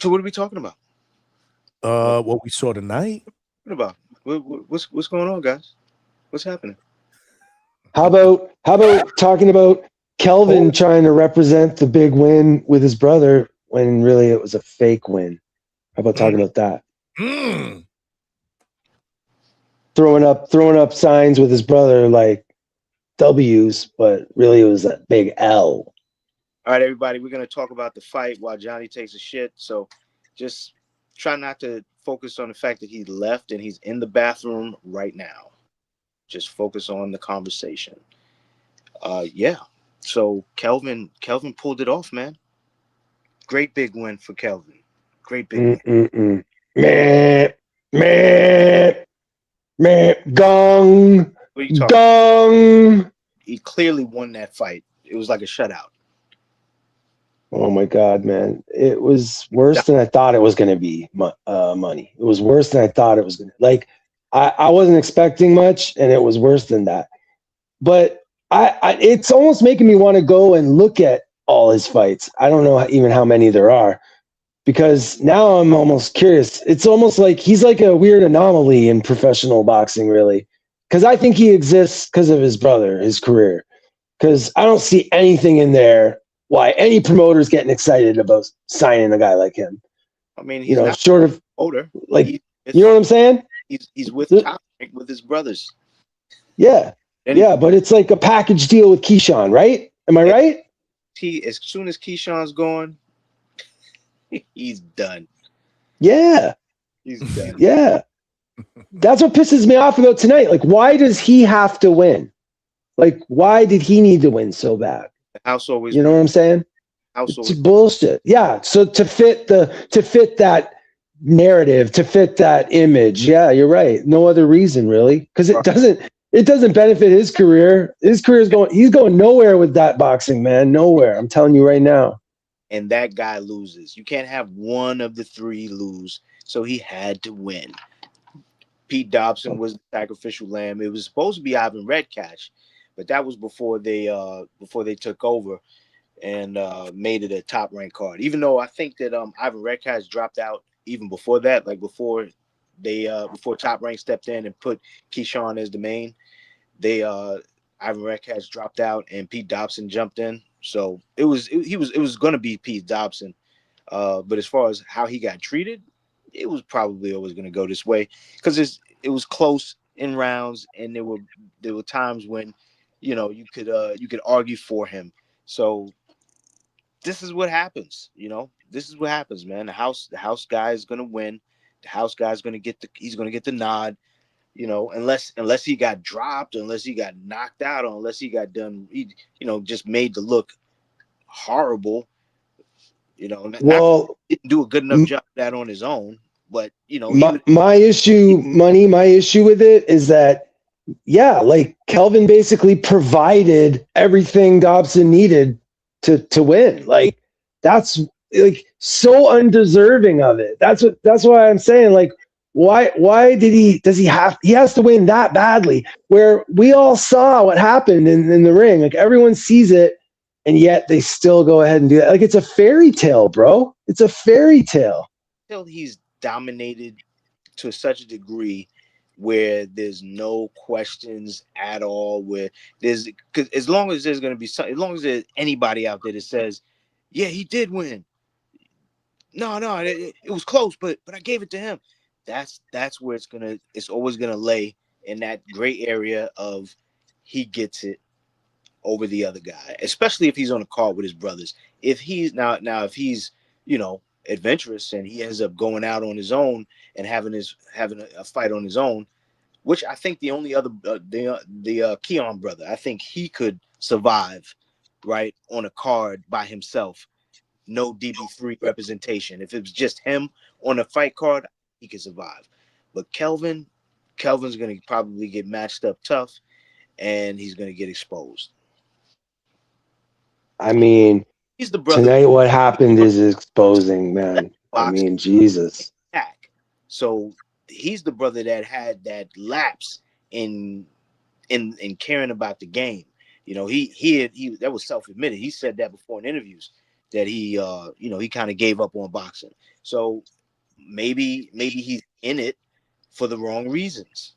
M: what are we talking about?
A: What we saw tonight.
M: What about? What's going on, guys? What's happening?
J: How about talking about Kelvin trying to represent the big win with his brother when really it was a fake win? How about talking about that? Throwing up signs with his brother like W's, but really it was a big L.
M: All right, everybody, we're gonna talk about the fight while Johnny takes a shit. So just try not to focus on the fact that he left and he's in the bathroom right now. Just focus on the conversation. Yeah. So Kelvin pulled it off, man. Great big win for Kelvin. Great big win.
J: Gong.
M: What are you talking
J: Gong.
M: about? He clearly won that fight. It was like a shutout.
J: Oh my God, man. It was worse than I thought it was going to be, Money. It was worse than I thought it was going to. Like, I wasn't expecting much, and it was worse than that. But it's almost making me want to go and look at all his fights. I don't know even how many there are, because now I'm almost curious. It's almost like he's like a weird anomaly in professional boxing, really, because I think he exists because of his brother, his career, because I don't see anything in there why any promoter's getting excited about signing a guy like him.
M: I mean, he's
J: not short of
M: older.
J: Like, you know what I'm saying?
M: He's with Top Rank with his brothers.
J: Yeah. But it's like a package deal with Keyshawn, right? Am I right?
M: As soon as Keyshawn's gone, he's done.
J: Yeah.
M: He's done.
J: Yeah. That's what pisses me off about tonight. Like, why does he have to win? Like, why did he need to win so bad?
M: The house always.
J: You know what I'm saying? It's bullshit. Yeah. So to fit that narrative, to fit that image, yeah, you're right. No other reason really, because it doesn't benefit his career. His career he's going nowhere with that boxing, man. Nowhere. I'm telling you right now.
M: And that guy loses. You can't have one of the three lose. So he had to win. Pete Dobson was the sacrificial lamb. It was supposed to be Ivan Redkach, but that was before they took over and made it a Top Rank card. Even though I think that Ivan Redkach dropped out even before that, like before Top Rank stepped in and put Keyshawn as the main, Ivan Redkach dropped out and Pete Dobson jumped in. So it was going to be Pete Dobson, but as far as how he got treated, it was probably always going to go this way because it was close in rounds, and there were times when you know, you could argue for him. So this is what happens, you know. This is what happens, man. The house guy is gonna win. The house guy is gonna get the nod, you know, unless he got dropped, unless he got knocked out, or unless he got done, just made to look horrible. You know,
J: Well,
M: he didn't do a good enough job of that on his own. But you know,
J: my issue with it is that, yeah, like Kelvin basically provided everything Dobson needed to win. Like that's like so undeserving of it. That's why I'm saying, like, why he has to win that badly, where we all saw what happened in the ring. Like everyone sees it, and yet they still go ahead and do that. Like it's a fairy tale, bro. It's a fairy tale.
M: Until he's dominated to such a degree where there's no questions at all, where because as long as there's going to be as long as there's anybody out there that says, yeah, he did win, no, it was close, but I gave it to him, that's where it's always gonna lay, in that gray area of he gets it over the other guy, especially if he's on a card with his brothers. If he's now if he's, you know, adventurous and he ends up going out on his own and having a fight on his own, which I think the only other the Keon brother, I think he could survive right on a card by himself, no DB3 representation. If it was just him on a fight card, he could survive. But Kelvin's going to probably get matched up tough, and he's going to get exposed.
J: I mean,
M: he's the brother.
J: Tonight, what happened is exposing, man. I mean, Jesus.
M: So he's the brother that had that lapse in caring about the game. You know, he that was self-admitted. He said that before in interviews that he kind of gave up on boxing. So maybe he's in it for the wrong reasons.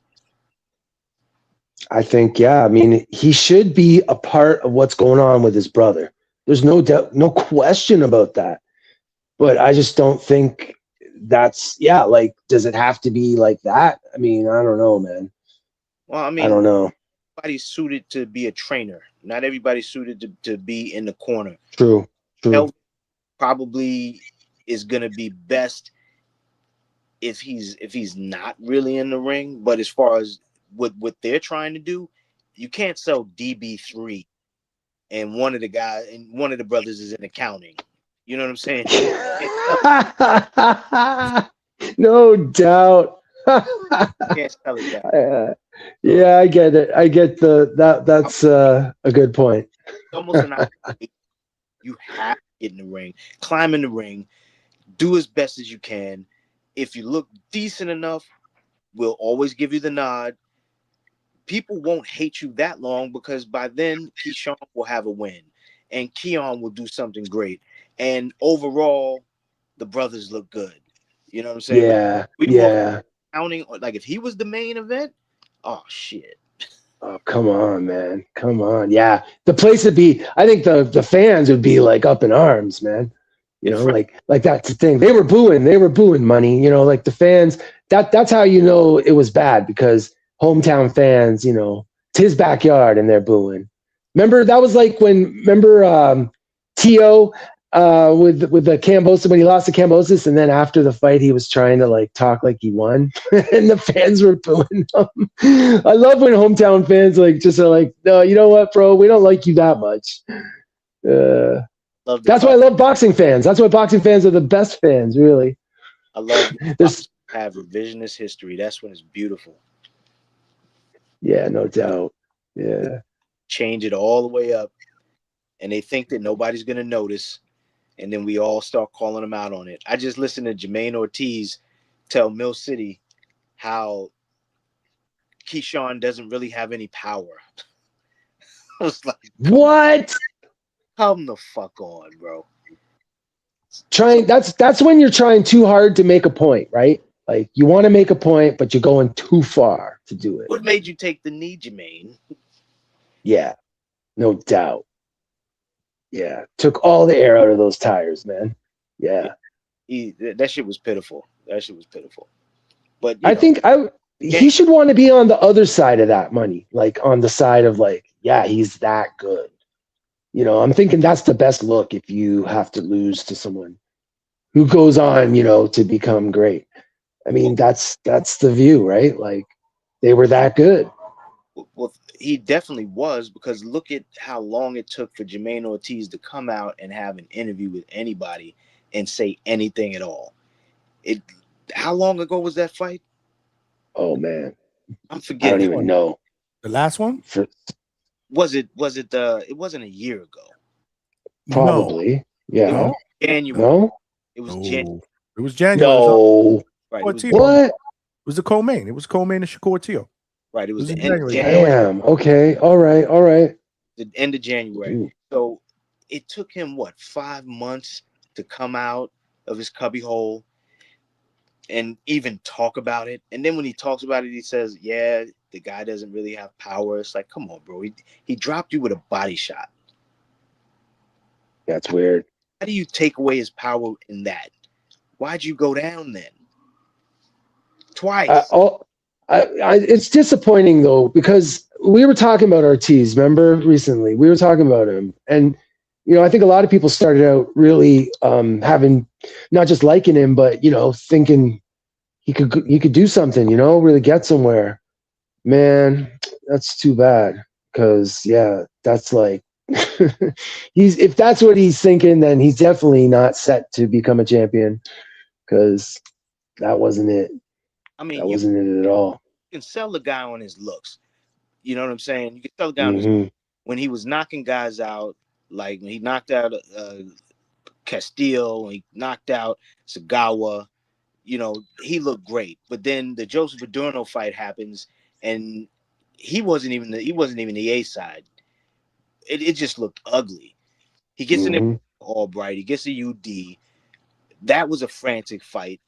J: I think, yeah. I mean, he should be a part of what's going on with his brother. There's no doubt, no question about that. But I just don't think that's, yeah, like, does it have to be like that? I mean, I don't know, man.
M: Well, I mean,
J: I don't know.
M: Everybody's suited to be a trainer. Not everybody's suited to be in the corner.
J: True.
M: Kelvin probably is going to be best if he's not really in the ring. But as far as what they're trying to do, you can't sell DB3 and one of the brothers is in accounting. You know what I'm saying?
J: No doubt.
M: Can't sell it that.
J: Yeah, I get it. I get that's a good point.
M: Almost an opportunity. You have to get in the ring, climb in the ring, do as best as you can. If you look decent enough, we'll always give you the nod. People won't hate you that long because by then Keyshawn will have a win and Keon will do something great. And overall, the brothers look good. You know what I'm saying?
J: Yeah.
M: Yeah. Counting, like if he was the main event, oh shit.
J: Oh, come on, man. Come on. Yeah. The place would be, I think the fans would be like up in arms, man. You know, like that's the thing. They were booing Money, you know, like the fans, that's how you know it was bad, because hometown fans, you know, it's his backyard and they're booing. Remember, that was like Tio with the Cambosis, when he lost to Cambosis, and then after the fight he was trying to like talk like he won and the fans were booing him. I love when hometown fans like just are like, no, you know what, bro, we don't like you that much. That's why I love boxing fans. That's why boxing fans are the best fans, really.
M: I love have revisionist history. That's when it's beautiful.
J: Yeah, no doubt. Yeah.
M: Change it all the way up, and they think that nobody's going to notice, and then we all start calling them out on it. I just listened to Jermaine Ortiz tell Mill City how Keyshawn doesn't really have any power. I was like,
J: what?
M: Come the fuck on, bro.
J: That's when you're trying too hard to make a point, right? Like, you want to make a point, but you're going too far to do it.
M: What made you take the knee, Jermaine?
J: Yeah, no doubt. Yeah, took all the air out of those tires, man. Yeah.
M: That shit was pitiful. But
J: I think he should want to be on the other side of that Money, like on the side of like, yeah, he's that good. You know, I'm thinking that's the best look if you have to lose to someone who goes on, you know, to become great. I mean, that's the view, right? Like they were that good.
M: Well, he definitely was, because look at how long it took for Jermaine Ortiz to come out and have an interview with anybody and say anything at all. How long ago was that fight?
J: Oh man,
M: I'm forgetting.
J: I don't even know.
A: The last one?
M: Was it it wasn't a year ago.
J: Probably. Yeah.
M: No. January.
J: No?
M: It was January.
A: It was January.
J: No.
M: Right.
A: It was
J: What?
A: It was the co-main. It was co-main and Shakur Teal.
M: Right. It was the
A: in
M: end of
A: January.
J: Damn. Okay. All right. All right.
M: The end of January.
J: Ooh.
M: So it took him 5 months to come out of his cubbyhole and even talk about it. And then when he talks about it, he says, yeah, the guy doesn't really have power. It's like, come on, bro. He dropped you with a body shot.
J: That's weird.
M: How do you take away his power in that? Why'd you go down then? Twice.
J: It's disappointing though, because we were talking about Ortiz, remember recently? We were talking about him. And you know, I think a lot of people started out really having not just liking him, but you know, thinking he could do something, you know, really get somewhere. Man, that's too bad. Because yeah, that's like if that's what he's thinking, then he's definitely not set to become a champion. Because that wasn't it.
M: I mean,
J: that wasn't it at all.
M: You can sell the guy on his looks. You know what I'm saying? You can sell the guy on his looks. When he was knocking guys out, like when he knocked out Castillo, when he knocked out Sagawa, you know, he looked great. But then the Joseph Adorno fight happens, and he wasn't even the A side. It just looked ugly. He gets in there with Albright, he gets a UD. That was a frantic fight.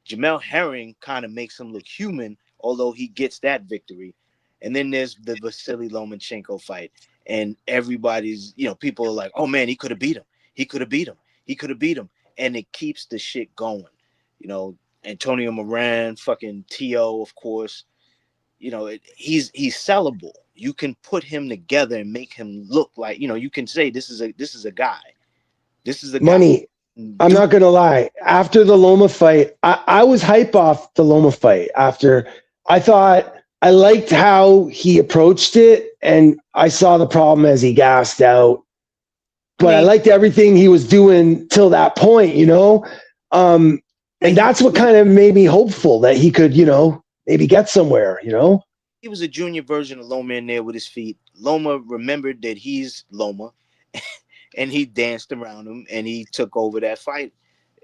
M: Jamel Herring kind of makes him look human, although he gets that victory. And then there's the Vasily Lomachenko fight. And everybody's, you know, people are like, oh man, he could have beat him. He could have beat him. He could have beat him. And it keeps the shit going. You know, Antonio Moran, fucking T.O., of course. You know, he's sellable. You can put him together and make him look like, you know, you can say this is a guy. This is a
J: Money.
M: guy.
J: I'm not gonna lie. After the Loma fight, I was hype off the Loma fight. After I thought I liked how he approached it, and I saw the problem as he gassed out. But I liked everything he was doing till that point, you know. And that's what kind of made me hopeful that he could, you know, maybe get somewhere, you know.
M: He was a junior version of Loma in there with his feet. Loma remembered that he's Loma, and he danced around him, and he took over that fight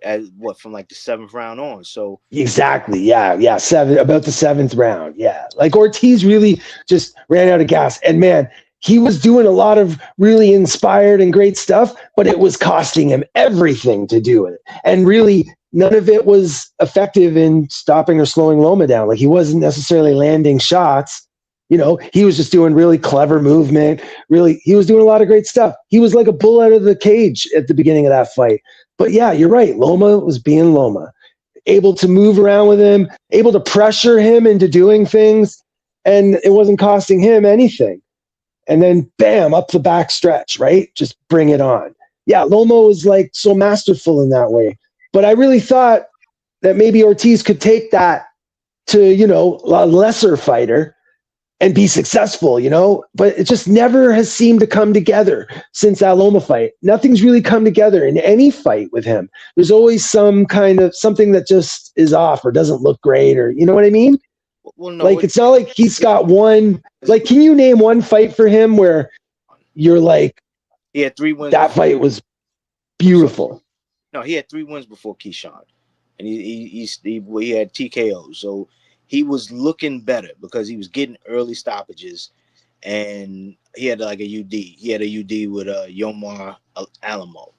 M: from like the 7th round on. So
J: exactly, yeah, about the 7th round, yeah. Like Ortiz really just ran out of gas, and man, he was doing a lot of really inspired and great stuff, but it was costing him everything to do it, and really none of it was effective in stopping or slowing Loma down. Like he wasn't necessarily landing shots. You know, he was just doing really clever movement. Really, he was doing a lot of great stuff. He was like a bull out of the cage at the beginning of that fight. But yeah, you're right. Loma was being Loma, able to move around with him, able to pressure him into doing things, and it wasn't costing him anything. And then bam, up the back stretch, right? Just bring it on. Yeah, Loma was like so masterful in that way. But I really thought that maybe Ortiz could take that to, you know, a lesser fighter and be successful, you know, but it just never has seemed to come together since that Loma fight. Nothing's really come together in any fight with him. There's always some kind of something that just is off or doesn't look great, or you know what I mean?
M: Well, no,
J: like it's not like he's got one. Like, can you name one fight for him where you're like,
M: he had 3 wins?
J: That fight was beautiful.
M: No, he had 3 wins before Keyshawn, and he had TKO. So he was looking better because he was getting early stoppages, and he had like a UD. He had a UD with Yomar Alamo.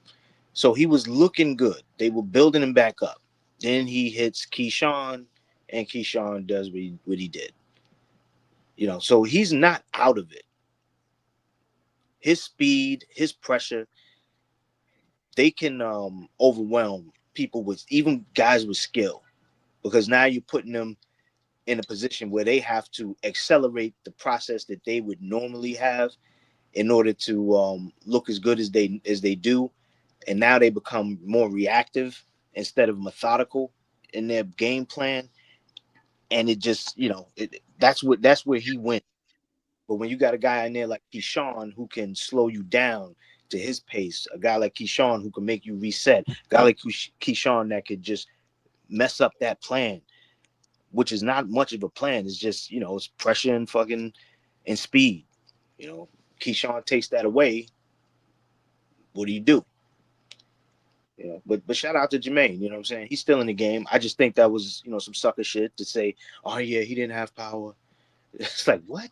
M: So he was looking good. They were building him back up. Then he hits Keyshawn, and Keyshawn does what he did. You know, so he's not out of it. His speed, his pressure, they can overwhelm people with, even guys with skill, because now you're putting them in a position where they have to accelerate the process that they would normally have. in order to look as good as they do, and now they become more reactive instead of methodical in their game plan, and it just that's where he went. But when you got a guy in there like Keyshawn who can slow you down to his pace, a guy like Keyshawn who can make you reset, a guy like Keyshawn that could just mess up that plan, which is not much of a plan. It's just, it's pressure and fucking and speed. Keyshawn takes that away. What do you do? But shout out to Jermaine, you know what I'm saying? He's still in the game. I just think that was, some sucker shit to say, oh yeah, he didn't have power. It's like, what?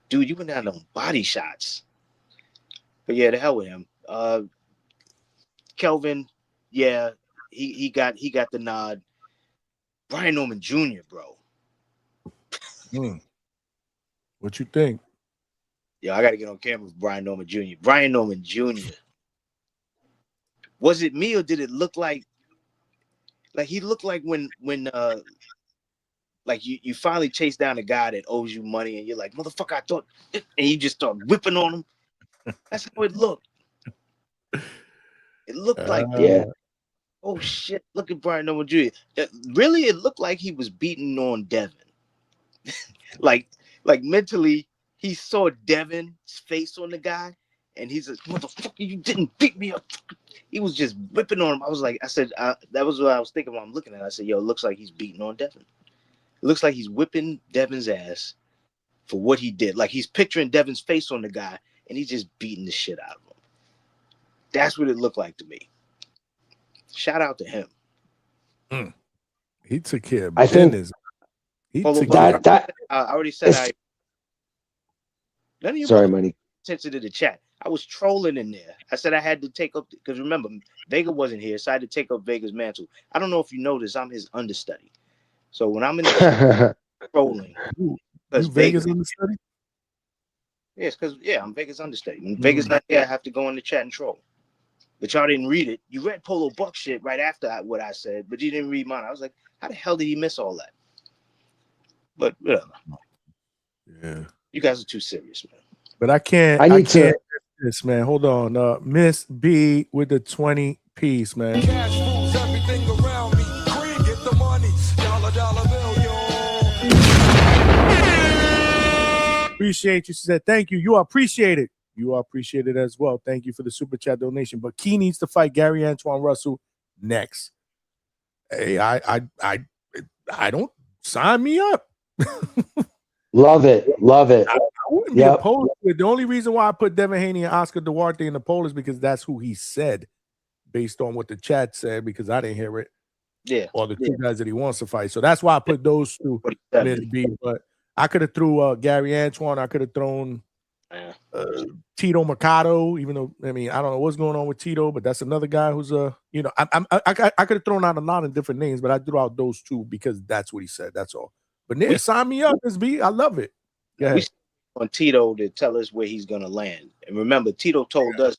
M: Dude, you went down on body shots. But yeah, the hell with him. Kelvin, yeah, he got the nod. Brian Norman Jr., bro.
A: What you think?
M: Yo, I got to get on camera with Brian Norman Jr. Brian Norman Jr. Was it me or did it look like he looked like when like you finally chase down a guy that owes you money and you're like, motherfucker, I thought, and you just start whipping on him. That's how it looked. It looked like, oh shit, look at Brian Norman Jr. Really, it looked like he was beating on Devin. like mentally, he saw Devin's face on the guy, and he's like, motherfucker, you didn't beat me up. He was just whipping on him. I said, that was what I was thinking while I'm looking at it. I said, yo, it looks like he's beating on Devin. It looks like he's whipping Devin's ass for what he did. Like he's picturing Devin's face on the guy, and he's just beating the shit out of him. That's what it looked like to me. Shout out to him.
A: He took care of
J: business.
M: I already said
J: Sorry, Money.
M: Attention to the chat. I was trolling in there. I said I had to take up because remember Vega wasn't here, so I had to take up Vega's mantle. I don't know if you noticed, I'm his understudy. So when I'm in the chat, trolling, because
A: Vega's understudy.
M: Yes, because I'm Vega's understudy. When Vega's not here, I have to go in the chat and troll. But y'all didn't read it. You read Polo Buck shit right after what I said, but you didn't read mine. I was like, how the hell did he miss all that? But
A: yeah,
M: you guys are too serious, man.
A: But I can't. I can't miss this, man. Hold on, Miss B with the 20 piece, man.
B: Cash moves everything around me. Green, get the money. Dollar bill, yo.
A: Appreciate you. She said, thank you. You are appreciated. You are appreciated as well. Thank you for the super chat donation. But Key needs to fight Gary Antoine Russell next. Hey, I don't sign me up.
J: Love it.
A: I wouldn't be opposed to it. The only reason why I put Devin Haney and Oscar Duarte in the poll is because that's who he said, based on what the chat said, because I didn't hear it.
M: Yeah.
A: Or the two guys that he wants to fight. So that's why I put those two in B. But I could have threw Gary Antoine. I could have thrown Tito Mercado, even though, I mean, I don't know what's going on with Tito, but that's another guy who's I could have thrown out a lot of different names, but I threw out those two because that's what he said. That's all. But Nick, sign me up, SB. I love it. Go ahead.
M: On Tito to tell us where he's going to land. And remember, Tito told us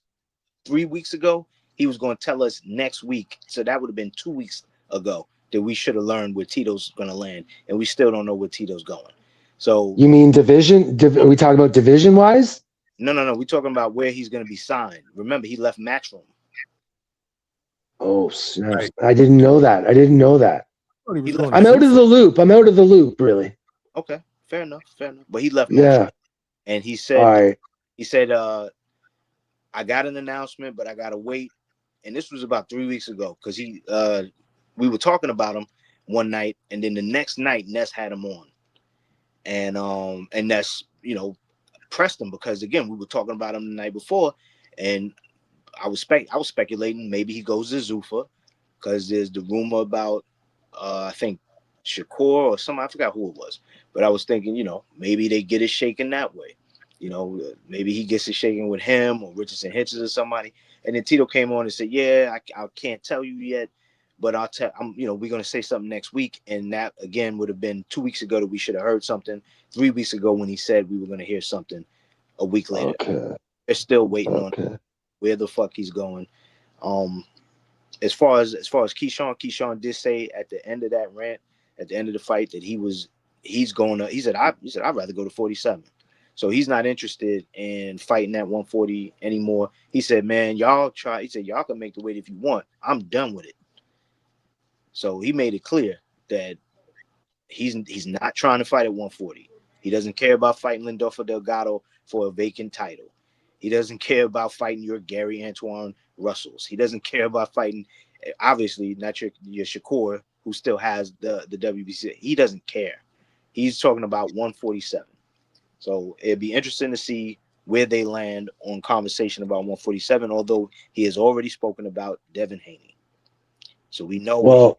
M: 3 weeks ago he was going to tell us next week. So that would have been 2 weeks ago that we should have learned where Tito's going to land. And we still don't know where Tito's going. So
J: you mean division? Are we talking about division wise?
M: No. We're talking about where he's going to be signed. Remember, he left Matchroom.
J: Oh, snaps. I didn't know that. I'm out of the loop. Really.
M: Okay. Fair enough. But he left.
J: Yeah.
M: And he said, I got an announcement, but I got to wait. And this was about 3 weeks ago because we were talking about him one night. And then the next night, Ness had him on. And Ness, pressed him because, again, we were talking about him the night before. And I was speculating maybe he goes to Zuffa because there's the rumor about, I think, Shakur or something. I forgot who it was. But I was thinking, maybe they get it shaken that way. Maybe he gets it shaken with him or Richardson Hitchens or somebody. And then Tito came on and said, yeah, I can't tell you yet, but we're going to say something next week. And that, again, would have been 2 weeks ago that we should have heard something. 3 weeks ago when he said we were going to hear something a week later.
J: Okay.
M: They're still waiting on where the fuck he's going. As far as Keyshawn did say at the end of that rant, at the end of the fight, that he said I'd rather go to 47. So he's not interested in fighting at 140 anymore. He said, man, y'all try. He said, y'all can make the weight if you want. I'm done with it. So he made it clear that he's not trying to fight at 140. He doesn't care about fighting Lindolfo Delgado for a vacant title. He doesn't care about fighting your Gary Antoine Russells. He doesn't care about fighting, obviously, not your Shakur, who still has the WBC. He doesn't care. He's talking about 147. So it'd be interesting to see where they land on conversation about 147, although he has already spoken about Devin Haney. So we know.
J: Well,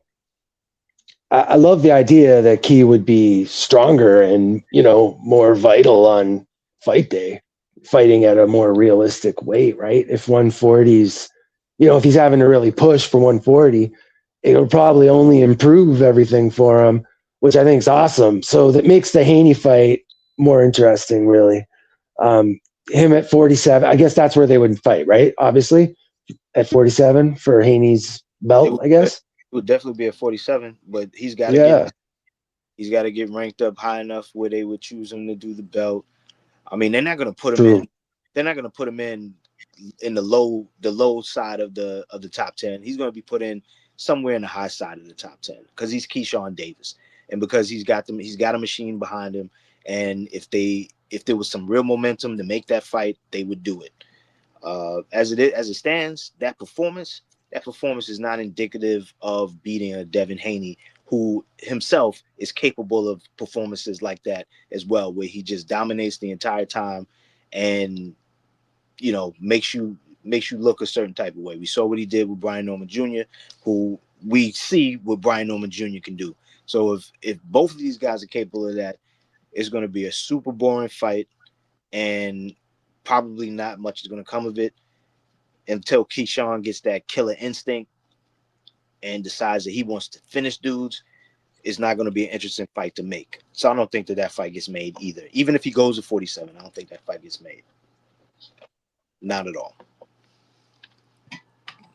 J: I love the idea that Key would be stronger and, more vital on fight day, fighting at a more realistic weight, right? If 140's, if he's having to really push for 140, it'll probably only improve everything for him, which I think is awesome. So that makes the Haney fight more interesting, really. Him at 47, I guess that's where they would fight, right? Obviously, at 47 for Haney's belt, I guess.
M: It would definitely be at 47, but he's got to get ranked up high enough where they would choose him to do the belt. I mean, they're not going to put him in. They're not going to put him in the low side of the top 10. He's going to be put in somewhere in the high side of the top 10 because he's Keyshawn Davis, and because he's got a machine behind him. And if there was some real momentum to make that fight, they would do it. As it stands, that performance is not indicative of beating a Devin Haney, who himself is capable of performances like that as well, where he just dominates the entire time and, makes you look a certain type of way. We saw what he did with Brian Norman Jr., who we see what Brian Norman Jr. can do. So if both of these guys are capable of that, it's going to be a super boring fight, and probably not much is going to come of it until Keyshawn gets that killer instinct and decides that he wants to finish dudes. It's not going to be an interesting fight to make. So I don't think that fight gets made either. Even if he goes to 47, I don't think that fight gets made. Not at all.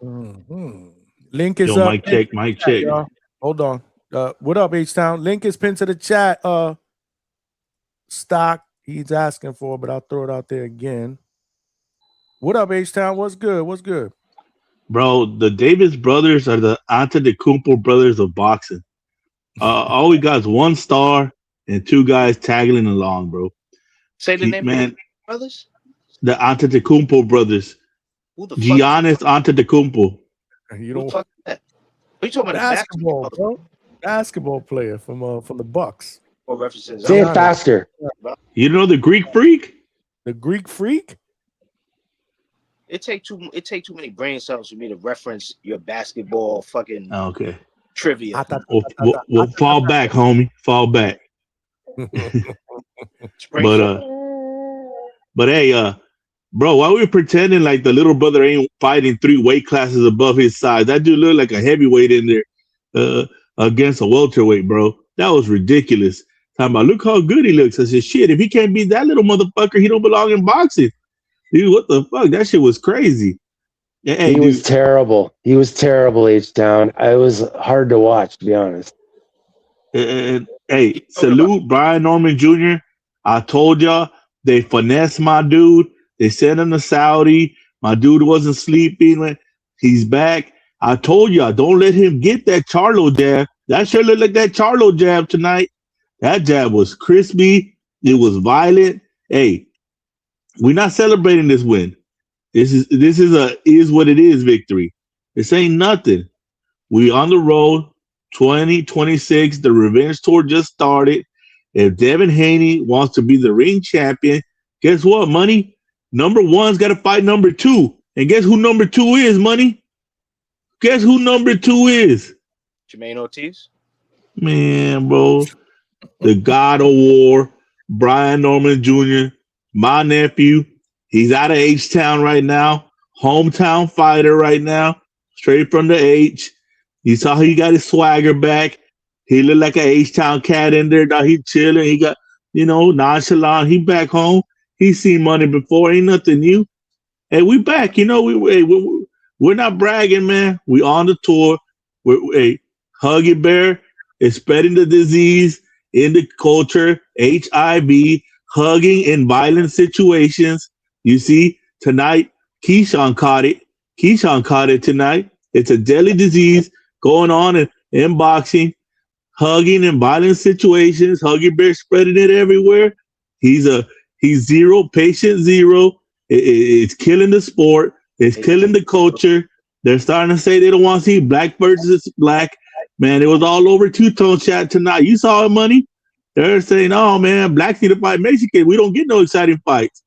A: Mm-hmm. Link is up.
N: Mic check.
A: Y'all. Hold on. What up, H-Town? Link is pinned to the chat. Stock he's asking for, but I'll throw it out there again. What up, H-Town? What's good?
N: Bro, the Davis brothers are the Antetokounmpo brothers of boxing. All we got is one star and two guys tagging along, bro.
M: Say the name of the brothers?
N: The Antetokounmpo brothers.
M: Who the
N: Giannis Antetokounmpo.
A: You don't.
M: What are you talking about?
A: Basketball, bro. Basketball player from the Bucks.
M: References.
J: Say it faster.
N: You know the Greek Freak?
A: The Greek Freak?
M: It take too many brain cells for me to reference your basketball fucking trivia.
N: We'll fall back, homie. Fall back. But hey, bro, why we pretending like the little brother ain't fighting 3 weight classes above his size? That dude looked like a heavyweight in there against a welterweight, bro. That was ridiculous. Talking about, look how good he looks. I said, shit, if he can't beat that little motherfucker, he don't belong in boxing. Dude, what the fuck? That shit was crazy. Hey,
J: he was terrible. He was terrible, H-Town. It was hard to watch, to be honest.
N: Hey, salute Brian Norman Jr. I told y'all, they finessed my dude. They sent him to Saudi. My dude wasn't sleeping. He's back. I told y'all, don't let him get that Charlo jab. That sure looked like that Charlo jab tonight. That jab was crispy. It was violent. Hey, we're not celebrating this win. This is what it is victory. This ain't nothing. We on the road. 2026. The revenge tour just started. If Devin Haney wants to be the ring champion, guess what, Money? Number 1's got to fight number 2. And guess who number 2 is, Money? Guess who number 2 is?
M: Jermaine Ortiz.
N: Man, bro. The God of War, Brian Norman Jr., my nephew. He's out of H-Town right now. Hometown fighter right now. Straight from the H. You saw he got his swagger back. He looked like an H-Town cat in there. Now he chilling. He got, nonchalant. He back home. He seen money before. Ain't nothing new. Hey, we back. We're not bragging, man. We on the tour. Huggy Bear is spreading the disease in the culture. HIV. hugging in violent situations. You see, tonight, Keyshawn caught it. Keyshawn caught it tonight. It's a deadly disease going on in boxing, hugging in violent situations. Huggy Bear spreading it everywhere. He's zero, patient zero. It's killing the sport. It's killing the culture. They're starting to say they don't want to see black versus black. Man, it was all over two-tone chat tonight. You saw it, Money? They're saying, oh, man, blacks need to fight Mexican. We don't get no exciting fights.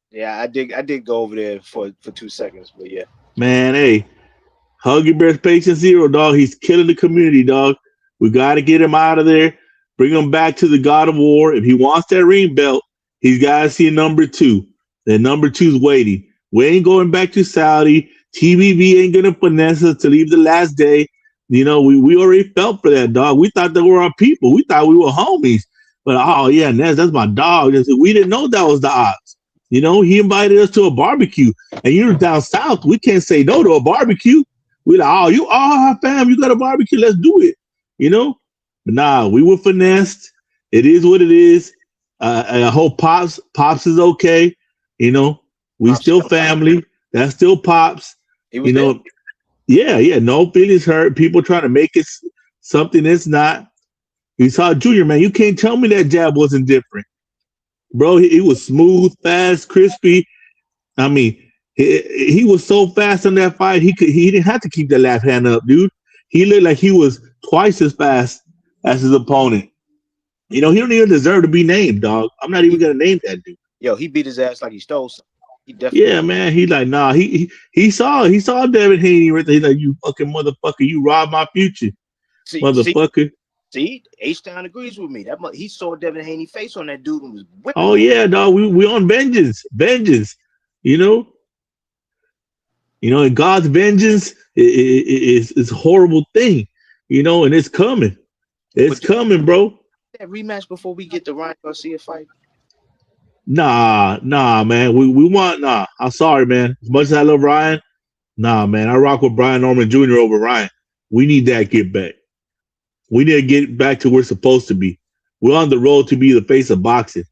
M: Yeah, I did go over there for 2 seconds, but yeah.
N: Man, hey, Huggy Bear's patient zero, dog. He's killing the community, dog. We got to get him out of there. Bring him back to the God of War. If he wants that ring belt, he's got to see number 2. That number 2's waiting. We ain't going back to Saudi. TBV ain't going to finesse us to leave the last day. You know, we already felt for that, dog. We thought they were our people. We thought we were homies. But, oh, yeah, Nez, that's my dog. We didn't know that was the odds. You know, he invited us to a barbecue. And you're down south. We can't say no to a barbecue. We're like, oh, you all fam, you got a barbecue. Let's do it. You know? But nah, we were finessed. It is what it is. I hope Pops is okay. You know, we Pops still family. That's still Pops. You know, there. Yeah, no feelings hurt. People trying to make it something that's not. You saw Junior, man. You can't tell me that jab wasn't different. Bro, he was smooth, fast, crispy. I mean, he was so fast in that fight, he didn't have to keep that left hand up, dude. He looked like he was twice as fast as his opponent. You know, he don't even deserve to be named, dog. I'm not even gonna name that dude.
M: Yo, he beat his ass like he stole something. He definitely.
N: Yeah, man. He like, nah. He saw Devin Haney right there. He's like, you fucking motherfucker, you robbed my future, motherfucker.
M: See, H-Town agrees with me. He saw Devin Haney face on that dude and was whipping.
N: Oh yeah, dog. We on vengeance. You know, and God's vengeance is a horrible thing. You know, and it's coming. It's coming, bro.
M: That rematch before we get the Ryan Garcia fight.
N: Nah, man. We want I'm sorry, man. As much as I love Ryan, nah, man. I rock with Brian Norman Jr. over Ryan. We need that get back. We need to get back to where we're supposed to be. We're on the road to be the face of boxing.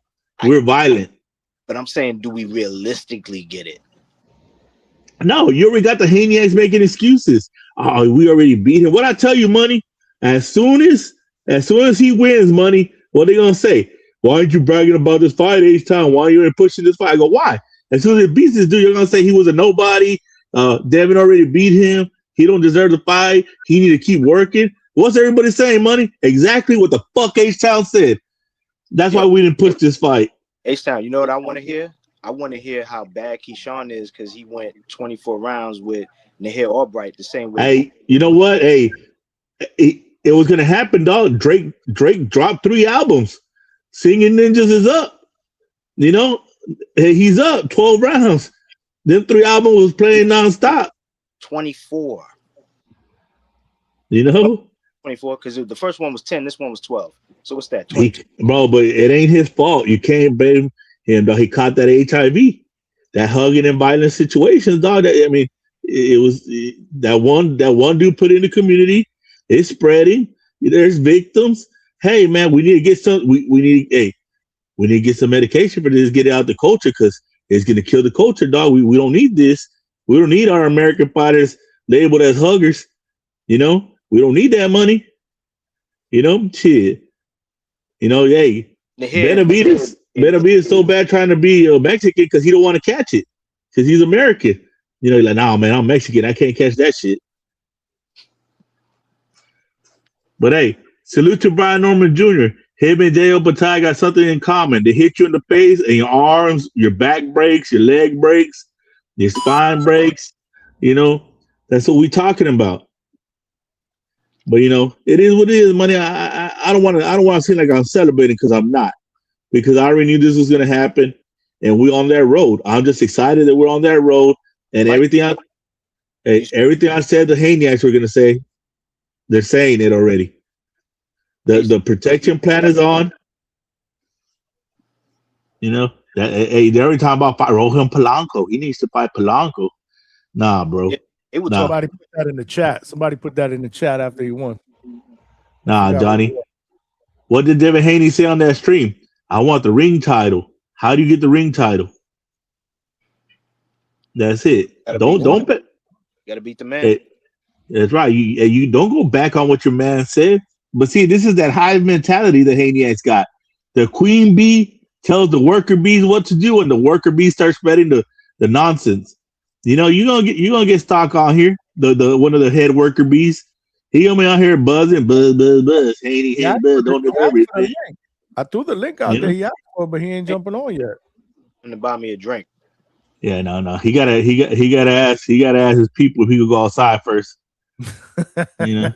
N: We're violent.
M: But I'm saying, do we realistically get it?
N: No, you already got the Haniacs making excuses. Oh, we already beat him. What I tell you, Money, as soon as he wins, Money, what they gonna say? Why aren't you bragging about this fight each time? Why are you pushing this fight? I go, why? As soon as he beats this dude, you're gonna say he was a nobody. Devin already beat him. He don't deserve the fight. He need to keep working. What's everybody saying, Money? Exactly what the fuck H-Town said. That's why we didn't push this fight.
M: H-Town, you know what I want to hear? I want to hear how bad Keyshawn is because he went 24 rounds with Nahir Albright the same way.
N: Hey, you know what? Hey, it was gonna happen, dog. Drake dropped 3 albums. Singing Ninjas is up. You know, he's up 12 rounds. Them 3 albums was playing nonstop.
M: 24.
N: You know?
M: 24, because the first one was 10, this one was 12. So what's that?
N: Bro, but it ain't his fault. You can't blame him, dog. He caught that HIV. That hugging and violent situations, dog. It was that one dude put in the community. It's spreading. There's victims. Hey, man, we need to get some. We need to get some medication for this. Get it out the culture because it's gonna kill the culture, dog. We don't need this. We don't need our American fighters labeled as huggers. You know, we don't need that money. You know, shit. You know, hey, Benavidez so bad trying to be a Mexican because he don't want to catch it because he's American. You know, he's like, nah, man, I'm Mexican. I can't catch that shit. But hey, salute to Brian Norman Jr. Him and J.O. Batai got something in common. They hit you in the face and your arms, your back breaks, your leg breaks, your spine breaks. You know, that's what we're talking about. But you know, it is what it is, Money. I don't want to seem like I'm celebrating because I'm not. Because I already knew this was gonna happen, and we're on that road. I'm just excited that we're on that road, and everything I said the Haniacs were gonna say, they're saying it already. The protection plan is on. You know, they're every time about fight Rohan Polanco. He needs to fight Polanco. Nah, bro.
A: Somebody put that in the chat. Somebody put that in the chat after he won.
N: Nah, Johnny. What did Devin Haney say on that stream? I want the ring title. How do you get the ring title? That's it. Don't bet.
M: Gotta beat the man.
N: That's right. You don't go back on what your man said. But see, this is that hive mentality that Haniak's got. The queen bee tells the worker bees what to do, and the worker bees start spreading the nonsense. You know, you're gonna get stock on here. The one of the head worker bees. He gonna be out here buzzing, buzz. Haney, buzz, don't do everything.
A: I threw the link out there. He asked for it, but he ain't jumping on yet.
M: I'm gonna buy me a drink.
N: Yeah, no. He gotta ask his people if he could go outside first. You know.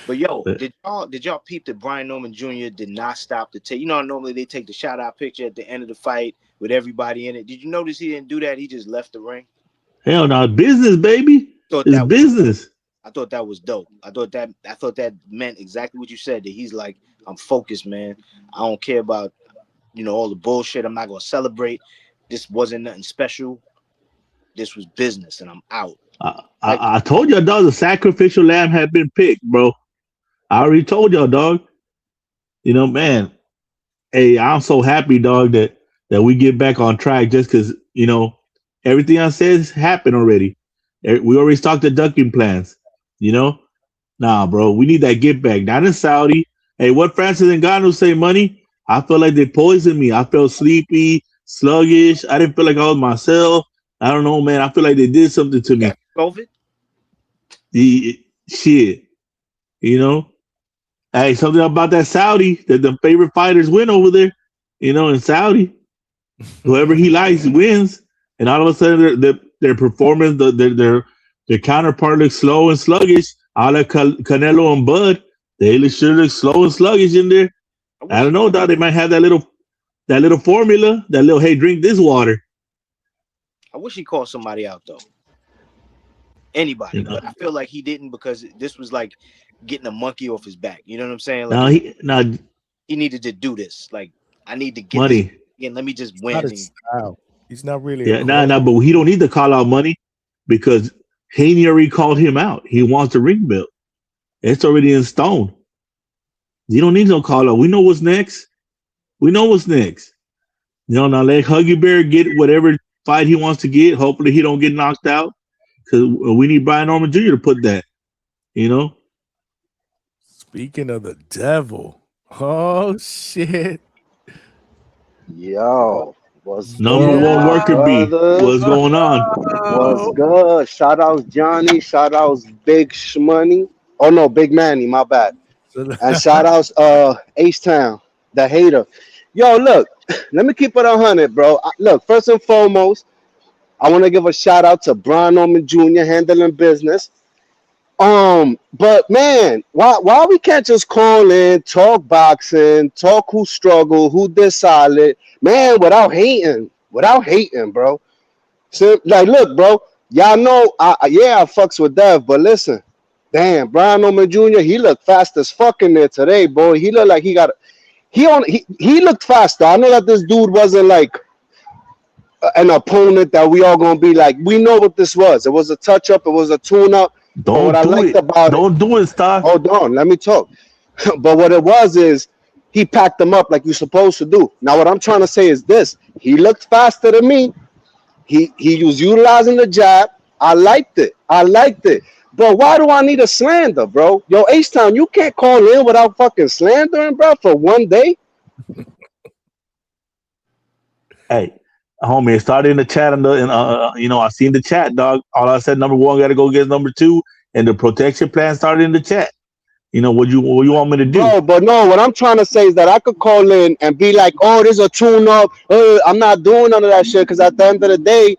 M: But yo, did y'all peep that Brian Norman Jr. did not stop to take? You know, normally they take the shout out picture at the end of the fight with everybody in it. Did you notice he didn't do that? He just left the ring.
N: Hell no, business, baby. It's business.
M: I thought that was dope. I thought that meant exactly what you said. That he's like, I'm focused, man. I don't care about, you know, all the bullshit. I'm not gonna celebrate. This wasn't nothing special. This was business, and I'm out.
N: I told y'all, dog, the sacrificial lamb had been picked, bro. I already told y'all, dog. You know, man. Hey, I'm so happy, dog, that we get back on track just because, you know, everything I said happened already. We already started the ducking plans, you know? Nah, bro, we need that get back. Not in Saudi. Hey, what Francis Ngannou say, money? I felt like they poisoned me. I felt sleepy, sluggish. I didn't feel like I was myself. I don't know, man. I feel like they did something to me.
M: COVID?
N: Shit. You know? Hey, something about that Saudi, that the favorite fighters win over there, you know, in Saudi. Whoever he likes wins. And all of a sudden, their performance, their counterpart looks slow and sluggish. All like Canelo and Bud, they sure look slow and sluggish in there. I don't know, dog. They might have that little formula, that little, hey, drink this water.
M: I wish he called somebody out, though. Anybody.
N: You know?
M: But I feel like he didn't, because this was like getting a monkey off his back. You know what I'm saying? Like, he needed to do this. Like, I need to get
N: money.
M: This again. Let me just win.
A: He's not really.
N: Yeah, but he don't need to call out money because Haney already called him out. He wants the ring belt. It's already in stone. You don't need no call out. We know what's next. You know, now let Huggy Bear get whatever fight he wants to get. Hopefully he don't get knocked out, because we need Brian Norman Jr. to put that, you know.
A: Speaking of the devil, oh shit.
F: Yo, what's
N: number one worker bee? What's going on?
F: What's good? Shout outs Johnny, shout outs Big Shmoney. Oh no, Big Manny, my bad. And shout outs H-Town, the hater. Yo, look, let me keep it 100, bro. Look, first and foremost, I want to give a shout out to Brian Norman Jr. handling business. But man, why we can't just call in, talk boxing, talk who struggled, who did solid, man, without hating, bro. So, like, look, bro, y'all know, I fucks with Dev, but listen, damn, Brian Norman Jr., he looked fast as fuck in there today, boy. He looked like he looked faster. I know that this dude wasn't like an opponent that we all gonna be like, we know what this was. It was a touch up, it was a tune up. Don't
N: do it, Stock.
F: Hold on, let me talk. But what it was is he packed them up like you're supposed to do. Now, what I'm trying to say is this: he looked faster than me. He was utilizing the jab. I liked it. But why do I need a slander, bro? Yo, H-Town, you can't call in without fucking slandering, bro, for one day.
N: Hey, homie, it started in the chat, and you know, I seen the chat, dog. All I said, number one, got to go get number two, and the protection plan started in the chat. You know what you want me to do?
F: No, but no, what I'm trying to say is that I could call in and be like, oh, there's a tune-up. I'm not doing none of that shit, because at the end of the day,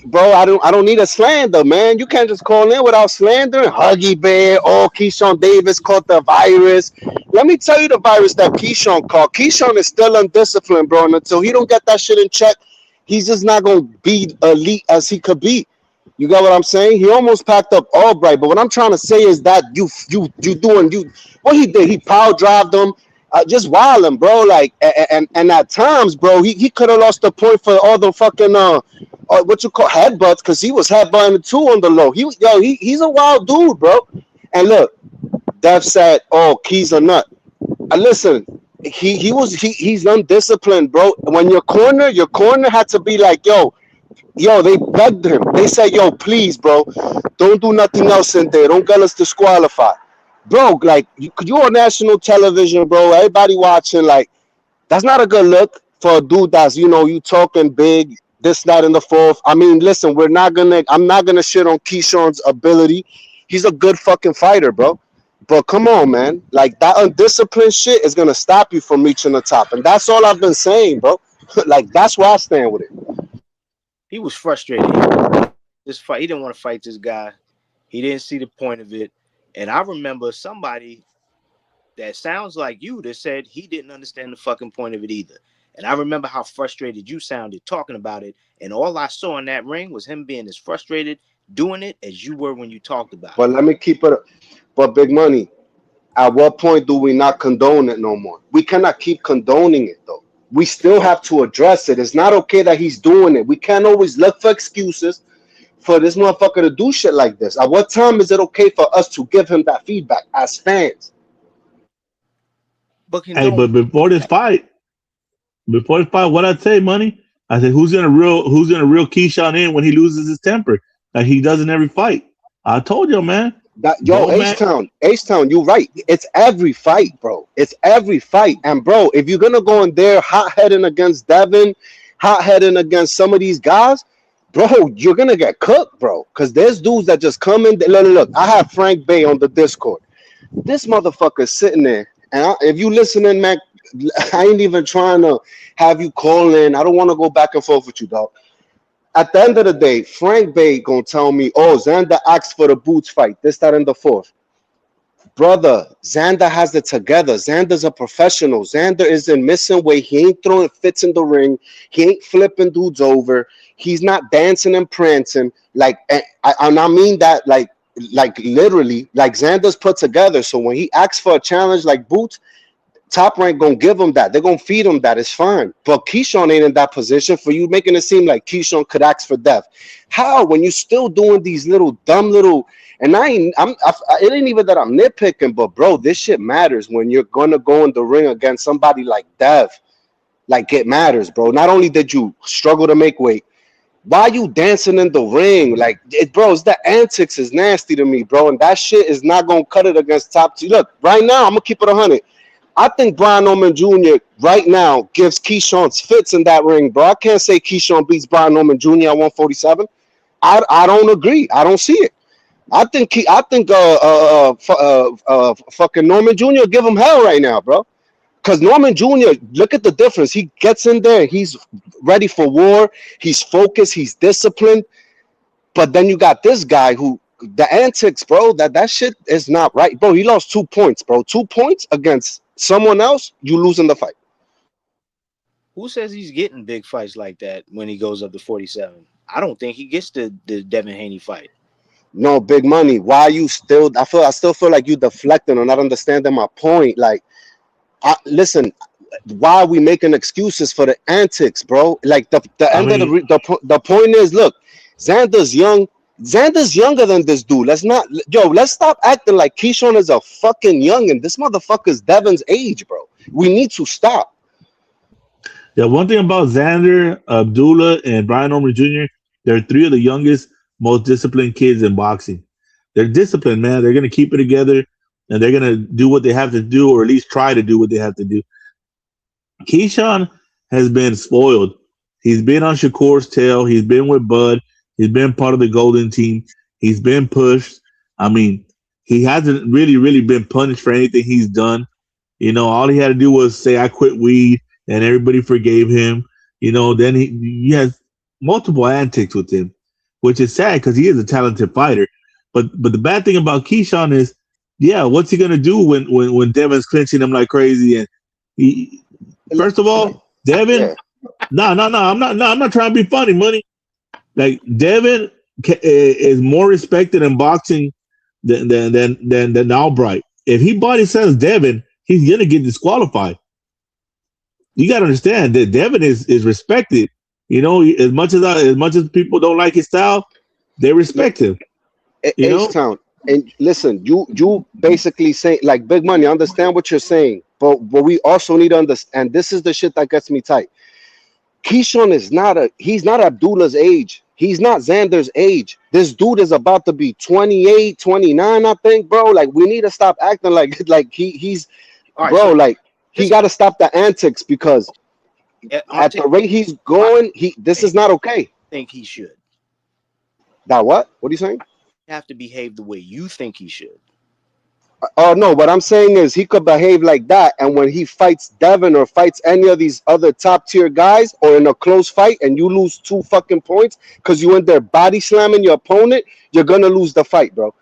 F: bro, I don't need a slander, man. You can't just call in without slandering. Huggy Bear, Keyshawn Davis caught the virus. Let me tell you the virus that Keyshawn caught. Keyshawn is still undisciplined, bro, and until he don't get that shit in check, he's just not going to be elite as he could be. You got what I'm saying? He almost packed up Albright, but what I'm trying to say is that what he did, he power drived him, just wilding, bro. Like, and at times, bro, he could have lost the point for all the fucking what you call headbutts, because he was headbutting too on the low. He's a wild dude, bro. And look, Dev said, "Oh, Key's a nut." Listen, he's undisciplined, bro. When your corner had to be like, yo, they begged him. They said, yo, please, bro, don't do nothing else in there. Don't get us disqualified. Bro, like, you on national television, bro. Everybody watching, like, that's not a good look for a dude that's, you talking big, this, that, and the fourth. I mean, listen, I'm not gonna shit on Keyshawn's ability. He's a good fucking fighter, bro. But come on, man. Like, that undisciplined shit is gonna stop you from reaching the top. And that's all I've been saying, bro. Like, that's where I stand with it.
M: He was frustrated. This fight, he didn't want to fight this guy. He didn't see the point of it. And I remember somebody that sounds like you that said he didn't understand the fucking point of it either. And I remember how frustrated you sounded talking about it. And all I saw in that ring was him being as frustrated doing it as you were when you talked about it.
F: But let me keep it up. But Big Money, at what point do we not condone it no more? We cannot keep condoning it, though. We still have to address it. It's not okay that he's doing it. We can't always look for excuses for this motherfucker to do shit like this. At what time is it okay for us to give him that feedback as fans?
M: But
N: before this fight, what I'd say, Money, I said, who's gonna reel Keyshawn in when he loses his temper, like he does in every fight? I told you, man.
F: H-Town, you're right. It's every fight, bro. It's every fight. And bro, if you're gonna go in there hot-heading against Devin, hot-heading against some of these guys, bro, you're gonna get cooked, bro. Because there's dudes that just come in. Look, I have Frank Bay on the Discord. This motherfucker's sitting there. And if you listening, man, I ain't even trying to have you call in. I don't want to go back and forth with you, dog. At the end of the day, Frank Bay gonna tell me, oh, Xander asked for the boots fight, this, that, and the fourth. Brother, Xander has it together. Xander's a professional. Xander isn't missing weight. He ain't throwing fits in the ring. He ain't flipping dudes over. He's not dancing and prancing. Like, and I mean that like literally, like Xander's put together. So when he asks for a challenge like boots, Top Rank gonna give him that. They're gonna feed him that. It's fine. But Keyshawn ain't in that position for you, making it seem like Keyshawn could ask for death. How? When you still doing these dumb little, and it ain't even that I'm nitpicking, but bro, this shit matters when you're gonna go in the ring against somebody like Dev. Like, it matters, bro. Not only did you struggle to make weight, why are you dancing in the ring? Like, it's the antics is nasty to me, bro. And that shit is not gonna cut it against top two. Look, right now, I'm gonna keep it 100. I think Brian Norman Jr. right now gives Keyshawn fits in that ring, bro. I can't say Keyshawn beats Brian Norman Jr. at 147. I don't agree. I don't see it. I think fucking Norman Jr. give him hell right now, bro. Because Norman Jr., look at the difference. He gets in there. He's ready for war. He's focused. He's disciplined. But then you got this guy who, the antics, bro, that shit is not right. Bro, he lost 2 points, bro. 2 points against someone else, you lose in the fight.
M: Who says he's getting big fights like that when he goes up to 47? I don't think he gets the Devin Haney fight.
F: No, Big Money. Why are you still? I still feel like you deflecting or not understanding my point. Like, listen, why are we making excuses for the antics, bro? Like the point is, look, Xander's young. Xander's younger than this dude. Let's stop acting like Keyshawn is a fucking youngin'. This motherfucker's Devin's age, bro. We need to stop.
N: Yeah, one thing about Xander, Abdullah, and Brian Norman Jr., they're 3 of the youngest, most disciplined kids in boxing. They're disciplined, man. They're going to keep it together, and they're going to do what they have to do, or at least try to do what they have to do. Keyshawn has been spoiled. He's been on Shakur's tail. He's been with Bud. He's been part of the Golden team. He's been pushed. I mean, he hasn't really been punished for anything he's done. You know, all he had to do was say, I quit weed, and everybody forgave him. You know, then he has multiple antics with him, which is sad because he is a talented fighter. But the bad thing about Keyshawn is, yeah, what's he gonna do when Devin's clinching him like crazy? And first of all, Devin, no, I'm not trying to be funny, Money. Like, Devin is more respected in boxing than Albright. If he body slams Devin, he's gonna get disqualified. You gotta understand that Devin is respected. You know, as much as people don't like his style, they respect him.
F: H-Town, And listen, you basically say like Big Money. I understand what you're saying, but we also need to understand. This is the shit that gets me tight. Keyshawn is he's not Abdullah's age. He's not Xander's age. This dude is about to be 28, 29, I think, bro. Like, we need to stop acting like he's
M: All right,
F: bro,
M: so
F: like he got to stop the antics because
M: I'll
F: at the rate he's going, this is not okay.
M: I think he should.
F: That what? What are you saying?
M: Have to behave the way you think he should.
F: Oh no, what I'm saying is he could behave like that, and when he fights Devin or fights any of these other top tier guys, or in a close fight, and you lose 2 fucking points because you in there body slamming your opponent, you're gonna lose the fight, bro.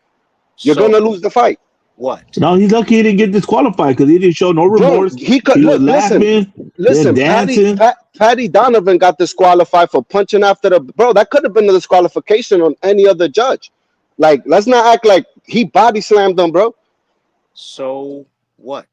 F: You're gonna lose the fight.
M: What?
N: No, he's lucky he didn't get disqualified because he didn't show no remorse.
F: Bro, he could
N: was laughing,
F: listen.
N: dancing.
F: Patty Donovan got disqualified for punching after the bro. That could have been a disqualification on any other judge. Like, let's not act like he body slammed them, bro.
M: So what?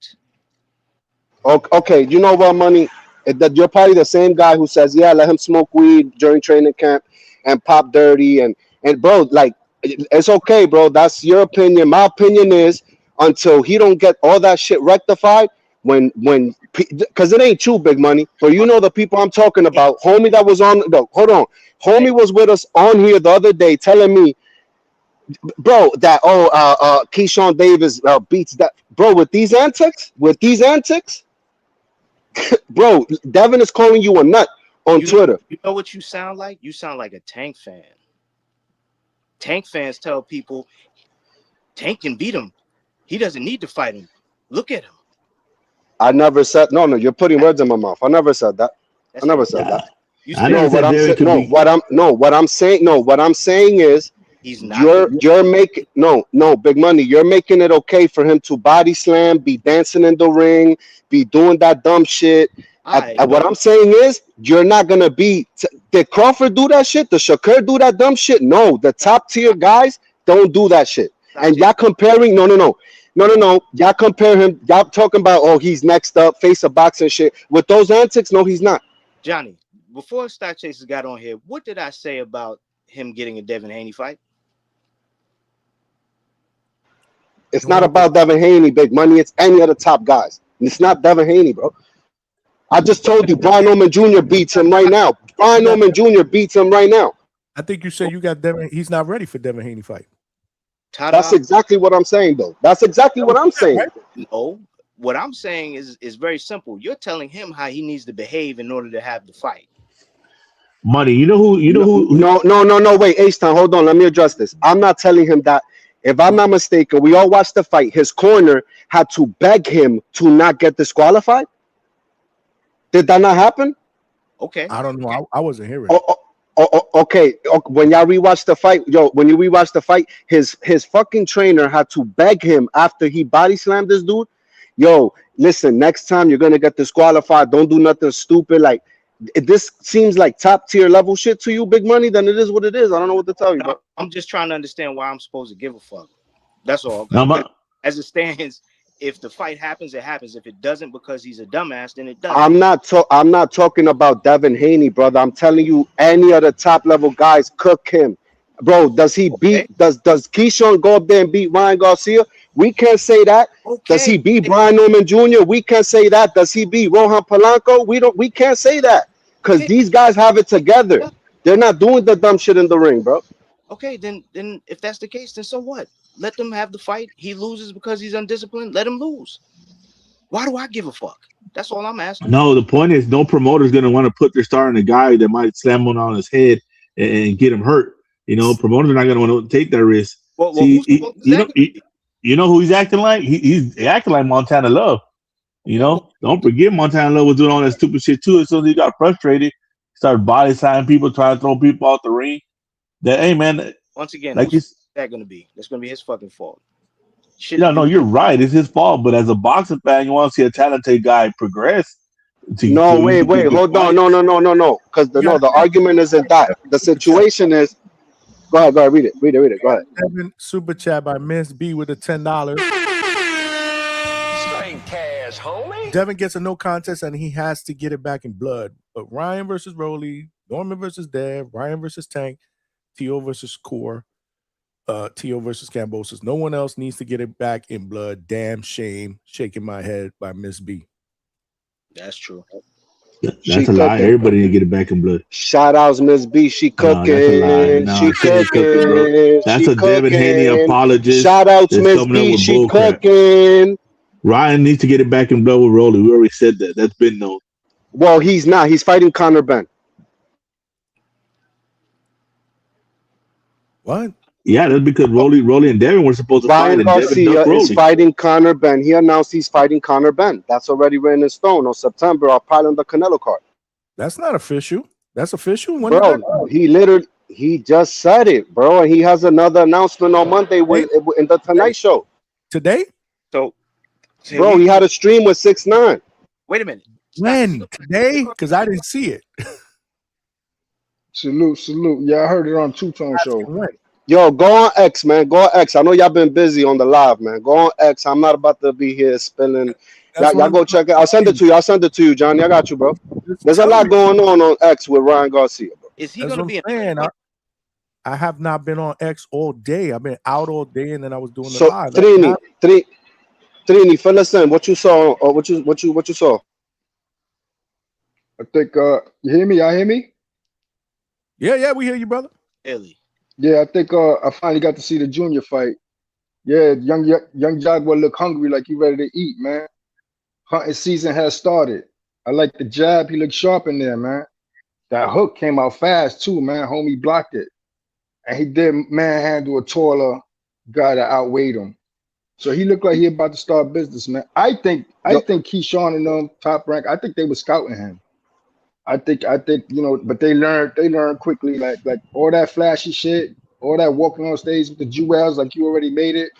F: Okay, you know what, Money? That you're probably the same guy who says, yeah, let him smoke weed during training camp and pop dirty and bro, like, it's okay, bro. That's your opinion. My opinion is until he don't get all that shit rectified, because it ain't true, Big Money. But you know the people I'm talking about. Homie that was on, no, hold on. Homie was with us on here the other day telling me, bro, that Keyshawn Davis beats that, bro, with these antics, bro. Devin is calling you a nut on Twitter.
M: You know what you sound like? You sound like a Tank fan. Tank fans tell people Tank can beat him. He doesn't need to fight him. Look at him.
F: I never said no. You're putting words in my mouth. I never said that. I never said that. What I'm saying is
M: he's not.
F: You're making no Big Money. You're making it okay for him to body slam, be dancing in the ring, be doing that dumb shit. What I'm saying is you're not gonna be. Did Crawford do that shit? Did Shakur do that dumb shit? No, the top tier guys don't do that shit. And y'all comparing no. Y'all compare him. Y'all talking about, oh, he's next up, face of boxing shit. With those antics, no, he's not.
M: Johnny, before Stock Chasers got on here, what did I say about him getting a Devin Haney fight?
F: It's not about Devin Haney, Big Money. It's any of the top guys. It's not Devin Haney, bro. I just told you, Brian Norman Jr. beats him right now. Brian Norman Jr. beats him right now.
A: I think you said you got Devin. He's not ready for Devin Haney fight.
F: That's exactly what I'm saying, though. That's exactly what I'm saying.
M: No, what I'm saying is very simple. You're telling him how he needs to behave in order to have the fight.
N: Money, you know who?
F: No. Wait, H-Town, hold on. Let me address this. I'm not telling him that. If I'm not mistaken, we all watched the fight. His corner had to beg him to not get disqualified. Did that not happen?
M: Okay.
A: I don't know. I wasn't hearing.
F: Okay. When y'all rewatch the fight, when you rewatch the fight, his fucking trainer had to beg him after he body slammed this dude. Yo, listen, next time you're gonna get disqualified. Don't do nothing stupid. Like, this seems like top tier level shit to you, Big Money. Then it is what it is. I don't know what to tell you, bro.
M: I'm just trying to understand why I'm supposed to give a fuck. That's all. As it stands, if the fight happens, it happens. If it doesn't, because he's a dumbass, then it doesn't.
F: I'm not talking about Devin Haney, brother. I'm telling you, any of the top level guys cook him, bro. Does he beat? Does Keyshawn go up there and beat Ryan Garcia? We can't say that. Okay. Does he beat Brian Norman Jr.? We can't say that. Does he beat Rohan Polanco? We can't say that because these guys have it together. They're not doing the dumb shit in the ring, bro.
M: Okay, then if that's the case, then so what? Let them have the fight. He loses because he's undisciplined. Let him lose. Why do I give a fuck? That's all I'm asking.
N: No, the point is no promoter's going to want to put their star in a guy that might slam one on his head and get him hurt. You know, promoters are not going to want to take that risk.
M: Well,
N: you know who he's acting like? He's acting like Montana Love. You know, don't forget Montana Love was doing all that stupid shit too. As soon as he got frustrated, he started body slamming people, trying to throw people out the ring. That, hey, man.
M: Once again,
N: like
M: what's that going to be? That's going to be his fucking fault.
N: No, you're right. It's his fault. But as a boxing fan, you want to see a talented guy progress.
F: Wait, hold on. No. Because the argument isn't that. The situation is. Go ahead. Read it. Go ahead.
A: Devin, super chat by Miss B with a $10.
O: Straight cash, homie.
A: Devin gets a no contest and he has to get it back in blood. But Ryan versus Rolly, Norman versus Dev, Ryan versus Tank, Theo versus Core. Tio versus Cambosis. No one else needs to get it back in blood. Damn shame. Shaking my head by Miss B.
M: That's true.
N: That's a lie. Everybody need to get it back in blood.
F: Shout outs, Miss B. She cooking.
N: No, that's a lie. No,
F: she
N: cooking, bro. That's
F: she
N: a Devin Haney
F: cooking.
N: apologist.
F: Shout outs, Miss B. She cooking.
N: Ryan needs to get it back in blood with Rolly. We already said that. That's been known.
F: Well, he's not. He's fighting Conor Benn.
A: What?
N: Yeah, that's because Rolly and Devin were supposed to fight.
F: Ryan Garcia is fighting Conor Benn. He announced he's fighting Conor Benn. That's already written in stone. On September, I'll pile on the Canelo card.
A: That's not official. That's official? When
F: bro, he just said it, bro. And he has another announcement on Monday in the Tonight Show.
A: Today?
M: So
F: bro, he had a stream with 6ix9ine.
M: Wait a minute.
A: When? Today? Because I didn't see it.
K: Salute. Yeah, I heard it on Two Tone Show.
A: Right.
F: Yo, go on X, man. Go on X. I know y'all been busy on the live, man. Go on X. I'm not about to be here spilling. Y'all go check it. I'll send it to you. Johnny. I got you, bro. There's a lot going on X with Ryan Garcia, bro.
M: Is he gonna be in?
A: I have not been on X all day. I've been out all day, and then I was doing the
F: so
A: live.
F: Trini, fill us in. What you saw? Or what you saw?
K: I think you hear me? Y'all hear me?
A: Yeah, we hear you, brother.
M: Ellie.
K: Yeah, I think I finally got to see the junior fight. Yeah, young Jaguar look hungry, like he ready to eat, man. Hunting season has started. I like the jab. He looked sharp in there, man. That hook came out fast too, man. Homie blocked it, and he did manhandle a taller guy that outweighed him. So he looked like he about to start business, man. I think Keyshawn and them top rank. I think they were scouting him. I think but they learned quickly, like all that flashy shit, all that walking on stage with the jewels, like you already made it.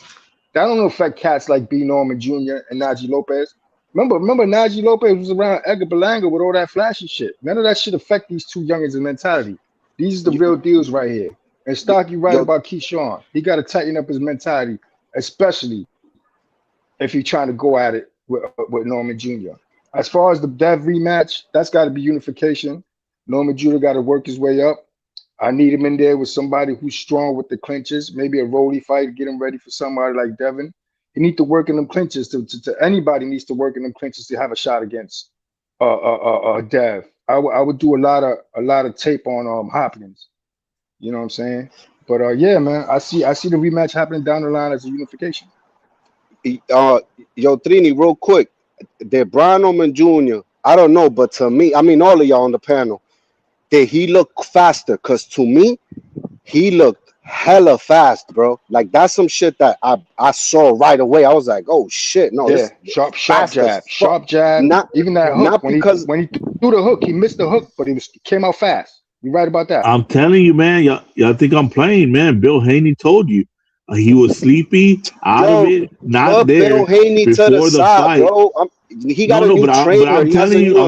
K: That don't affect cats like B. Norman Jr. and Najee Lopez. Remember Najee Lopez was around Edgar Berlanga with all that flashy shit. None of that shit affect these two youngins' mentality. These are the real deals right here. And Stocky right about Keyshawn. He got to tighten up his mentality, especially if he's trying to go at it with Norman Jr. As far as the Dev rematch, that's got to be unification. Norman Jr. got to work his way up. I need him in there with somebody who's strong with the clinches, maybe a Rolly fight, get him ready for somebody like Devin. He needs to work in them clinches. To anybody needs to work in them clinches to have a shot against Dev. I would do a lot of tape on Hopkins. You know what I'm saying? But yeah, man, I see the rematch happening down the line as a unification.
F: Yo, Trini, real quick. Did Brian Norman Jr., I don't know, but to me, I mean all of y'all on the panel, did he look faster? Because to me, he looked hella fast, bro. Like that's some shit that I saw right away. I was like, oh shit, no.
K: Yeah, sharp jab. Not even that hook. Not when he threw the hook, he missed the hook, but it came out fast. You're right about that.
N: I'm telling you, man. Y'all think I'm playing, man. Bill Haney told you. He was sleepy, out of it, not there.
F: Bill Haney
N: before
F: to the side,
N: fight.
F: Bro. He got a new trainer.
N: I'm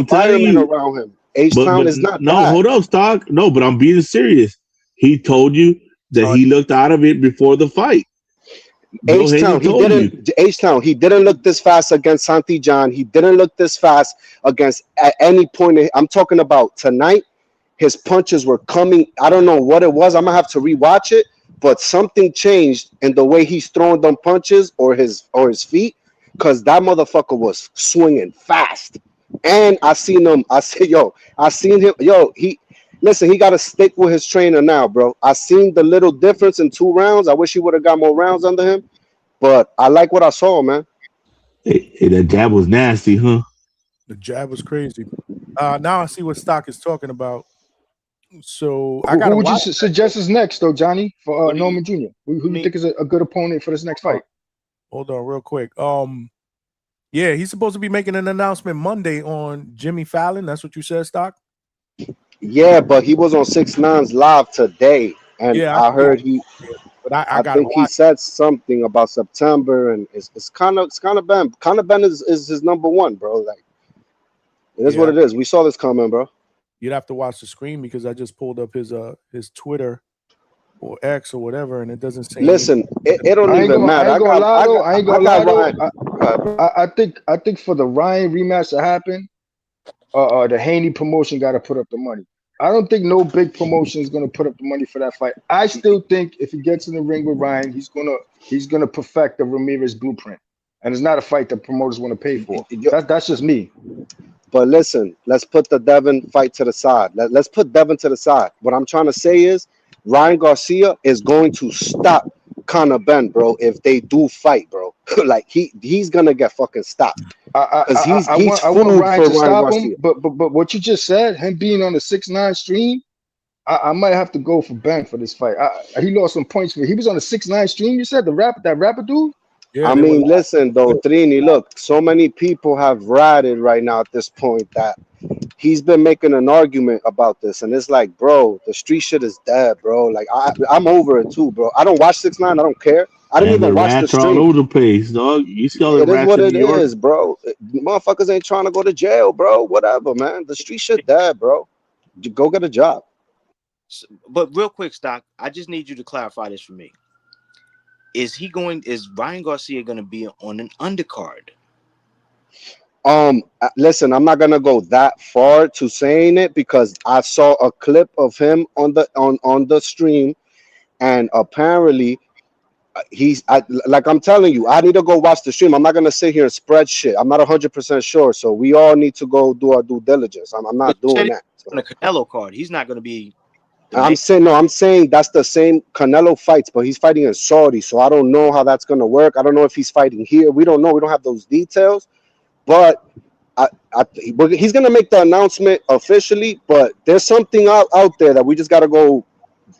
N: telling you,
F: around him. H-Town is not
N: no,
F: bad.
N: hold up, Stock. No, but I'm being serious. He told you that he looked out of it before the fight.
F: H-Town, he didn't look this fast against Santi John. He didn't look this fast against at any point. I'm talking about tonight. His punches were coming. I don't know what it was. I'm gonna have to rewatch it. But something changed in the way he's throwing them punches or his feet, because that motherfucker was swinging fast. And I seen him. I seen him. He got to stick with his trainer now, bro. I seen the little difference in 2 rounds. I wish he would have got more rounds under him, but I like what I saw, man.
N: Hey, that jab was nasty, huh?
A: The jab was crazy. Now I see what Stock is talking about. So
K: who would you suggest is next, though, Johnny, for Norman Jr.? Who do you think is a good opponent for this next fight?
A: Hold on, real quick. Yeah, he's supposed to be making an announcement Monday on Jimmy Fallon. That's what you said, Stock?
F: Yeah, but he was on 6ix9ine's live today, and yeah, I heard he.
A: But I
F: think he said something about September, and it's kind of Ben. Conor Benn is his number one, bro. Like, it is what it is. We saw this coming, bro.
A: You'd have to watch the screen because I just pulled up his Twitter or X or whatever, and it doesn't say.
F: Listen, it don't even matter.
K: I ain't gonna lie. I think for the Ryan rematch to happen, the Haney promotion got to put up the money. I don't think no big promotion is gonna put up the money for that fight. I still think if he gets in the ring with Ryan, he's gonna perfect the Ramirez blueprint, and it's not a fight that promoters want to pay for. That's just me.
F: But listen, let's put the Devin fight to the side. Let's put Devin to the side. What I'm trying to say is Ryan Garcia is going to stop Conor Ben, bro, if they do fight, bro. Like he's gonna get fucking stopped. Because he's
K: I want
F: food
K: Ryan
F: for
K: to
F: Ryan
K: stop
F: Garcia.
K: him, but what you just said, him being on the 6'9" stream, I might have to go for Ben for this fight. He lost some points for. He was on the 6'9" stream. You said that rapper dude.
A: Yeah,
F: I mean, listen though, Trini, look, so many people have ratted right now at this point that he's been making an argument about this, and it's like, bro, the street shit is dead, bro. Like I'm over it too, bro. I don't watch 6ix9ine. I don't care. I didn't
N: And
F: even
N: the
F: watch the
N: rats are
F: stream.
N: all over the place, dog. You see all the
F: It is
N: rats
F: what
N: in
F: it
N: New York?
F: is, bro. Motherfuckers ain't trying to go to jail, bro. Whatever, man. The street shit dead, bro. You go get a job.
M: But real quick, Stock, I just need you to clarify this for me. Is Ryan Garcia going to be on an undercard?
F: Listen, I'm not gonna go that far to saying it because I saw a clip of him on the stream, and apparently like I'm telling you, I need to go watch the stream. I'm not gonna sit here and spread shit. I'm not 100% sure, so we all need to go do our due diligence. I'm not doing that.
M: On a Canelo card, he's not going to be.
F: I'm saying that's the same Canelo fights, but he's fighting in Saudi, so I don't know how that's gonna work. I don't know if he's fighting here. We don't know. We don't have those details, but he's gonna make the announcement officially. But there's something out there that we just gotta go.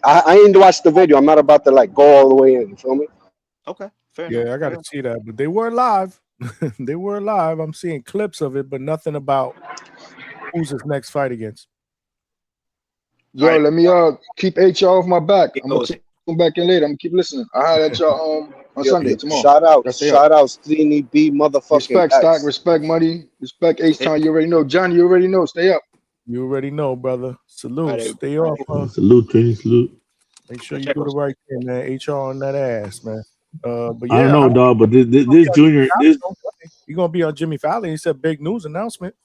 F: I ain't watched the video. I'm not about to like go all the way in. You feel me?
M: Okay, fair enough.
A: Yeah, I gotta see that, but they were live. They were live. I'm seeing clips of it, but nothing about who's his next fight against.
K: Yo, let me keep HR off my back. I'm gonna come back in later. I'm gonna keep listening. I'll holler at y'all on Sunday tomorrow.
F: Shout out, Strini B, motherfucking
K: respect,
F: X.
K: Stock, respect, money, respect, H-Town. You already know, Johnny. You already know. Stay up.
A: You already know, brother. Salute. Stay off.
N: Salute, Trini, salute.
A: Make sure you do the right thing, man. HR on that ass, man. But yeah,
N: I don't know, dog, but this junior,
A: you're gonna be on Jimmy Fallon. He said big news announcement.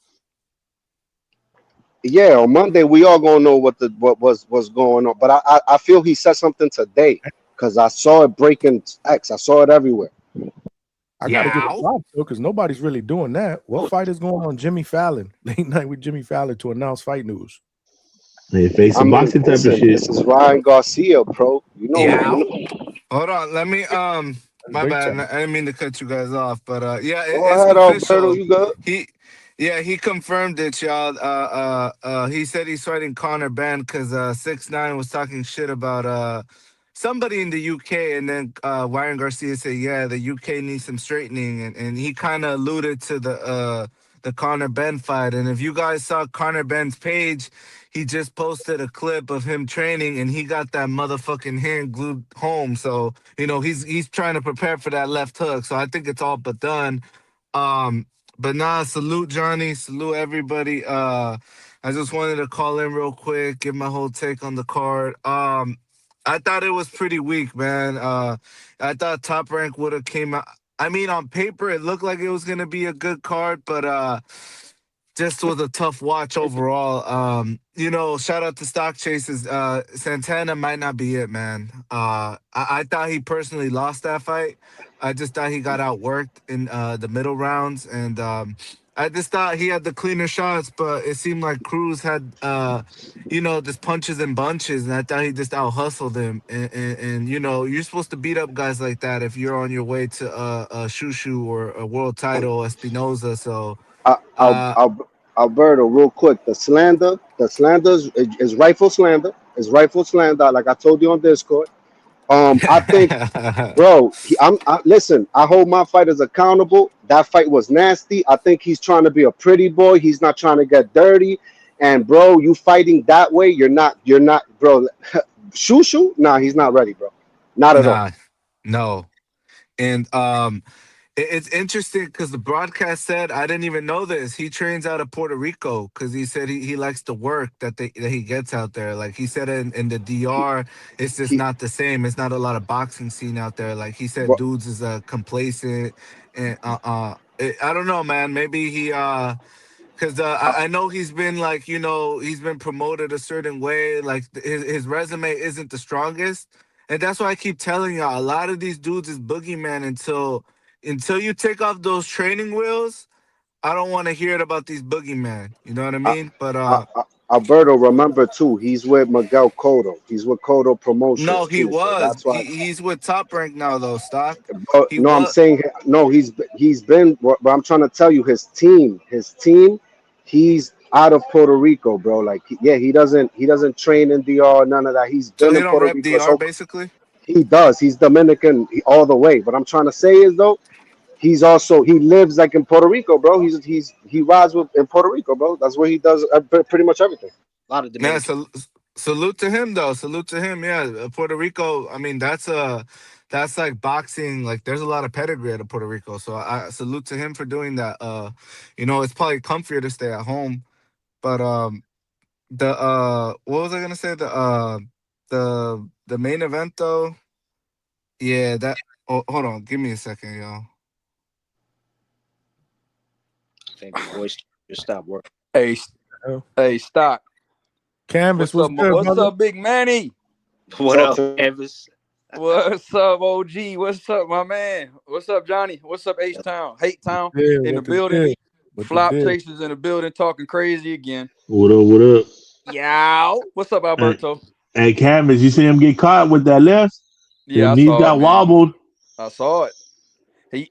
F: Yeah, on Monday we all gonna know what was going on. But I feel he said something today because I saw it breaking X. I saw it everywhere.
A: I gotta get a job though, because nobody's really doing that. What fight is going on Jimmy Fallon? Late night with Jimmy Fallon to announce fight news.
N: They face some boxing type of shit.
F: This is Ryan Garcia, bro. You know.
O: Hold on, let me my bad. I didn't mean to cut you guys off, but yeah,
F: Go
O: it's
F: ahead,
O: official.
F: Alberto, you good?
O: He confirmed it, y'all. He said he's fighting Conor Ben because 6ix9ine was talking shit about somebody in the UK, and then Ryan Garcia said, yeah, the UK needs some straightening, and he kind of alluded to the Conor Ben fight. And if you guys saw Conor Ben's page, he just posted a clip of him training, and he got that motherfucking hand glued home. So, you know, he's trying to prepare for that left hook. So I think it's all but done. But nah, salute Johnny, salute everybody. I just wanted to call in real quick, give my whole take on the card. I thought it was pretty weak, man. I thought Top Rank would have came out. I mean, on paper, it looked like it was gonna be a good card, but just was a tough watch overall. You know, shout out to Stock Chases. Santana might not be it, man. I thought he personally lost that fight. I just thought he got outworked in the middle rounds, and I just thought he had the cleaner shots, but it seemed like Cruz had, you know, just punches and bunches, and I thought he just out-hustled him. And you know, you're supposed to beat up guys like that if you're on your way to a Shushu or a world title, Espinoza, so...
F: Alberto, real quick, the slander is rightful slander. It's rightful slander, like I told you on Discord. I think, bro, listen, I hold my fighters accountable. That fight was nasty. I think he's trying to be a pretty boy. He's not trying to get dirty. And bro, you fighting that way, you're not, bro. Shushu? Nah, he's not ready, bro. Not at all.
O: No. And it's interesting because the broadcast said, I didn't even know this, he trains out of Puerto Rico because he said he likes the work that he gets out there. Like he said in the DR, it's just not the same. It's not a lot of boxing scene out there. Like he said, dudes is complacent. And I don't know, man. Maybe he Because I know he's been like, he's been promoted a certain way. Like his resume isn't the strongest, and that's why I keep telling y'all. A lot of these dudes is boogeyman until you take off those training wheels. I don't want to hear it about these boogeyman. You know what I mean? But
F: Alberto, remember too, he's with Miguel Cotto. He's with Cotto Promotions
O: no, he
F: too. So
O: was.
F: that's why.
O: He's with Top Rank now though. Stock. He
F: No, I'm
O: was.
F: saying no. He's been. But I'm trying to tell you, his team. He's out of Puerto Rico, bro. Like, yeah, he doesn't train in DR, none of that. He's
O: So
F: been
O: he
F: in
O: don't
F: Puerto
O: rep
F: Rico.
O: DR
F: So
O: basically.
F: he does. He's Dominican all the way. But I'm trying to say is though, he lives like in Puerto Rico, bro. He rides with in Puerto Rico, bro. That's where he does pretty much everything.
M: A lot of
O: Yeah,
M: Dominican.
O: salute to him though. Salute to him. Yeah, Puerto Rico. I mean, that's like boxing. Like, there's a lot of pedigree out of Puerto Rico. So I salute to him for doing that. It's probably comfier to stay at home. But what was I gonna say? The main event though. Yeah, that. Oh, hold on. Give me a second, y'all.
M: I think the voice just stopped working.
P: Hey, Stock.
A: Canvas
P: What's
A: was
P: up?
A: good,
P: What's
A: brother.
P: up, Big Manny?
M: What up, Canvas?
P: What's up, OG? What's up, my man? What's up, Johnny? What's up, H Town? Hate Town in the building. Flop chasers in the building, talking crazy again.
N: What up? What up?
P: Yow. What's up, Alberto?
N: Hey, Canvas, you see him get caught with that left?
P: Yeah,
N: His
P: I
N: knees
P: saw
N: got
P: it, man.
N: wobbled.
P: I saw it.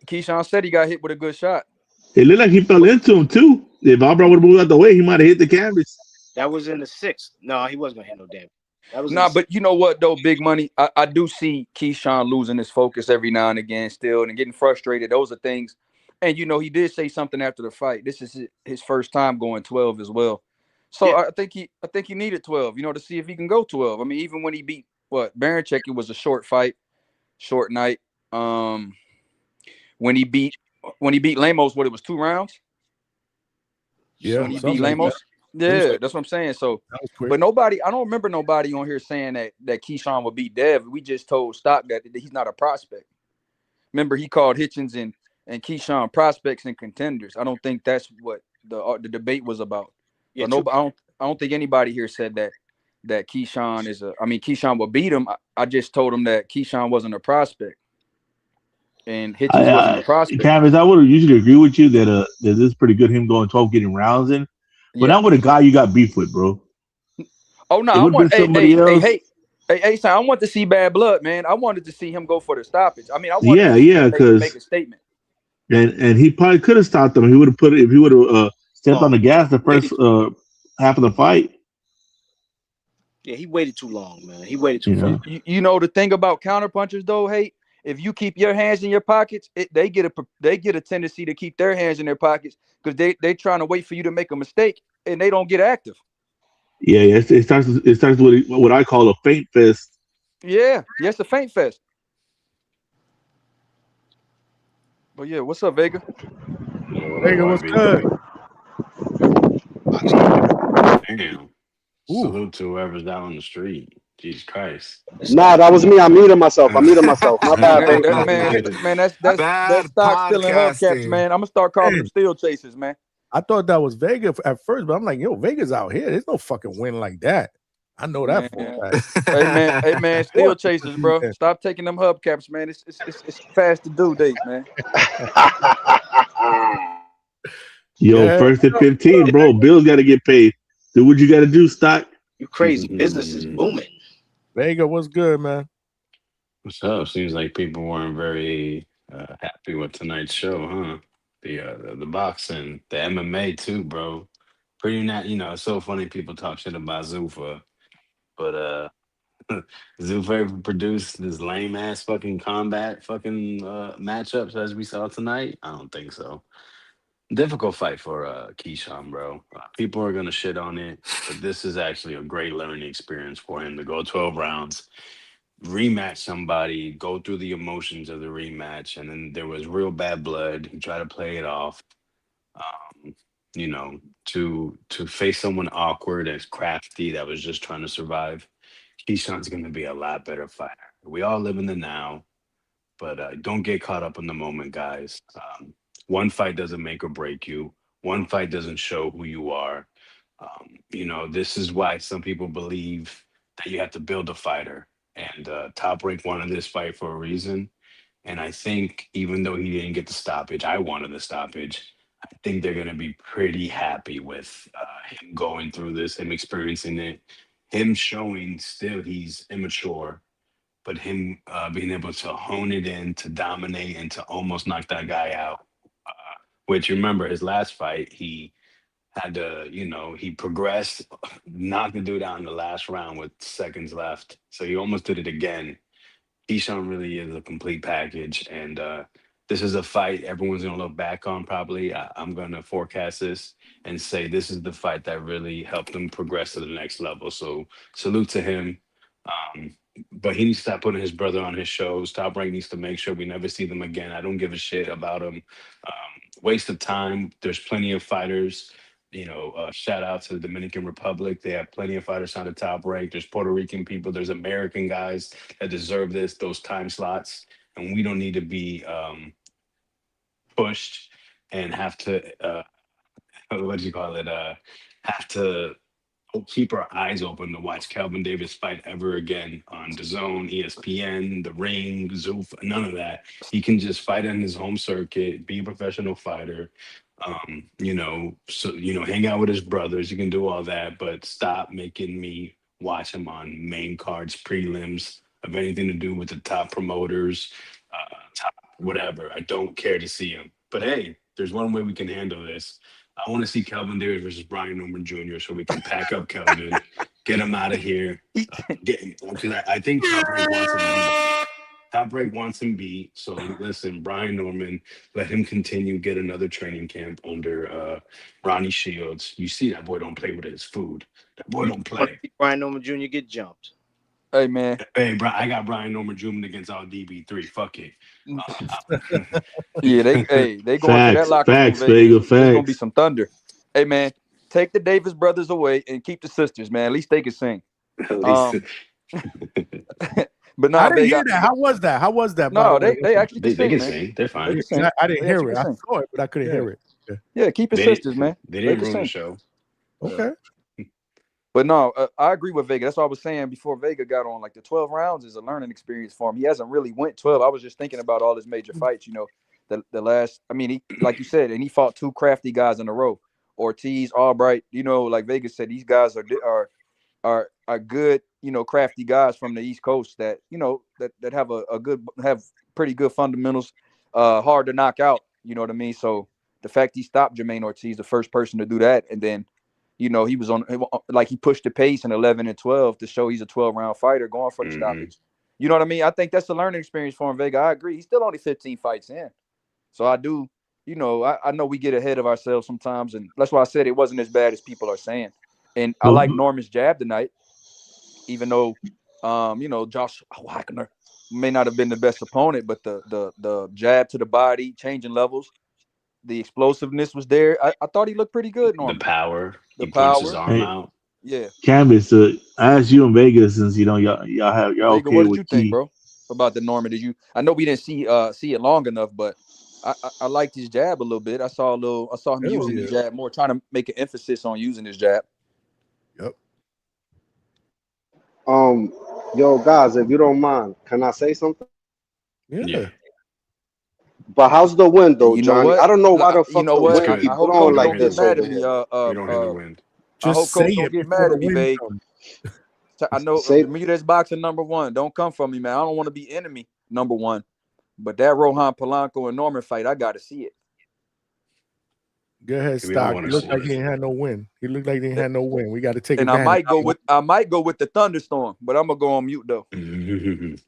P: Keyshawn said he got hit with a good shot.
N: It looked like he fell into him too. If Albright would have moved out the way, he might have hit the canvas.
M: That was in the 6th. No, he wasn't gonna hit no damage. That was
P: Nah, but you know what though, Big Money? I do see Keyshawn losing his focus every now and again still and getting frustrated. Those are things. And he did say something after the fight. This is his first time going 12 as well. So
M: Yeah.
P: I think he needed 12, to see if he can go 12. I mean, even when he beat Baranchek, it was a short fight, short night. When he beat Lemos, it was 2 rounds.
A: Yeah,
P: when he beat Lemos. Yeah, that's what I'm saying. So, but I don't remember nobody on here saying that Keyshawn would beat Dev. We just told Stock that he's not a prospect. Remember, he called Hitchens and Keyshawn prospects and contenders. I don't think that's what the debate was about.
M: Yeah,
P: I don't think anybody here said that Keyshawn Keyshawn will beat him. I just told him that Keyshawn wasn't a prospect. And Hitchens wasn't a prospect.
N: Canvas, I would usually agree with you that this is pretty good, him going 12, getting rounds in. But not with a guy you got beef with, bro.
P: Oh no, I want I want to see bad blood, man. I wanted to see him go for the stoppage. I mean, I wanted to see him make a statement.
N: And he probably could have stopped him. He would have if he would have stepped on the gas the first half of the fight.
M: Yeah, he waited too long, man. He waited too long.
P: The thing about counterpunchers though, if you keep your hands in your pockets, they get a tendency to keep their hands in their pockets because they trying to wait for you to make a mistake and they don't get active.
N: Yeah, it starts with what I call a feint fest.
P: Yeah, it's a feint fest. But yeah, what's up, Vega?
A: Vega, what's good?
Q: Damn. Salute to whoever's out on the street. Jesus Christ.
F: Nah, that was me. I'm muting myself. My bad, bro.
P: Man, that's stock still in hubcaps, man. I'm gonna start calling them steel chasers, man.
A: I thought that was Vega at first, but I'm like, Vega's out here. There's no fucking win like that. I know that for a fact.
P: Hey man, steel chasers, bro. Stop taking them hubcaps, man. It's fast to do date, man.
N: First and 15, bro. Bills got to get paid. Do what you got to do, Stock.
M: You crazy. Business is booming.
A: Vega, what's good, man?
Q: What's up? Seems like people weren't very happy with tonight's show, huh? The boxing, the MMA too, bro. Pretty not, it's so funny people talk shit about Zuffa, but Zuffa ever produced this lame ass fucking combat fucking matchups as we saw tonight? I don't think so. Difficult fight for Keyshawn, bro. People are gonna shit on it, but this is actually a great learning experience for him to go 12 rounds, rematch somebody, go through the emotions of the rematch, and then there was real bad blood. He tried to play it off. To face someone awkward and crafty that was just trying to survive. Keyshawn's gonna be a lot better fighter. We all live in the now, but don't get caught up in the moment, guys. One fight doesn't make or break you. One fight doesn't show who you are. You know, this is why some people believe that you have to build a fighter. And Top Rank wanted this fight for a reason. And I think even though he didn't get the stoppage, I wanted the stoppage. I think they're going to be pretty happy with him going through this, him experiencing it, him showing still he's immature, but him being able to hone it in, to dominate, and to almost knock that guy out. Which, remember, his last fight, he had to, you know, he progressed, knocked the dude out in the last round with seconds left. So he almost did it again. Keyshawn really is a complete package, and this is a fight everyone's gonna look back on. Probably, I'm gonna forecast this and say this is the fight that really helped him progress to the next level. So salute to him. But he needs to stop putting his brother on his shows. Top Rank needs to make sure we never see them again. I don't give a shit about him. Waste of time. There's plenty of fighters. You know, shout out to the Dominican Republic. They have plenty of fighters on the Top Rank. There's Puerto Rican people. There's American guys that deserve those time slots. And we don't need to be pushed and have to, what do you call it? Have to keep our eyes open to watch Kelvin Davis fight ever again on DAZN, ESPN, The Ring, Zoof, none of that. He can just fight on his home circuit, be a professional fighter. You know, so hang out with his brothers. You can do all that, but stop making me watch him on main cards, prelims, of anything to do with the top promoters, top whatever. I don't care to see him. But hey, there's one way we can handle this. I want to see Kelvin Davis versus Brian Norman Jr. so we can pack up Kelvin, get him out of here. Because I think Top Rank wants him beat. Top Rank wants him beat. So listen, Brian Norman, let him continue, get another training camp under Ronnie Shields. You see that boy don't play with his food. That boy don't play.
M: Brian Norman Jr. get jumped.
P: Hey, man.
Q: Hey, I got Brian Norman Jr. against all DB3. Fuck it.
P: Yeah, they going to that locker room.
N: Facts, Vega, facts.
P: There's going to be some thunder. Hey, man, take the Davis brothers away and keep the sisters, man. At least they can sing. But no,
A: I didn't hear that. How was that? How was that?
P: No, they actually
Q: they can
P: man.
Q: sing. They're fine.
A: I didn't hear it. I saw it, but I couldn't hear it.
P: Yeah, keep it sisters, man.
Q: They didn't ruin the show.
A: Okay.
P: But no, I agree with Vega. That's what I was saying before Vega got on. Like the 12 rounds is a learning experience for him. He hasn't really went 12. I was just thinking about all his major fights. You know, the last. I mean, he, like you said, and he fought two crafty guys in a row. Ortiz, Albright. You know, like Vega said, these guys are good. You know, crafty guys from the East Coast that that have pretty good fundamentals. Hard to knock out. You know what I mean? So the fact he stopped Jermaine Ortiz, the first person to do that, and then. You know, he was on, like, he pushed the pace in 11 and 12 to show he's a 12-round fighter going for the stoppage. You know what I mean? I think that's a learning experience for him, Vega. I agree. He's still only 15 fights in. So I do, I know we get ahead of ourselves sometimes. And that's why I said it wasn't as bad as people are saying. And I like Norman's jab tonight, even though, Josh Wagner may not have been the best opponent, but the jab to the body, changing levels. The explosiveness was there. I thought he looked pretty good. Norman.
Q: The power.
P: The
Q: he
P: power.
Q: punches his arm out.
P: Yeah.
N: Canvas. I asked you in Vegas since y'all
P: Vega,
N: okay
P: what did
N: with
P: you think,
N: Key.
P: bro, about the Norman? I know we didn't see it long enough, but I liked his jab a little bit. I saw him using his jab more, trying to make an emphasis on using his jab.
A: Yep.
F: Yo, guys, if you don't mind, can I say something?
A: Yeah.
F: But how's the wind, though,
P: You know
F: Johnny?
P: what?
F: I don't know why the fuck the
P: what?
F: wind keep
P: I hope
F: blowing
P: Coach
F: like
P: don't get
F: this
P: mad
F: over
P: at me.
F: here.
Q: We don't hear the wind.
P: I hope
A: Just say
P: Coach don't
A: it
P: get
A: before
P: mad
A: the
P: at me,
A: wind
P: babe.
A: comes.
P: I know
F: Say-
P: Demetrius boxing #1. Don't come for me, man. I don't want to be enemy #1. But that Rohan Polanco and Norman fight, I got to see it.
A: Go ahead,
Q: We don't
A: Stock.
Q: wanna
A: He looked
Q: see
A: like
Q: it.
A: he ain't had no win. He looked like he ain't had no win. We got to take
P: And I
A: advantage.
P: might go with the thunderstorm, but I'm gonna go on mute though.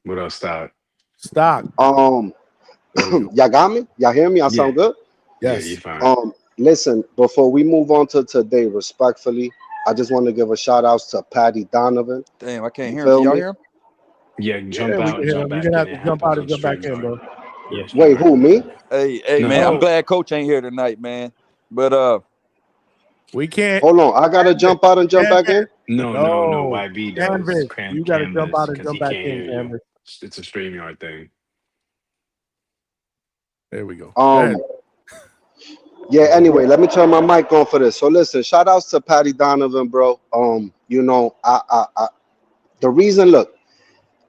Q: What else, Stock?
A: Stock.
F: Y'all got me? Y'all hear me? I sound good?
A: Yes.
Q: Yeah, you're fine.
F: Listen, before we move on to today, respectfully, I just want to give a shout out to Patty Donovan.
P: Damn, I can't
F: You
P: hear him.
F: feel
P: Can y'all
F: me?
P: hear him?
Q: Yeah, jump
A: we
Q: out,
A: can hear
Q: jump
A: him.
Q: back
A: You're gonna have
Q: in.
A: to
Q: It
A: jump out
Q: happens
A: and
Q: on
A: jump back in, bro.
Q: StreamYard. Yes,
F: Wait, who, me?
P: Hey, man, I'm glad Coach ain't here tonight, man. But
A: we can't.
F: Hold on, I gotta jump out and jump back in.
Q: No, YB does.
A: Canvas. You got to jump out and
Q: because
A: jump
Q: he
A: back
Q: can't
A: in,
Q: hear you.
A: Canvas.
Q: It's a StreamYard thing.
A: There we go. Go ahead.
F: Yeah, anyway, let me turn my mic on for this. So listen, shout outs to Patty Donovan, bro. You know, the reason, look,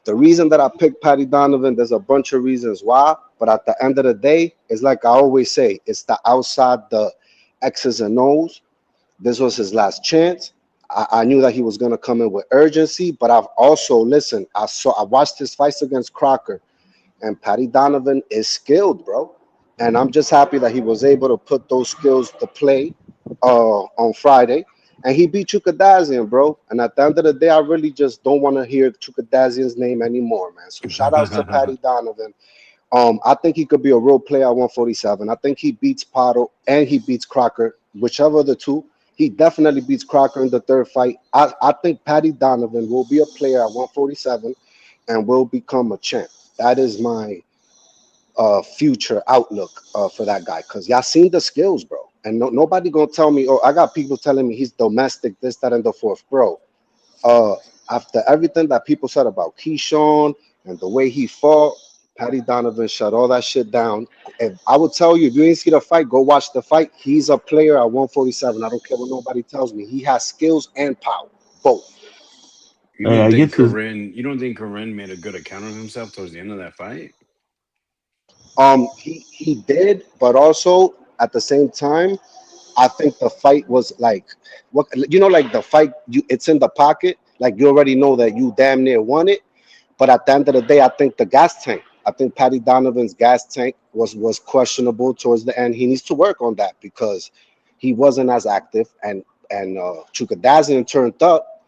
F: the reason that I picked Patty Donovan, there's a bunch of reasons why, but at the end of the day, it's like I always say, it's the outside the X's and O's. This was his last chance. I knew that he was gonna come in with urgency, but I've also listened. I watched his fights against Crocker, and Patty Donovan is skilled, bro. And I'm just happy that he was able to put those skills to play on Friday. And he beat Chukadazian, bro. And at the end of the day, I really just don't want to hear Chukadazian's name anymore, man. So shout outs to Patty Donovan. I think he could be a real player at 147. I think he beats Pato and he beats Crocker, whichever of the two. He definitely beats Crocker in the third fight. I think Patty Donovan will be a player at 147 and will become a champ. That is my future outlook for that guy, because y'all seen the skills, bro. And nobody gonna tell me, oh, I got people telling me he's domestic, this, that, and the fourth, bro. After everything that people said about Keyshawn and the way he fought, Patty Donovan shut all that shit down. And I would tell you, if you didn't see the fight, go watch the fight. He's a player at 147. I don't care what nobody tells me. He has skills and power, both.
Q: You don't think Corinne made a good account of himself towards the end of that fight?
F: He did, but also at the same time, I think the fight was like, what, you know, like the fight, it's in the pocket, like you already know that you damn near won it. But at the end of the day, I think the gas tank, I think Patty Donovan's gas tank was questionable towards the end. He needs to work on that because he wasn't as active, and Chukadazian turned up,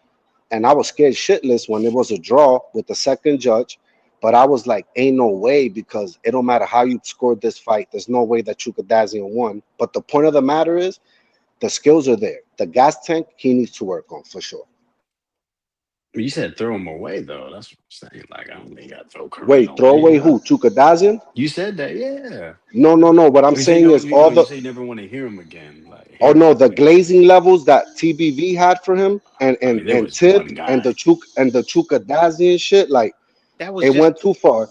F: and I was scared shitless when it was a draw with the second judge. But I was like, ain't no way, because it don't matter how you scored this fight. There's no way that Chukadazian won. But the point of the matter is, the skills are there. The gas tank, he needs to work on for sure.
Q: You said throw him away, though. That's what I'm saying. Like, I don't think you got to throw Corinne
F: Wait, throw away who? Chukadazian?
Q: You said that, yeah.
F: No. What I'm saying is all the.
Q: You say you never want to hear him again. Like,
F: Oh no, the glazing levels that TBV had for him, and Tib and the Chukadazian shit, like it went too far.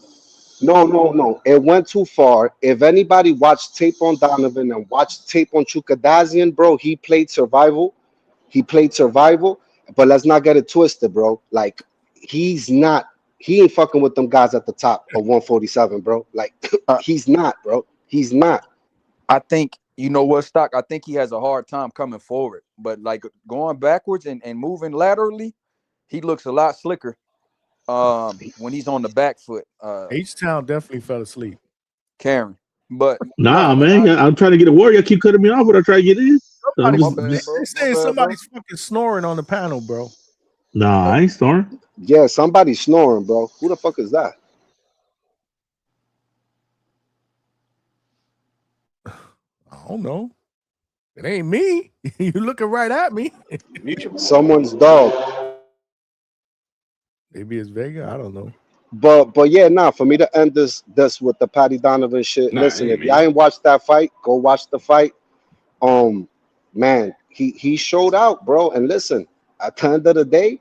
F: No. It went too far. If anybody watched tape on Donovan and watched tape on Chukadazian, bro, he played survival. But let's not get it twisted, bro. Like he ain't fucking with them guys at the top of 147, bro. Like he's not, bro. He's not.
P: I think, you know what, Stock? I think he has a hard time coming forward. But like going backwards and moving laterally, he looks a lot slicker when he's on the back foot.
A: H-Town definitely fell asleep.
P: Karen. But
N: nah, man, I'm trying to get a word. You keep cutting me off when I try to get in.
A: They saying somebody's fucking snoring on the panel, bro.
N: Nah, I ain't snoring.
F: Yeah, somebody's snoring, bro. Who the fuck is that?
A: I don't know. It ain't me. You looking right at me.
F: Someone's dog.
A: Maybe it's Vega. I don't know.
F: But yeah, for me to end this with the Patty Donovan shit. Listen, if y'all ain't watched that fight, go watch the fight. Man, he showed out, bro. And listen, at the end of the day,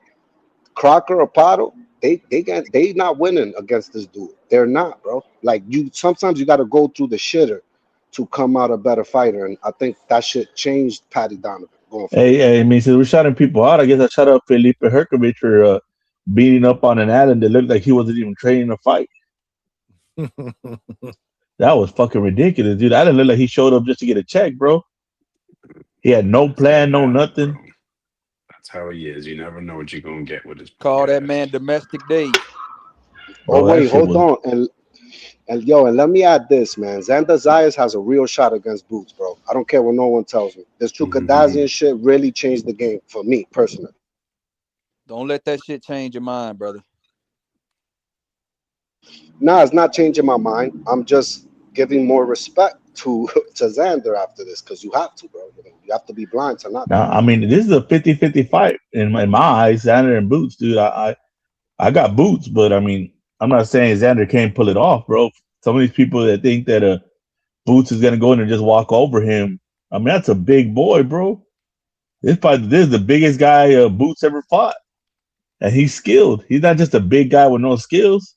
F: Crocker or Pato, they not winning against this dude. They're not, bro. Like sometimes you got to go through the shitter to come out a better fighter, and I think that shit changed Patty Donovan.
N: Hey, I mean, since we're shouting people out, I guess I shout out Felipe Herkovich for beating up on an Allen that looked like he wasn't even training to fight. That was fucking ridiculous, dude. Allen looked like he showed up just to get a check, bro. He had no plan, no nothing.
Q: Bro. That's how he is. You never know what you're gonna get with his.
P: Call that man domestic days.
F: Oh wait, hold on, and let me add this, man. Xander Zayas has a real shot against Boots, bro. I don't care what no one tells me. This Chukadazian shit really changed the game for me personally.
P: Don't let that shit change your mind, brother.
F: Nah, it's not changing my mind. I'm just giving more respect to Xander after this, because you have to, bro. You have to be blind to not.
N: Now, I mean, this is a 50-50 fight in my eyes. Xander and Boots, dude. I got Boots, but I mean, I'm not saying Xander can't pull it off, bro. Some of these people that think that Boots is gonna go in and just walk over him. I mean, that's a big boy, bro. This is the biggest guy Boots ever fought, and he's skilled. He's not just a big guy with no skills.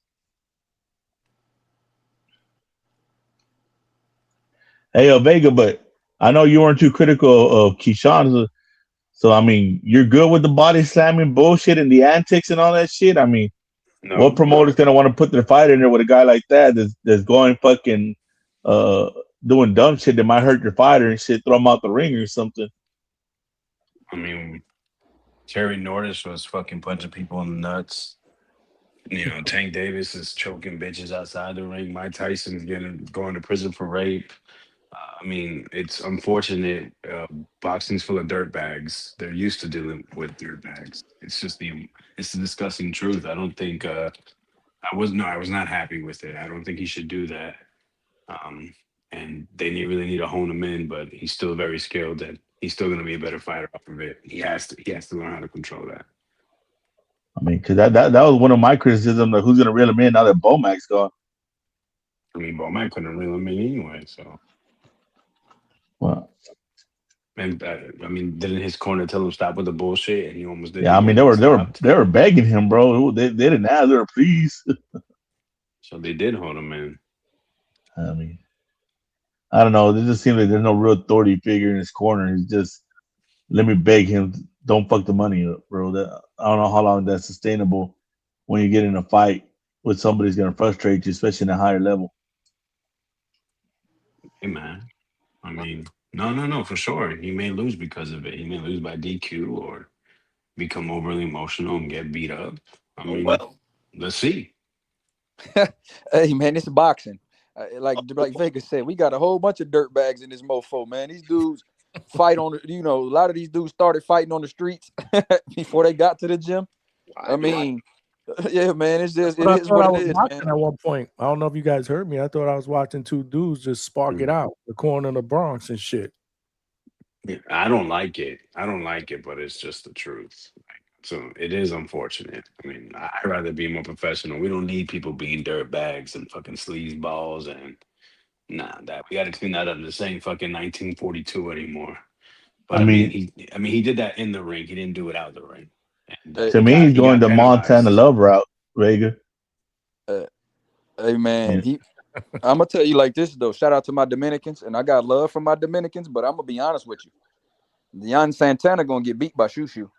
N: Hey, Vega, but I know you weren't too critical of Keyshawn, so I mean, you're good with the body slamming bullshit and the antics and all that shit. I mean, what promoter's gonna want to put their fight in there with a guy like that that's going fucking doing dumb shit that might hurt your fighter and shit, throw him out the ring or something?
Q: I mean, Terry Nordish was fucking punching people in the nuts. You know, Tank Davis is choking bitches outside the ring. Mike Tyson's going to prison for rape. I mean, it's unfortunate. Boxing's full of dirtbags. They're used to dealing with dirtbags. It's the disgusting truth. I don't think I was not happy with it. I don't think he should do that. And they really need to hone him in, but he's still very skilled and he's still going to be a better fighter off of it. He has to learn how to control that.
N: I mean, because that was one of my criticisms of who's going to reel him in now that Bomac's gone.
Q: I mean, Bomac couldn't reel him in anyway, so.
N: Well,
Q: and I mean, didn't his corner tell him stop with the bullshit, and he almost did?
N: Yeah, I mean, they were begging him, bro. They didn't ask, they were please.
Q: So they did hold him in.
N: I mean, I don't know. It just seems like there's no real authority figure in his corner. He's just, let me beg him, don't fuck the money up, bro. I don't know how long that's sustainable when you get in a fight with somebody who's going to frustrate you, especially in a higher level.
Q: Hey, man. I mean, no, for sure. He may lose because of it. He may lose by DQ or become overly emotional and get beat up. I mean, let's see.
P: Hey, man, it's boxing. Like Vegas said, we got a whole bunch of dirtbags in this mofo, man. These dudes fight on, a lot of these dudes started fighting on the streets before they got to the gym. I mean, yeah, man, it is what it is, man.
A: At one point, I don't know if you guys heard me. I thought I was watching two dudes just spark it out the corner of the Bronx and shit.
Q: Yeah, I don't like it, but it's just the truth. So it is unfortunate. I mean, I'd rather be more professional. We don't need people being dirt bags and fucking sleazeballs and that we got to clean that up. This ain't fucking 1942 anymore. But I mean, he did that in the ring. He didn't do it out of the ring. And,
N: to me, he's going the Montana love route, Vega.
P: Hey, man, I'm gonna tell you like this though. Shout out to my Dominicans, and I got love for my Dominicans, but I'm gonna be honest with you. Jan Santana gonna get beat by Shushu.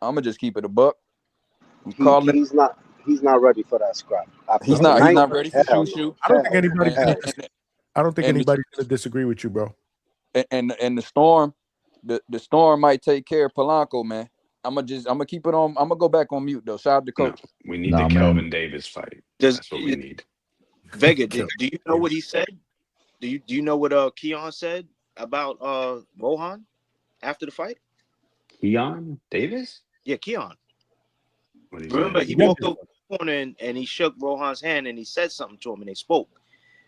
P: I'm gonna just keep it a buck.
F: He's not ready for that scrap.
P: He's not ready for Shushu.
A: I don't think anybody's gonna disagree with you, bro.
P: And the Storm, the Storm might take care of Polanco, man. I'm gonna keep it on. I'm gonna go back on mute though. Shout out to coach.
Q: We need the Kelvin Davis fight. That's what we need.
M: Vega, do you know what he said? Do you know what Keon said about Rohan after the fight?
Q: Keon Davis?
M: Yeah, Keon. Remember, he walked over the corner and he shook Rohan's hand and he said something to him and they spoke.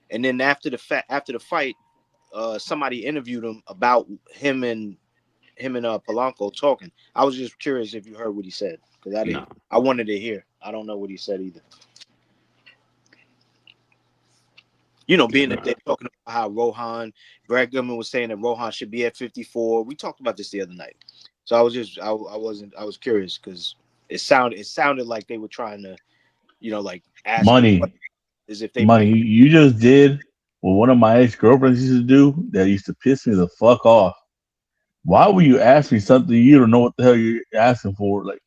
M: And then after the fight, somebody interviewed him about him and Polanco talking. I was just curious if you heard what he said because I didn't. No. I wanted to hear. I don't know what he said either. Being that they're talking about how Greg Gilman was saying that Rohan should be at 54. We talked about this the other night. So I was curious because it sounded like they were trying to, ask
N: money.
M: As if they
N: money. You just did what one of my ex-girlfriends used to do that used to piss me the fuck off. Why would you ask me something you don't know what the hell you're asking for? Like,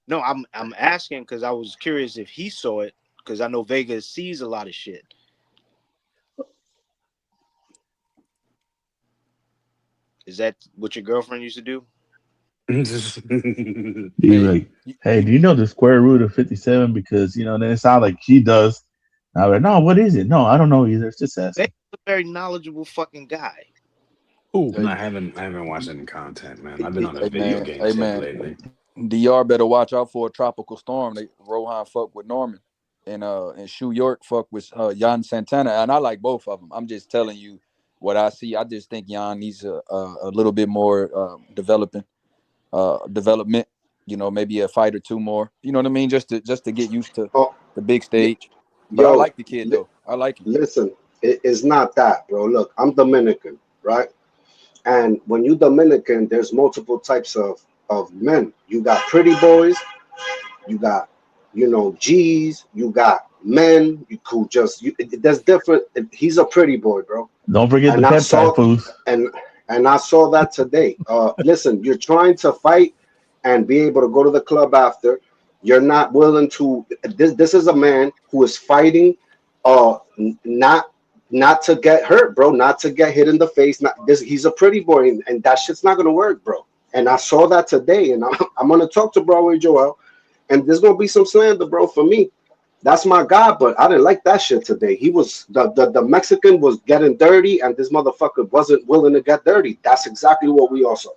M: no, I'm asking because I was curious if he saw it. Because I know Vegas sees a lot of shit. Is that what your girlfriend used to do?
N: Like, hey, do you know the square root of 57? Because then it sounds like she does. And I was like, no, what is it? No, I don't know either. It's just asking.
M: Vegas is a very knowledgeable fucking guy.
Q: Ooh. I haven't watched any content, man. I've been on a video game lately.
P: DR better watch out for a tropical storm. Rohan fuck with Norman. And Shu York fuck with Jan Santana, and I like both of them. I'm just telling you what I see. I just think Jan needs a little bit more development. Maybe a fight or two more. You know what I mean? Just to get used to the big stage. But I like the kid though. I like him.
F: Listen, it's not that, bro. Look, I'm Dominican, right? And when you Dominican, there's multiple types of men. You got pretty boys. You got G's, you got men who just there's different. He's a pretty boy, bro.
N: Don't forget
F: And
N: the
F: I
N: pep
F: saw
N: talk, fools.
F: and I saw that today. Listen, you're trying to fight and be able to go to the club after. You're not willing to. This is a man who is fighting, not to get hurt, bro, not to get hit in the face. He's a pretty boy, and that shit's not gonna work, bro. And I saw that today, and I'm gonna talk to Broadway Joel, and there's gonna be some slander, bro, for me. That's my guy, but I didn't like that shit today. He was the Mexican was getting dirty, and this motherfucker wasn't willing to get dirty. That's exactly what we all saw.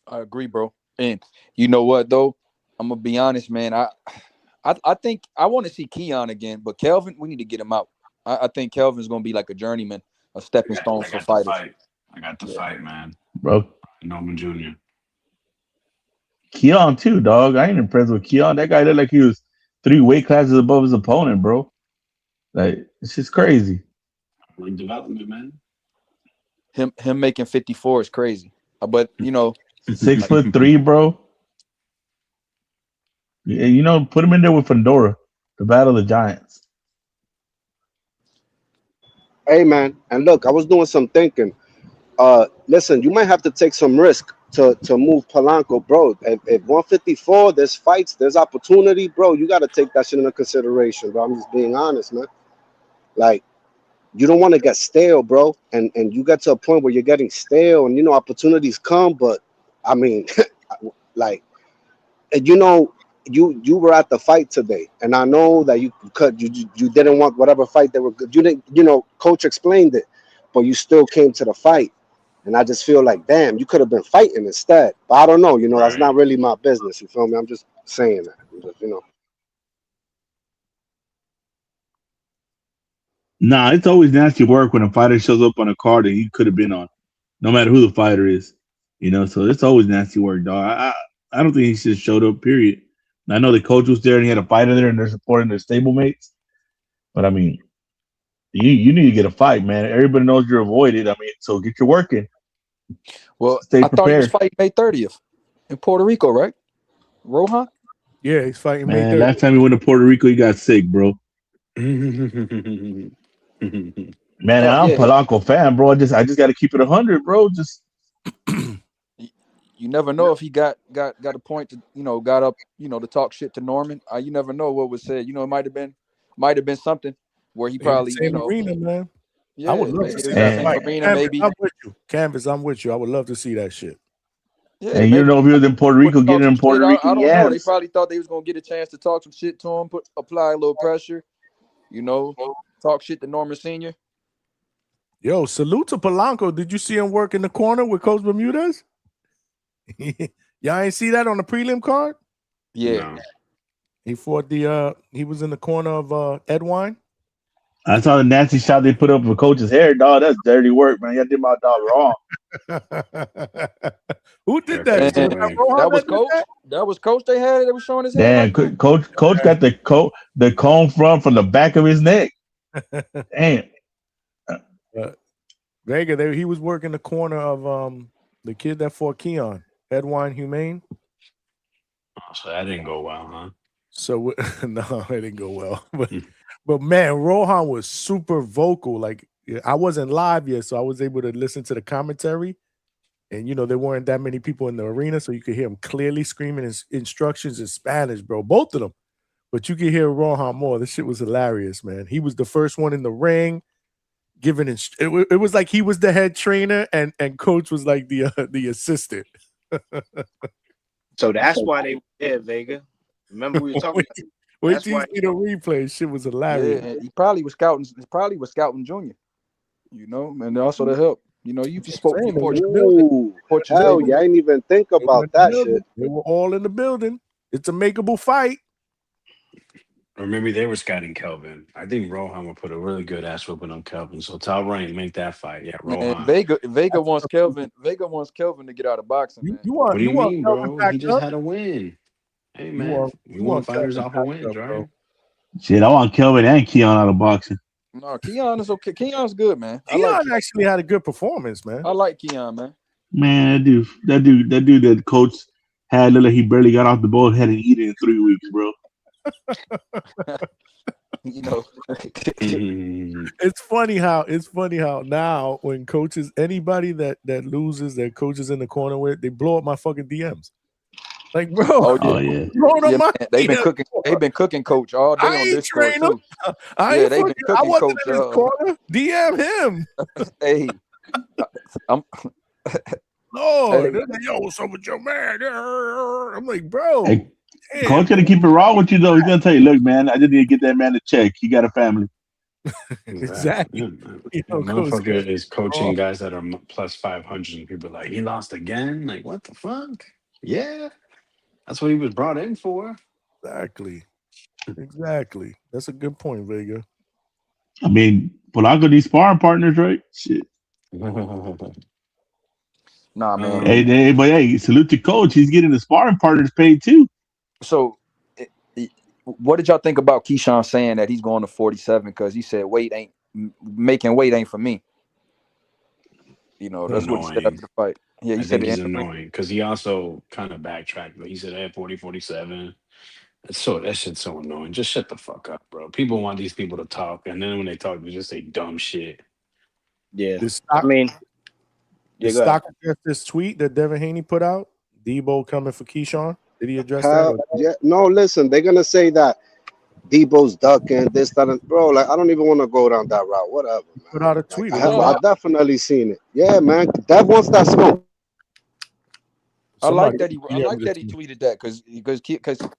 P: I agree, bro. And you know what though? I'm gonna be honest, man. I think I want to see Keon again, but Kelvin, we need to get him out. I think Kelvin's gonna be like a journeyman, a stepping stone for fighters.
Q: I got the fight, man.
N: Bro,
Q: Norman Jr.
N: Keon too, dog. I ain't impressed with Keon. That guy looked like he was 3 weight classes above his opponent, bro. Like, it's just crazy.
Q: Ring development, man.
P: Him making 54 is crazy. But
N: 6'3", bro. Yeah, put him in there with Fedora, the Battle of the Giants.
F: Hey, man, and look, I was doing some thinking. Listen, you might have to take some risk to move Polanco, bro. If 154, there's fights, there's opportunity, bro. You got to take that shit into consideration, bro. I'm just being honest, man. Like, you don't want to get stale, bro. And you get to a point where you're getting stale, and opportunities come, but I mean, like, you were at the fight today, and I know that you didn't want whatever fight they were good. You didn't, coach explained it, but you still came to the fight. And I just feel like, damn, you could have been fighting instead. But I don't know, that's not really my business. You feel me? I'm just saying that.
N: Nah, it's always nasty work when a fighter shows up on a card that he could have been on, no matter who the fighter is. So it's always nasty work, dog. I don't think he should have showed up, period. I know the coach was there and he had a fighter there and they're supporting their stablemates. But I mean, you need to get a fight, man. Everybody knows you're avoided. I mean, so get your work in.
P: Well,
N: Stay
P: I thought he was
N: prepared.
P: fighting May 30th in Puerto Rico, right? Rohan?
A: Yeah, he's fighting May
N: Man,
A: 30th.
N: last time he went to Puerto Rico, he got sick, bro. Man, I'm a Polanco fan, bro. I just got to keep it 100, bro. Just
P: you never know if he got a point to got up to talk shit to Norman. You never know what was said. It might have been something where he probably
A: Same arena, man.
P: Yeah,
A: I would love to see
P: that
A: that fight.
P: arena,
A: Canvas,
P: maybe.
A: I'm with you. Canvas, I'm with you. I would love to see that shit.
P: Yeah,
N: and you know if he was in Puerto Rico, getting in Puerto Rico,
P: I don't know. They probably thought they was gonna get a chance to talk some shit to him, apply a little pressure, talk shit to Norman Sr.
A: Yo, salute to Polanco. Did you see him work in the corner with Coach Bermudez? Y'all ain't see that on the prelim card?
P: Yeah.
A: No. He fought he was in the corner of Edwine.
N: I saw the nasty shot they put up for Coach's hair, dog. That's dirty work, man. Y'all did my dog wrong.
A: Who did that?
P: That was Coach. That was Coach. They had it. They was showing his hair.
N: Damn, Coach got the comb from the back of his neck. Damn.
A: Vega, he was working the corner of the kid that fought Keon, Edwine Humane.
Q: Oh, so that didn't go well, huh?
A: So no, it didn't go well. But man, Rohan was super vocal. Like, I wasn't live yet, so I was able to listen to the commentary. And there weren't that many people in the arena, so you could hear him clearly screaming his instructions in Spanish, bro. Both of them. But you could hear Rohan more. This shit was hilarious, man. He was the first one in the ring, giving it was like he was the head trainer, and Coach was like the assistant.
M: So that's why they were there, Vega. Remember we were talking.
A: Wait till you see the replay. Shit was hilarious.
P: Yeah, he probably was scouting. Junior. And also to help. You spoke to Portuguese.
F: Hell yeah, I didn't even think about that shit.
A: They were all in the building. It's a makeable fight.
Q: Or maybe they were scouting Kelvin. I think Rohan would put a really good ass whooping on Kelvin. So tell Rain, make that fight. Yeah, Rohan.
P: Vega wants Kelvin. Vega wants Kelvin to get out of boxing. Man.
Q: What do you mean, bro? He just had a win. Hey man, we want fighters off of wins, right?
N: Shit, I want Kelvin and Keon out of boxing.
P: No, Keon is okay. Keon's good, man.
A: Keon actually had a good performance, man.
P: I like Keon, man.
N: Man, that dude that Coach had looked like he barely got off the boat, hadn't eaten in 3 weeks, bro.
P: You know,
A: It's funny how now when coaches, anybody that loses, that coaches in the corner with, they blow up my fucking DMs. Like, bro,
P: oh
N: yeah,
A: blowing up my
P: man, they've been cooking coach all day
A: I
P: on
A: ain't
P: Discord
A: train him.
P: too.
A: I
P: Yeah,
A: ain't
P: they've been
A: I
P: cooking
A: wasn't
P: coach.
A: in his corner. DM him.
P: Hey, I'm
A: Lord,
P: hey,
A: they're like, yo, what's up with your man? I'm like, bro,
N: Hey,
A: damn,
N: coach gonna keep it raw with you though. He's gonna tell you, look, man, I just need to get that man a check. He got a family.
A: exactly. You know, coach,
Q: Motherfucker is coaching
A: oh,
Q: guys that are plus 500, and people are like, he lost again. Like, what the fuck? Yeah, that's what he was brought in for.
A: exactly. That's a good point, Vega.
N: I mean, Polanco these sparring partners, right? Shit.
P: nah, man.
N: But hey, salute to coach. He's getting the sparring partners paid too.
P: So, what did y'all think about Keyshawn saying that he's going to 47 because he said making weight ain't for me? You know, that's what he said after the fight. Yeah, he
Q: I
P: said
Q: think
P: it
Q: he's
P: ain't for me.
Q: annoying because he also kind of backtracked. But he said, "Hey, 40, 47." That shit's so annoying. Just shut the fuck up, bro. People want these people to talk, and then when they talk, they just say dumb shit.
M: Yeah,
A: The stock,
M: I mean,
A: the
M: yeah, go ahead.
A: stock addressed this tweet that Devin Haney put out. Debo coming for Keyshawn. Did he address that?
F: Yeah, no, listen, they're gonna say that Debo's ducking this, that, and bro. Like, I don't even want to go down that route. Whatever, man.
A: Put out a
F: Like,
A: tweet.
F: I definitely seen it. Yeah, man. Dev wants that smoke.
P: I like that he
A: tweeted
P: tweeted that because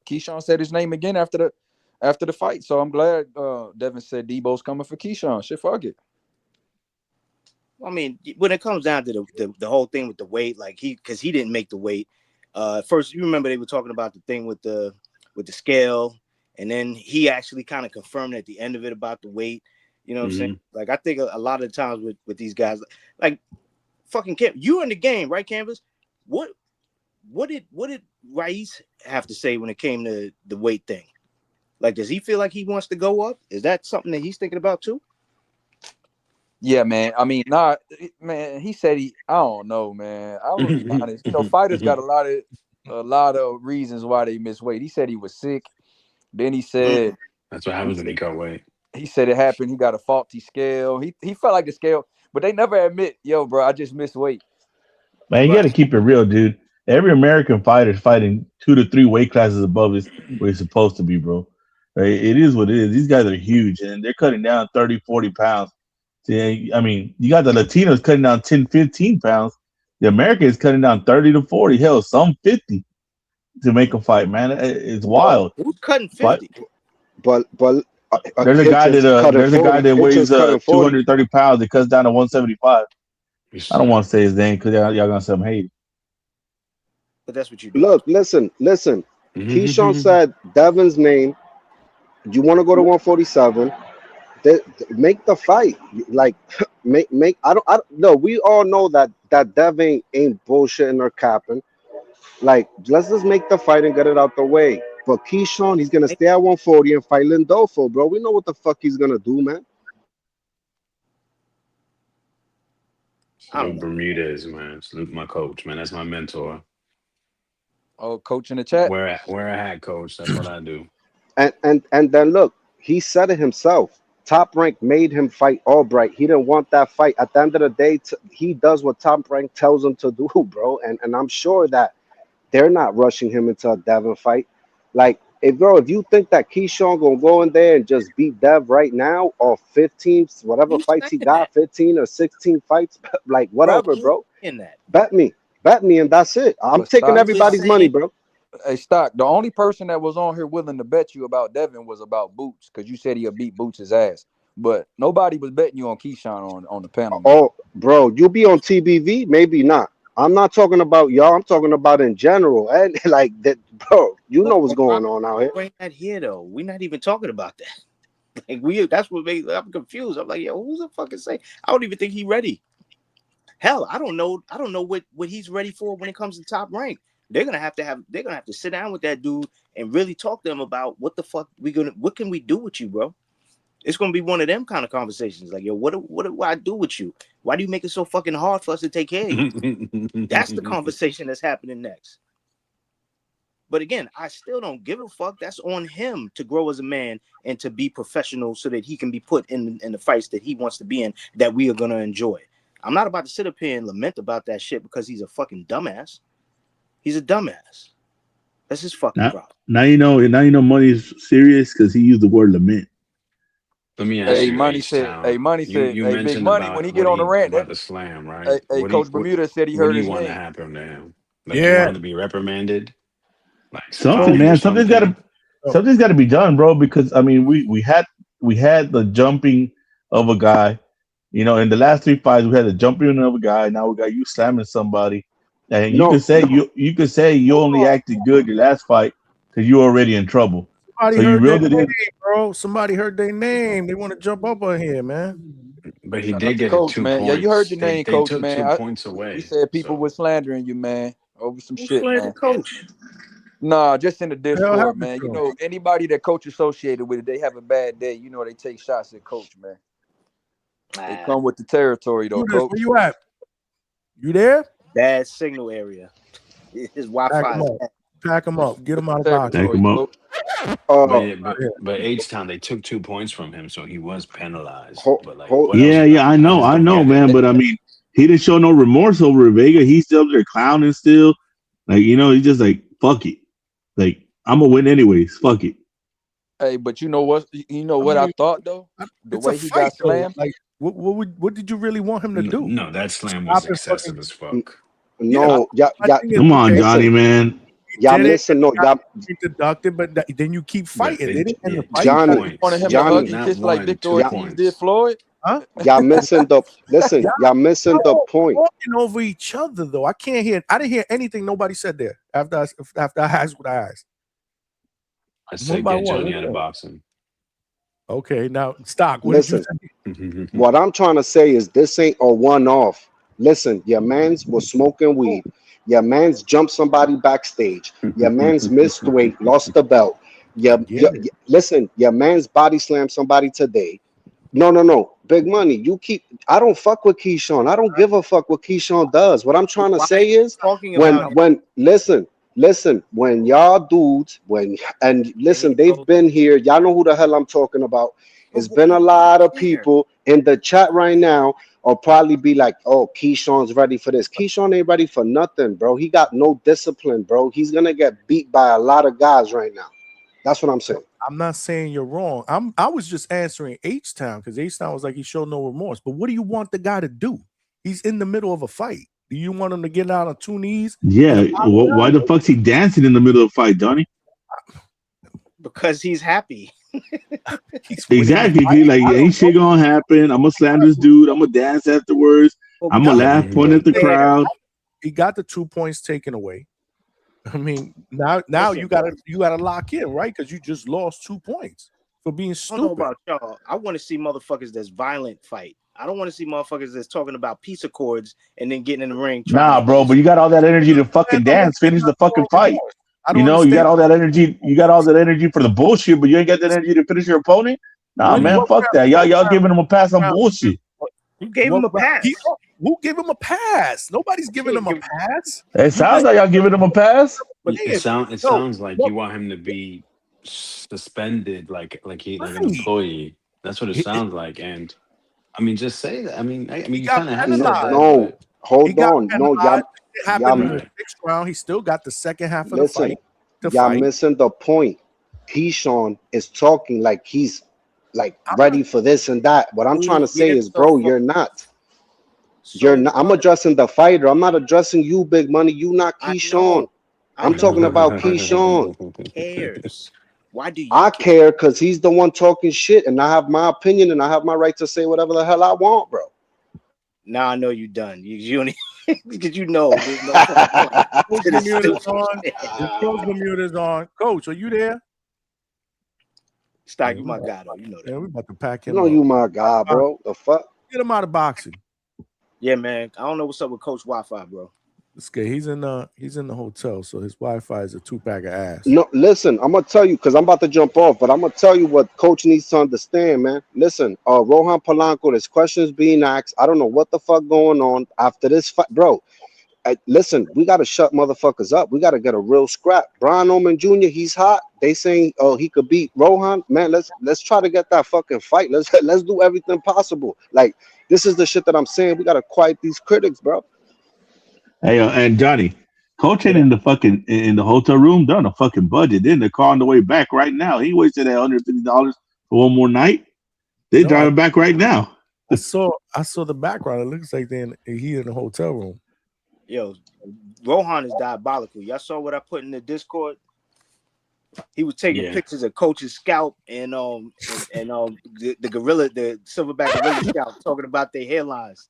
P: Keyshawn said his name again after the fight. So I'm glad Devin said Debo's coming for Keyshawn. Shit, fuck it.
M: I mean, when it comes down to the whole thing with the weight, like because he didn't make the weight. First, you remember they were talking about the thing with the scale, and then he actually kind of confirmed at the end of it about the weight. You know what I'm saying? Like, I think a lot of the times with these guys, like fucking you in the game, right, Canvas? What did Raiz have to say when it came to the weight thing? Like, does he feel like he wants to go up? Is that something that he's thinking about too?
P: Yeah, man. I mean, man. He said I don't know, man. I'm gonna be honest. You know, fighters got a lot of reasons why they miss weight. He said he was sick. Then he said
Q: that's what happens when he cut weight.
P: He said it happened. He got a faulty scale. He felt like the scale, but they never admit, yo, bro, I just missed weight.
N: Man, you got to keep it real, dude. Every American fighter is fighting 2 to 3 weight classes above where he's supposed to be, bro. Right? It is what it is. These guys are huge, and they're cutting down 30, 40 pounds. See, I mean, you got the Latinos cutting down 10, 15 pounds. The American is cutting down 30 to 40. Hell, some 50 to make a fight, man. It's wild.
M: Who's cutting 50?
F: But
N: there's a guy that weighs 230 pounds that cuts down to 175. I don't want to say his name because y'all gonna say I'm hating.
M: But that's what you do.
F: Look, listen. Keyshawn said Devin's name. You want to go to 147? Make the fight. Like, make. I don't. No, we all know that Devin ain't bullshitting or capping. Like, let's just make the fight and get it out the way. But Keyshawn, he's gonna stay at 140 and fight Lindolfo, bro. We know what the fuck he's gonna do, man.
Q: Salute Bermudez, man. Salute my coach, man. That's my mentor.
P: Oh, coach in the chat.
Q: Wear a hat, coach. That's what I do.
F: And then look, he said it himself. Top Rank made him fight Albright. He didn't want that fight. At the end of the day, he does what Top Rank tells him to do, bro. And I'm sure that they're not rushing him into a Devin fight. Like, if you think that Keyshawn gonna go in there and just beat Dev right now or 15, whatever fights he got, 15 or 16 fights, like whatever, bro.
M: In that.
F: Bet me, and that's it. I'm taking everybody's money, bro.
P: Hey, Stock, the only person that was on here willing to bet you about Devin was about Boots, because you said he'll beat Boots' ass. But nobody was betting you on Keyshawn on the panel. Man.
F: Oh, bro, you be on TBV? Maybe not. I'm not talking about y'all. I'm talking about in general. And like that, bro, you know what's going on out here.
M: Bring that here, though. We're not even talking about that. Like, that's what made I'm confused. I'm like, yo, who's the fucking say? I don't even think he's ready. Hell, I don't know what he's ready for when it comes to Top Rank. They're gonna have to sit down with that dude and really talk to him about what the fuck what can we do with you, bro? It's gonna be one of them kind of conversations. Like, yo, what do I do with you? Why do you make it so fucking hard for us to take care of you? That's the conversation that's happening next. But again, I still don't give a fuck. That's on him to grow as a man and to be professional so that he can be put in the fights that he wants to be in that we are gonna enjoy. I'm not about to sit up here and lament about that shit because he's a fucking dumbass. He's a dumbass. That's his fucking problem.
N: Now you know Money's serious because he used the word lament.
Q: Let me ask you,
P: Money said,
Q: you
P: hey, Big
Q: mentioned
P: Money,
Q: about
P: when he get on the rant,
Q: about the slam, right?
P: hey, Coach Bermuda said he
Q: what
P: heard
Q: do you
P: his
Q: want to
P: name.
Q: happen to him? Like, you want him to be reprimanded? Like
N: Something, man. Something's got to be done, bro. Because I mean, we had the jumping of a guy. You know, in the last 3 fights, we had the jumping of a guy. Now we got you slamming somebody, and you could say you only acted good your last fight because you were already in trouble.
A: Somebody
N: So you
A: heard
N: reeled
A: their
N: it in.
A: name, bro. Somebody heard their name. They want to jump up on here, man.
Q: But he
P: Shout out
Q: did
P: to
Q: get
P: Coach,
Q: 2
P: man.
Q: points.
P: Yeah, you heard your
Q: They
P: name, Coach,
Q: took
P: man.
Q: 2 points
P: We
Q: away.
P: said people were slandering you, man, over some shit, man.
M: Coach?
P: Nah, just in the
A: hell
P: Discord,
A: happened
P: man.
A: to
P: You
A: him?
P: know, anybody that Coach associated with it, they have a bad day. You know, they take shots at Coach, man. They come with the territory, though,
A: Where
P: Coach.
A: you at? You there?
M: Bad signal area. His Wi-Fi is bad.
A: Pack him up. Get him out of box.
N: Pack him up.
Q: But H-Town, they took 2 points from him, so he was penalized. But like,
N: Yeah, I know, man. But I mean, he didn't show no remorse over it, Vega. He's still there clowning still. Like, you know, he's just like, fuck it. Like, I'm gonna win anyways. Fuck it.
P: Hey, but you know what? You know what I thought though. The way he got slammed.
A: Like, what did you really want him to do?
Q: No, that slam was excessive as fuck.
F: No,
N: Come on, Johnny, man.
F: Y'all listen, no, y'all
A: deducted, but then you keep fighting. They didn't end the fight.
F: Johnny,
P: wanted him to hug you just like Victor Ortiz did Floyd.
A: Huh?
F: Y'all missing the listen. Y'all missing the point.
A: Talking over each other though. I didn't hear anything nobody said there after I asked what I asked.
Q: I said get Johnny out of boxing.
A: Okay, now Stock. What
F: Listen,
A: did you say?
F: what I'm trying to say is this ain't a one-off. Listen, your man's was smoking weed. Your man's jumped somebody backstage. Your man's missed weight, lost the belt. Listen, your man's body slammed somebody today. No. Big Money. I don't fuck with Keyshawn. I don't give a fuck what Keyshawn does. What I'm trying to say is listen, when y'all dudes, they've been here. Y'all know who the hell I'm talking about. It's been a lot of people in the chat right now or probably be like, oh, Keyshawn's ready for this. Keyshawn ain't ready for nothing, bro. He got no discipline, bro. He's gonna get beat by a lot of guys right now. That's what I'm saying.
A: I'm not saying you're wrong. I was just answering H-Town because H-Town was like he showed no remorse. But what do you want the guy to do? He's in the middle of a fight. Do you want him to get out on 2 knees?
N: Yeah. Why the fuck's he dancing in the middle of the fight, Johnny?
M: Because he's happy.
N: Exactly. He's like, ain't shit gonna happen. I'm gonna slam this dude. I'm gonna dance afterwards. I'm gonna laugh, point at the crowd.
A: He got the 2 points taken away. I mean, now you gotta lock in, right? Because you just lost 2 points for being stupid.
M: I don't know about y'all. I want to see motherfuckers that's violent fight. I don't want to see motherfuckers that's talking about peace accords and then getting in the ring.
N: Nah, bro, but you got all that energy to fucking dance, finish the fucking fight. You know, you got all that energy. You got all that energy for the bullshit, but you ain't got that energy to finish your opponent. Nah, man, fuck that. Y'all giving him a pass on bullshit.
M: Who gave him a pass?
A: Who gave him a pass? Nobody's giving him a pass.
N: It sounds like y'all giving him a pass.
Q: It sounds like you want him to be suspended, like an employee. That's what it sounds like. And I mean, just say that. I mean, you kind of have to say that.
F: No, hold on. No, y'all.
A: It happened in the 6th round. He still got the second half of the fight.
F: Y'all missing the point. Keyshawn is talking like he's ready for this and that. What I'm trying to say is, bro, you're not. You're not. I'm addressing the fighter. I'm not addressing you, Big Money. You not Keyshawn. I'm talking about Keyshawn.
M: Who cares? Why do you?
F: I care because he's the one talking shit, and I have my opinion, and I have my right to say whatever the hell I want, bro.
M: Now I know you done. You only because you know.
A: The mute is on. Coach, are you there?
M: Stock, you my guy though. You know that.
A: Yeah, we about to pack him.
F: You know you my guy, bro. The fuck?
A: Get him out of boxing.
M: Yeah, man. I don't know what's up with Coach Wi-Fi, bro.
A: It's good. He's in the hotel, so his Wi-Fi is a 2-pack of ass.
F: No, listen, I'm gonna tell you because I'm about to jump off, but I'm gonna tell you what Coach needs to understand, man. Listen, Rohan Polanco, there's questions being asked. I don't know what the fuck going on after this fight, bro. listen, we got to shut motherfuckers up. We got to get a real scrap. Brian Norman Jr., he's hot. They saying, oh, he could beat Rohan. Man, let's try to get that fucking fight. Let's do everything possible. Like, this is the shit that I'm saying. We got to quiet these critics, bro.
N: Hey, and Johnny, Coach ain't in the hotel room. They're on a fucking budget. They're in the car on the way back right now. He wasted that $150 for one more night. They driving back right now.
A: I saw the background. It looks like he in the hotel room.
M: Yo, Rohan is diabolical. Y'all saw what I put in the Discord? He was taking pictures of Coach's scalp and the gorilla, the silverback gorilla scalp, talking about their hairlines.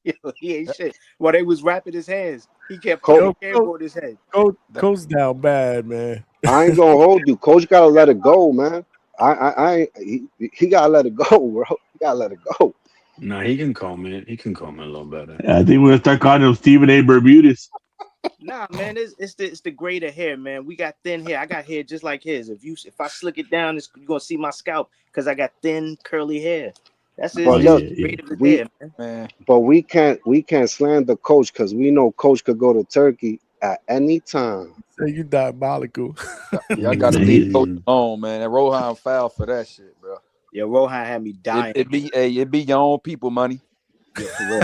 M: Yo, he ain't shit. While they was wrapping his hands, he kept putting on his head.
A: Coach down bad, man.
F: I ain't gonna hold you. Coach gotta let it go, man. He gotta let it go, bro. He gotta let it go.
Q: No, he can calm it. He can calm it a little better.
N: I think we're gonna start calling him Stephen A. Bermudez.
M: Nah, man, it's the grade of hair, man. We got thin hair. I got hair just like his. If I slick it down, you're gonna see my scalp because I got thin curly hair. That's it. Grade of the hair, man.
F: But we can't slander Coach because we know Coach could go to Turkey at any time.
A: Say you diabolical.
P: Y'all gotta leave Coach alone, man. And Rohan foul for that shit, bro.
M: Yeah, Rohan had me dying.
P: It be your own people money.
M: Yeah, for real.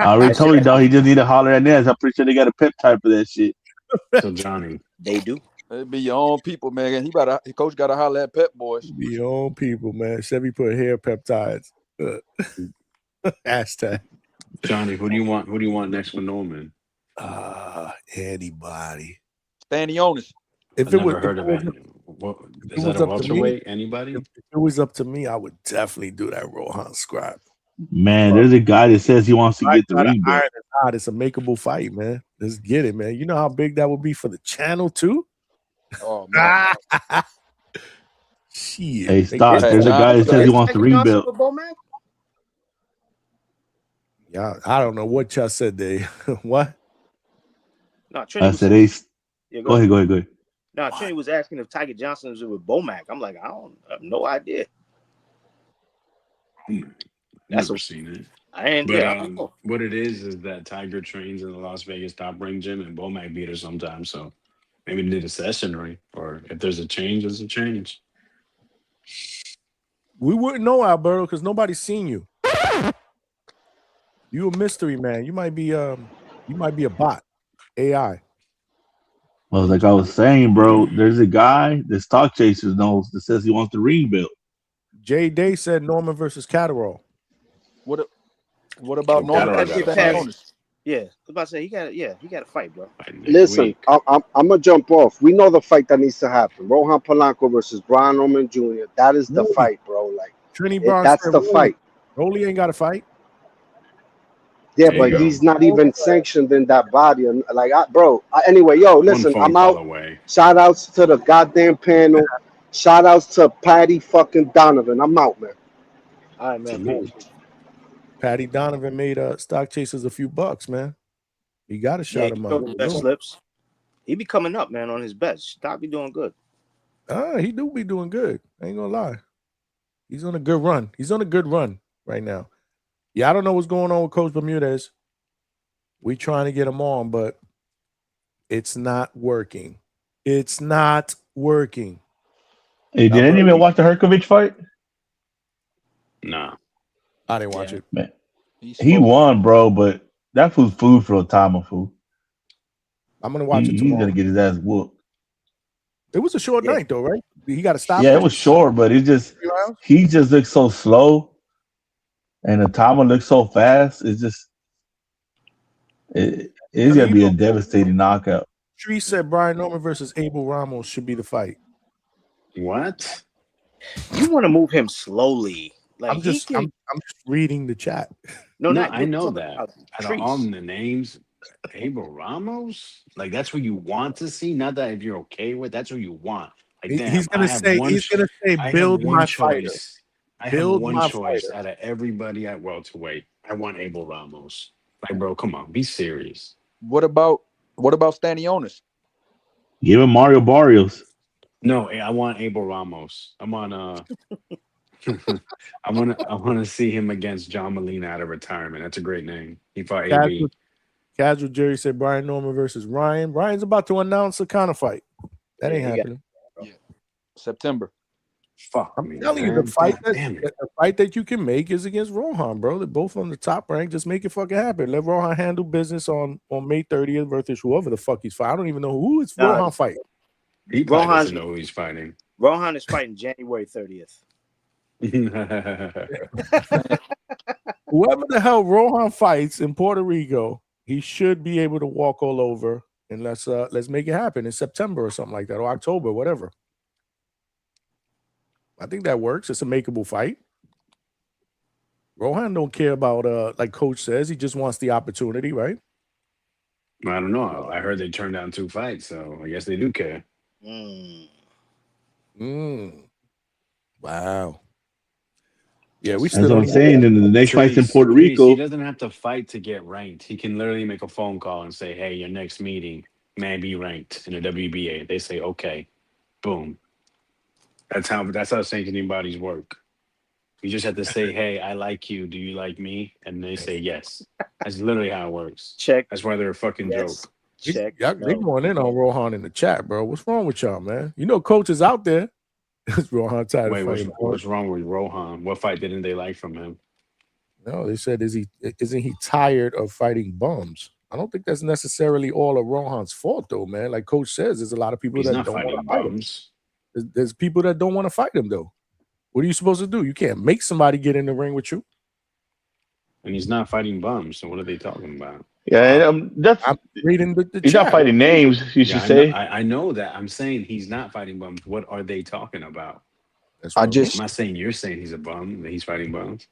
N: I already told you, dog. He just need to holler at Nez. I'm pretty sure they got a pep type for that shit.
Q: So Johnny,
M: they do.
P: It be your own people, man. Coach got to holler at Pep boys.
A: Be your own people, man. Chevy put hair peptides. Hashtag.
Q: Johnny, who do you want next for Norman?
A: Anybody.
P: Stanionis.
Q: Is that a welterweight? Anybody?
A: If it was up to me, I would definitely do that Rohan scrap.
N: Man, there's a guy that says he wants to get the ring belt.
A: It's a makeable fight, man. Let's get it, man. You know how big that would be for the channel too?
P: Oh man.
A: Shit.
N: Hey, stop. There's a guy that says he wants the ring belt.
A: Yeah, I don't know what y'all said there. What?
M: No,
N: I said Ace. Go ahead.
M: No, Trini was asking if Tiger Johnson was with Bomac. I'm like, I have no idea.
Q: Never seen it.
M: I ain't.
Q: But what it is that Tiger trains in the Las Vegas Top Ring Gym, and Bomac beat her sometimes. So maybe they did a session ring, or if there's a change, there's a change.
A: We wouldn't know, Alberto, because nobody's seen you. You a mystery man. You might be a bot, AI.
N: Well, like I was saying, bro, there's a guy that Stock Chasers knows that says he wants the ring belt.
A: Jay Day said Norman versus Catterall.
P: What about Norman?
M: Yeah, I was about to say he got to fight, bro.
F: Listen, I'm gonna jump off. We know the fight that needs to happen. Rohan Polanco versus Brian Norman Jr. That is the fight, bro. Like that's the fight.
A: Rolly ain't got to fight.
F: Yeah, but he's not even sanctioned in that body. Like, anyway, yo, listen, I'm out. Shout outs to the goddamn panel. Shout outs to Patty fucking Donovan. I'm out, man.
M: All right, man.
A: Patty Donovan made Stock Chasers a few bucks, man. You got to shout him out.
M: Best slips. He be coming up, man, on his best. Stock be doing good.
A: He do be doing good. I ain't gonna lie. He's on a good run. He's on a good run right now. Yeah, I don't know what's going on with Coach Bermudez. We trying to get him on, but it's not working. It's not working.
N: Hey, did anyone watch the Herkovich fight?
Q: No.
A: I didn't watch it.
N: Man, he won, bro, but that food's food for a time of food.
A: I'm going to watch it tomorrow.
N: He's going to get his ass whooped.
A: It was a short night, though, right? He got to stop.
N: Yeah, it was short, but he just looks so slow. And the timer looks so fast. It's just it's gonna be a devastating knockout.
A: Tree said Brian Norman versus Abel Ramos should be the fight.
Q: What?
M: You want to move him slowly? Like
A: I'm just reading the chat.
M: No,
Q: I know that. Out of all the names, Abel Ramos, like that's what you want to see. Not that if you're okay with, that's what you want. Like
A: he's gonna say build my fighter.
Q: I have one choice out of everybody at welterweight. I want Abel Ramos. Like, bro, come on, be serious.
P: What about Stanionis?
N: Give him Mario Barrios.
Q: No, I want Abel Ramos. I want to see him against John Molina out of retirement. That's a great name. He fought AB.
A: Casual Jerry said Brian Norman versus Ryan. Ryan's about to announce a counter fight. That ain't happening.
P: September.
Q: Fuck
A: I'm
Q: me,
A: telling you,
Q: man.
A: the fight
Q: Damn it.
A: the fight that you can make is against Rohan, bro. They're both on the top rank. Just make it fucking happen. Let Rohan handle business on May 30th versus whoever the fuck he's fighting. I don't even know who is Rohan fighting.
Q: He probably doesn't know who he's fighting.
M: Rohan is fighting January 30th.
A: Whoever the hell Rohan fights in Puerto Rico, he should be able to walk all over. And let's make it happen in September or something like that, or October, whatever. I think that works. It's a makeable fight. Rohan don't care about like Coach says. He just wants the opportunity, right?
Q: I don't know. I heard they turned down 2 fights, so I guess they do care.
A: Wow. Yeah, we
N: That's
A: still
N: what I'm saying. And the next fight's in Puerto Rico.
Q: He doesn't have to fight to get ranked. He can literally make a phone call and say, "Hey, your next meeting may be ranked in the WBA." They say, "Okay," boom. That's how sanctioning bodies work. You just have to say, "Hey, I like you. Do you like me?" And they say yes. That's literally how it works.
M: Check.
Q: That's why they're a fucking joke.
M: Check.
A: They going in on Rohan in the chat, bro. What's wrong with y'all, man? You know, Coach is out there. Rohan tired
Q: Wait,
A: of fighting.
Q: what's wrong with Rohan? What fight didn't they like from him?
A: No, they said, isn't he tired of fighting bums? I don't think that's necessarily all of Rohan's fault, though, man. Like Coach says, there's a lot of people
Q: He's
A: that
Q: not
A: don't want
Q: fighting
A: to fight him.
Q: bums.
A: There's people that don't want to fight him, though. What are you supposed to do? You can't make somebody get in the ring with you.
Q: And he's not fighting bums. So what are they talking about?
N: Yeah, that's
A: I'm reading the
N: he's
A: chat.
N: not fighting names. You should say.
Q: I know that. I'm saying he's not fighting bums. What are they talking about?
P: I'm
Q: I'm not saying you're saying he's a bum, that he's fighting bums.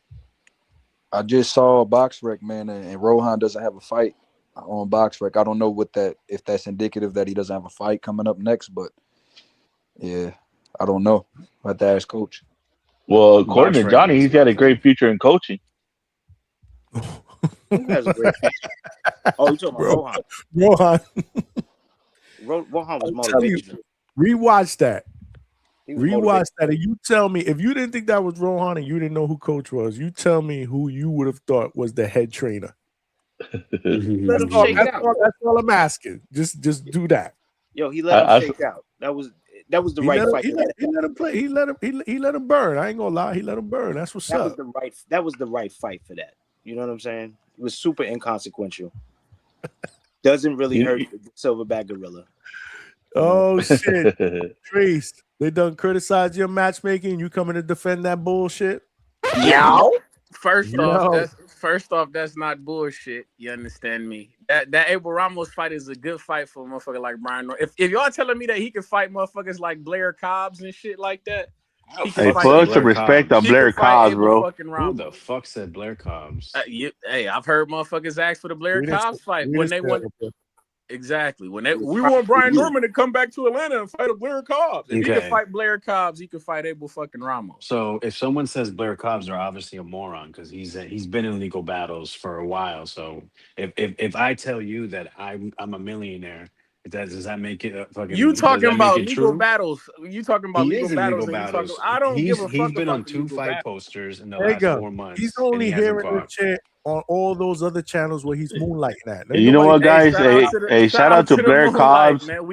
P: I just saw a box rec, man, and Rohan doesn't have a fight on box rec. I don't know if that's indicative that he doesn't have a fight coming up next, but yeah, I don't know. I have to ask Coach.
N: Well, according to Johnny, he's got a great future in coaching.
M: Who has a great future? Oh, you talking about
A: Rohan.
M: Rohan was
A: I'm telling you,
M: motivational.
A: rewatch that.
M: He was
A: Rewatch that, and you tell me if you didn't think that was Rohan and you didn't know who Coach was. You tell me who you would have thought was the head trainer. That's all I'm asking. Just do that.
M: Yo, he let him shake out. That was the right fight.
A: He let him play. He let him burn. I ain't gonna lie. He let him burn. That's what's up.
M: That was the right fight for that. You know what I'm saying? It was super inconsequential. Doesn't really hurt the silverback gorilla.
A: Oh shit, Trace. They done criticize your matchmaking. You coming to defend that bullshit?
R: Yo. First off, that's not bullshit. You understand me? That Abel Ramos fight is a good fight for a motherfucker like Brian. If y'all telling me that he can fight motherfuckers like Blair Cobbs and shit like that,
N: hey, put some respect on Blair Cobbs, bro.
Q: Who the fuck said Blair Cobbs?
R: Hey, I've heard motherfuckers ask for the Blair Cobbs fight when they want. Exactly. We want Brian Norman to come back to Atlanta and fight a Blair Cobbs. If he can fight Blair Cobbs, he can fight Abel fucking Ramos.
Q: So if someone says Blair Cobbs, they're obviously a moron because he's been in legal battles for a while. So if I tell you that I'm a millionaire, does that make it fucking?
R: You talking about legal battles? You talking about legal battles? I don't give a fuck.
Q: He's been on 2 fight posters in the last 4 months.
A: He's only hearing the shit on all those other channels where he's moonlighting at.
N: You know what, guys? Hey, shout out to Blair Cobbs and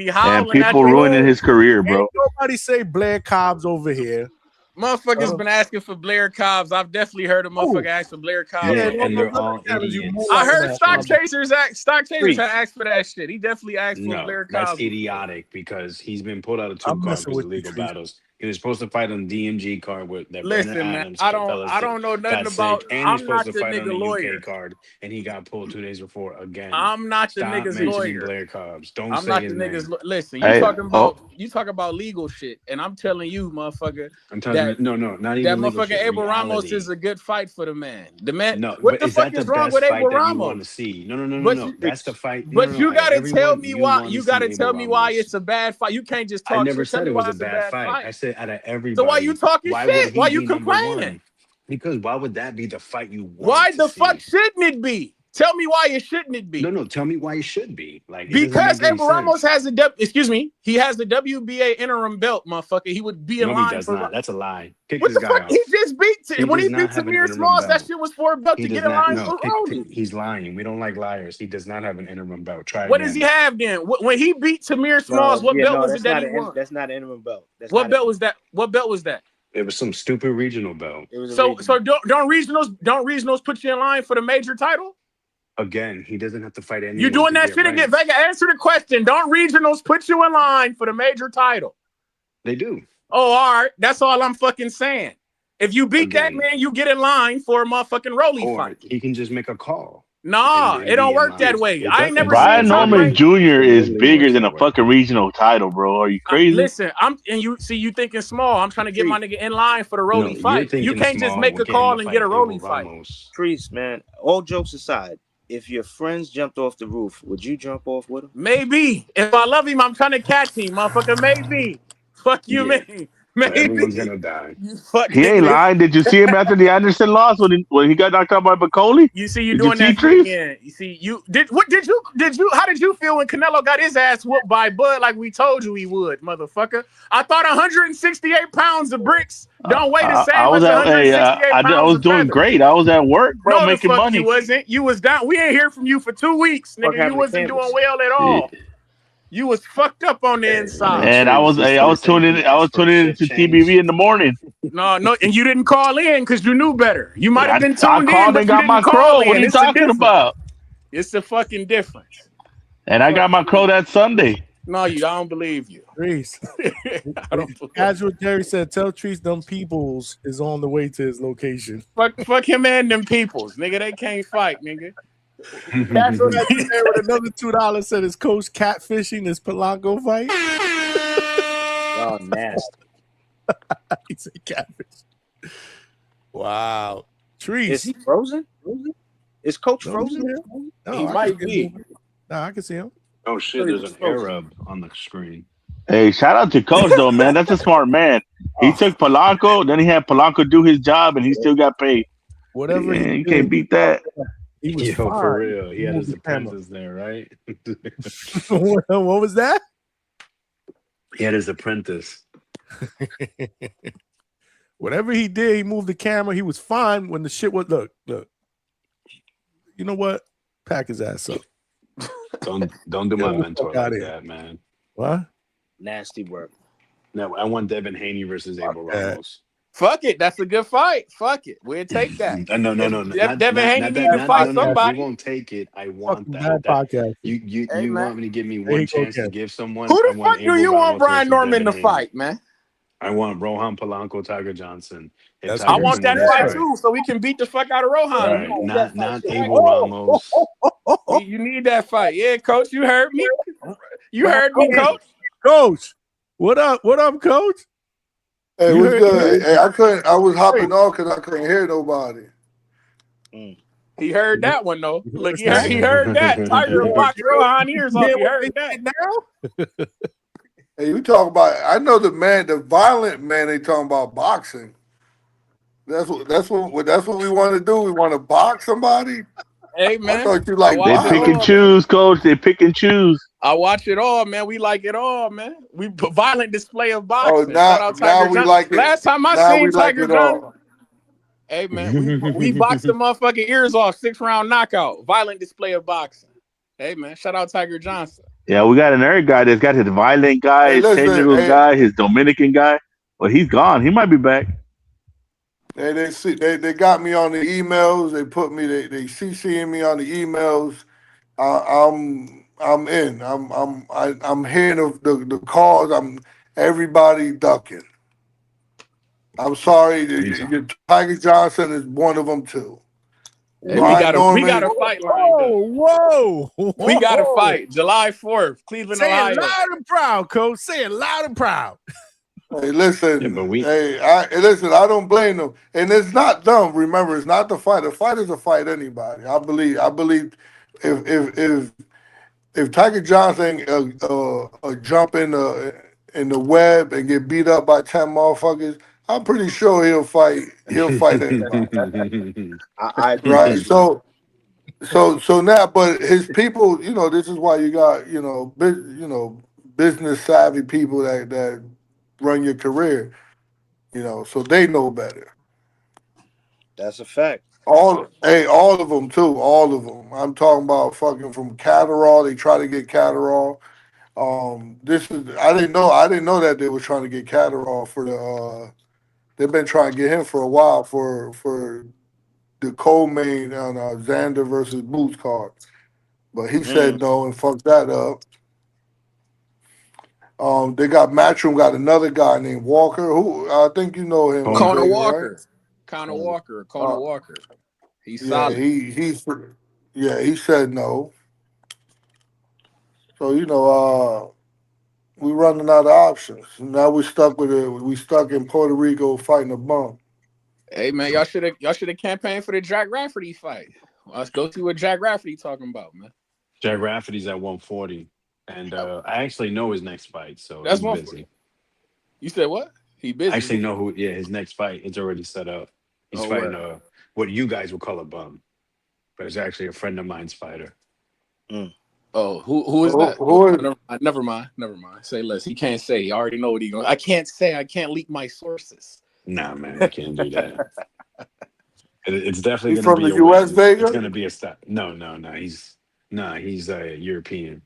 N: people ruining his career, bro.
A: Ain't nobody say Blair Cobbs over here.
R: Motherfuckers been asking for Blair Cobbs. I've definitely heard a motherfucker ask for Blair Cobbs.
Q: Yeah, and they're all idiots.
R: I heard Stock Chasers had asked for that shit. He definitely asked for Blair Cobbs.
Q: That's idiotic because he's been pulled out of 2 cards with legal battles. He was supposed to fight on DMG card with that.
R: Listen, man, I don't know nothing about.
Q: And
R: I'm
Q: he's
R: not
Q: supposed
R: the
Q: to fight on
R: nigga
Q: the
R: lawyer.
Q: UK card, and he got pulled 2 days before again.
R: I'm not the nigga's lawyer.
Q: Blair Cobbs. Don't
R: I'm
Q: say
R: not
Q: his
R: the
Q: name.
R: nigga's. Listen, you talking about legal shit, and I'm telling you, motherfucker.
Q: I'm telling you, no, not even
R: that
Q: legal
R: motherfucker
Q: shit,
R: Abel Ramos
Q: reality.
R: is a good fight for the man. The man.
Q: No,
R: what the
Q: is
R: fuck
Q: that
R: is
Q: the
R: wrong
Q: best
R: with
Q: fight
R: Abel
Q: that you
R: Ramos?
Q: want to see? No. That's the fight.
R: But you gotta tell me why. You gotta
Q: Abel
R: tell me why
Q: Ramos.
R: it's a bad fight. You can't just talk.
Q: I never
R: shit. Tell
Q: said
R: me
Q: it
R: why
Q: was a
R: it's
Q: bad fight. I said out of everybody.
R: So why you talking shit?
Q: would
R: Why
Q: he
R: you
Q: be number
R: complaining?
Q: 1? Because why would that be the fight you want?
R: Why the fuck shouldn't it be? Tell me why it shouldn't it be?
Q: No, tell me why it should be. Like, it
R: because
Q: doesn't make any
R: Abel Ramos
Q: sense.
R: has he has the WBA interim belt, motherfucker. He would be in
Q: No,
R: line
Q: he does
R: for
Q: not. That's a lie. Kick
R: what
Q: this
R: the
Q: guy
R: fuck?
Q: off.
R: He just beat when he
Q: does
R: beat
Q: not have an
R: Tamir
Q: interim
R: Smalls. That
Q: belt.
R: shit was for a belt
Q: He
R: to
Q: does
R: get in
Q: not.
R: line
Q: No,
R: for Rolly.
Q: he's lying. We don't like liars. He does not have an interim belt. Try
R: What
Q: again.
R: does he have then? When he beat Tamir Smalls, what belt was it that he won?
M: That's not an interim belt.
R: What belt was that? What belt was that?
Q: It was some stupid regional belt.
M: It was
R: So don't regionals put you in line for the major title?
Q: Again, he doesn't have to fight anyone.
R: You doing that shit again? Vega, answer the question. Don't regionals put you in line for the major title?
Q: They do.
R: Oh, all right. That's all I'm fucking saying. If you beat that man, you get in line for a motherfucking Rolly fight.
Q: He can just make a call.
R: Nah, it don't work that way. I ain't never
N: Brian
R: seen
N: Norman Jr. is bigger than a fucking regional title, bro. Are you crazy?
R: Listen, you thinking small. I'm trying to get my nigga in line for the Rolly fight. You can't just make a call and get a Rolly fight.
M: Trees, man. All jokes aside, if your friends jumped off the roof, would you jump off with them?
R: Maybe. If I love him, I'm trying to catch him, motherfucker. Maybe. Fuck you, man. Maybe.
Q: Everyone's gonna die.
N: He ain't lying. Did you see him after the Anderson loss when he got knocked out by Bacoli?
R: You see, you doing that shit again. You see, how did you feel when Canelo got his ass whooped by Bud like we told you he would, motherfucker? I thought 168 pounds of bricks don't weigh the same as 168 pounds
N: I was doing great. I was at work, bro, making money.
R: You wasn't. You was down. We ain't hear from you for 2 weeks, nigga. You wasn't doing well at all. You was fucked up on the inside.
N: And I was tuning into TBV in the morning.
R: No, and you didn't call in because you knew better. You might have been tuned in,
N: I called
R: but
N: and got my crow. What are you talking about?
R: It's a fucking difference.
N: And I got my crow that Sunday.
R: No, I don't believe you.
A: Trees. Casual Jerry said, tell Trees them peoples is on the way to his location.
R: Fuck him and them peoples. Nigga, they can't fight, nigga.
A: Casual with another $2 said his coach catfishing his Polanco fight.
M: Oh, nasty.
A: He said catfish. Wow. Trees.
M: Is he frozen? Is Coach frozen?
A: No,
M: He might be.
A: No, I can see him.
Q: Oh shit, there's an Arab on the screen.
N: Hey, shout out to Coach though, man. That's a smart man. He took Polanco, then he had Polanco do his job, and he still got paid.
A: Whatever.
N: You can't beat that.
A: He was
Q: for real. He had his apprentice there, right?
A: What was that?
Q: He had his apprentice.
A: Whatever he did, he moved the camera. He was fine when the shit was look. You know what? Pack his ass up.
Q: Don't do my mentor like that, man.
A: What?
M: Nasty work.
Q: No, I want Devin Haney versus Abel Ramos.
R: Fuck it. That's a good fight. Fuck it. We'll take that.
Q: No.
R: Devin Haney need to fight somebody.
Q: We won't take it. I want
A: that. Podcast.
Q: You want me to give me one chance to give someone?
R: Who the fuck do you want Brian Norman to fight, man?
Q: I want Rohan Polanco, Tiger Johnson.
R: I want that fight too, so we can beat the fuck out of Rohan.
Q: Right. Not Abel Ramos.
R: You need that fight. Yeah, coach, you heard me. You heard me, coach.
A: Coach, what up? What up, coach?
S: Hey, what's good? Hey, I was hopping off because I couldn't hear nobody.
R: He heard that one though. Look, he heard that. Tiger box Rohan ears off. He heard that
S: now. Hey, you talk about? I know the violent man. They talking about boxing. That's what we want to do. We want to box somebody.
R: Hey man,
S: I thought you like.
N: They pick and choose, coach. They pick and choose.
R: I watch it all, man. We like it all, man. We put violent display of boxing.
S: Oh, now we like it.
R: Last time I seen Tiger Johnson. Hey man, we boxed the motherfucking ears off, 6-round knockout. Violent display of boxing. Hey man, shout out Tiger Johnson.
N: Yeah, we got another guy that's got his violent guy, his technical guy, his Dominican guy. But he's gone. He might be back.
S: They got me on the emails. They put me. They CCing me on the emails. I'm in. I'm hearing the calls. Everybody ducking. I'm sorry. Tiger Johnson is one of them too.
R: Hey, we got a fight lined up.
A: Whoa!
R: We got a fight July 4th, Cleveland, Ohio.
A: Say it loud and proud, coach. Say it loud and proud.
S: Hey, listen. Listen. I don't blame them, and it's not them. Remember, it's not the fight. The fight is a fight. Anybody. I believe. If Tiger Johnson jump in the web and get beat up by 10 motherfuckers, I'm pretty sure he'll fight anybody.
M: I agree.
S: Right. So So now, but his people, this is why you got, business savvy people that run your career, so they know better.
M: That's a fact.
S: All of them too, all of them. I'm talking about fucking from Catterall. They try to get Catterall. I didn't know that they were trying to get Catterall for the. They've been trying to get him for a while for the co-main on Xander versus Boots card, but he said no and fucked that up. They got Matchroom got another guy named Walker, who I think you know him.
R: Conor
S: Vegas,
R: Walker.
S: right?
R: Conor Walker. Conor Walker. He's
S: Yeah,
R: solid.
S: he said no. So we running out of options. Now we stuck with it. We stuck in Puerto Rico fighting a bum.
R: Hey man, y'all should have campaigned for the Jack Rafferty fight. Let's go see what Jack Rafferty talking about, man.
Q: Jack Rafferty's at 140, and I actually know his next fight, so
R: That's
Q: he's busy.
R: You said what? He busy.
Q: I actually know who. Yeah, his next fight. It's already set up. He's fighting what you guys would call a bum, but it's actually a friend of mine's fighter.
R: Oh, who is that? Never mind. Say less. He can't say. He already know what he going. I can't say. I can't leak my sources.
Q: Nah, man, I can't do that. It's definitely
S: He's
Q: going
S: from
Q: to be
S: the U.S.
Q: win.
S: Vega?
Q: It's going to be a stop. No. He's European.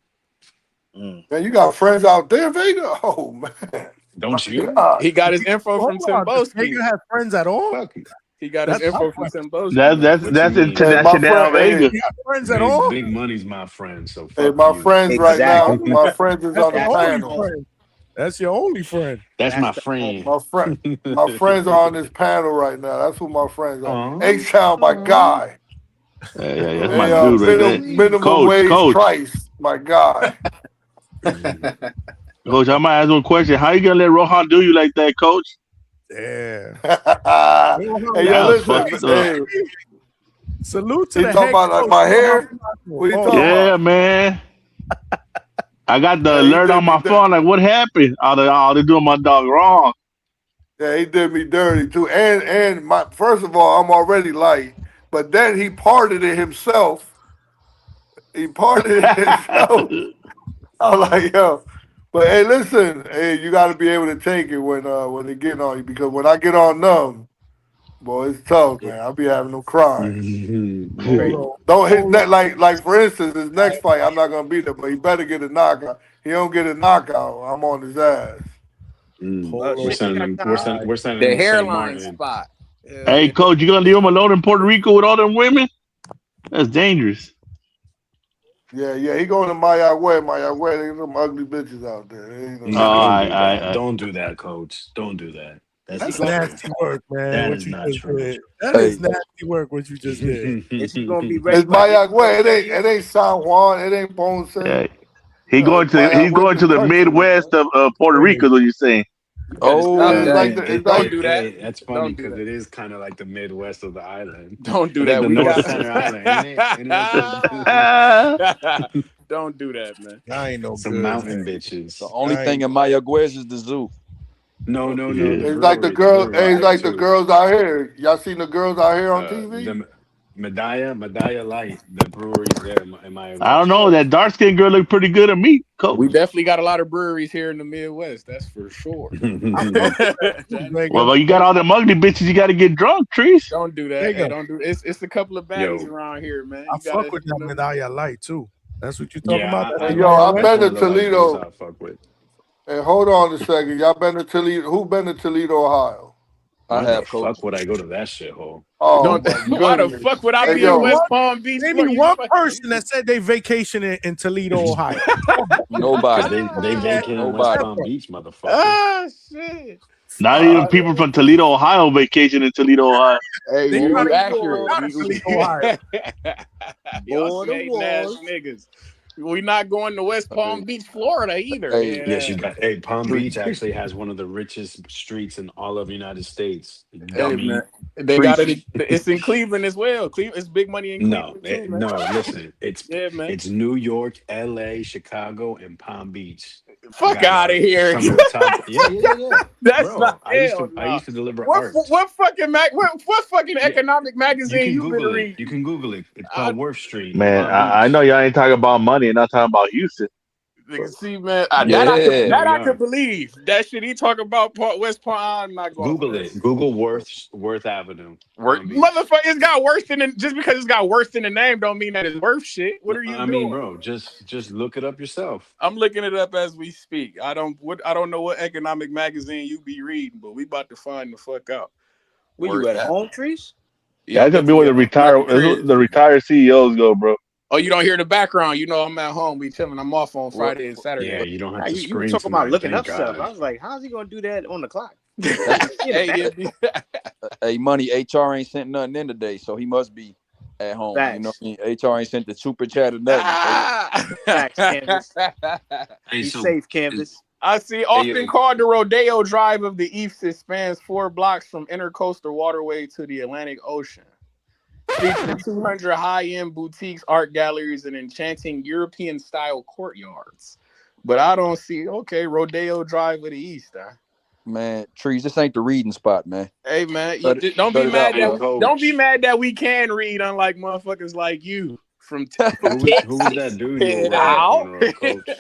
S: Man, you got friends out there, Vega? Oh man,
Q: don't you?
S: God.
R: He got his info from Timboski.
A: Vega have friends at all?
R: He got his info from Timboski.
N: That's international Vega.
A: He got friends at all?
Q: Big Money's my friend, so
S: Hey,
Q: fuck
S: my
Q: you.
S: friends right now. My friends is on the panel.
A: Friend. That's your only friend.
Q: That's my friend.
S: My friends are on this panel right now. That's who my friends are. H-Town, my guy.
N: Yeah, that's my dude right there.
S: Minimum wage price, my guy.
N: Coach, I might ask one question. How you gonna let Rohan do you like that, Coach?
A: Yeah.
S: Hey, yo, listen. Hey,
A: salute to
S: he
A: the
S: talking
A: head
S: about
A: coach.
S: my hair? What you talking about?
N: Yeah, man. I got the alert on my phone. Like, what happened? They doing my dog wrong.
S: Yeah, he did me dirty too. And first of all, I'm already light, but then he parted it himself. He parted it himself. I'm like, yo. But hey, listen, you got to be able to take it when they get on you, because when I get on them, boy, it's tough, man. I'll be having them crying. Don't hit that like for instance, his next fight, I'm not gonna be there, but he better get a knockout. He don't get a knockout, I'm on his ass.
Q: We're sending him
R: the
Q: to
R: hairline
Q: St. Martin.
R: spot.
N: Hey, Coach, you gonna leave him alone in Puerto Rico with all them women? That's dangerous.
S: Yeah, he going to Mayagüez. There's some ugly bitches out there.
Q: Don't do that, Coach. Don't do that.
A: That's nasty work, man.
Q: That
A: what
Q: is
A: you
Q: not
A: just
Q: true.
A: did. That is nasty work. What you just did.
R: It's gonna be ready.
S: It's Mayagüez. It ain't San Juan. It ain't Ponce.
N: Yeah. He's going to the Midwest of Puerto Rico. Is what you're saying?
S: Don't
R: do that.
Q: That's funny because it is kind of like the Midwest of the island.
R: Don't do that.
Q: The North Center Island, ain't it?
R: Don't do that, man.
A: I ain't no
Q: Some
A: good,
Q: mountain
A: man.
Q: bitches.
O: The only thing in Mayagüez is the zoo.
Q: No.
S: It's like the girls. It's like the girls out here. Y'all seen the girls out here on TV?
Q: The Medalla Light, the breweries there in my.
N: I don't know. That dark skinned girl looked pretty good to me, Coach.
R: We definitely got a lot of breweries here in the Midwest. That's for sure.
N: Well, you got all them ugly bitches. You got to get drunk, Trees.
R: Don't do that. Hey, don't do. It's a couple of baddies around here, man.
A: I fuck with that Medalla Light too. That's what you talking about.
S: I've been to Toledo. Hey, hold on a second. Y'all been to Toledo? Who been to Toledo, Ohio?
Q: Why the fuck would I go to that shithole?
S: Oh,
R: why the fuck would I be in West Palm Beach?
A: Name me one person that said they vacation in Toledo, Ohio.
N: Nobody.
Q: They vacate in West Palm Beach, motherfucker.
R: Ah, shit.
N: Not even people from Toledo, Ohio, vacation in Toledo, Ohio.
R: Hey, you accurate.
A: Ohio.
R: Y'all snake ass niggas. We're not going to West Palm Beach, Florida either.
Q: Hey, yes, you got. Hey, Palm Beach actually has one of the richest streets in all of the United States.
R: Hey, man. They got it. It's in Cleveland as well. It's big money in Cleveland.
Q: No. Listen, it's New York, L.A., Chicago, and Palm Beach.
R: Fuck out of here.
Q: Some of the top. Yeah.
R: That's
Q: Bro,
R: not
Q: I used
R: hell.
Q: to deliver
R: What
Q: art.
R: what fucking economic magazine you been
Q: Google it.
R: reading?
Q: You can Google it. It's called Worth Street.
N: Man,
Q: Long
N: I
Q: Beach.
N: know y'all ain't talking about money and not talking about Houston.
R: Nigga, see, man,
Q: Yeah.
R: that I could believe. That shit he talk about West Palm. I'm not going.
Q: Google it. Google Worth Avenue.
R: Motherfucker, it's got worse than just because it's got worse than the name don't mean that it's worth shit. What are you doing?
Q: I mean, bro, just look it up yourself.
R: I'm looking it up as we speak. I don't know what economic magazine you be reading, but we about to find the fuck out.
M: Where you at home, Trees?
N: Yeah, that's gonna be where the retired CEOs go, bro.
R: Oh, you don't hear the background. You know I'm at home. We chilling. I'm off on Friday and Saturday.
Q: Yeah, you don't have to
M: You
Q: scream
M: were talking
Q: tonight.
M: about looking
Q: Thank
M: up
Q: God.
M: stuff. I was like, how's he gonna do that on the clock?
P: Hey, money. HR ain't sent nothing in today, so he must be at home.
M: Facts.
P: You know what I mean? HR ain't sent the super chat or nothing.
M: Facts, Canvas.
Q: Hey,
M: Be
Q: so
M: safe, Canvas.
R: I see Austin called the Rodeo Drive of the East. It spans 4 blocks from Intercoastal Waterway to the Atlantic Ocean. Featuring 200 high-end boutiques, art galleries, and enchanting European-style courtyards. But I don't see, Rodeo Drive of the East, huh?
P: Man, Trees, this ain't the reading spot, man.
R: Hey, man,
P: Cut it-
R: don't be
P: cut it
R: mad
P: out,
R: that
P: bro.
R: don't be mad that we can read, unlike motherfuckers like you from
Q: who was that dude you were working with, Coach?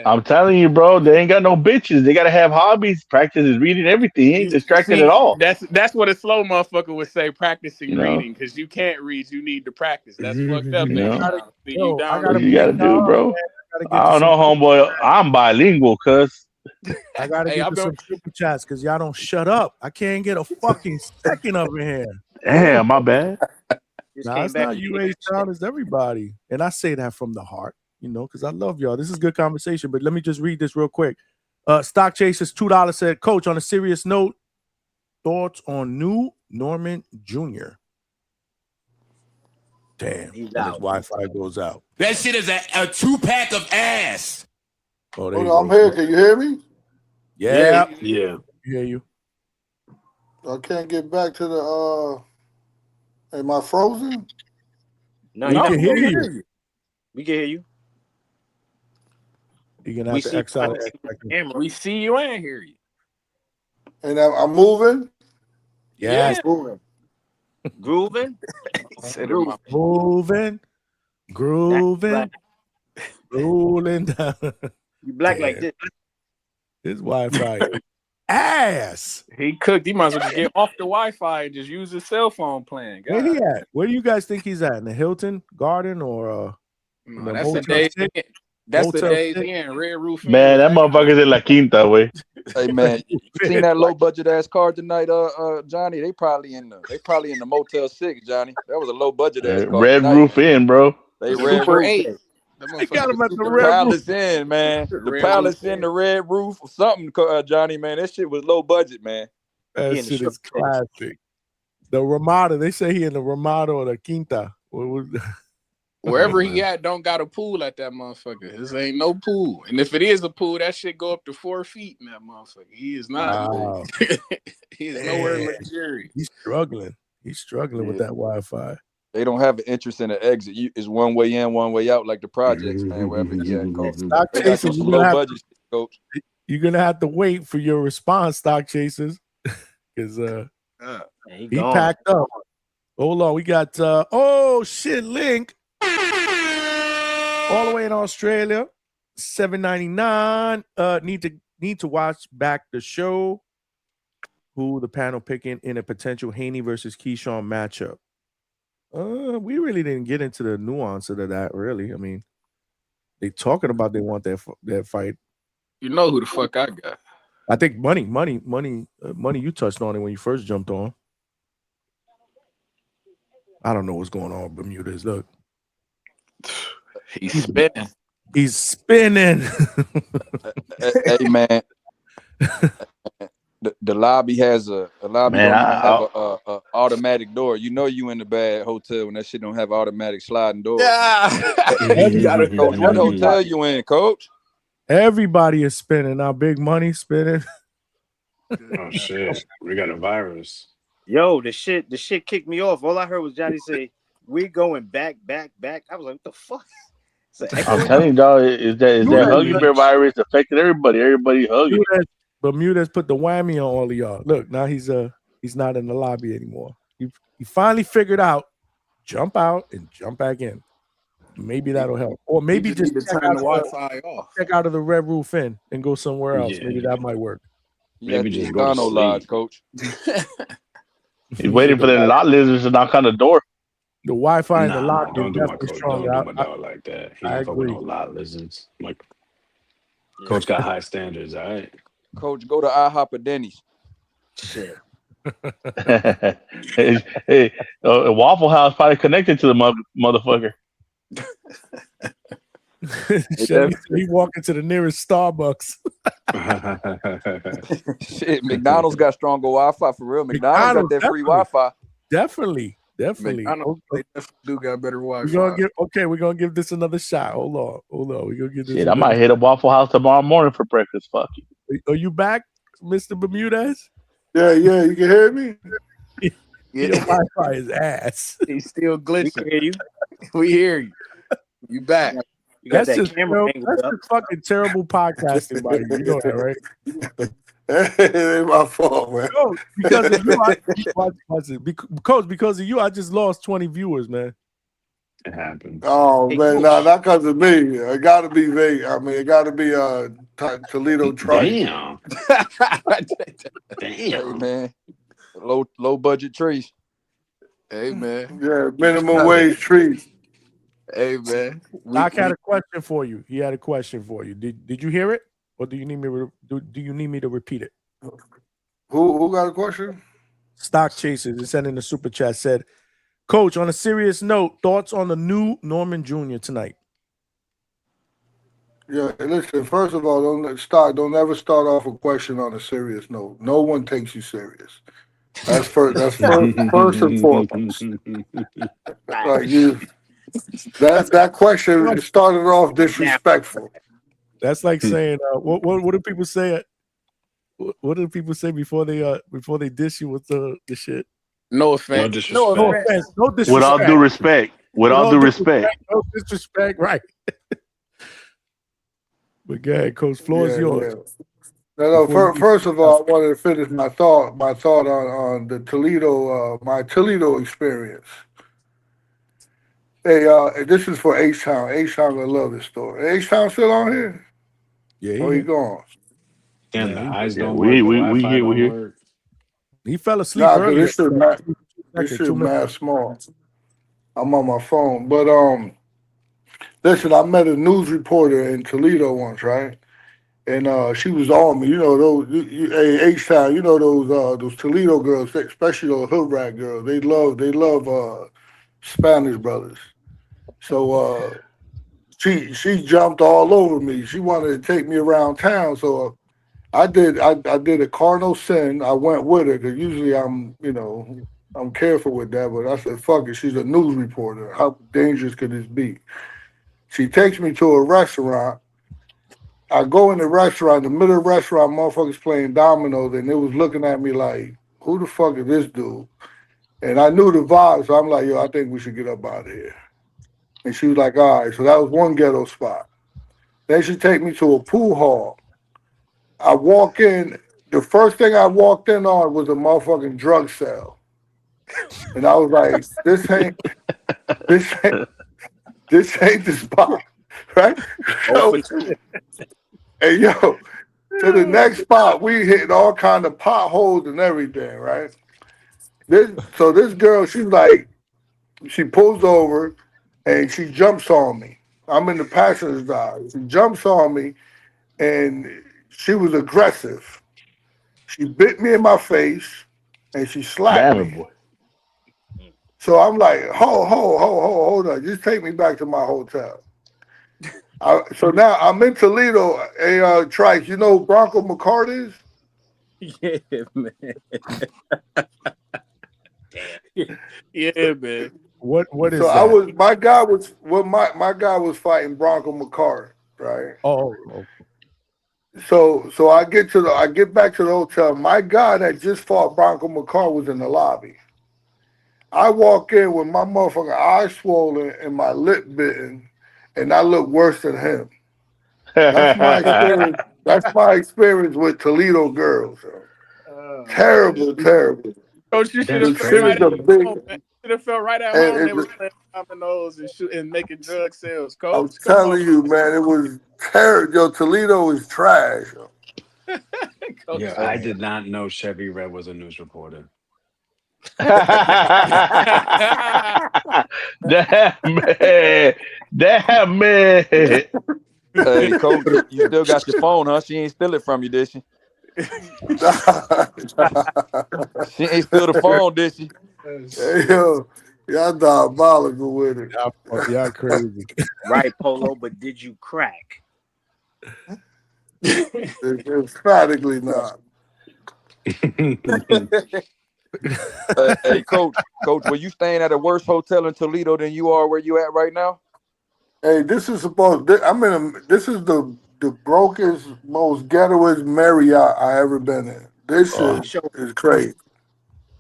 N: I'm telling you, bro, they ain't got no bitches. They gotta have hobbies. Practice is reading everything. He ain't distracted at all.
R: That's what a slow motherfucker would say, practicing
N: You know?
R: reading, because you can't read, you need to practice. That's fucked up.
N: You know?
R: What you
N: gotta do, bro. I don't know, homeboy. I'm bilingual, cuz.
A: I gotta get to some super chats because y'all don't shut up. I can't get a fucking second over here.
N: Damn, my bad.
A: Nah, it's not UA Town, it's everybody. And I say that from the heart, because I love y'all. This is good conversation, but let me just read this real quick. Stock Chasers $2 said, Coach, on a serious note, thoughts on new Norman Jr. Damn, his Wi-Fi goes out.
D: That shit is a 2-pack of ass.
A: Oh,
S: Hold on, I'm here. Can you hear me?
A: Yeah.
Q: Hear
A: you.
S: I can't get back to the am I frozen?
M: No,
A: we can hear you.
M: We can hear you.
A: You're gonna have to X out.
R: We see you and hear you.
S: And I'm moving.
A: Yes.
M: Moving. Grooving.
A: Moving. Grooving. Rolling down.
M: You black like this.
A: His Wi-Fi ass.
R: He cooked. He might as well just get off the Wi-Fi and just use his cell phone plan.
A: Where he at? Where do you guys think he's at? In the Hilton Garden or
R: no, that's the DAZN. That's the DAZN, Red Roof.
N: Man, that motherfucker's in La Quinta, way.
P: Hey man, you seen that low budget ass car tonight, Johnny? They probably in the Motel 6, Johnny. That was a low budget ass car.
N: Red
P: tonight.
N: Roof in, bro.
P: They Red
R: Super
P: Roof.
R: 8.
A: They got him at the
P: The
A: Red
P: Palace
A: Roof.
P: in, man. The
R: Red
P: Palace
R: Roof
P: in, the Red Roof, or something, Johnny, man. That shit was low budget, man.
A: That shit is classic. The Ramada. They say he in the Ramada or the Quinta.
R: Wherever he at, don't got a pool at that motherfucker. This ain't no pool. And if it is a pool, that shit go up to 4 feet in that motherfucker. He is not.
A: Wow.
R: He is nowhere luxurious.
A: He's struggling. He's struggling with that Wi-Fi.
P: They don't have an interest in the exit. It's one way in, one way out, like the projects, man. Wherever he at, coach.
A: Stock
P: They got
A: Chasers,
P: some low budget shit, coach.
A: you're gonna have to wait for your response, Stock Chasers, because he packed up. Hold on, we got Link all the way in Australia, $7.99. Need to watch back the show. Who the panel picking in a potential Haney versus Keyshawn matchup? We really didn't get into the nuance of that. Really, I mean, they talking about they want that fight.
R: You know who the fuck I got?
A: I think money. You touched on it when you first jumped on. I don't know what's going on. Bermuda's look.
R: He's spinning.
A: He's spinning.
P: Hey man, the lobby has a automatic door. You know you in the bad hotel when that shit don't have automatic sliding doors.
R: Yeah.
P: You gotta know what hotel you in, coach.
A: Everybody is spinning now. Big money spinning.
Q: Oh shit, we got a virus.
M: Yo, the shit kicked me off. All I heard was Johnny say, "We're going back, back, back." I was like, "What the fuck?"
N: I'm telling you, dog, is that huggy bear virus affecting everybody? Everybody hugging.
A: Bermudez put the whammy on all of y'all. Look, now he's not in the lobby anymore. He finally figured out jump out and jump back in. Maybe that'll help, or maybe just
R: need to turn the Wi-Fi off.
A: Check out of the Red Roof Inn and go somewhere else.
Q: Yeah.
A: Maybe that might work.
Q: Maybe just go to sleep.
P: Lodge, coach.
N: He's waiting for the lot lizards to knock on the door.
A: The Wi-Fi in the lobby
Q: don't
A: is
Q: do my
A: definitely
Q: coach.
A: strong.
Q: Don't do my dog like that. He don't fuck with no lot lizards. Like, coach got high standards, all right?
P: Coach, go to IHOP or Denny's.
R: Shit.
N: hey, Waffle House probably connected to the motherfucker.
A: He walked into the nearest Starbucks.
P: Shit, McDonald's got stronger Wi-Fi for real. McDonald's got that free Wi-Fi.
A: Definitely.
R: McDonald's, they definitely do got better Wi-Fi.
A: We're gonna give this another shot. Hold on. We're gonna give this.
N: Shit, I might hit a Waffle House tomorrow morning for breakfast. Fuck you.
A: Are you back, Mr. Bermudez?
S: Yeah, you can hear me?
A: Your Wi-Fi is ass.
R: He's still glitching. We hear you. You back. You got
A: That's
R: that
A: just
R: camera angle
A: that's
R: up.
A: just fucking terrible podcasting by you. You know that, right?
S: It ain't my fault, man.
A: No, because of you, I just lost 20 viewers, man.
Q: It happens.
S: Oh man, no, not because of me. It got to be me. I mean, it got to be Toledo Trice.
Q: Damn.
P: Hey, man. Low budget trees.
R: Hey man.
S: Yeah, minimum wage trees.
R: Hey man.
A: Doc had a question for you. He had a question for you. Did you hear it, or do you need me to repeat it?
S: Who got a question?
A: Stock Chasers is sending the super chat. Said, Coach, on a serious note, thoughts on the new Norman Jr. tonight?
S: Yeah, listen. First of all, don't ever start off a question on a serious note. No one takes you serious. That's first and foremost. Like that question started off disrespectful.
A: That's like saying, what do people say? What do people say before they dish you with the shit?
R: No offense. No offense.
A: No disrespect.
N: With all due respect. With all due respect.
A: No disrespect. Right. But go ahead, Coach. Floor is yours.
S: Yeah. No. First of all, I wanted to finish my thought on the Toledo, my Toledo experience. Hey, this is for H-Town. H-Town gonna love this story. H-Town still on here?
A: Yeah.
S: Oh, he gone.
Q: Damn, the eyes don't
N: we
Q: work.
N: here.
A: He fell asleep
S: Nah,
A: earlier.
S: this shit mad small. I'm on my phone, but listen, I met a news reporter in Toledo once, right? And she was on me. You know those H-Town. You know those Toledo girls, especially those hood rat girls. They love Spanish brothers. So she jumped all over me. She wanted to take me around town. So I did a cardinal sin. I went with her because usually I'm careful with that. But I said, fuck it. She's a news reporter. How dangerous could this be? She takes me to a restaurant. I go in the restaurant, in the middle of the restaurant, motherfuckers playing dominoes, and they was looking at me like, who the fuck is this dude? And I knew the vibe, so I'm like, yo, I think we should get up out of here. And she was like, all right. So that was one ghetto spot. Then she take me to a pool hall. I walk in. The first thing I walked in on was a motherfucking drug sale. And I was like, this ain't the spot, right? So, and yo, to the next spot, we hit all kind of potholes and everything, right? This girl, she pulls over and she jumps on me. I'm in the passenger side. She jumps on me and she was aggressive. She bit me in my face and she slapped me.
N: Boy.
S: So I'm like, hold on. Just take me back to my hotel. So now I'm in Toledo. Hey, Trice, you know who Bronco McCart is?
R: Yeah, man. Yeah, man.
A: What is
S: so
A: that?
S: my guy was fighting Bronco McCart, right?
A: Oh.
S: So I get back to the hotel. My guy that just fought Bronco McCart was in the lobby. I walk in with my motherfucking eye swollen and my lip bitten, and I look worse than him. That's my experience. That's my experience with Toledo girls. Terrible.
R: Coach, you should
S: The
R: have felt
S: shit
R: right
S: is
R: at
S: a big.
R: home, man. Should have felt right at
S: And
R: home. They were playing dominoes and making drug sales.
S: I'm
R: Coach, come
S: telling
R: on.
S: you, man, it was terrible. Yo, Toledo is trash. Yo.
Q: Yeah, I did not know Chevy Red was a news reporter.
N: Damn man.
P: Hey, Coach, you still got your phone, huh? She ain't steal it from you, did she? She ain't steal the phone, did she?
S: Hey, yo, y'all diabolical with it.
A: Y'all crazy.
M: Right, Polo, but did you crack?
S: Emphatically not.
P: Hey, Coach, were you staying at a worse hotel in Toledo than you are where you at right now?
S: Hey, this is this is the brokest, most ghettoest Marriott I ever been in. This shit is crazy.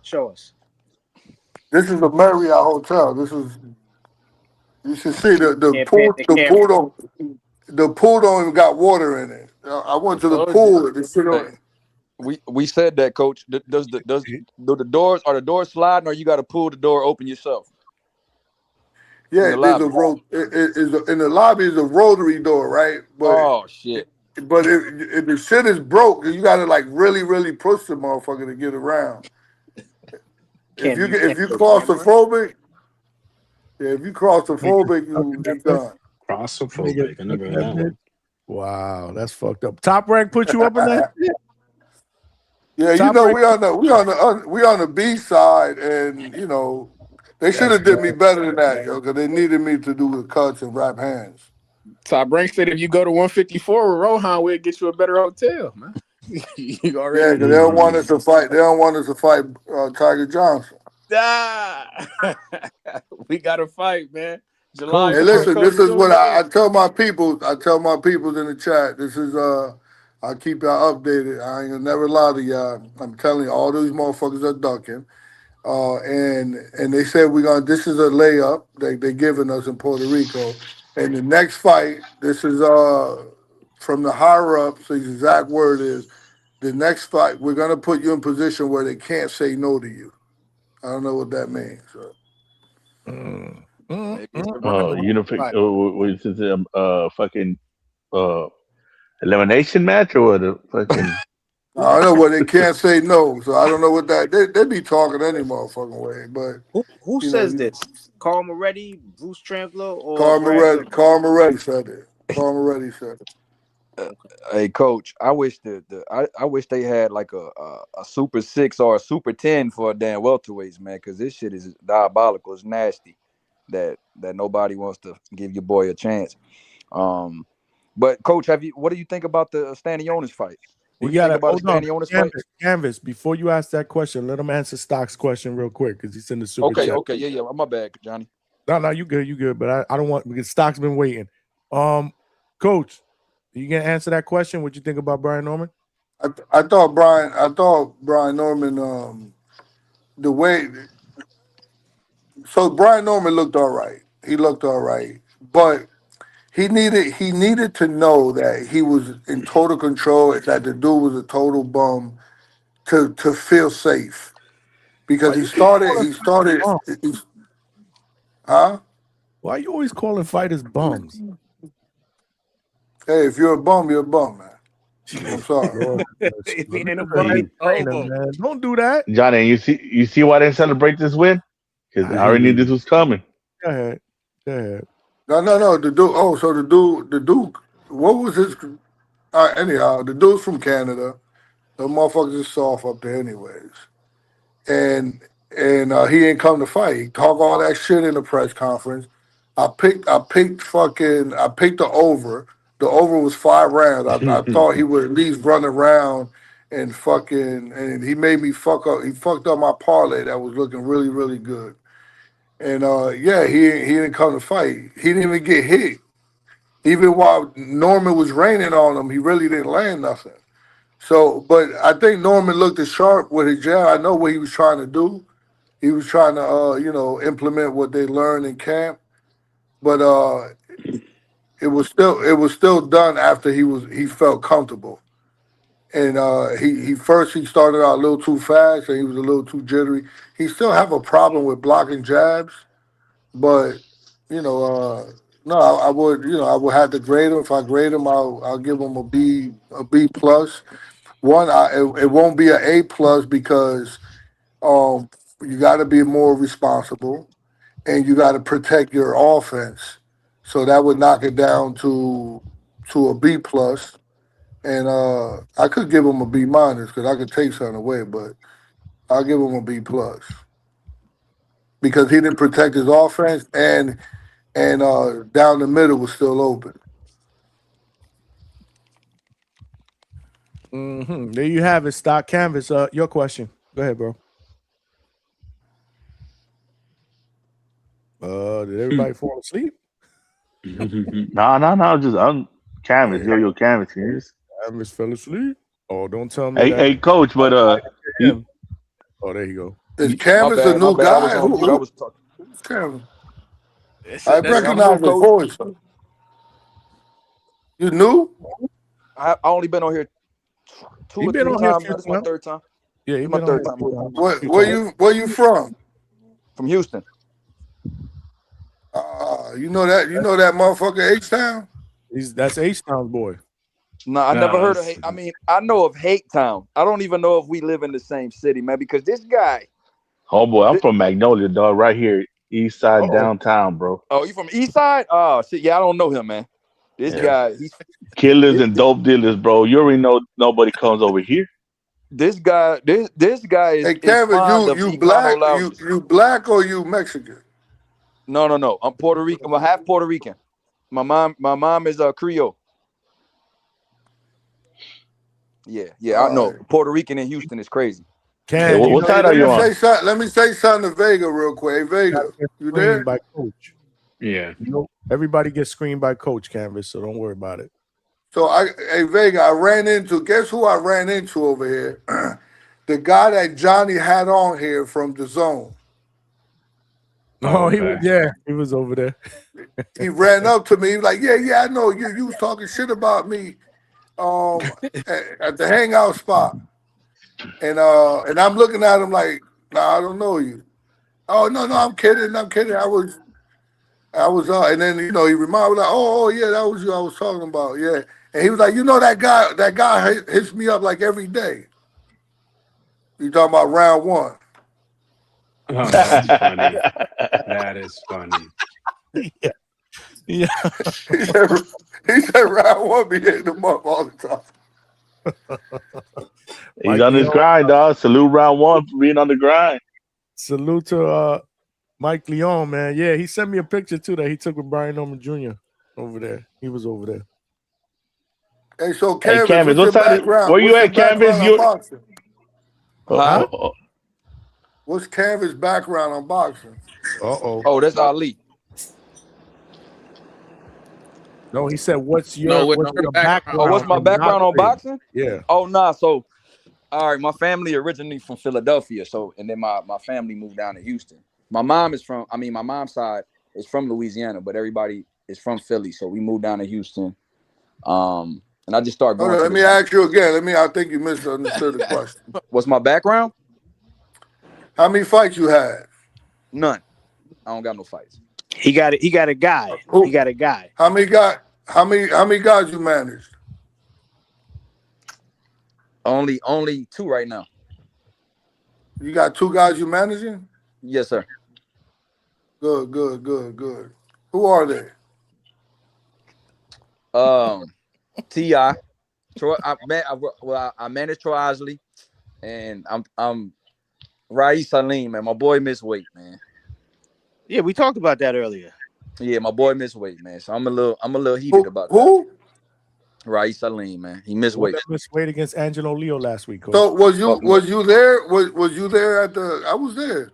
M: Show us.
S: This is a Marriott hotel. You should see the pool don't even got water in it. I went to the pool.
P: We said that, Coach. Does the doors, are the doors sliding, or you got to pull the door open yourself?
S: Yeah, in the lobby is a rotary door, right? But
P: shit.
S: But if the shit is broke, you gotta like really push the motherfucker to get around. If you claustrophobic, you done.
Q: Claustrophobic. I never heard that one.
A: Wow, that's fucked up. Top Rank put you up in that?
S: Yeah,
A: Top
S: you know
A: Rank-
S: we on the B side, and you know they should have did me better than that, yo, because they needed me to do the cuts and wrap hands.
R: Top Rank said if you go to 154 with Rohan, we'll get you a better hotel, man. You already.
S: Yeah, because they don't want us to fight. They don't want us to fight Tiger Johnson.
R: We got to fight, man. July.
S: Hey, listen, this is what I tell my people. I tell my people in the chat. This is I keep y'all updated. I ain't gonna never lie to y'all. I'm telling you, all these motherfuckers are ducking. And they said this is a layup they giving us in Puerto Rico. And the next fight, this is from the higher ups, the exact word is the next fight, we're gonna put you in position where they can't say no to you. I don't know what that means. So.
N: Fucking elimination match or the fucking
S: I don't know where they can't say no, so I don't know what that they be talking any motherfucking way. But
M: who says this? Carl Moretti, Bruce Trampler, or
S: Carl Moretti said it. Carl Moretti said it.
P: Hey, Coach, I wish I wish they had like a Super 6 or a Super 10 for a damn welterweights, man, because this shit is diabolical. It's nasty that nobody wants to give your boy a chance. But Coach, what do you think about the Stanionis fight? What do you think about the Stanionis fight?
A: Canvas, before you ask that question, let him answer Stock's question real quick because he's in the super chat.
P: Okay, yeah, my bad, Johnny.
A: No, you good, but I don't want because Stock's been waiting. Coach, you gonna answer that question? What you think about Brian Norman?
S: I thought Brian Norman the way so Brian Norman looked all right. He looked all right, but he needed to know that he was in total control, that the dude was a total bum to feel safe. Because he started huh?
A: Why are you always calling fighters bums?
S: Hey, if you're a bum, you're a bum, man. I'm sorry.
R: If he ain't a bum,
A: man. Don't do that.
N: Johnny, you see why they celebrate this win? Because I already knew this was coming.
A: Go ahead.
S: No. The dude. What was his? Anyhow, the dude's from Canada. The motherfuckers is soft up there, anyways. And he ain't come to fight. He talk all that shit in the press conference. I picked the over. The over was 5 rounds. I thought he would at least run around and he made me fuck up. He fucked up my parlay that was looking really, really good. And he didn't come to fight. He didn't even get hit. Even while Norman was raining on him, he really didn't land nothing. So, but I think Norman looked as sharp with his jab. I know what he was trying to do. He was trying to, implement what they learned in camp. But it was still done after he felt comfortable. And he started out a little too fast and he was a little too jittery. He still have a problem with blocking jabs, but no, I would I would have to grade him. If I grade him, I'll give him a B plus. It won't be an A plus because you got to be more responsible and you got to protect your offense. So that would knock it down to a B plus. And I could give him a B minus because I could take something away, but I'll give him a B plus because he didn't protect his offense and down the middle was still open.
A: There you have it, Stock Canvas. Your question. Go ahead, bro. Did everybody fall asleep?
N: No. Just Canvas. Your Canvas.
A: Canvas fell asleep. Oh, don't tell me.
N: Hey, coach, but
A: oh, there you go.
S: Is Canvas a new guy? Who's Canvas? I recognize the voice. You new?
P: I only been on here two or three times. This is my third time.
A: Yeah,
P: my third time.
S: Where you from?
P: From Houston.
S: You know that motherfucker H-Town?
A: That's H-Town's boy.
P: No, I never heard of Hate. I mean, I know of Hate Town. I don't even know if we live in the same city, man, because this guy.
N: Oh boy, I'm from Magnolia, dog, right here, east side downtown, bro.
P: Oh, you from east side? Oh shit, yeah, I don't know him, man. This guy, he's
N: killers and dope dealers, bro. You already know nobody comes over here.
P: This guy is.
S: Hey, Kevin, you black? You black or you Mexican?
P: No. I'm Puerto Rican. I'm half Puerto Rican. My mom is Creole. Yeah, I know. Puerto Rican in Houston is crazy.
N: What side are you on?
S: Let me say something to Vega real quick. Hey, Vega, you there?
A: By Coach.
Q: Yeah.
A: Everybody gets screened by Coach Canvas, so don't worry about it.
S: So, hey, Vega, guess who I ran into over here? The guy that Johnny had on here from DAZN.
A: Oh, he was over there.
S: He ran up to me. He was like, yeah, I know you was talking shit about me at the hangout spot. And I'm looking at him like, nah, I don't know you. Oh, no, I'm kidding. I was and then, he reminded me like, oh, yeah, that was you I was talking about. Yeah. And he was like, that guy hits me up like every day. You talking about round one.
Q: Oh, that's funny. That is funny.
A: Yeah.
S: He said round one be hitting him up all the time.
N: He's on his grind, dog. Salute round one for being on the grind.
A: Salute to Mike Leon, man. Yeah, he sent me a picture too that he took with Brian Norman Jr. over there. He was over there.
S: Hey, so Canvas,
N: what's where you at, Canvas?
S: What's Canvas' background on boxing?
P: Oh, that's Ali.
A: No, he said, what's your background?
P: Oh, what's my background on boxing?
A: Yeah.
P: Oh, nah. So, all right, my family originally from Philadelphia. So, and then my family moved down to Houston. My mom's side is from Louisiana, but everybody is from Philly. So we moved down to Houston. And I just started going.
S: Let me ask you again. I think you misunderstood the question.
P: What's my background?
S: How many fights you had?
P: None. I don't got no fights.
M: He got a guy.
S: Who?
M: He got a guy.
S: How many guys you managed?
P: Only two right now.
S: You got two guys you managing?
P: Yes, sir.
S: Good. Who are they?
P: T.I. Troy. I manage Troy Osley, and I'm Raees Salim, man. My boy missed weight, man.
M: Yeah, we talked about that earlier.
P: Yeah, my boy missed weight, man. So I'm a little heated about that.
S: Who?
P: Raees Salim, man. He missed weight.
A: Missed weight against Angelo Leo last week. Coach.
S: So was you there? Was you there at the? I was there.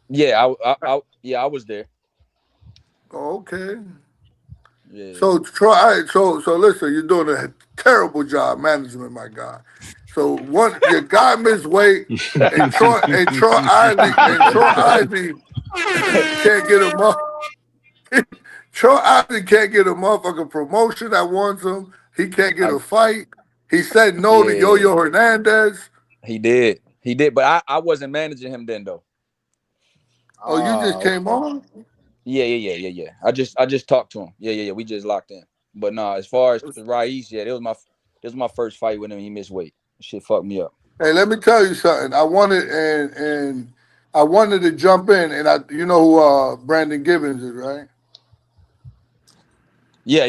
P: Yeah, I was there.
S: Okay.
P: Yeah.
S: So try. So listen, you're doing a terrible job management, my guy. So your guy missed weight, and Troy Ivy can't get him up. Troy Austin can't get a motherfucking promotion that wants him. He can't get a fight. He said no to Yo-Yo Hernandez.
P: He did. But I wasn't managing him then though.
S: Oh, you just came on?
P: Yeah. I just talked to him. Yeah. We just locked in. But nah, as far as Raiz, this was my first fight with him. He missed weight. Shit fucked me up.
S: Hey, let me tell you something. I wanted and I wanted to jump in, and you know who Brandon Gibbons is, right?
P: Yeah.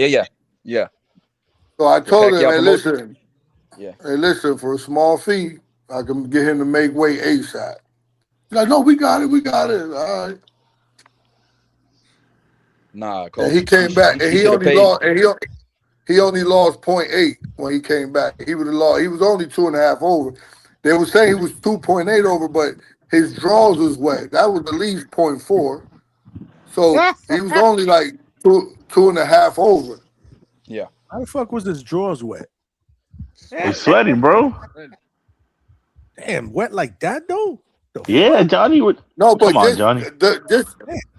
S: So I told him,
P: Pacquiao
S: hey,
P: promotion?
S: listen.
P: Yeah.
S: Hey, listen, for a small fee, I can get him to make weight ASAP. He's like, no, we got it. All right.
P: Nah, coach.
S: And he came back, and he only lost, and he only lost 0.8 when he came back. He would have lost. He was only 2.5 over. They were saying he was 2.8 over, but his draws was wet. That was at least 0.4. So he was only like 2.5 over.
P: Yeah.
A: How the fuck was his drawers wet?
N: He's sweaty, bro.
A: Damn, wet like that though?
N: Yeah, Johnny would.
S: No, but
N: Come on, Johnny.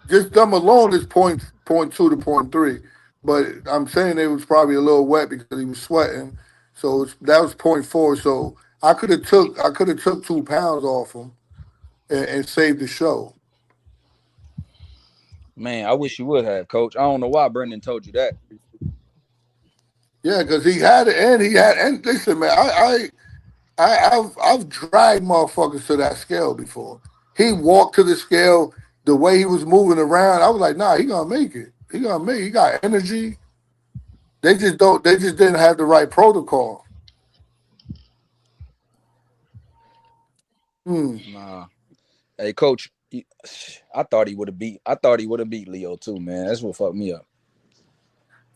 S: just them alone is 0.2 to 0.3. But I'm saying it was probably a little wet because he was sweating. So that was 0.4. So I could have took 2 pounds off him and saved the show.
P: Man, I wish you would have, coach. I don't know why Brendan told you that.
S: Yeah, because he had it, and listen, man, I've dragged motherfuckers to that scale before. He walked to the scale the way he was moving around. I was like, nah, he gonna make it. He got energy. They just didn't have the right protocol.
P: Nah. Hey, coach, I thought he would have beat Leo too, man. That's what fucked me up.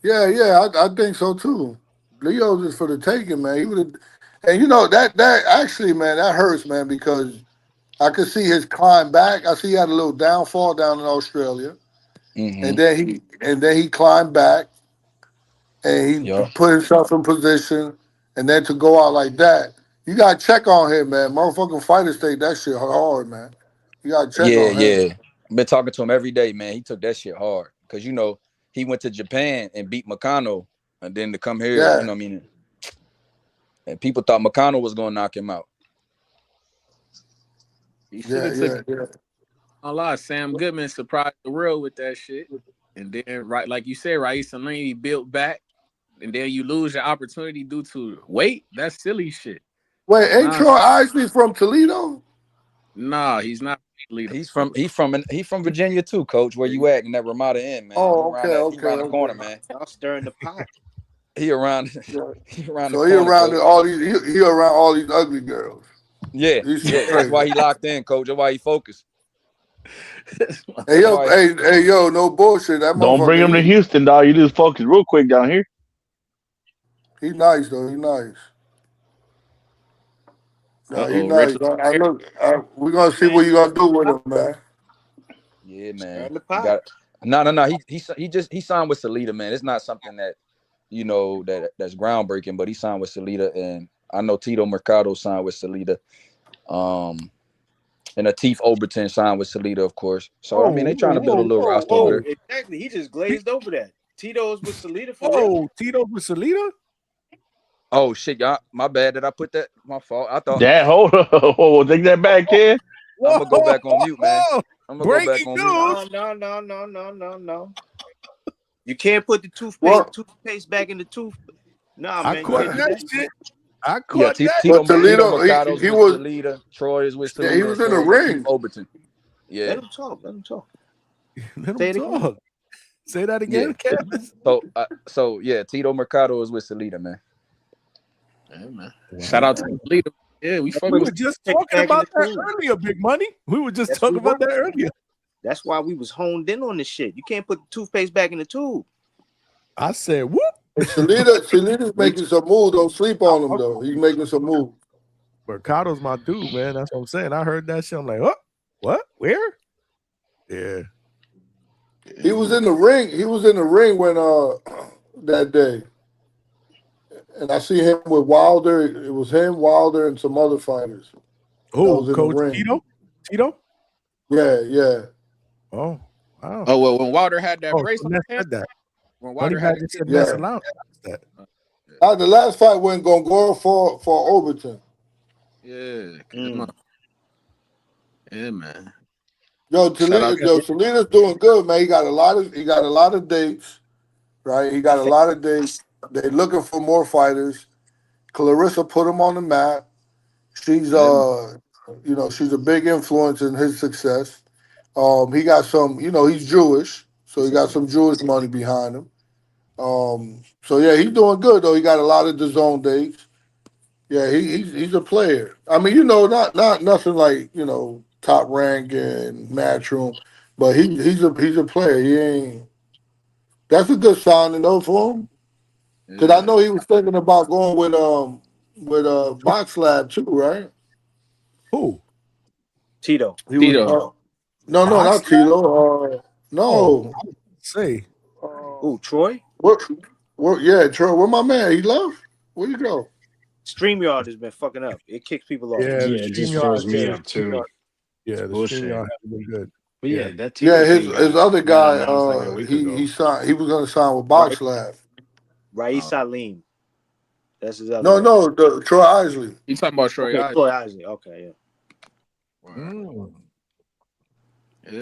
S: Yeah, I think so too. Leo's is for the taking, man. He would have, and you know that actually, man, that hurts, man, because I could see his climb back. I see he had a little downfall down in Australia, and then he climbed back, and he put himself in position, and then to go out like that, you got to check on him, man. Motherfucking fighters take that shit hard, man. You got to check on him.
P: Yeah. I've been talking to him every day, man. He took that shit hard because he went to Japan and beat Nakano, and then to come here,
S: Yeah.
P: you know what I mean? And people thought Nakano was gonna knock him out.
R: He should have took a lot. Sam Goodman surprised the world with that shit. And then, right, like you said, Raíz Saline built back, and then you lose your opportunity due to weight. That's silly shit.
S: Wait, ain't Troy Isley from Toledo?
R: Nah, he's not.
P: He's from Virginia too, coach. Where you at in that Ramada Inn, man?
S: Oh,
P: He around the corner, man.
M: Y'all stirring the pot.
P: He around.
S: So
P: he around
S: all these ugly girls.
P: Yeah. That's why he locked in, coach. That's why he focused.
S: Hey yo, no bullshit. That
N: Don't bring him to Houston, dog. You just focus real quick down here.
S: He's nice though. He's nice. He's nice. We're gonna see what you gonna do with him, man.
P: Yeah, man. No. He signed with Salida, man. It's not something that that's groundbreaking, but he signed with Salida, and I know Tito Mercado signed with Salida. And Atif Overton signed with Salida, of course. So I mean, they trying to build a little roster over there.
M: Exactly. He just glazed over that. Tito's with Salida for real.
A: Tito's with Salida?
P: Oh shit, y'all. My bad. Did I put that? My fault. I thought.
N: Dad, hold on. Take that back, kid.
P: I'm gonna go back on mute, man. I'm gonna go back on mute.
M: No. You can't put the toothpaste back in the tooth. Nah, man.
A: I caught that shit.
P: Tito Mercado, he was Salida. Troy is with Salida.
S: Yeah, he was in the ring.
P: Overton. Yeah.
M: Let him talk.
A: Let him talk. Say that again, Kevin.
P: So Tito Mercado is with Salida, man.
R: Yeah, man. Shout out to Salida. Yeah, we
A: were just talking about that earlier, Big Money. We were just talking about that earlier.
M: That's why we was honed in on this shit. You can't put the toothpaste back in the tube.
A: I said, whoop.
S: Salida's making some moves. Don't sleep on him, though. He's making some moves.
A: Mercado's my dude, man. That's what I'm saying. I heard that shit. I'm like, what? Where? Yeah.
S: He was in the ring. He was in the ring when that day. And I see him with Wilder. It was him, Wilder, and some other fighters.
A: Who? Coach Tito? Tito?
S: Yeah.
A: Oh,
R: Oh well, when Wilder had that brace on his
A: said
R: hand,
A: that.
R: when
A: Money
R: Wilder had
A: Badger
R: to
A: said
R: get
A: Ness
S: Yeah.
A: announced that.
S: The last fight wasn't gonna go for Overton.
R: yeah, yeah, man.
S: Yo,
R: Shout out to
S: Salinas doing good, man. He got a lot of dates, right? He got a lot of dates. They looking for more fighters. Clarissa put him on the map. She's she's a big influence in his success. He got some, he's Jewish, so he got some Jewish money behind him. So yeah, he's doing good though. He got a lot of DAZN dates. Yeah, he's a player. I mean, not nothing like top rank and matchroom, but he's a player. He ain't. That's a good signing though for him, because I know he was thinking about going with Box Lab too, right?
A: Who?
M: Tito.
S: No, not Tito. No.
A: Say.
M: Who, Troy?
S: Yeah, Troy. Where my man? He left? Where you go?
M: StreamYard has been fucking up. It kicks people off.
Q: Yeah, it just throws me up too.
A: Yeah, the StreamYard hasn't been good.
Q: But yeah, that
S: his other guy,
Q: like a week ago.
S: he signed. He was gonna sign with Box Lab.
M: Rais Salim. That's his other.
S: No, Troy Isley.
R: You talking about Troy Isley?
M: Troy Isley. Okay,
R: yeah.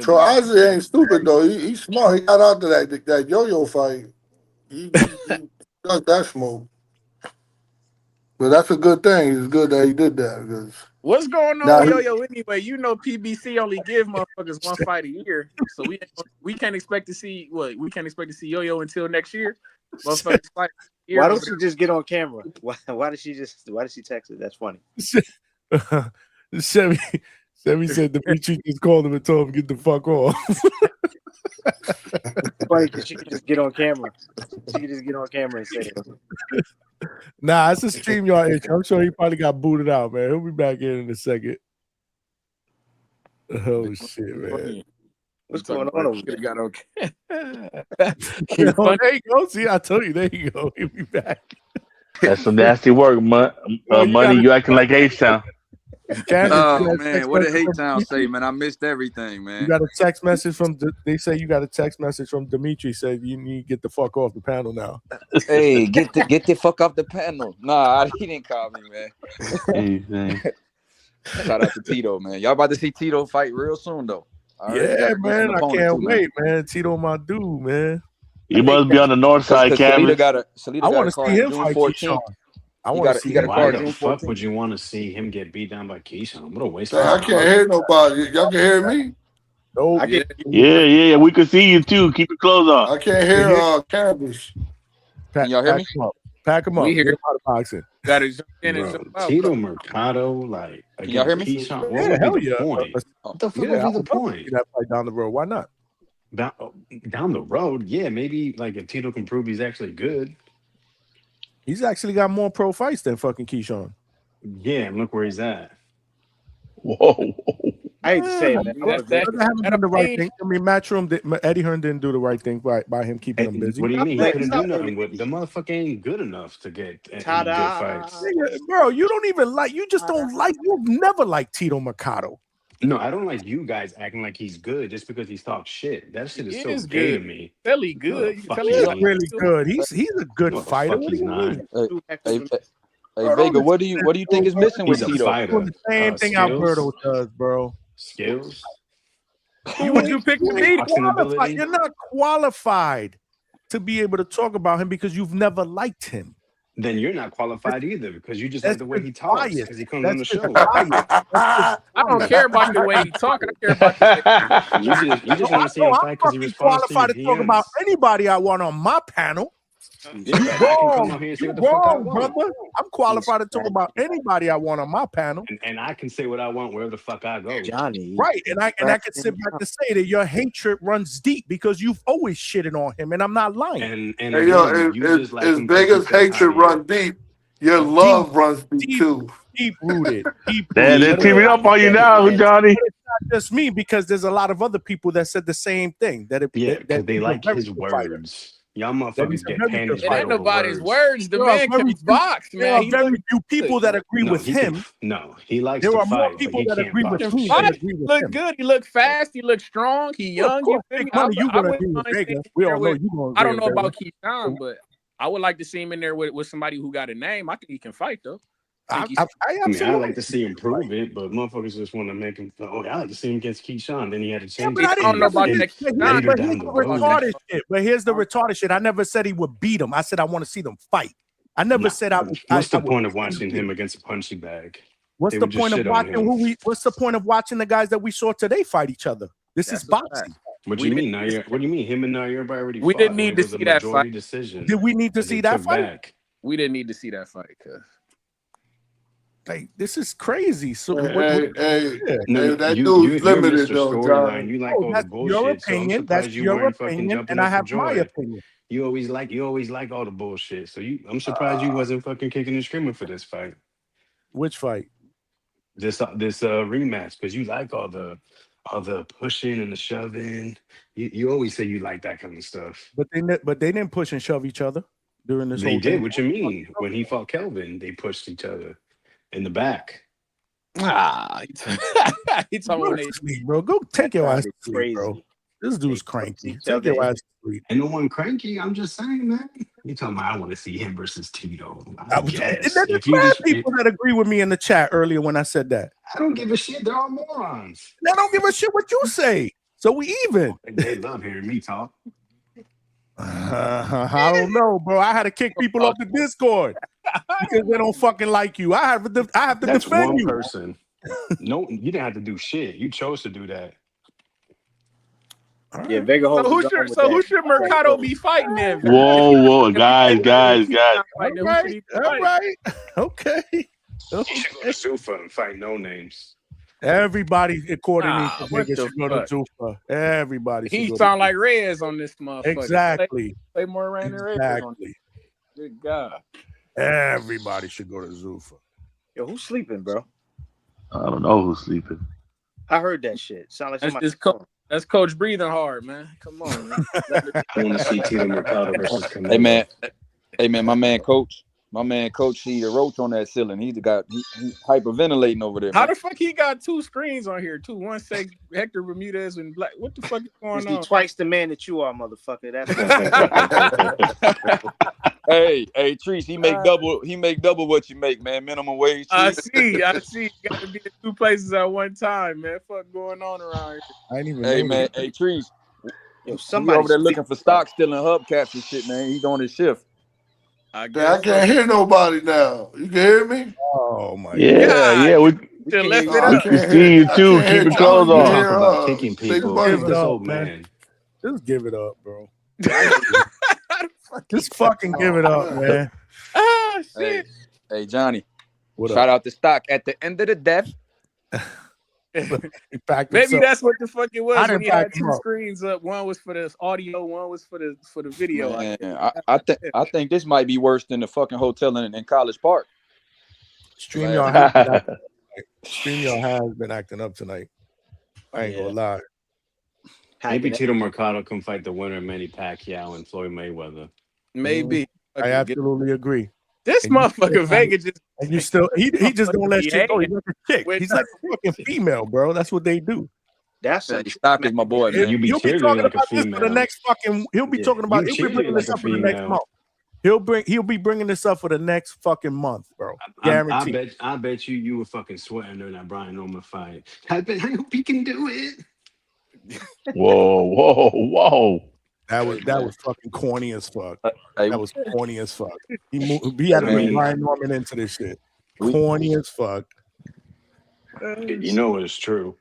S: Troy Isley ain't stupid though. He's smart. He got out to that yo-yo fight. He got that smoke. But that's a good thing. It's good that he did that. Because
R: What's going on, Yo-Yo? Anyway, PBC only give motherfuckers one fight a year, so we can't expect to see what we can't expect to see Yo-Yo until next year. Motherfuckers fight.
M: Why don't you just get on camera? Why did she text it? That's funny.
A: Chevy said Dimitri just called him and told him to get the fuck off.
M: Funny because she could just get on camera. She could just get on camera and say it.
A: Nah, it's a StreamYard issue. I'm sure he probably got booted out, man. He'll be back in a second. Oh shit, man.
M: What's going on over
R: there? Got okay.
A: There you go. See, I told you. There you go. He'll be back.
N: That's some nasty work, Money. You acting like H-Town.
P: Oh man, what did H-Town say, man? I missed everything, man.
A: You got a text message from. They say you got a text message from Dimitri. Said you need to get the fuck off the panel now.
P: Hey, get the fuck off the panel. Nah, he didn't call me, man. Shout out to Tito, man. Y'all about to see Tito fight real soon, though.
A: Yeah, man. I can't wait, man. Tito, my dude, man.
N: You must be on the north side, Kevin.
A: I want to see him fight Keyshawn. I want to see him.
Q: Why the fuck would you want to see him get beat down by Keyshawn? What a waste.
S: I can't hear nobody. Y'all can hear me?
A: No.
N: Yeah. We can see you too. Keep your clothes on.
S: I can't hear Cannabis.
P: Can y'all hear me?
A: Pack him up.
R: We hear
A: him out of boxing.
R: Got it.
Q: Tito Mercado, like,
P: can y'all hear me?
Q: Keyshawn, what would be the point? What the fuck would be the point?
A: That fight down the road. Why not?
Q: Down the road, yeah, maybe like if Tito can prove he's actually good.
A: He's actually got more pro fights than fucking Keyshawn.
Q: Yeah, and look where he's at.
N: Whoa.
M: I hate to say it, man.
A: Haven't done the right thing. I mean, Matchroom, Eddie Hearn didn't do the right thing by him keeping him busy.
Q: What do you mean? He couldn't do nothing with the motherfucker. Ain't good enough to get any good fights.
A: Bro, you don't even like. You just don't like. You've never liked Tito Mercado.
Q: No, I don't like you guys acting like he's good just because he's talked shit. That shit is so gay to me.
R: Really good.
A: He's really good. He's a good fighter. What do you mean?
P: Hey, Vega, what do you think is missing with Tito?
A: The same thing Alberto does, bro.
Q: Skills.
R: Would you pick the
A: You're not qualified to be able to talk about him because you've never liked him.
Q: Then you're not qualified either because you just like the way he talks because he comes on the show.
R: I don't care about the way he talks. I care about the way
Q: you just want to see him fight because he responds to your
A: qualified to talk about anybody I want on my panel.
Q: You're wrong,
A: brother. I'm qualified to talk about anybody I want on my panel,
Q: and I can say what I want wherever the fuck I go,
M: Johnny.
A: Right, and I can sit back to say that your hatred runs deep because you've always shitted on him, and I'm not lying.
Q: And
S: hey, yo, as Vega's hatred run deep, your love runs deep too.
A: Deep rooted.
N: They're teaming up on you now, Johnny.
A: It's not just me because there's a lot of other people that said the same thing. That
Q: they like his words. Y'all motherfuckers get panties
R: It
Q: wet
R: ain't
Q: over
R: nobody's
Q: words.
R: words. The man can box,
A: There
R: man.
A: are
R: He
A: very
R: look
A: few people that agree
Q: No,
A: with
Q: he can,
A: him.
Q: no, he likes
A: There
Q: to
A: are more
Q: fight, but
A: people
Q: he
A: that
Q: can't
A: agree with
Q: box
A: you
Q: for
A: than
Q: shit.
A: agree with
R: look
A: him.
R: good. He look fast. He look strong. He
A: Well, of
R: young. You
A: course,
R: feel
A: Big
R: me?
A: Money, you're
R: I
A: gonna
R: wouldn't
A: agree with
R: mind seeing
A: Vega.
R: him
A: We
R: there
A: all know
R: with.
A: you're gonna
R: I
A: agree
R: don't know
A: with Vega.
R: about Keyshawn, but I would like to see him in there with somebody who got a name. I think he can fight though.
A: I
Q: mean, I like to see him prove it, but motherfuckers just want to make him. Oh, I like to see him against Keyshawn. Then he had to change
A: But
Q: his
A: I
R: don't know about
Q: opinion
R: that
A: but
R: Keyshawn.
Q: later
A: here's
Q: down
A: the
Q: the road.
A: retarded shit. But here's the retarded shit. I never said he would beat him. I said I want to see them fight. I never said I
Q: What's the
A: would
Q: point of
A: pick
Q: watching
A: beat
Q: him against a punchy bag?
A: What's
Q: They
A: the
Q: would just
A: point of
Q: shit on
A: watching
Q: him.
A: What's the point of watching the guys that we saw today fight each other? This is boxing.
Q: What do you mean, Nahir? What do you mean? Him and Nahir already
R: We
Q: fought.
R: didn't
Q: And
R: need
Q: it
R: to
Q: was a
R: see that fight.
Q: majority decision.
A: Did we need to
Q: that
A: see
Q: they
A: that
Q: took
A: fight?
Q: back.
R: We didn't need to see that fight, cuz.
A: Like, this is crazy. So
S: Hey,
Q: No,
S: that
Q: you're
S: dude's limited
Q: Mr.
S: though,
Q: Storyline.
S: Johnny.
Q: You like all the
A: that's your
Q: bullshit, so I'm
A: opinion. That's
Q: surprised you
A: your
Q: weren't fucking
A: opinion,
Q: jumping
A: and I
Q: up for
A: have my
Q: joy.
A: opinion.
Q: You always like all the bullshit. So I'm surprised you wasn't fucking kicking and screaming for this fight.
A: Which fight?
Q: This rematch, because you like all the pushing and the shoving. You always say you like that kind of stuff.
A: But they didn't push and shove each other during this
Q: They
A: whole
Q: did.
A: thing.
Q: What you mean? When he fought Kelvin, they pushed each other in the back.
R: He talking
A: Go to sleep, bro. Go take your ass to sleep, bro. This dude's cranky. Take your ass to sleep.
Q: And no one cranky. I'm just saying, man. You talking about I want to see him versus Tito.
A: There's mad people that agree with me in the chat earlier when I said that.
Q: I don't give a shit. They're all morons.
A: They don't give a shit what you say. So we even.
Q: They love hearing me talk.
A: I don't know, bro. I had to kick people off the Discord because they don't fucking like you. I have to
Q: That's
A: defend
Q: one
A: you.
Q: person. No, you didn't have to do shit. You chose to do that.
M: Yeah, Vega.
R: So who should Mercado be fighting then?
N: Whoa, guys.
R: All
A: right. Okay.
Q: He should go to Sufa and fight no names.
A: Everybody, according to
R: what
A: niggas,
R: the
A: should go to
R: fuck?
A: Tufa. Everybody.
R: He
A: should go
R: sound
A: to
R: like Reyes on this motherfucker.
A: Exactly.
R: Play more Reyes than Reyes on this. Good God.
A: Everybody should go to Zufa.
M: Yo, who's sleeping, bro?
N: I don't know who's sleeping.
M: I heard that shit. Sound like somebody.
R: That's Coach breathing hard, man. Come on, man.
Q: I want to see Tito Mercado versus Canelo.
P: Hey man, my man Coach, see the roach on that ceiling. He hyperventilating over there.
R: How
P: Man.
R: the fuck he got two screens on here too? One say Hector Bermudez and Black. What the fuck is going on?
M: Twice the man that you are, motherfucker. That's
P: Hey, Treese, he make double what you make, man. Minimum wage.
R: I see. You gotta be in two places at one time, man. Fuck going on around here.
A: I ain't even.
P: Hey man, hey Treese.
M: Yo,
P: somebody over there looking for stock, stealing hubcaps and shit, man. He's on his shift.
S: I can't hear nobody now. You can hear me?
A: Oh my
N: Yeah. We can see you too. Keep your clothes on.
Q: Talk about kicking people. This old man.
A: Just give it up, bro. Just fucking give it up, man.
R: Oh shit.
P: Hey Johnny.
A: What
P: Shout out to stock at the end of the death.
R: Maybe that's what the fuck it was when he had two
A: up.
R: screens up. One was for the audio, one was for the video.
P: Man, I think this might be worse than the fucking hotel in College Park.
A: StreamYard has been acting up tonight. I ain't gonna lie.
Q: Maybe Tito Mercado can fight the winner of Manny Pacquiao and Floyd Mayweather.
R: Maybe.
A: I absolutely agree.
R: This motherfucker Vega just
A: and you still he just don't let shit go. He's like a chick. He's like a fucking female, bro. That's what they do.
M: That's
P: stock is my boy, man.
Q: You be
A: He'll be
Q: cheerleading
A: talking
Q: like a
A: about this
Q: female.
A: for the next fucking. He'll be talking about. He'll be bringing this up for the next month. He'll be bringing this up for the next fucking month, bro. Guaranteed.
Q: I bet you were fucking sweating during that Brian Norman fight. I hope he can do it.
N: Whoa.
A: That was fucking corny as fuck. That was corny as fuck. He had to bring Brian Norman into this shit. Corny as fuck.
Q: You know it's true.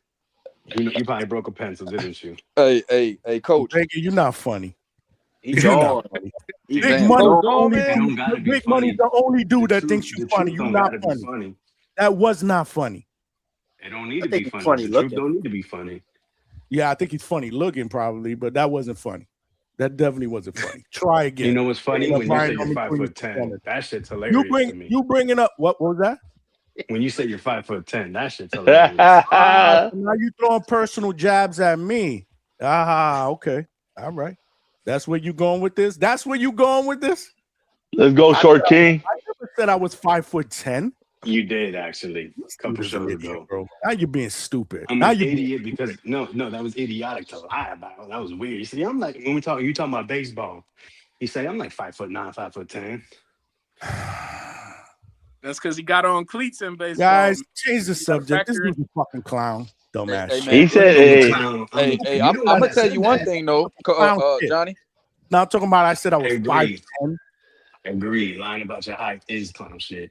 Q: You probably broke a pencil, didn't you?
P: Hey, coach.
A: You're not funny.
M: He's
A: You're
M: gone.
A: not funny. Big Money's the only dude that thinks you're funny. You're not funny. That was not funny.
Q: It don't need to be funny. The truth don't need to be funny.
A: Yeah, I think he's funny looking probably, but that wasn't funny. That definitely wasn't funny. Try again.
Q: You know what's funny? When you say you're 5'10", that shit's hilarious to me.
A: You bringing up what was that?
Q: When you say you're 5'10", that shit's hilarious.
A: Now you throwing personal jabs at me. Okay. All right. That's where you going with this? That's where you going with this?
N: Let's go, Short King.
A: I never said I was 5'10".
Q: You did actually a couple shows ago,
A: bro. Now you're being stupid.
Q: I'm
A: now
Q: an
A: you
Q: idiot because no, that was idiotic to lie about. That was weird. You see, I'm like when you talking about baseball. You say I'm like 5'9", 5'10".
R: That's because he got on cleats in baseball.
A: Guys, change the subject. This is a fucking clown, dumbass.
P: Hey,
N: He said,
P: hey, I'm gonna tell you one thing though, Johnny.
A: Now I'm talking about. I said I was 5'10".
Q: Agreed. Lying about your height is clown shit.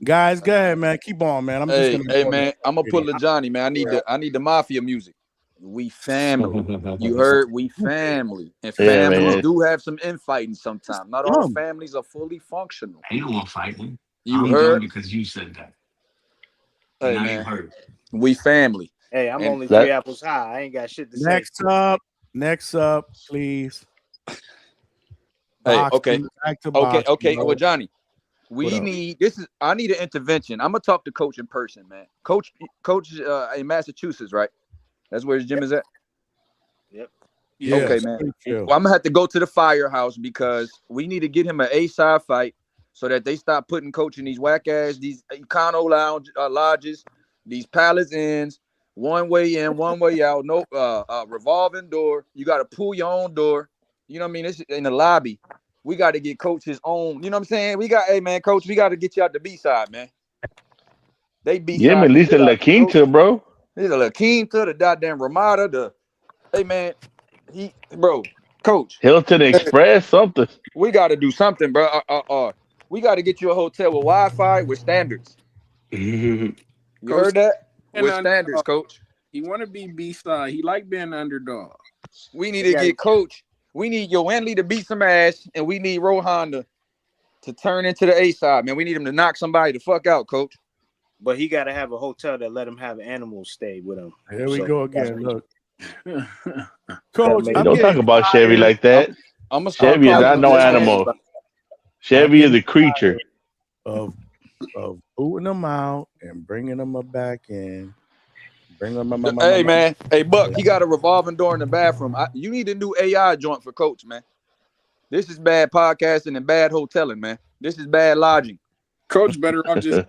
A: Guys, go ahead, man. Keep on, man. I'm just gonna.
P: Hey, man. I'm gonna pull the Johnny, man. I need the mafia music. We family. You heard? We family. And families do have some infighting sometimes. Not all families are fully functional.
Q: Ain't no one fighting.
P: You
Q: I'm
P: heard?
Q: done because you said that.
P: Hey,
Q: now
P: man.
Q: you heard.
P: We family.
M: Hey, I'm only 3 apples high. I ain't got shit to say.
A: Next up, please.
P: Hey, okay.
A: Boxing,
P: okay.
A: bro.
P: Well, Johnny, I need an intervention. I'm gonna talk to Coach in person, man. Coach in Massachusetts, right? That's where his gym is at.
M: Yep.
A: Yeah,
P: okay, man. Well, I'm gonna have to go to the firehouse because we need to get him an A-side fight so that they stop putting Coach in these whack ass, these econo lodges, these palace inns, one way in, one way out, no revolving door. You got to pull your own door. You know what I mean? It's in the lobby. We got to get Coach his own. You know what I'm saying? Hey man, Coach, we got to get you out the B side, man. They B side.
N: Yeah, at least a La Quinta, bro.
P: There's a La Quinta, the goddamn Ramada, hey man, Coach.
N: Hilton Express, something.
P: We got to do something, bro. We got to get you a hotel with Wi-Fi with standards. You heard that? With standards, Coach.
R: He want to be B-side. He like being the underdog.
P: We need to get Coach. We need Yoenli to beat some ass, and we need Rohan to turn into the A side, man. We need him to knock somebody the fuck out, Coach.
M: But he got to have a hotel that let him have animals stay with him.
A: Here we go again. Look,
N: Coach, don't talk about Chevy like that. Chevy is not no animal. Chevy is a creature
A: of booting them out and bringing them back in.
P: Hey man, hey Buck, he got a revolving door in the bathroom. You need a new AI joint for Coach, man. This is bad podcasting and bad hoteling, man. This is bad lodging.
R: Coach better off just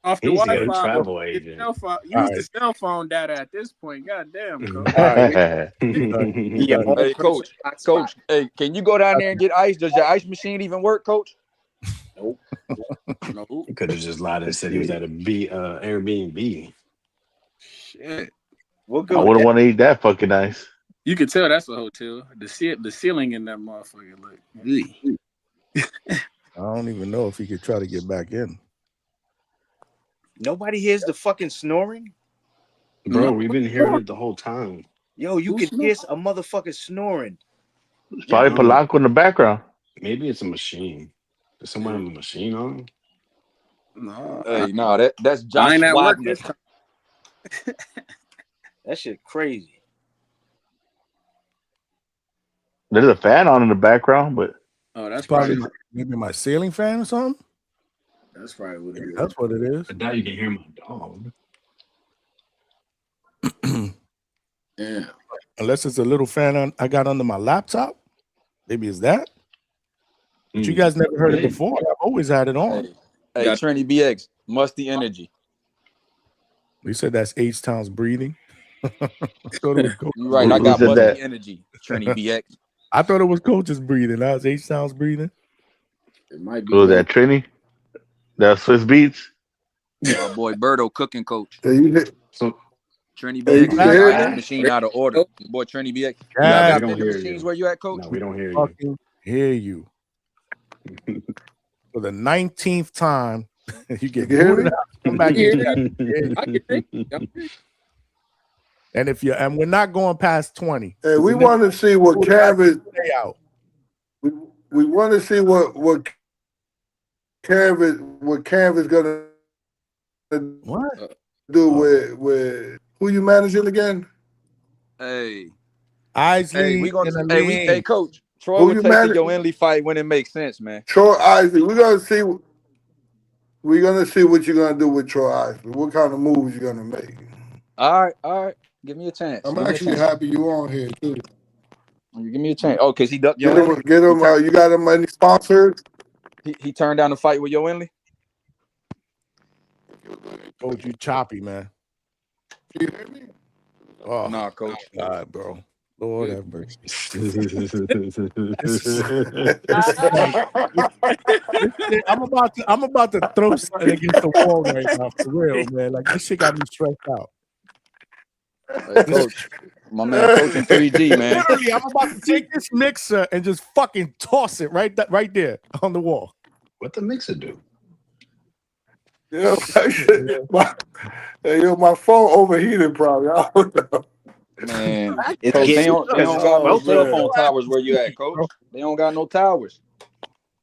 R: off the Wi-Fi.
Q: Travel agent.
R: Use the cell phone data at this point. God damn, Coach.
P: Hey, Coach. Hey, can you go down there and get ice? Does your ice machine even work, Coach?
M: Nope.
Q: He could have just lied and said he was at a Airbnb.
R: Shit.
M: We'll
N: I wouldn't want to eat that fucking ice.
R: You can tell that's a hotel. The ceiling in that motherfucker look.
A: I don't even know if he could try to get back in.
M: Nobody hears the fucking snoring?
Q: Bro, we've been hearing it the whole time.
M: Yo, you can hear a motherfucker snoring.
N: It's probably Polanco in the background.
Q: Maybe it's a machine. Does someone have a machine on?
R: No.
P: Hey, no, that's Josh Wagner.
M: That shit crazy.
N: There's a fan on in the background, but
R: that's
A: probably maybe my ceiling fan or something.
R: That's probably what it is.
A: That's what it is.
Q: But now you can hear my dog.
R: Yeah.
A: Unless it's a little fan I got under my laptop. Maybe it's that. But you guys never heard it before. I've always had it on.
P: Hey, Trini BX, musty energy.
A: We said that's H-Town's breathing.
P: You're right. I got musty energy, Trini BX.
A: I thought it was Coach's breathing. Now it's H-Town's breathing.
R: It might be.
N: Was that Trini? That Swiss Beats?
P: My boy Birdo cooking coach.
Q: So
P: Trini BX ice machine out of order. Boy Trini BX.
A: Yeah,
P: you got the machines where you at, Coach?
Q: No, we don't hear you.
A: Hear you. For the 19th time, you get
S: hear me?
A: come back in. And we're not going past 20.
S: Hey, we want to see what Cav
A: stay out.
S: We want to see what Cav is gonna do with who you managing again?
P: Hey,
A: Isley.
P: Hey, Coach. Troy will take the Yoenli fight when it makes sense, man.
S: Troy Isley. We're gonna see what you're gonna do with Troy Isley. What kind of moves you're gonna make?
P: All right. Give me a chance.
S: I'm
P: Give me a
S: actually
P: chance.
S: happy you on here too.
P: You give me a chance. Oh, cause he ducked
S: Get
P: Yo
S: him.
P: Inley.
S: Get him. You got him any sponsors?
P: He turned down the fight with Yo Inley.
A: Coach, you choppy, man.
S: You hear me?
A: Oh,
P: nah, Coach.
A: God, bro. Lord have mercy. I'm about to throw something against the wall right now, for real, man. Like this shit got me stressed out.
P: Hey, Coach, my man, coaching 3G, man.
A: Literally, I'm about to take this mixer and just fucking toss it right there on the wall.
Q: What the mixer do?
S: Yo, my phone overheated probably. I don't know.
P: Man,
M: It's
P: Coach, they
M: getting
P: don't got no cell
M: man.
P: phone towers where you at, Coach. They don't got no towers.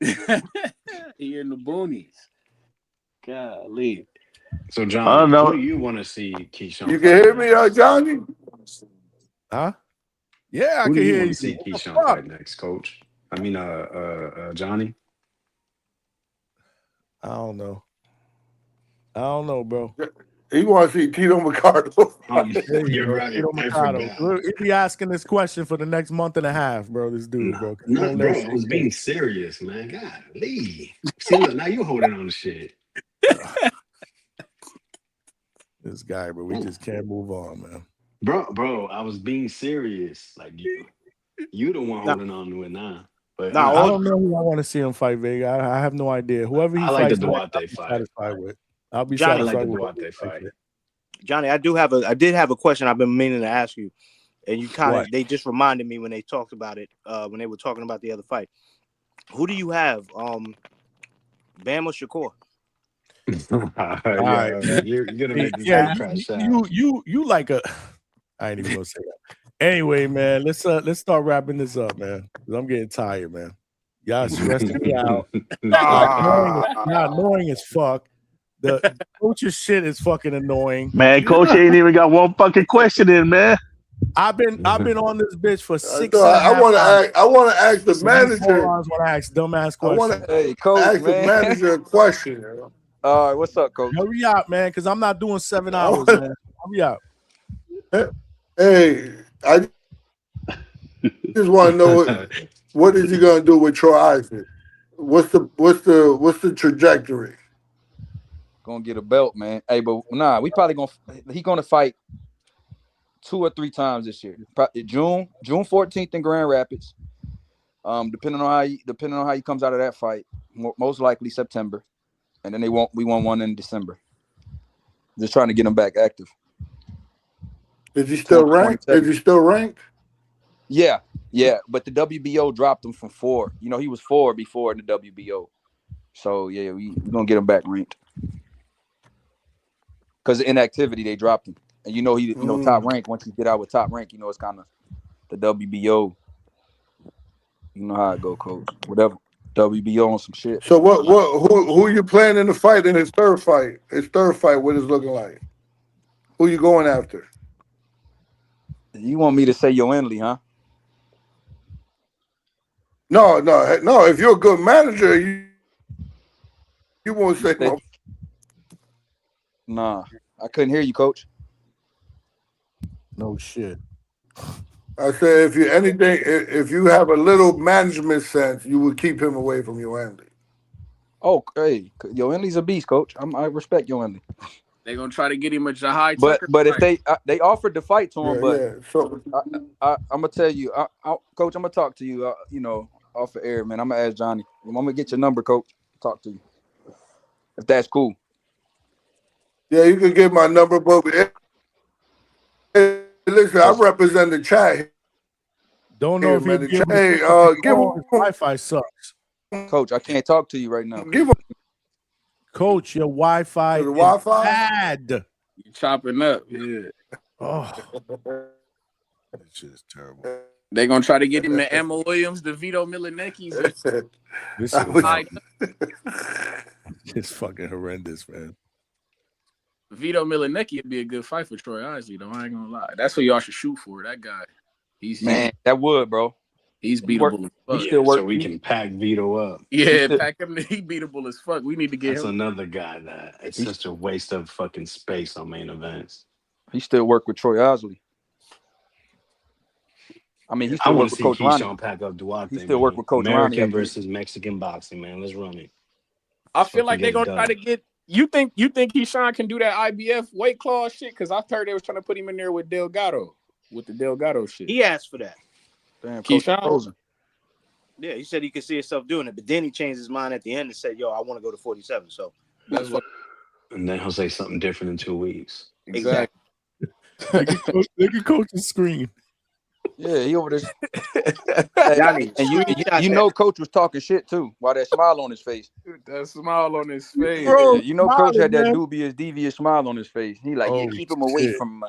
R: He in the boonies. Golly.
Q: So,
N: I
Q: John,
N: don't know.
Q: who do you want to see Keyshawn?
S: You can hear me, Johnny?
A: Huh? Yeah, I
Q: Who
A: can
Q: do you
A: hear
Q: want
A: you.
Q: to see Keyshawn fight next, Coach? I mean, Johnny.
A: I don't know, bro.
S: He wants to see Tito Mercado.
Q: You're right.
A: Tito
Q: I
A: Mercado.
Q: forgot.
A: He'll be asking this question for the next month and a half, bro. This dude, bro.
Q: No, bro, I was being serious, man. Golly. See, look, now you holding on to shit.
A: This guy, bro. We just can't move on, man.
Q: Bro, I was being serious. Like you the one holding on to it now. But
A: I don't know who I want to see him fight, Vega. I have no idea. Whoever he
Q: I like the
A: fights, next,
Q: Duarte fight.
A: Satisfied with. I'll be
M: Johnny,
A: satisfied
Q: I like the
A: with
Q: Duarte fight.
M: Johnny, I did have a question I've been meaning to ask you, and you they just reminded me when they talked about it when they were talking about the other fight. Who do you have, Bam or Shakur?
Q: You're gonna make this guy crash out.
A: You like a. I ain't even gonna say that. Anyway, man, let's start wrapping this up, man. 'Cause I'm getting tired, man. Y'all stressing me out. Not annoying as fuck. The coach's shit is fucking annoying.
N: Man, Coach ain't even got one fucking question in, man.
A: I've been on this bitch for 6
S: I want to ask the manager.
A: I want to ask dumbass
S: I want
A: questions.
S: to
P: Hey, Coach,
S: ask the
P: man.
S: manager a question.
P: All right, what's up, Coach?
A: Hurry up, man, because I'm not doing 7 hours, man. Hurry up.
S: Hey, I just want to know what is he gonna do with Troy Isaac? What's the trajectory?
P: Gonna get a belt, man. Hey, but nah, he gonna fight 2 or 3 times this year. June 14th in Grand Rapids. Depending on how he comes out of that fight, most likely September, and then we want one in December. Just trying to get him back active.
S: Is he still ranked?
P: Yeah, but the WBO dropped him from 4. You know, he was 4 before in the WBO. So yeah, we're gonna get him back ranked. Because of inactivity, they dropped him. And he top rank. Once you get out with top rank, it's kind of the WBO. You know how it go, Coach. Whatever. WBO on some shit.
S: So who you planning to fight in his third fight? What is looking like? Who you going after?
P: You want me to say Yo Inley, huh?
S: No. If you're a good manager, you won't say no.
P: Nah, I couldn't hear you, Coach.
A: No shit.
S: I said if you have a little management sense, you would keep him away from Yo Inley.
P: Oh, hey, Yo Inley's a beast, Coach. I respect Yo Inley.
R: They're gonna try to get him a Jahai
P: But
R: Tucker
P: if
R: fight.
P: they offered the fight to him,
S: So
P: I'm gonna tell you, Coach, I'm gonna talk to you, off the air, man. I'm gonna ask Johnny. I'm gonna get your number, Coach. Talk to you if that's cool.
S: Yeah, you can get my number, but hey, listen, I represent the chat.
A: Don't know if
S: man.
A: he'll be
S: Hey, give him
A: Wi-Fi sucks.
P: Coach, I can't talk to you right now.
S: Give him
A: Coach, your Wi-Fi
S: the
A: is
S: Wi-Fi?
A: bad.
R: You chopping up, yeah.
A: Oh, it's just terrible.
R: They're gonna try to get him the Emma Williams, the Vito Milaneckis.
A: This is fucking horrendous, man.
R: Vito Milanecki would be a good fight for Troy Isley, though. I ain't gonna lie. That's what y'all should shoot for. That guy.
P: That would, bro.
R: He's beatable as fuck.
Q: So we can pack Vito up.
R: Yeah, pack him. He beatable as fuck. We need to get
Q: That's
R: him.
Q: another guy it's such a waste of fucking space on main events.
P: He still work with Troy Isley. I mean, he
Q: I
P: still
Q: want
P: work
Q: to
P: with
Q: see
P: Coach Ronnie.
Q: Keyshawn pack up Duarte.
P: He still work with Coach Ronnie.
Q: American versus Mexican boxing, man. Let's run it.
R: I feel like
Q: Fucking
R: they're
Q: get it
R: gonna try
Q: done.
R: to get. You think Keyshawn can do that IBF weight class shit? Because I heard they was trying to put him in there with Delgado, with the Delgado shit.
M: He asked for that.
P: Damn,
R: Keyshawn.
M: Yeah, he said he could see himself doing it, but then he changed his mind at the end and said, "Yo, I want to go to 47." So
R: that's what.
Q: And then he'll say something different in 2 weeks.
M: Exactly.
A: Look at Coach's screen.
P: Yeah, he over there.
M: Johnny,
P: and you know, Coach was talking shit too. While that smile on his face.
R: That smile on his face.
P: Bro, you know, Coach had that
R: man.
P: dubious, devious smile on his face. He like, yeah,
A: Oh,
P: keep him away
A: shit.
P: from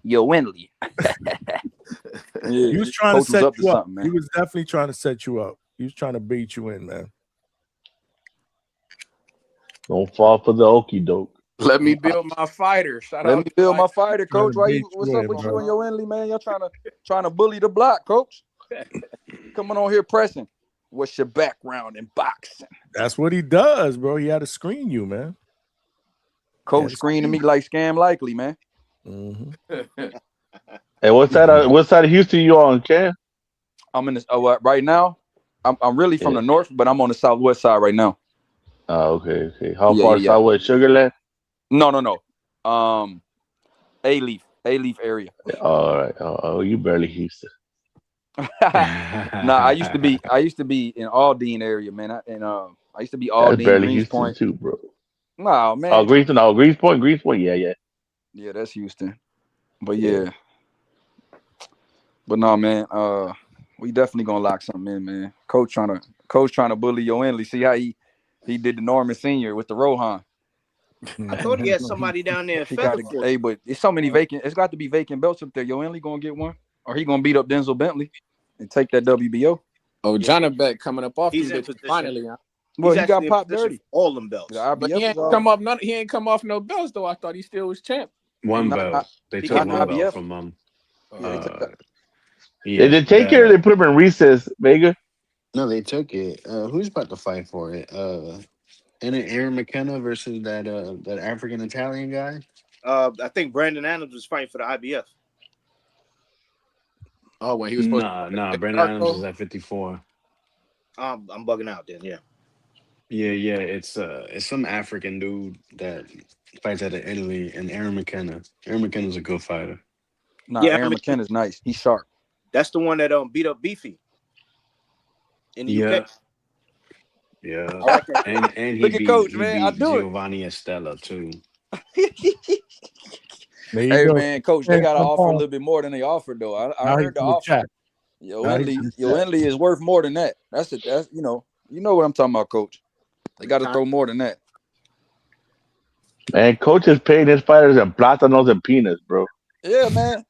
P: Yo Wendley.
A: He was trying
P: Coach
A: to set
P: was up
A: you
P: to
A: up.
P: something, man.
A: He was definitely trying to set you up. He was trying to bait you in, man.
N: Don't fall for the okie doke.
R: Let me build my fighter.
P: Let me build my fighter, Coach.
A: to
P: Why
A: beat
P: you? What's
A: you
P: up
A: in,
P: with
A: bro.
P: you and Yo Wendley, man? Y'all trying to bully the block, Coach. Coming on here pressing. What's your background in boxing?
A: That's what he does, bro. He had to screen you, man.
P: Coach screening me like Scam Likely, man.
A: Mm-hmm.
N: Hey, what side of Houston you on, Cam?
P: I'm in this. Right now, I'm really from the north, but I'm on the southwest side right now.
N: Oh, okay. How far southwest? Sugarland?
P: No. A-Leaf area.
N: All right. Oh, you barely Houston.
P: Nah, I used to be in Aldine area, man. I used to be
N: That's
P: Aldine,
N: barely Houston
P: Greenspoint.
N: too, bro.
P: Nah, man.
N: Oh, Greenspoint. Yeah.
P: Yeah, that's Houston. But yeah. But no, man. We definitely gonna lock something in, man. Coach trying to bully Yo Wendley. See how he did the Norman Senior with the Rohan.
M: I thought he had somebody down there.
P: Hey, but it's so many vacant. It's got to be vacant belts up there. Yo Wendley gonna get one, or he gonna beat up Denzel Bentley and take that WBO.
R: Oh, Johnny Beck coming up off.
M: He's
R: him
M: in position.
R: finally. Huh?
P: Well, he got popped dirty.
M: All them belts.
R: But he ain't come off. He ain't come off no belts though. I thought he still was champ.
Q: One belt. They took one belt from him.
N: Did they take it or they put him in recess, Vega?
Q: No, they took it. Who's about to fight for it? And Aaron McKenna versus that African Italian guy.
M: I think Brandon Adams was fighting for the IBF.
R: Oh, when he was supposed
Q: Nah. Brandon Adams was at 54.
M: I'm bugging out then. Yeah.
Q: Yeah. It's some African dude that fights out of Italy, and Aaron McKenna. Aaron McKenna's a good fighter.
P: Nah, yeah, Aaron McKenna's nice. He's sharp.
M: That's the one that beat up Beefy in the UK.
Q: Yeah.
M: I like that.
Q: And he
P: Look at
Q: beat,
P: Coach,
Q: he
P: man.
Q: beat
P: I do
Q: Giovanni Estella too.
P: Hey, man, Coach, they got to offer a little bit more than they offered, though. I heard the offer. Yo Wendley is worth more than that. That's you know what I'm talking about, Coach. They got to throw more than that.
N: Man, Coach is paying his fighters in plátanos and peanuts, bro.
P: Yeah, man.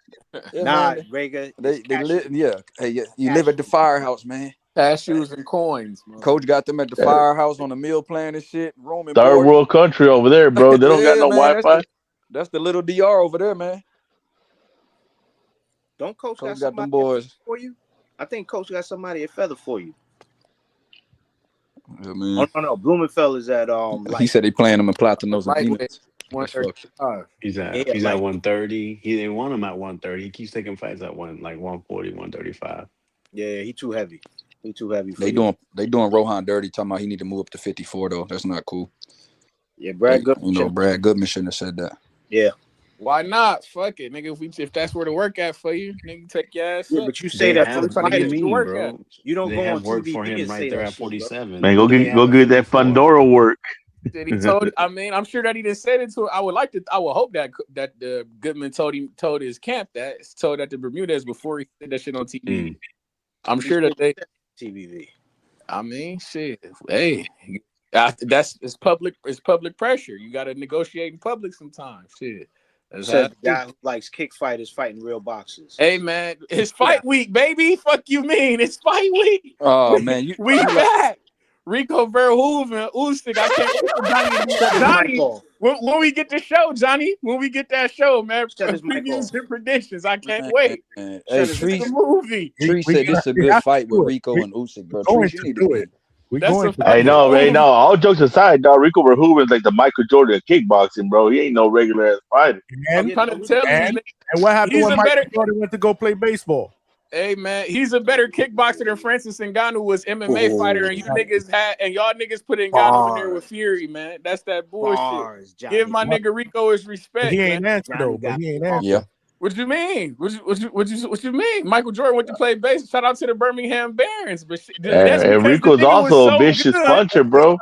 P: Yeah,
M: Rega.
P: They live. Yeah. Hey, you live at the firehouse, man.
R: Cashews and coins. Man.
P: Coach got them at the firehouse on the meal plan and shit. Roman
N: Third world country over there, bro. They don't got no Wi-Fi.
P: That's the little DR over there, man.
M: Don't Coach
P: got
M: somebody
P: them boys
M: for you? I think Coach got somebody at feather for you.
P: Yeah, man.
M: Oh, no. Blumenfeld is at
P: he said they playing them in platanos and peanuts.
Q: He's at 130. He didn't want him at 130. He keeps taking fights at 140, 135.
M: Yeah, he too heavy. He too heavy.
P: They doing Rohan dirty, talking about he need to move up to 54 though. That's not cool.
M: Yeah, Brad Goodman.
P: Brad Goodman shouldn't have said that.
M: Yeah.
R: Why not? Fuck it, nigga. If that's where to work at for you, nigga, take your ass.
M: Yeah,
R: up.
M: but you say that for
Q: the
M: work
Q: bro.
M: at. You don't
Q: they
M: go
Q: have
M: on
Q: work
M: TV
Q: for him
M: and
Q: right
M: say
Q: there
M: that
Q: at
M: shit,
Q: 47.
N: Man, go get that Fundora work.
R: He told. I mean, I'm sure that he didn't say it to him. I would hope that the Goodman told his camp told that to Bermudez before he said that shit on TV. I'm sure that they
M: TVV.
R: I mean, shit. Hey, it's public pressure. You got to negotiate in public sometimes. Shit.
M: Said the guy who likes kick fighters fighting real boxers.
R: Hey man, it's fight week, baby. Fuck you mean? It's fight week.
P: Oh man,
R: we back. Rico Verhoeven, Usyk. I can't wait for Johnny. When we get the show, Johnny. When we get that show, man. Previews and predictions. I can't wait.
P: Hey,
R: the movie.
P: Tree said this is a good fight with Rico and Usyk, bro. Tree, you need to win.
N: Hey, no. All jokes aside, dog. Rico Verhoeven is like the Michael Jordan of kickboxing, bro. He ain't no regular ass fighter.
A: And what happened when Michael Jordan went to go play baseball?
R: Hey man, he's a better kickboxer than Francis Ngannou was MMA fighter, and y'all niggas put Ngannou in there with Fury, man. That's that bullshit. Give my nigga Rico his respect.
A: He ain't
R: man.
A: answered though. But he ain't answered.
P: Yeah.
R: What you mean? What you mean? Michael Jordan went to play base. Shout out to the Birmingham Barons, but that's because
N: Rico's
R: the nigga was
N: also
R: so
N: a vicious
R: good.
N: puncher, bro.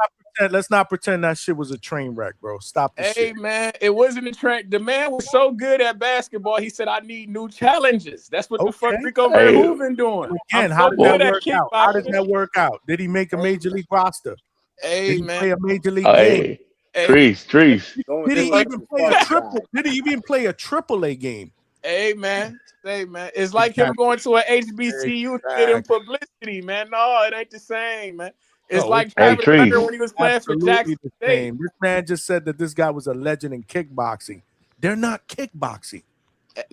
A: Let's not pretend that shit was a train wreck, bro. Stop the shit.
R: Hey man, it wasn't a train. The man was so good at basketball. He said, "I need new challenges." That's what the fuck Rico Verhoeven doing.
A: Again, how did that work out? How did that work out? Did he make a major league roster?
R: Hey
A: did he
R: man,
A: play a major league game?
N: Trees.
A: Did he even play a triple? Did he even play a AAA game?
R: Hey man, it's like him going to an HBCU to get him publicity, man. No, it ain't the same, man. It's like Travis Hunter when he was playing for Jackson State.
A: This man just said that this guy was a legend in kickboxing. They're not kickboxing.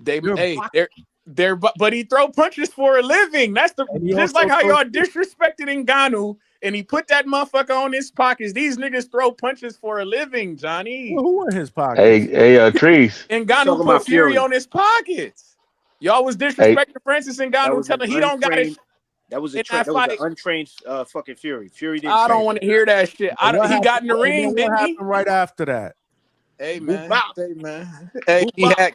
R: But he throw punches for a living. That's just like how y'all disrespected Ngannou and he put that motherfucker on his pockets. These niggas throw punches for a living, Johnny.
A: Who in his pockets?
N: Hey, Trees.
R: Ngannou put Fury on his pockets. Y'all was disrespecting Francis Ngannou, telling he don't got it.
M: That was an untrained fucking Fury. Fury didn't.
R: I don't want to hear that shit. He got in the ring.
A: What happened right after that?
R: Hey man. Hey, he had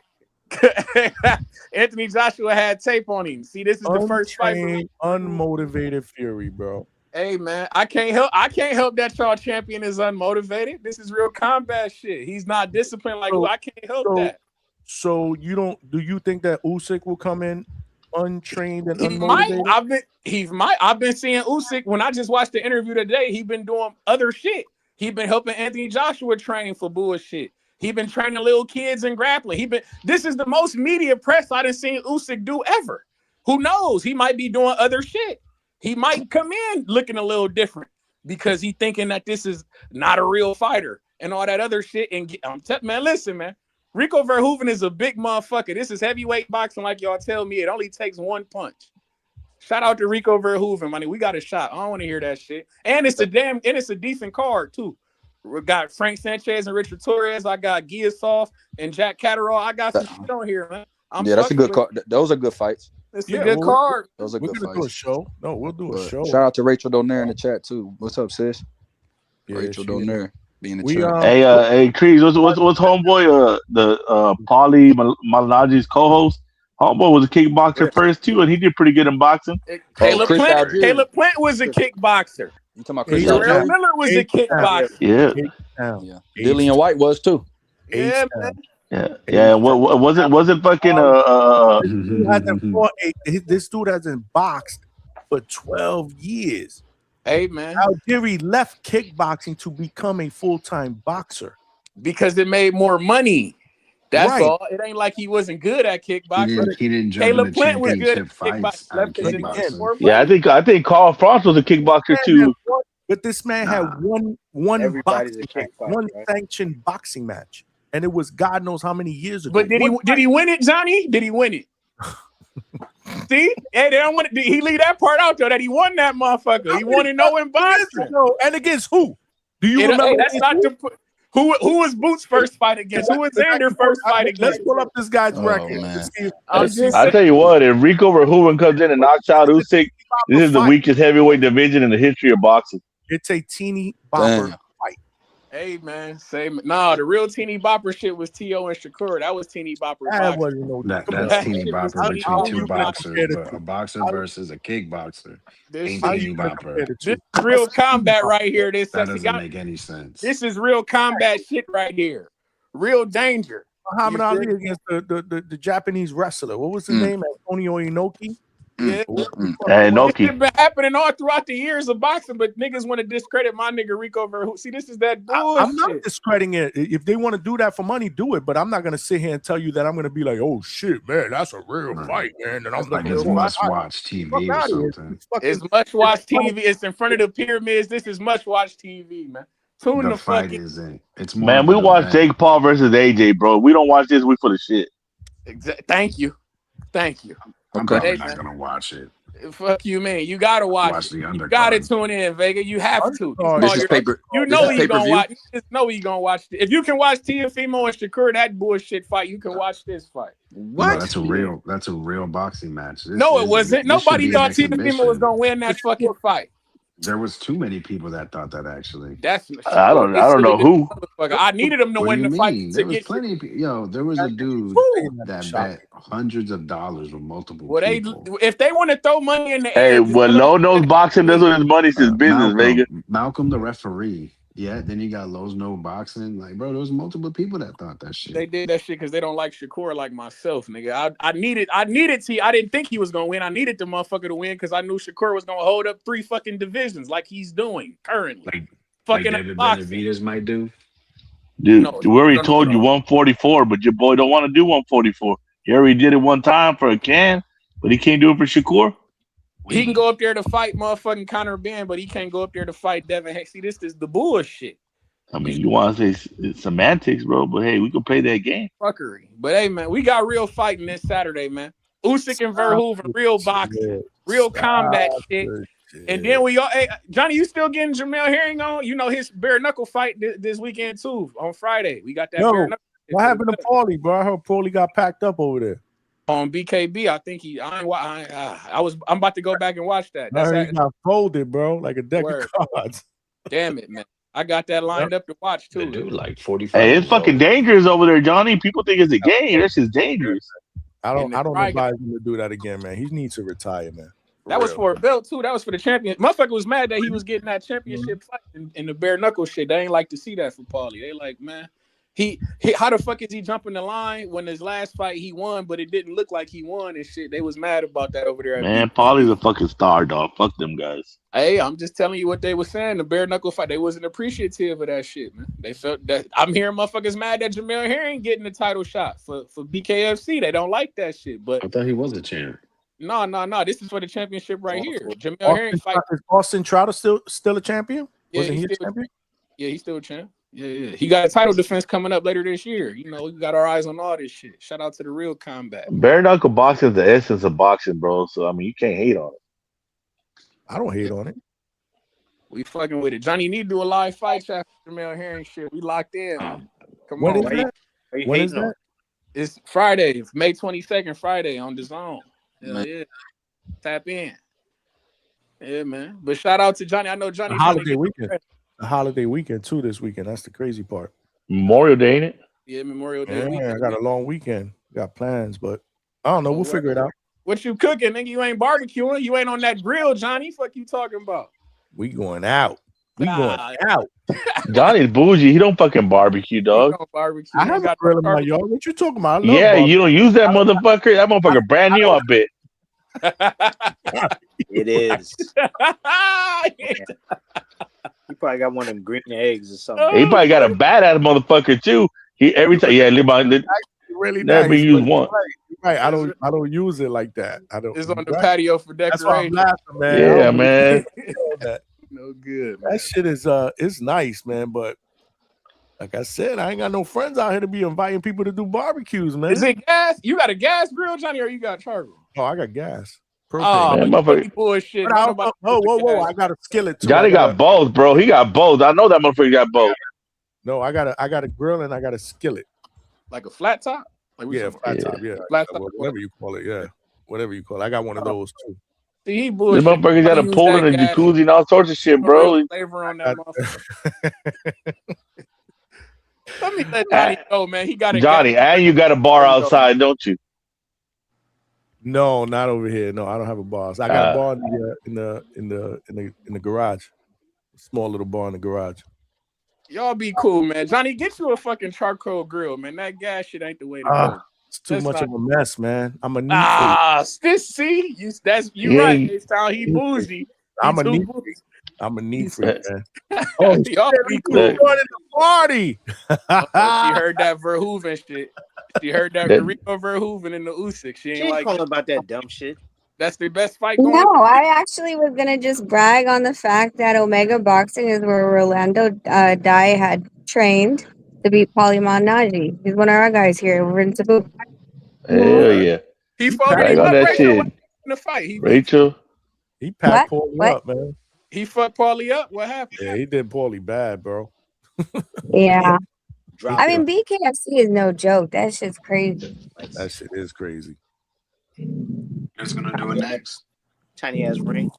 R: Anthony Joshua had tape on him. See, this is the first fight for me.
A: Unmotivated Fury, bro.
R: Hey man, I can't help that y'all champion is unmotivated. This is real combat shit. He's not disciplined like I can't help that.
A: So do you think that Usyk will come in untrained and
R: unmotivated?
A: Might.
R: I've been seeing Usyk when I just watched the interview today. He been doing other shit. He been helping Anthony Joshua train for bullshit. He been training little kids in grappling. This is the most media press I done seen Usyk do ever. Who knows? He might be doing other shit. He might come in looking a little different because he thinking that this is not a real fighter and all that other shit. And man, listen, man. Rico Verhoeven is a big motherfucker. This is heavyweight boxing, like y'all tell me. It only takes one punch. Shout out to Rico Verhoeven, money. We got a shot. I don't want to hear that shit. And it's a decent card too. We got Frank Sanchez and Richard Torres. I got Giasov and Jack Catterall. I got some shit on here, man.
P: That's a good card. Those are good fights.
R: It's a good card.
P: Those are good fights.
A: We're gonna do a show. No, we'll do a show.
P: Shout out to Rachel Donaire in the chat too. What's up, sis? Rachel Donaire. Being the chat.
N: Hey, Trees, what's homeboy? Paulie Malinagi's co-host. Homeboy was a kickboxer first too, and he did pretty good in boxing.
R: Caleb Plant was a kickboxer.
P: You talking about Chris
R: Darrell Miller was a kickboxer.
N: Yeah.
P: Dillian White was too.
R: Yeah, man.
N: Yeah. What wasn't fucking
A: this dude hasn't boxed for 12 years.
R: Hey man,
A: Algieri left kickboxing to become a full-time boxer
R: because it made more money. That's all. It ain't like he wasn't good at kickboxing.
Q: He didn't
R: Caleb Plant was good at
Q: kickboxing.
N: Yeah, I think Carl Frost was a kickboxer too.
A: But this man had one sanctioned boxing match, and it was God knows how many years ago.
R: But did he win it, Johnny? Did he win it? See, hey, they don't want. He leave that part out though. That he won that motherfucker. He won it in boxing.
A: And against who? Do you remember?
R: Hey, that's not the. Who was Boots' first fight against? Who was Xander's first fight against?
A: Let's pull up this guy's record.
N: I tell you what, if Rico Verhoeven comes in and knocks out Usyk, this is the weakest heavyweight division in the history of boxing.
A: It's a teeny bopper fight.
R: Hey man, the real teeny bopper shit was T.O. and Shakur. That was teeny bopper.
Q: That's teeny bopper between two boxers, but a boxer versus a kickboxer ain't teeny bopper.
R: This is real combat right here.
Q: That doesn't make any sense.
R: This is real combat shit right here. Real danger.
A: Muhammad Ali against the Japanese wrestler. What was his name? Antonio Inoki.
R: Yeah,
N: Inoki.
R: It's been happening all throughout the years of boxing, but niggas want to discredit my nigga Rico Verhoeven. See, this is that bullshit.
A: I'm not discrediting it. If they want to do that for money, do it. But I'm not gonna sit here and tell you that I'm gonna be like, oh shit, man, that's a real fight, man. And I'm
Q: like it's must-watch TV or something.
R: It's must-watch TV. It's in front of the pyramids. This is must-watch TV, man. Tune the
Q: fight
R: fucking.
Q: is in. It's more
N: man. We watch Jake Paul versus AJ, bro. We don't watch this. We for the shit.
R: Thank you.
Q: I'm probably not gonna watch it.
R: Fuck you, man. You gotta watch it. You gotta tune in, Vega. You have to.
P: This is paper.
R: You
P: This
R: know
P: is
R: he's gonna
P: pay-per-view.
R: watch. You just know he's gonna watch it. If you can watch Tiafimo and Shakur that bullshit fight, you can watch this fight.
Q: What? No, that's a real boxing match.
R: No, it wasn't. Nobody thought Tiafimo was gonna win that fucking fight.
Q: There was too many people that thought that actually.
R: That's
N: I don't know who.
R: I needed him to win the fight.
Q: There was plenty of people. Yo, there was a dude that bet hundreds of dollars with multiple people.
R: If they want to throw money in the
N: Hey,
R: air,
N: when Low knows boxing, that's what his money's his business, Vega.
Q: Malcolm, the referee. Yeah, then you got Lowe's No Boxing. Like, bro, there was multiple people that thought that shit.
R: They did that shit because they don't like Shakur like myself, nigga. I needed I didn't think he was gonna win. I needed the motherfucker to win because I knew Shakur was gonna hold up 3 fucking divisions like he's doing currently.
Q: Like David Benavidez might do.
N: Dude, we already told you 144, but your boy don't want to do 144. He already did it one time for a can, but he can't do it for Shakur.
R: He can go up there to fight motherfucking Conor Ben, but he can't go up there to fight Devin Haney. See, this is the bullshit.
N: I mean, you want to say it's semantics, bro, but hey, we can play that game.
R: Fuckery. But hey, man, we got real fighting this Saturday, man. Usyk and Verhoeven, real boxing, real combat shit. And then we all, hey, Johnny, you still getting Jamel Herring on? You know his bare knuckle fight this weekend too on Friday. We got that bare knuckle.
A: What happened to Paulie, bro? I heard Paulie got packed up over there.
R: On BKB, I think I'm about to go back and watch that.
A: I heard he got folded, bro, like a deck of cards.
R: Damn it, man. I got that lined up to watch too.
Q: Dude, like 45.
N: Hey, it's fucking dangerous over there, Johnny. People think it's a game. That's just dangerous.
A: I don't advise him to do that again, man. He needs to retire, man.
R: That was for a belt too. That was for the champion. Motherfucker was mad that he was getting that championship fight in the bare knuckle shit. They ain't like to see that for Paulie. They like, man, he how the fuck is he jumping the line when his last fight he won, but it didn't look like he won and shit. They was mad about that over there.
N: Man, Paulie's a fucking star, dog. Fuck them guys.
R: Hey, I'm just telling you what they were saying. The bare knuckle fight, they wasn't appreciative of that shit, man. They felt that I'm hearing motherfuckers mad that Jamel Herring getting the title shot for BKFC. They don't like that shit. But
Q: I thought he was a champ.
R: No. This is for the championship right here. Jamel Herring fight.
A: Is Austin Trotter still a champion?
R: Yeah,
A: Wasn't he a champion?
R: Yeah, he's still a champ. Yeah. He got a title defense coming up later this year. You know, we got our eyes on all this shit. Shout out to the real combat.
N: Bare knuckle boxing is the essence of boxing, bro. So I mean, you can't hate on it.
A: I don't hate on it.
R: We fucking with it. Johnny, you need to do a live fight chat for Jamel Herring shit. We locked in. Come
A: When
R: on.
A: is that? When is that?
R: It's Friday, May 22nd, Friday on DAZN. Yeah. Tap in. Yeah, man. But shout out to Johnny. I know Johnny.
A: A holiday weekend too this weekend. That's the crazy part.
N: Memorial Day, ain't it?
R: Yeah, Memorial Day.
A: Yeah, I got a long weekend. Got plans, but I don't know. We'll figure it out.
R: What you cooking, nigga? You ain't barbecuing. You ain't on that grill, Johnny. Fuck you talking about?
A: We going out. We going out.
N: Johnny's bougie. He don't fucking barbecue, dog.
R: Don't barbecue.
A: I have a grill in my yard. What you talking about? I love
N: Yeah,
A: barbecue.
N: you don't use that motherfucker. That motherfucker brand new, I bet.
M: It is. He probably got one of them green eggs or something.
N: He probably got a bad ass motherfucker too. He every time,
A: really
N: never
A: nice,
N: use
A: but
N: one.
A: Right. I don't use it like that. I don't.
R: It's on the patio for decoration.
A: That's why I'm laughing, man.
N: Yeah, man.
R: No good.
A: That shit is it's nice, man. But like I said, I ain't got no friends out here to be inviting people to do barbecues, man.
R: Is it gas? You got a gas grill, Johnny, or you got charcoal?
A: Oh, I got gas.
R: Oh,
N: Man,
R: man, bullshit.
A: Whoa! I got a skillet too.
N: Johnny got both, bro. He got both. I know that motherfucker got both.
A: No, I got a grill and I got a skillet.
R: Like a flat top? Like
A: flat top. Yeah,
R: flat top.
A: Whatever you call it. Yeah, whatever you call it. I got one of those too.
R: See, he
N: This
R: bullshit.
N: motherfucker got a pool and a jacuzzi and all sorts of shit, bro.
R: Flavor on that motherfucker. Let me let Johnny go, man. He got a
N: Johnny, and you got a bar outside, don't you?
A: No, not over here. No, I don't have a bar. So I got a bar in the garage. A small little bar in the garage.
R: Y'all be cool, man. Johnny, get you a fucking charcoal grill, man. That gas shit ain't the way to go.
A: It's too much of a mess, man. I'm a neat
R: freak. You right. It's how he bougie.
A: I'm a neat freak. I'm a neat freak, man. Oh,
R: y'all be cool.
A: Running the party.
R: She heard that Verhoeven shit. She heard that Rico Verhoeven in the Usyk. She ain't like
M: calling about that dumb shit.
R: That's the best fight going.
T: No, I actually was gonna just brag on the fact that Omega Boxing is where Rolando Dai had trained to beat Paulie Malignaggi. He's one of our guys here over in Cebu.
N: Hell yeah.
R: He fought
N: that shit.
R: in the fight.
N: Rachel.
A: He packed Paulie
T: What?
A: up, man.
R: He fucked Paulie up. What happened?
A: Yeah, he did Paulie bad, bro.
T: Yeah.
M: Drop
T: I mean, BKFC is no joke. That shit's crazy.
A: That shit is crazy.
Q: Who's gonna do it next?
M: Tiny ass ring.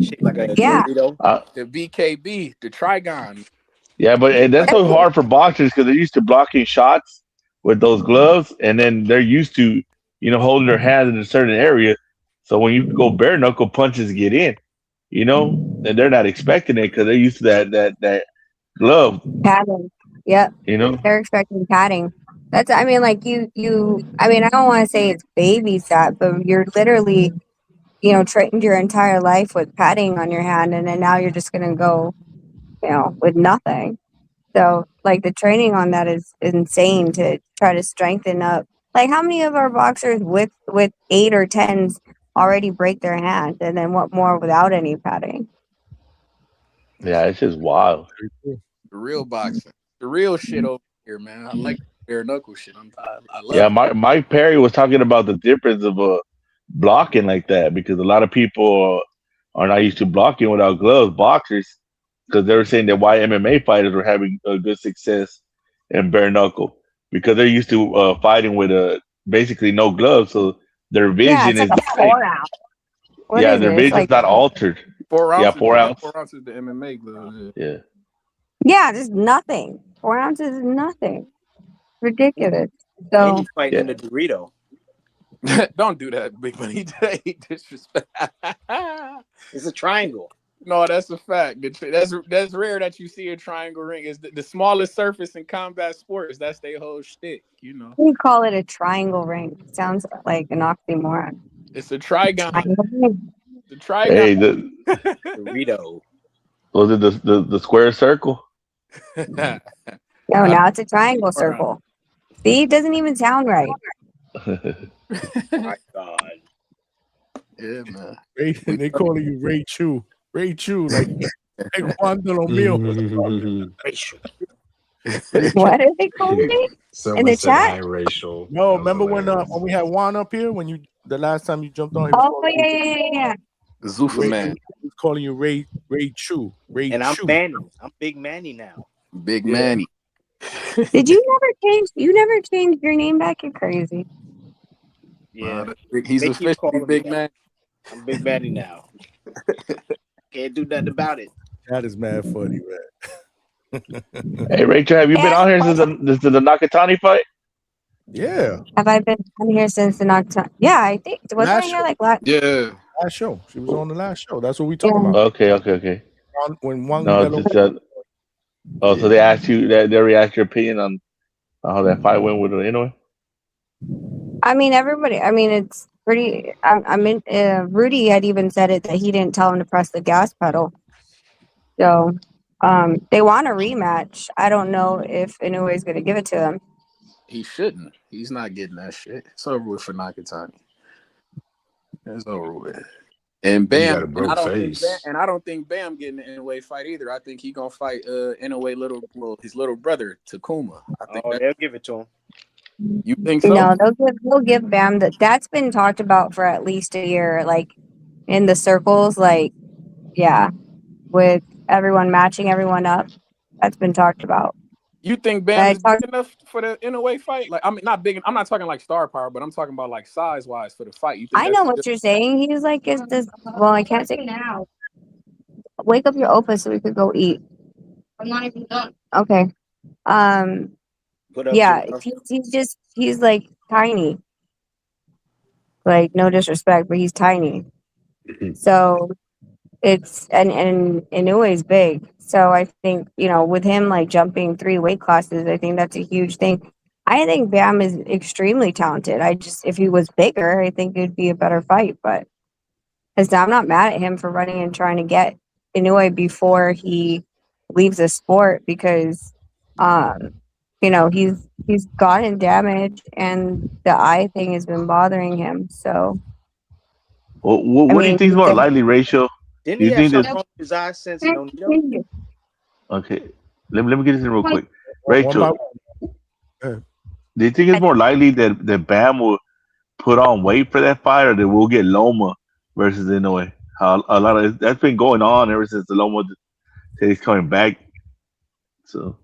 M: Shaped like a
T: Yeah.
M: Dorito.
R: The BKB, the Trigon.
N: Yeah, but that's so hard for boxers because they're used to blocking shots with those gloves, and then they're used to, holding their hands in a certain area. So when you go bare knuckle, punches get in, and they're not expecting it because they're used to that glove.
T: Padding. Yep. They're expecting padding. That's, I mean, like I don't want to say it's babysat, but you're literally, trained your entire life with padding on your hand, and then now you're just going to go, with nothing. So, like, the training on that is insane to try to strengthen up. Like, how many of our boxers with 8 or 10s already break their hand, and then what more without any padding?
N: Yeah, it's just wild.
R: The real boxing. The real shit over here, man. I like bare knuckle shit. I love it.
N: Mike Perry was talking about the difference of blocking like that because a lot of people are not used to blocking without gloves, boxers, because they were saying that why MMA fighters were having a good success in bare knuckle because they're used to fighting with basically no gloves, so their vision
T: it's like
N: is
T: a 4 ounce. What
N: their
T: is it? It's
N: vision's
T: like
N: not altered.
R: 4 ounces.
N: Yeah, 4 ounce.
R: 4 ounces the MMA gloves.
N: Yeah.
T: Yeah, just nothing. 4 ounces is nothing. Ridiculous. So
M: And you fighting in a Dorito.
R: Don't do that, Big Money. Disrespect.
M: It's a triangle.
R: No, that's a fact. That's rare that you see a triangle ring. It's the smallest surface in combat sports. That's their whole shtick,
T: we call it a triangle ring. It sounds like an oxymoron.
R: It's a trigon. The trigon.
N: Hey,
M: Dorito.
N: Was it the square circle?
T: No, now it's a triangle circle. See, it doesn't even sound right.
M: My God.
R: Yeah, man.
A: They calling you Ray Chu. Ray Chu, like Juan de los Míos.
T: What are they calling me? In the chat?
Q: Racial.
A: No, remember when we had Juan up here the last time you jumped on?
T: Oh yeah.
R: Zuffa man.
A: He's calling you Ray Chu. Ray
M: And I'm
A: Chu.
M: Manny. I'm Big Manny now.
R: Big Manny.
T: Did you never change? You never changed your name back? You're crazy.
M: Yeah.
R: He's
M: They keep
R: officially
M: calling
R: Big
M: me
R: Man.
M: I'm Big Manny now. Can't do nothing about it.
A: That is mad funny, man.
N: Hey, Rachel, have you been out here since the Nakatani fight?
A: Yeah.
T: Have I been on here since the Nocturne? Yeah, I think. Wasn't I here like last?
R: Yeah.
A: Last show. She was on the last show. That's what we talking about.
N: Okay.
A: When Juan
N: so they asked you that they react your opinion on how that fight went with Inoue?
T: I mean, everybody. I mean, it's pretty. Rudy had even said it that he didn't tell him to press the gas pedal. So, they want a rematch. I don't know if Inoue is going to give it to them.
R: He shouldn't. He's not getting that shit. It's over with for Nakatani. It's over with. And Bam, I don't think Bam getting an Inoue fight either. I think he gonna fight Inoue his little brother Takuma. I think
M: they'll give it to him.
R: You think so?
T: No, they'll give Bam that's been talked about for at least a year, like in the circles, like with everyone matching everyone up. That's been talked about.
R: You think Bam is big enough for the Inoue fight? Like, I mean, not big. I'm not talking like star power, but I'm talking about like size wise for the fight. You think
T: I know what you're saying. He's like, is this? Well, I can't say now. Wake up your Opa so we could go eat. I'm not even done. Okay. He's like tiny. Like, no disrespect, but he's tiny. So it's and Inoue is big. So I think, with him like jumping 3 weight classes, I think that's a huge thing. I think Bam is extremely talented. If he was bigger, I think it'd be a better fight. But because I'm not mad at him for running and trying to get Inoue before he leaves the sport because, he's gotten damage and the eye thing has been bothering him. So,
N: what do you think is more likely, Rachel?
M: Didn't he have something wrong with his eye since
N: Okay, let me get this in real quick. Rachel, do you think it's more likely that Bam will put on weight for that fight, or that we'll get Loma versus Inoue? A lot of that's been going on ever since the Loma said he's coming back. So,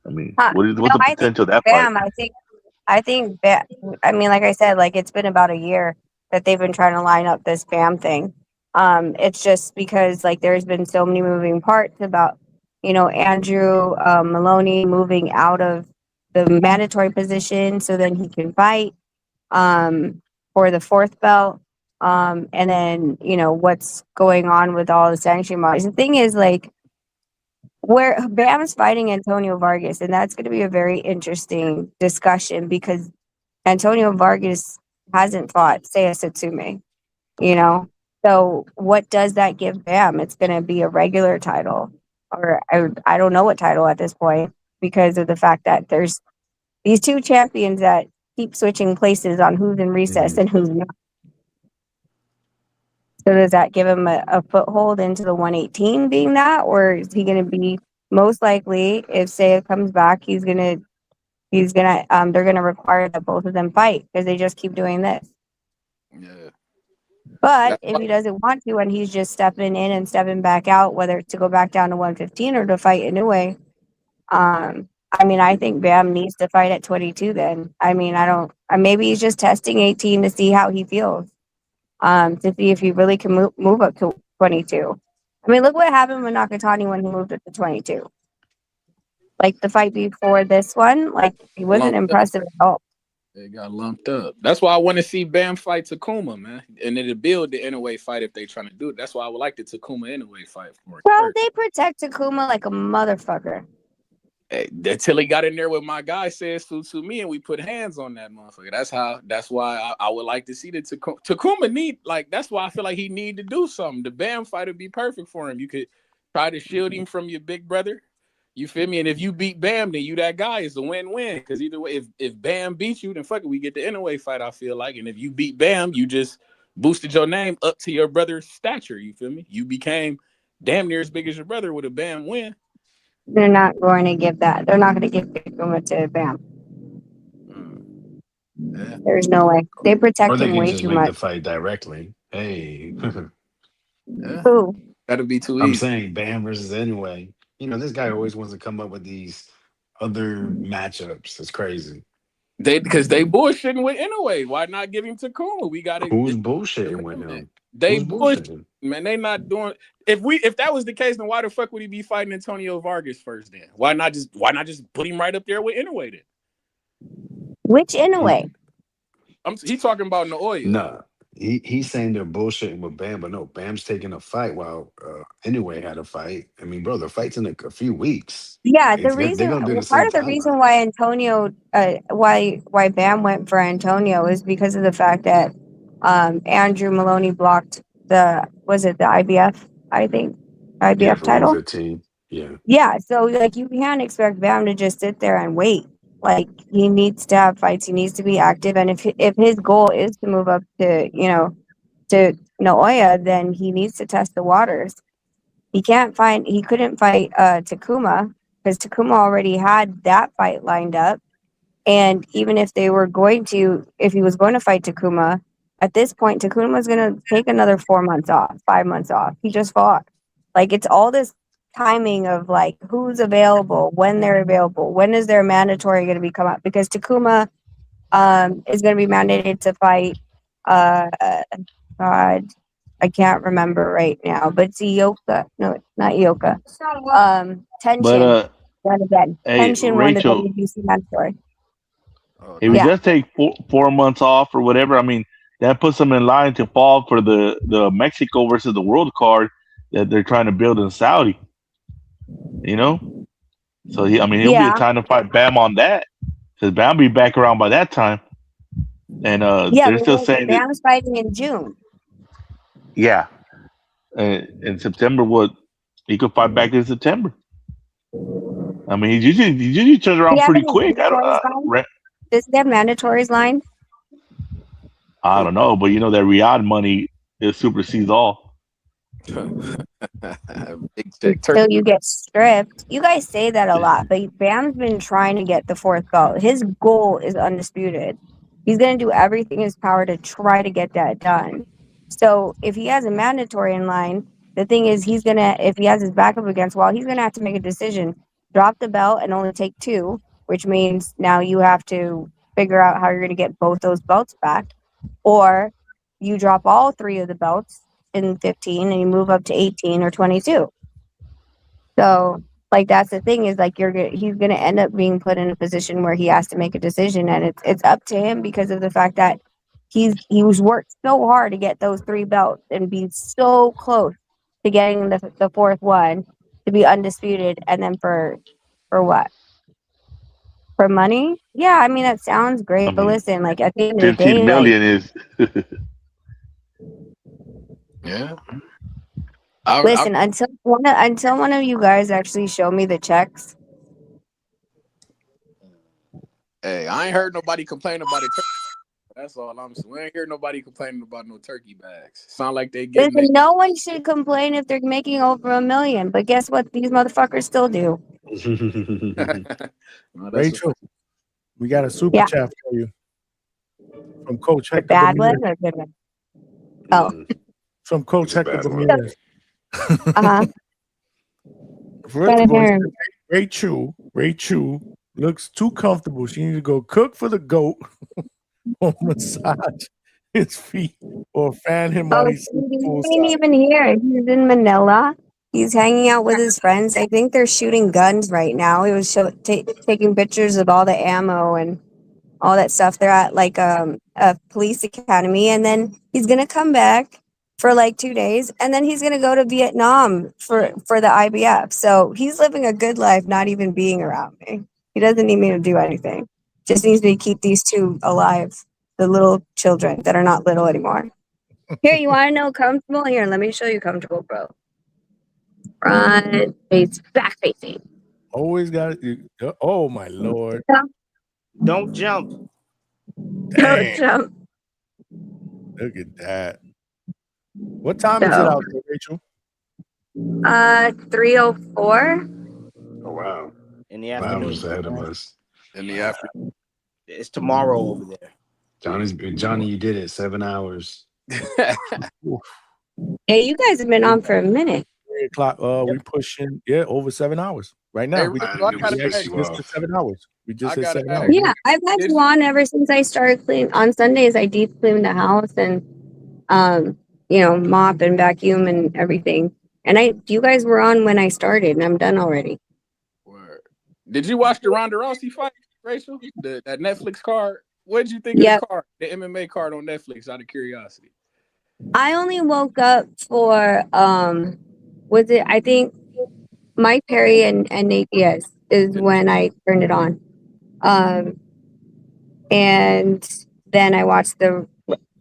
N: I mean, what's
T: No,
N: the
T: I think
N: potential of that fight?
T: Bam. I think Bam. I mean, like I said, like it's been about a year that they've been trying to line up this Bam thing. It's just because like there's been so many moving parts about Andrew Maloney moving out of the mandatory position so then he can fight for the fourth belt. And then what's going on with all the sanction bodies. The thing is like, where Bam is fighting Antonio Vargas, and that's going to be a very interesting discussion because Antonio Vargas hasn't fought Seiya Satsume, So what does that give Bam? It's going to be a regular title, or I don't know what title at this point because of the fact that there's these two champions that keep switching places on who's in recess and who's not. So does that give him a foothold into the 118 being that, or is he going to be most likely if Seiya comes back, they're going to require that both of them fight because they just keep doing this.
R: Yeah.
T: But if he doesn't want to and he's just stepping in and stepping back out, whether it's to go back down to 115 or to fight anyway, I think Bam needs to fight at 22 then. Maybe he's just testing 18 to see how he feels. To see if he really can move up to 22. Look what happened with Nakatani when he moved up to 22. Like the fight before this one, like he wasn't impressive at all.
R: They got lumped up. That's why I want to see Bam fight Takuma, man. And then to build the Inoue fight if they trying to do it. That's why I would like the Takuma Inoue fight for it.
T: Bro, they protect Takuma like a motherfucker.
R: Hey, until he got in there with my guy says to me and we put hands on that motherfucker. That's why I would like to see the Takuma need, like, that's why I feel like he need to do something. The Bam fight would be perfect for him. You could try to shield him from your big brother. You feel me? And if you beat Bam, then you that guy. Is a win-win. Because either way, if Bam beats you, then fuck it, we get the Inoue fight, I feel like. And if you beat Bam, you just boosted your name up to your brother's stature. You feel me? You became damn near as big as your brother with a Bam win.
T: They're not going to give that. They're not going to give Takuma to Bam.
R: Yeah.
T: There's no way. They protect him way too much.
Q: The fight directly. Hey.
R: Yeah.
T: Who?
R: That'd be too easy.
Q: I'm saying Bam versus Inoue. This guy always wants to come up with these other matchups. It's crazy.
R: Because they bullshitting with Inoue. Why not give him Takuma? We got
Q: Who's bullshitting with him?
R: They bullshitting. Man, they not doing. If that was the case, then why the fuck would he be fighting Antonio Vargas first? Then why not just put him right up there with Inoue then?
T: Which Inoue?
R: He talking about Naoya.
Q: No, he's saying they're bullshitting with Bam, but no, Bam's taking a fight while Inoue had a fight. Bro, the fight's in a few weeks.
T: Yeah,
Q: They're gonna do the same
T: part of the reason why Antonio, why Bam went for Antonio is because of the fact that Andrew Maloney blocked the IBF, I think, IBF title.
Q: 115. Yeah.
T: Yeah, so like you can't expect Bam to just sit there and wait. Like he needs to have fights. He needs to be active, and if his goal is to move up to to Naoya, then he needs to test the waters. He couldn't fight Takuma because Takuma already had that fight lined up. And even if he was going to fight Takuma, at this point, Takuma was going to take another 4 months off, 5 months off. He just fought. Like it's all this timing of like who's available, when they're available, when is their mandatory going to be come up? Because Takuma is going to be mandated to fight. God, I can't remember right now, but it's Ioka. No, it's not Ioka. Tenshin. Then again, Tenshin won the WBC mandatory.
N: If he does take 4 months off or whatever, that puts him in line to fall for the Mexico versus the world card that they're trying to build in Saudi. So he'll be in time to fight Bam on that because Bam will be back around by that time. And they're still saying
T: Bam's fighting in June.
N: Yeah, in September, he could fight back in September. He usually turns around pretty quick.
T: Does he have mandatories lined?
N: I don't know, but that Riyadh money supersedes all.
T: Till you get stripped. You guys say that a lot, but Bam's been trying to get the fourth belt. His goal is undisputed. He's going to do everything in his power to try to get that done. So if he has a mandatory in line, the thing is if he has his back up against wall, he's gonna have to make a decision. Drop the belt and only take 2, which means now you have to figure out how you're gonna get both those belts back. Or you drop all 3 of the belts in 15 and you move up to 18 or 22. So like that's the thing is like he's gonna end up being put in a position where he has to make a decision, and it's up to him because of the fact that he was worked so hard to get those 3 belts and be so close to getting the 4th one to be undisputed, and then for what? For money? Yeah, I mean that sounds great, but listen, like at the end of the
N: 15
T: day,
N: million is.
R: Yeah.
T: listen, until one of you guys actually show me the checks.
R: Hey, I ain't heard nobody complain about it. That's all I'm saying. We ain't hear nobody complaining about no turkey bags. Sound like they getting
T: Listen, no one should complain if they're making over $1 million, but guess what? These motherfuckers still do.
A: Rachel, we got a super
T: Yeah.
A: chat for you from Coach
T: A
A: Hector
T: bad
A: Bermudez.
T: one or a good one? Oh.
A: From Coach Hector Bermudez.
T: Uh-huh.
A: First of all, he said, Ray Chu looks too comfortable. She needs to go cook for the goat or massage his feet or fan him while
T: Oh,
A: he's
T: he ain't
A: poolside.
T: even here. He's in Manila. He's hanging out with his friends. I think they're shooting guns right now. He was taking pictures of all the ammo and all that stuff. They're at like a police academy, and then he's gonna come back for like 2 days, and then he's gonna go to Vietnam for the IBF. So he's living a good life, not even being around me. He doesn't need me to do anything. Just needs me to keep these 2 alive, the little children that are not little anymore. Here, you want to know comfortable? Here, let me show you comfortable, bro. Front face, back facing.
A: Always got it. Oh my Lord.
M: Don't jump.
T: Don't jump.
A: Look at that. What time is it out there, Rachel?
T: 3:04.
Q: Oh wow.
M: In the
Q: Wow,
M: afternoon.
Q: was ahead of us.
R: In the afternoon.
M: It's tomorrow over there.
Q: Johnny, you did it. 7 hours.
T: Hey, you guys have been on for a minute.
A: 3 o'clock. We pushing over 7 hours right now.
R: Hey,
A: We
R: Rachel, I gotta
A: just
R: ask you.
A: hit 7 hours. We just
R: I
A: hit
R: gotta
A: 7
R: ask
A: hours.
T: Yeah, I've had you on ever since I started cleaning. On Sundays, I deep clean the house and, mop and vacuum and everything. And you guys were on when I started, and I'm done already.
R: Did you watch the Ronda Rousey fight, Rachel? That Netflix card? What did you think of the card, the MMA card on Netflix, out of curiosity?
T: I only woke up for, I think Mike Perry and Nate Diaz is when I turned it on. And then I watched the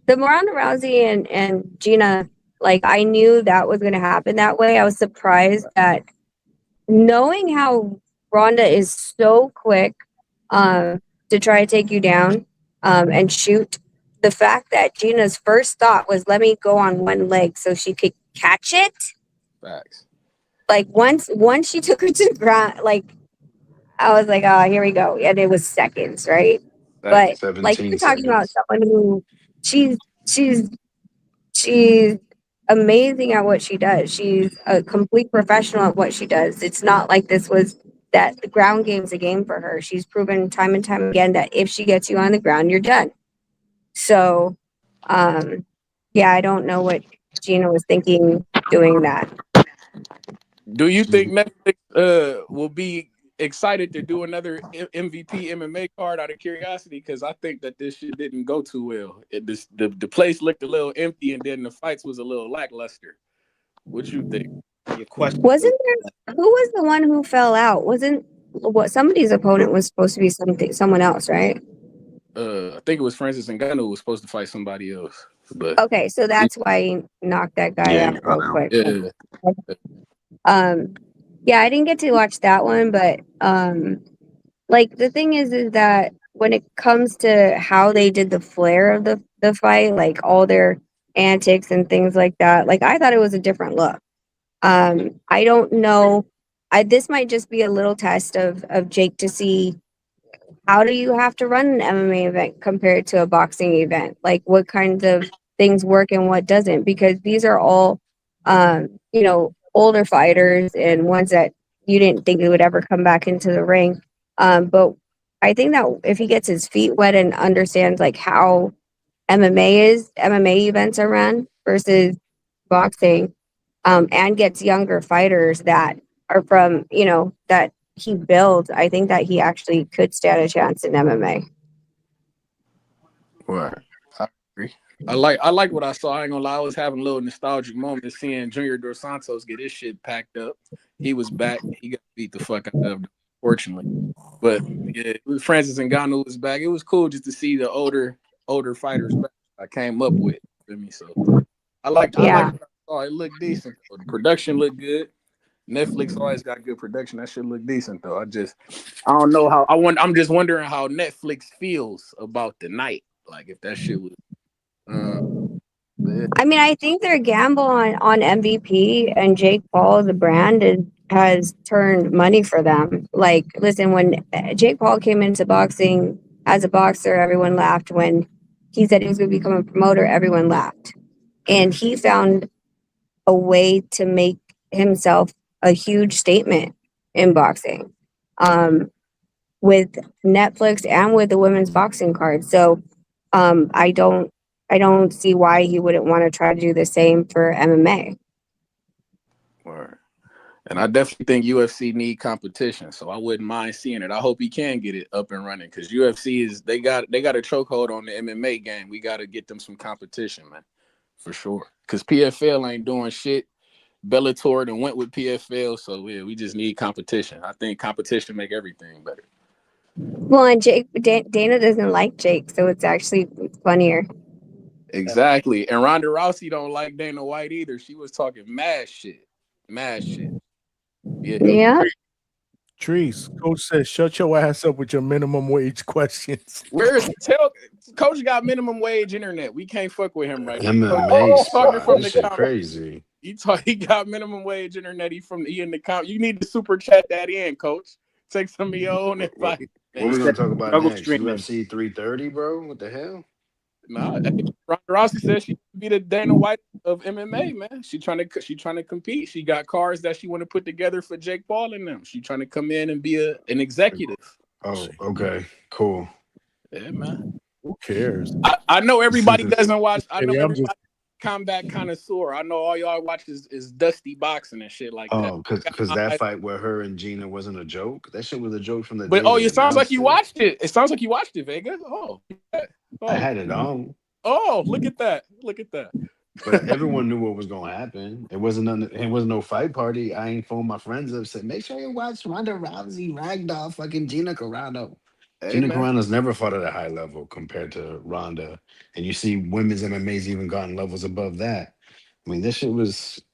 T: Ronda Rousey and Gina. Like, I knew that was going to happen that way. I was surprised that, knowing how Ronda is so quick to try to take you down and shoot, the fact that Gina's first thought was, let me go on one leg so she could catch it.
R: Facts.
T: Like, once she took her to the ground, like, I was like, oh, here we go. And it was seconds, right? But like, you're talking about someone who she's amazing at what she does. She's a complete professional at what she does. It's not like that the ground game's a game for her. She's proven time and time again that if she gets you on the ground, you're done. So, I don't know what Gina was thinking doing that.
R: Do you think Netflix will be excited to do another MVP MMA card out of curiosity? Because I think that this shit didn't go too well. The place looked a little empty, and then the fights was a little lackluster. What you think?
M: Your question.
T: Wasn't there? Who was the one who fell out? Somebody's opponent was supposed to be someone else, right?
R: I think it was Francis Ngannou who was supposed to fight somebody else. But
T: Okay, so that's why he knocked that guy out real quick.
R: Yeah.
T: I didn't get to watch that one, but like, the thing is that when it comes to how they did the flair of the fight, like all their antics and things like that, like, I thought it was a different look. I don't know. This might just be a little test of Jake to see how do you have to run an MMA event compared to a boxing event? Like, what kinds of things work and what doesn't, because these are all, older fighters and ones that you didn't think they would ever come back into the ring. But I think that if he gets his feet wet and understands like how MMA events are run versus boxing, and gets younger fighters that are from, that he builds, I think that he actually could stand a chance in MMA.
R: Right. I agree. I like what I saw. I ain't gonna lie, I was having a little nostalgic moment seeing Junior Dos Santos get his shit packed up. He was back. He got beat the fuck out of, unfortunately. But yeah, Francis Ngannou was back. It was cool just to see the older fighters back. I came up with. You feel me? So I like what I saw. It looked decent. The production looked good. Netflix always got good production. That shit look decent though. I don't know how. I'm just wondering how Netflix feels about the night. Like if that shit was.
T: I mean, I think their gamble on MVP and Jake Paul, the brand, has turned money for them. Like, listen, when Jake Paul came into boxing as a boxer, everyone laughed. When he said he was going to become a promoter, everyone laughed. And he found a way to make himself a huge statement in boxing, with Netflix and with the women's boxing card. So I don't see why he wouldn't want to try to do the same for MMA.
R: Right. And I definitely think UFC need competition, so I wouldn't mind seeing it. I hope he can get it up and running, because UFC they got a chokehold on the MMA game. We got to get them some competition, man, for sure. Because PFL ain't doing shit. Bellator and went with PFL, so yeah, we just need competition. I think competition make everything better.
T: Well, and Dana doesn't like Jake, so it's actually funnier.
R: Exactly. And Ronda Rousey don't like Dana White either. She was talking mad shit.
T: Yeah.
A: Trees. Coach says, shut your ass up with your minimum wage questions.
R: Where's Coach got minimum wage internet? We can't fuck with him right now.
Q: MMA
R: Talking from
Q: this
R: the
Q: shit crazy.
R: He got minimum wage internet. He in the comment. You need to super chat that in, Coach. Take some of your own advice.
Q: What we gonna talk about next? UFC 330, bro? What the hell?
R: Nah, Ronda Rousey says she be the Dana White of MMA, man. She trying to compete. She got cars that she want to put together for Jake Paul and them. She trying to come in and be an executive.
Q: Oh, okay, cool.
R: Yeah, man.
A: Who cares?
R: I know everybody doesn't watch. I know
A: I'm
R: everybody
A: just
R: combat connoisseur. I know all y'all watch is Dusty boxing and shit like that.
Q: Oh, because that fight where her and Gina wasn't a joke. That shit was a joke from the.
R: But it sounds like you watched it. It sounds like you watched it, Vega.
Q: I had it on.
R: Oh, look at that! Look at that.
Q: But everyone knew what was going to happen. It wasn't no fight party. I ain't phoned my friends up, said, make sure you watch Ronda Rousey, Ragdoll, fucking Gina Carano. Gina Carano's never fought at a high level compared to Ronda. And you see women's MMA's even gotten levels above that. I mean, this shit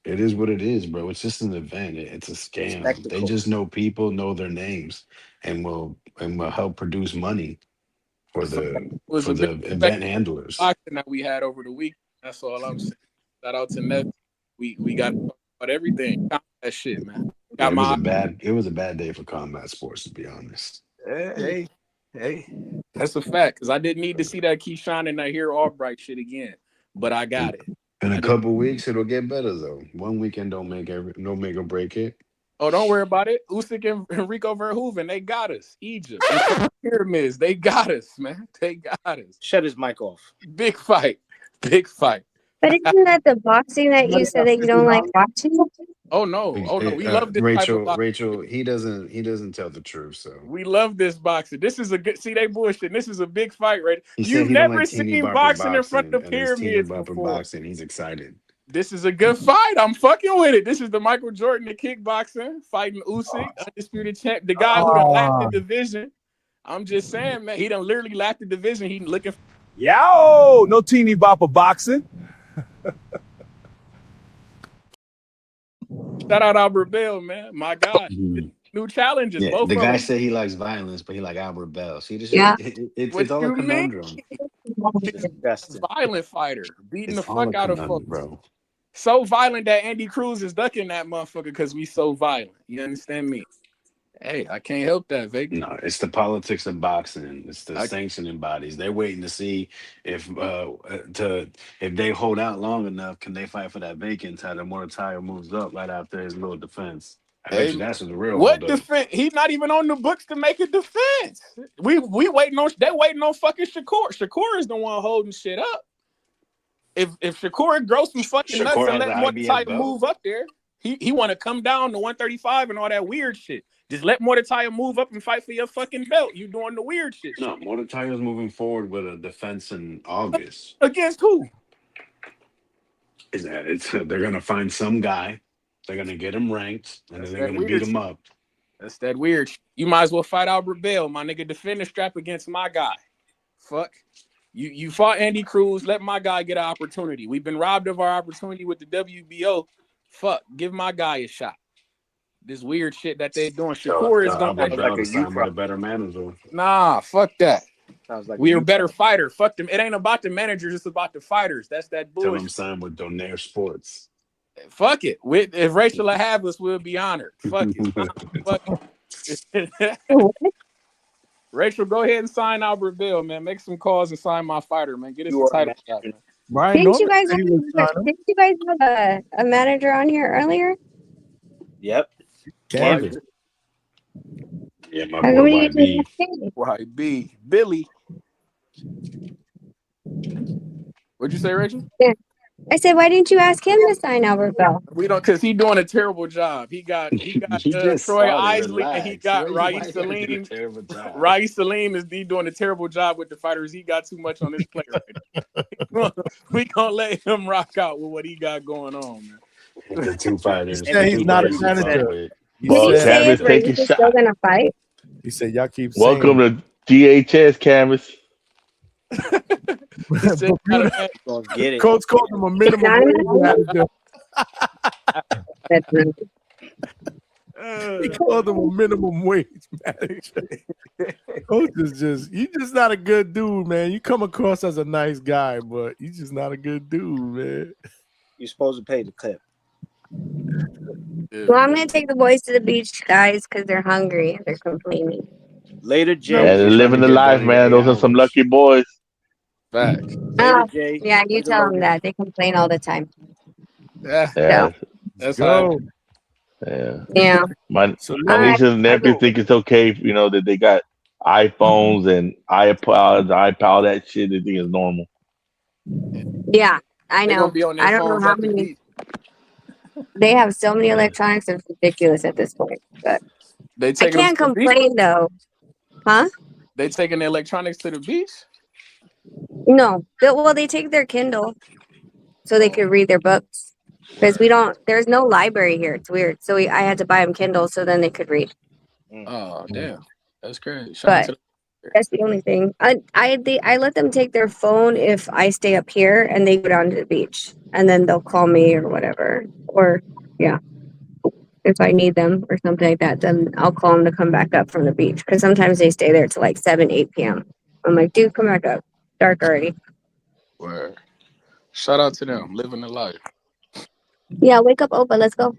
Q: it is what it is, bro. It's just an event. It's a scam.
M: Spectacle.
Q: They just know people, know their names, and will help produce money for the event handlers.
R: Boxing that we had over the week. That's all I'm saying. Shout out to Netflix. We got to talk about everything. That shit, man.
Q: It was a bad day for combat sports, to be honest.
R: Hey, that's a fact. Because I didn't need to see that Keyshawn and Nahir Albright shit again, but I got it.
Q: In a couple weeks, it'll get better though. One weekend don't make or break it.
R: Oh, don't worry about it. Usyk and Rico Verhoeven, they got us. Egypt, pyramids, they got us, man. They got us.
M: Shut his mic off.
R: Big fight.
T: But isn't that the boxing that you said that you don't like watching?
R: Oh no, we love this type of boxing.
Q: Rachel, he doesn't tell the truth, so
R: we love this boxing. This is a good. See, they bullshit. This is a big fight, right?
Q: You've
R: never seen boxing in front of the pyramids before.
Q: Boxing. He's excited.
R: This is a good fight. I'm fucking with it. This is the Michael Jordan of kickboxing fighting Usyk, undisputed champ, the guy who done lapped the division. I'm just saying, man, he done literally lapped the division. He looking.
U: Yo, no teeny bopper boxing.
R: Shout out Albert Bell, man. My God. New challenges.
Q: Yeah,
R: both
Q: the
R: of
Q: guy
R: them.
Q: said he likes violence, but he like Albert Bell. See, this it's all a conundrum.
R: That's a violent fighter. Beating
Q: It's
R: the
Q: all
R: fuck
Q: a
R: out of
Q: conundrum,
R: folks.
Q: bro.
R: So violent that Andy Cruz is ducking that motherfucker because we so violent. You understand me? Hey, I can't help that, Vegas.
Q: No, it's the politics of boxing. It's the sanctioning bodies. They're waiting to see if they hold out long enough, can they fight for that vacant title? Mordecai moves up right after his little defense. I bet
R: Hey,
Q: you that's the real
R: what
Q: hold up.
R: defense? He's not even on the books to make a defense. We waiting on. They waiting on fucking Shakur. Shakur is the one holding shit up. If Shakur grows some fucking nuts and let Mordecai move up there, he want to come down to 135 and all that weird shit. Just let Mordecai move up and fight for your fucking belt. You doing the weird shit.
Q: No, Mordecai is moving forward with a defense in August.
R: Against who?
Q: Is that they're gonna find some guy, they're gonna get him ranked, and then they're gonna beat him up.
R: That's that weird shit. You might as well fight Albert Bell, my nigga. Defend the strap against my guy. Fuck. You fought Andy Cruz. Let my guy get an opportunity. We've been robbed of our opportunity with the WBO. Fuck. Give my guy a shot. This weird shit that they're doing. Shakur is gonna
Q: like a better manager.
R: Nah, fuck that.
M: Sounds like
R: we are better fighter. Fuck them. It ain't about the managers. It's about the fighters. That's that bullshit.
Q: Tell them sign with Donaire Sports.
R: Fuck it. If Rachel will have us, we'll be honored. Fuck it. Fuck it. Rachel, go ahead and sign Albert Bill, man. Make some calls and sign my fighter, man. Get us a title shot, man.
T: Didn't you guys have a manager on here earlier?
M: Yep.
Q: Canvas. Yeah, my
T: How
Q: boy
T: come you didn't
Q: YB.
R: YB. Billy. What'd you say, Rachel?
T: Yeah. I said, why didn't you ask him to sign Albert Bell?
R: We don't, because he's doing a terrible job. He got Troy Isley and he got Raees Salim. Raees Salim is doing a terrible job with the fighters. He got too much on his plate right now. We gonna let him rock out with what he got going on, man.
Q: The two fighters.
A: Yeah, he's not a manager.
N: Well, Canvas taking
T: shots. Still gonna fight.
A: He said, "Y'all keep
N: welcome to DHS, Canvas."
M: Get it.
A: Coach called him a minimum wage manager. He called him a minimum wage manager. Coach is you're just not a good dude, man. You come across as a nice guy, but you're just not a good dude, man.
M: You're supposed to pay the clip.
T: Well, I'm gonna take the boys to the beach, guys, because they're hungry. They're complaining.
M: Later, Jay.
N: Yeah, they're living the life, man. Those are some lucky boys.
R: Facts.
T: Oh, yeah, you tell them that. They complain all the time.
N: Yeah.
R: That's
N: how.
T: Yeah.
N: My nieces and nephews think it's okay, that they got iPhones and iPod, that shit. They think it's normal.
T: Yeah, I know. I don't know how many. They have so many electronics, it's ridiculous at this point. But I can't complain though. Huh?
R: They taking the electronics to the beach?
T: No. They take their Kindle so they could read their books. Because there's no library here. It's weird. So I had to buy them Kindle so then they could read.
R: Oh, damn. That's crazy.
T: But that's the only thing. I let them take their phone if I stay up here and they go down to the beach. And then they'll call me or whatever. Or, yeah. If I need them or something like that, then I'll call them to come back up from the beach. Because sometimes they stay there till like 7, 8 p.m. I'm like, dude, come back up. Dark already.
R: Word. Shout out to them. Living the life.
T: Yeah, wake up, Opa. Let's go.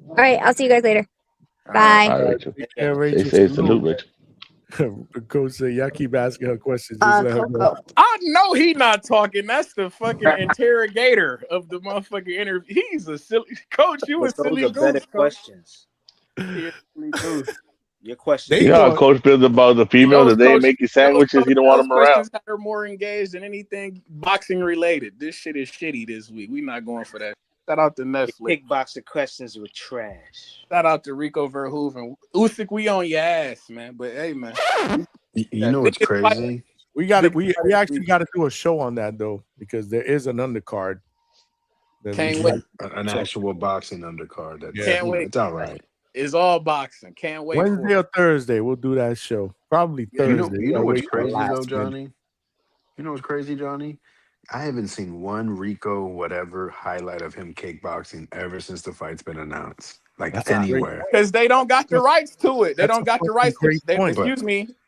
T: All right. I'll see you guys later. Bye.
N: All right, Rachel.
A: Yeah, Rachel.
N: They say salute, Rachel.
A: Coach said, y'all keep asking her questions. Just let her know.
R: I know he not talking. That's the fucking interrogator of the motherfucking interview. He's a silly coach. You a silly
M: Those are better
R: goose,
M: questions. Your question.
N: You know how Coach feels about the females that they make you sandwiches. You don't want them around.
R: Questions that are more engaged than anything boxing related. This shit is shitty this week. We not going for that. Shout out to Netflix.
M: Kickboxer questions were trash.
R: Shout out to Rico Verhoeven. Usyk, we on your ass, man. But hey, man.
Q: You know what's crazy?
A: We actually got to do a show on that though, because there is an undercard.
R: Can't wait.
Q: An actual boxing undercard.
R: Can't wait.
Q: It's all right.
R: It's all boxing. Can't wait.
A: Wednesday or Thursday, we'll do that show. Probably Thursday.
Q: You know what's crazy though, Johnny? You know what's crazy, Johnny? I haven't seen one Rico whatever highlight of him kickboxing ever since the fight's been announced. Like anywhere.
R: Because they don't got the rights to it. They don't got the rights to it.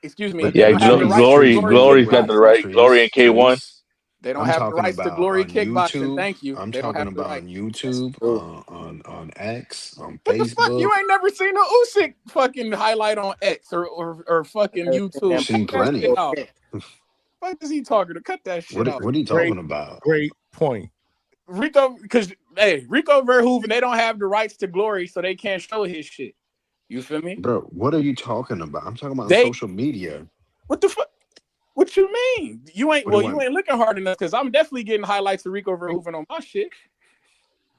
R: Excuse me.
N: Yeah, Glory's got the right. Glory and K1.
R: They don't
Q: I'm
R: have the
Q: talking
R: rights to
Q: about
R: Glory
Q: on
R: Kickboxing.
Q: YouTube.
R: Thank you.
Q: I'm
R: They don't
Q: talking
R: have the
Q: about
R: rights.
Q: on YouTube, on X, on
R: What the fuck? You
Q: Facebook.
R: ain't never seen a Usyk fucking highlight on X or fucking YouTube.
Q: Seen
R: Cut that
Q: plenty.
R: shit out. What is he talking to? Cut that shit out.
Q: What are you talking about?
A: Great point.
R: Rico, because Rico Verhoeven, they don't have the rights to Glory, so they can't show his shit. You feel me?
Q: Bro, what are you talking about? I'm talking about
R: They
Q: social media.
R: What the fuck? What you mean? You ain't
Q: What do
R: you ain't looking hard enough because I'm definitely getting highlights of Rico Verhoeven on my shit.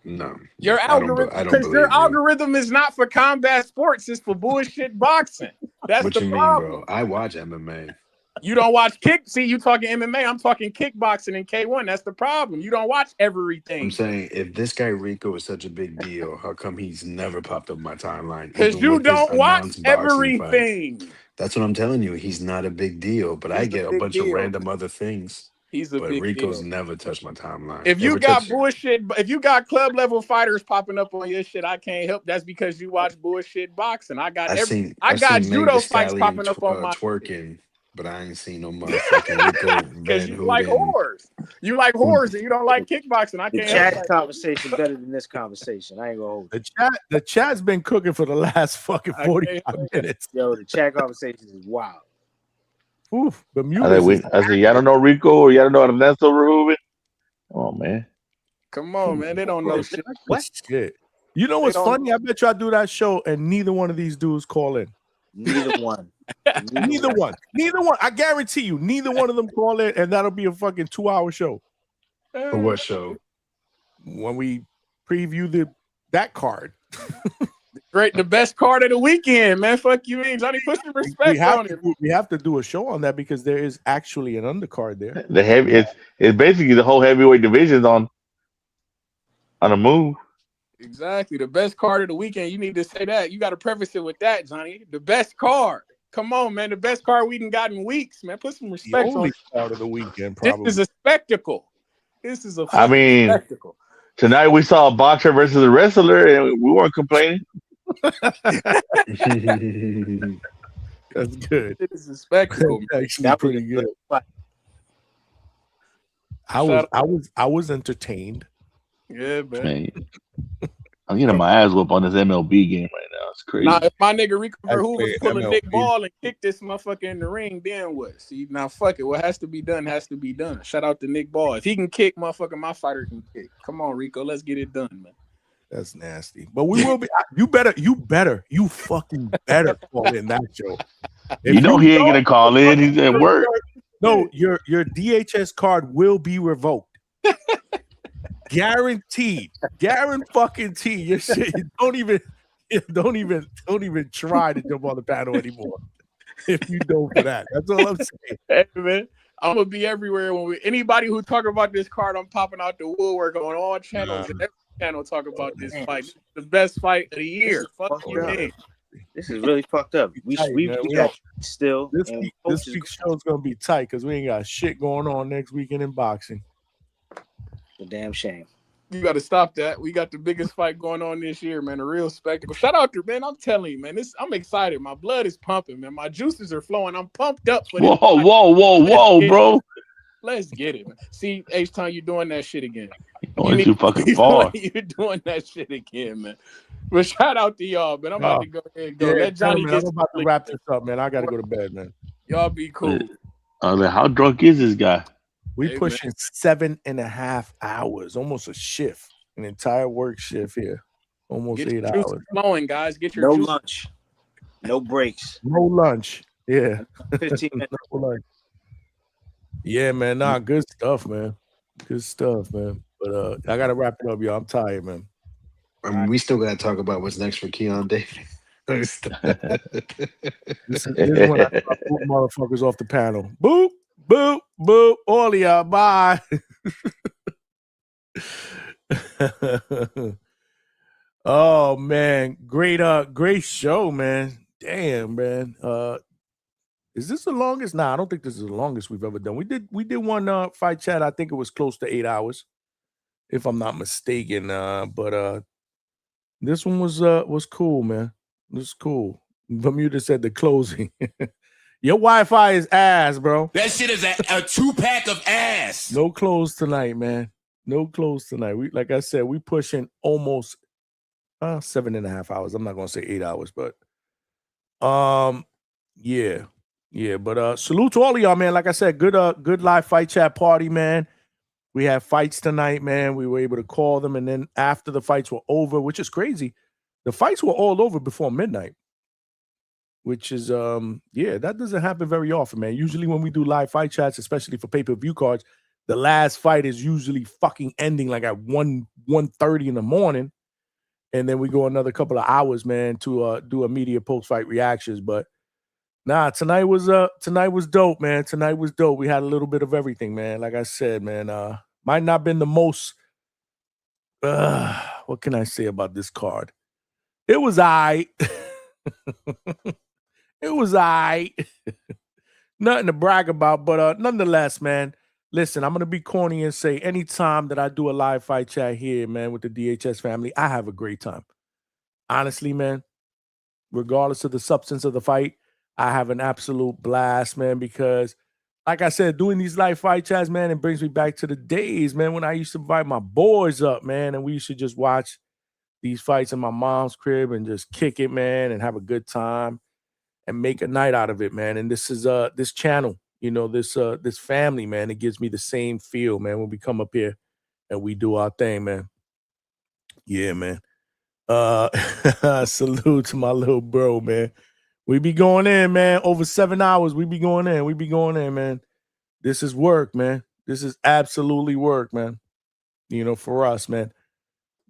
Q: No.
R: Your
Q: I don't
R: algorithm,
Q: believe
R: because your
Q: you.
R: algorithm is not for combat sports, it's for bullshit boxing. That's
Q: What
R: the
Q: you mean,
R: problem.
Q: bro? I watch MMA.
R: You don't watch you talking MMA, I'm talking kickboxing and K1. That's the problem. You don't watch everything.
Q: I'm saying, if this guy Rico is such a big deal, how come he's never popped up my timeline?
R: Because
Q: Even
R: you
Q: with his
R: don't watch
Q: announced boxing fights.
R: everything.
Q: That's what I'm telling you. He's not a big deal, but I
R: He's a
Q: get a
R: big
Q: bunch of
R: deal.
Q: random other things.
R: He's a
Q: But
R: big
Q: Rico's
R: deal.
Q: never touched my timeline.
R: If you
Q: Ever
R: got
Q: touched-
R: bullshit, if you got club level fighters popping up on your shit, I can't help. That's because you watch bullshit boxing. I got
Q: I've seen
R: judo
Q: Meg
R: fights
Q: Thee
R: popping
Q: Stallion
R: up on my
Q: twerking, but I ain't seen no motherfucking Rico
R: because
Q: Van
R: you like
Q: Houten.
R: whores. You like whores and you don't like kickboxing. I
M: The
R: can't help
M: chat
R: that.
M: conversation better than this conversation. I ain't gonna hold you.
A: The chat's been cooking for the last fucking 45 minutes.
M: Yo, the chat conversation is wild.
A: Oof, the
N: I said, y'all don't know Rico or y'all don't know Ernesto Verhoeven? Oh man.
R: Come on, man. They don't know shit.
A: What shit? You know what's funny? I bet you I do that show and neither one of these dudes call in.
M: Neither one.
A: Neither one. I guarantee you, neither one of them call in, and that'll be a fucking 2-hour show.
Q: For what show?
A: When we preview that card.
R: The best card of the weekend, man. Fuck you, mean Johnny. Put some respect on it.
A: We have to do a show on that because there is actually an undercard there.
N: The heavy it's basically the whole heavyweight division's on a move.
R: Exactly. The best card of the weekend. You need to say that. You got to preface it with that, Johnny. The best card. Come on, man. The best card we done got in weeks, man. Put some respect
A: The only
R: on
A: card of the weekend, probably.
R: This is a spectacle. This is a
N: I mean,
R: spectacle.
N: Tonight we saw a boxer versus a wrestler and we weren't complaining.
A: That's good.
R: It is a spectacle.
A: Actually pretty good. I was entertained.
R: Yeah, man.
N: I'm getting my ass whooped on this MLB game right now. It's crazy.
R: Now, if my nigga Rico
N: I
R: Verhoeven
N: play
R: pull a
N: MLB.
R: Nick Ball and kick this motherfucker in the ring, then what? See, now fuck it. What has to be done has to be done. Shout out to Nick Ball. If he can kick, motherfucker, my fighter can kick. Come on, Rico. Let's get it done, man.
A: That's nasty. But we will be. You fucking better call in that show.
N: You know he ain't gonna call in. He's at work.
A: No, your DHS card will be revoked. Guaranteed. Guaranteed. Your shit. Don't even try to jump on the panel anymore. If you go for that. That's all I'm saying.
R: Hey, man. I'm gonna be everywhere when anybody who talk about this card, I'm popping out the woodwork on all channels and every channel talk about this fight. This is the best fight of the year. Fuck you, man.
M: This is really fucked up. We got still.
A: This week's show is gonna be tight because we ain't got shit going on next weekend in boxing.
M: The damn shame.
R: You got to stop that. We got the biggest fight going on this year, man. A real spectacle. Shout out to, man. I'm telling you, man. I'm excited. My blood is pumping, man. My juices are flowing. I'm pumped up for this.
N: Whoa, bro.
R: Let's get it, man. See, H-Town, you're doing that shit again.
N: Going too fucking far.
R: You're doing that shit again, man. But shout out to y'all, man. I'm about to go ahead and go. Let Johnny
A: man,
R: get
A: I'm about to wrap this up, man. I got to go to bed, man.
R: Y'all be cool.
N: I was like, how drunk is this guy?
A: We pushing 7.5 hours, almost a shift, an entire work shift here, almost
R: Get
A: 8
R: your juices
A: hours.
R: flowing, guys. Get your
M: No
R: juices.
M: lunch. No breaks.
A: No lunch. Yeah.
M: 15 minutes.
A: No lunch. Yeah, man. Nah, good stuff, man. Good stuff, man. But I gotta wrap it up, y'all. I'm tired, man.
Q: I mean, we still gotta talk about what's next for Keyshawn Davis.
A: This is when I start moving motherfuckers off the panel. Boop, boop, boop. All of y'all, bye. Oh man, great show, man. Damn, man. Is this the longest? Nah, I don't think this is the longest we've ever done. We did one fight chat. I think it was close to 8 hours, if I'm not mistaken. But this one was cool, man. It was cool. Bermuda said the closing. Your Wi-Fi is ass, bro.
D: That shit is a 2-pack of ass.
A: No clothes tonight, man. No clothes tonight. We, like I said, we pushing almost 7.5 hours. I'm not gonna say 8 hours, but yeah. But salute to all of y'all, man. Like I said, good live fight chat party, man. We had fights tonight, man. We were able to call them, and then after the fights were over, which is crazy, the fights were all over before midnight. Which is that doesn't happen very often, man. Usually when we do live fight chats, especially for pay-per-view cards, the last fight is usually fucking ending like at 1:30 in the morning. And then we go another couple of hours, man, to do immediate post-fight reactions. But nah, tonight was dope, man. Tonight was dope. We had a little bit of everything, man. Like I said, man, might not been the most what can I say about this card? It was aight. It was aight. Nothing to brag about, but nonetheless, man, listen, I'm going to be corny and say anytime that I do a live fight chat here, man, with the DHS family, I have a great time. Honestly, man, regardless of the substance of the fight, I have an absolute blast, man, because like I said, doing these live fight chats, man, it brings me back to the days, man, when I used to invite my boys up, man, and we used to just watch these fights in my mom's crib and just kick it, man, and have a good time. And make a night out of it, man. And this is this channel, you know, this family, man. It gives me the same feel, man, when we come up here and we do our thing, man. Yeah, man. Salute to my little bro, man. We be going in, man. Over 7 hours, we be going in. We be going in, man. This is work, man. This is absolutely work, man. You know, for us, man.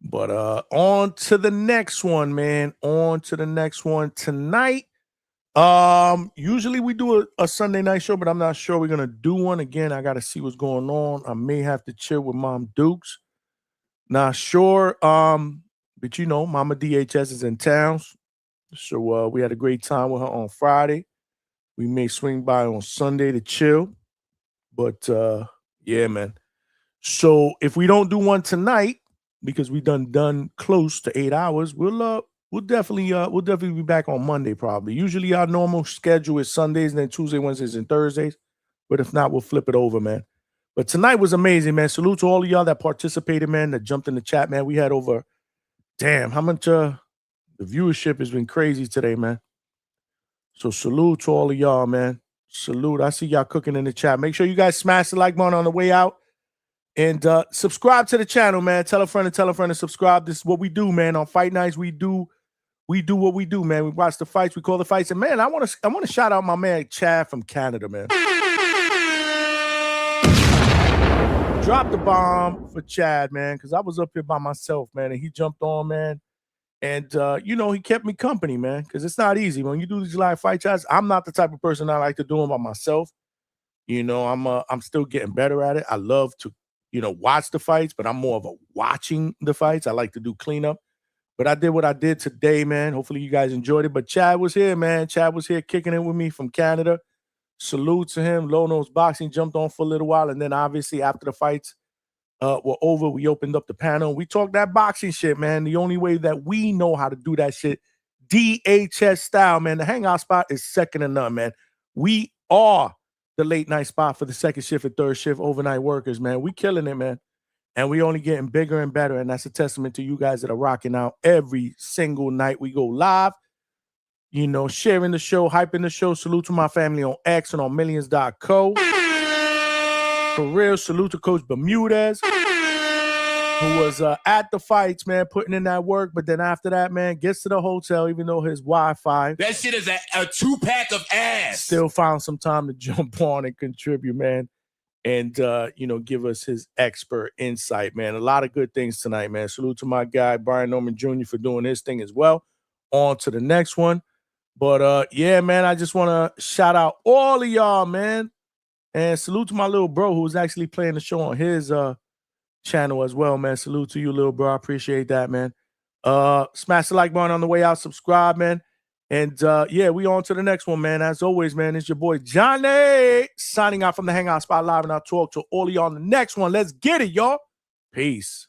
A: But on to the next one, man. On to the next one tonight. Usually we do a Sunday night show, but I'm not sure we're gonna do one again. I gotta see what's going on. I may have to chill with Mom Dukes. Not sure. But you know, Mama DHS is in town. So we had a great time with her on Friday. We may swing by on Sunday to chill. But yeah, man. So if we don't do one tonight, because we done close to 8 hours, we'll definitely be back on Monday probably. Usually our normal schedule is Sundays and then Tuesday, Wednesdays, and Thursdays. But if not, we'll flip it over, man. But tonight was amazing, man. Salute to all of y'all that participated, man, that jumped in the chat, man. We had over, how much the viewership has been crazy today, man. So salute to all of y'all, man. Salute. I see y'all cooking in the chat. Make sure you guys smash the like button on the way out. And subscribe to the channel, man. Tell a friend to subscribe. This is what we do, man. On fight nights, we do what we do, man. We watch the fights, we call the fights. And man, I want to shout out my man Chad from Canada, man. Drop the bomb for Chad, man, because I was up here by myself, man, and he jumped on, man. And you know, he kept me company, man, because it's not easy. When you do these live fight chats, I'm not the type of person I like to do them by myself. You know, I'm still getting better at it. I love to, you know, watch the fights, but I'm more of a watching the fights. I like to do cleanup. But I did what I did today, man. Hopefully you guys enjoyed it. But Chad was here, man. Chad was here kicking it with me from Canada. Salute to him. Low Nose Boxing jumped on for a little while. And then obviously after the fights were over, we opened up the panel. We talked that boxing shit, man. The only way that we know how to do that shit, DHS style, man. The Hangout spot is second to none, man. We are the late night spot for the second shift and third shift overnight workers, man. We killing it, man. And we only getting bigger and better. And that's a testament to you guys that are rocking out every single night we go live. You know, sharing the show, hyping the show. Salute to my family on X and on millions.co. For real, salute to Coach Bermudez, who was at the fights, man, putting in that work. But then after that, man, gets to the hotel, even though his Wi-Fi.
D: That shit is a 2-pack of ass.
A: Still found some time to jump on and contribute, man. And, you know, give us his expert insight, man. A lot of good things tonight, man. Salute to my guy, Brian Norman Jr., for doing his thing as well. On to the next one. But, yeah, man, I just want to shout out all of y'all, man. And salute to my little bro who's actually playing the show on his channel as well, man. Salute to you, little bro. I appreciate that, man. Smash the like button on the way out. Subscribe, man. And, yeah, we on to the next one, man. As always, man, it's your boy Johnny signing out from the Hangout Spot Live, and I'll talk to all of y'all on the next one. Let's get it, y'all. Peace.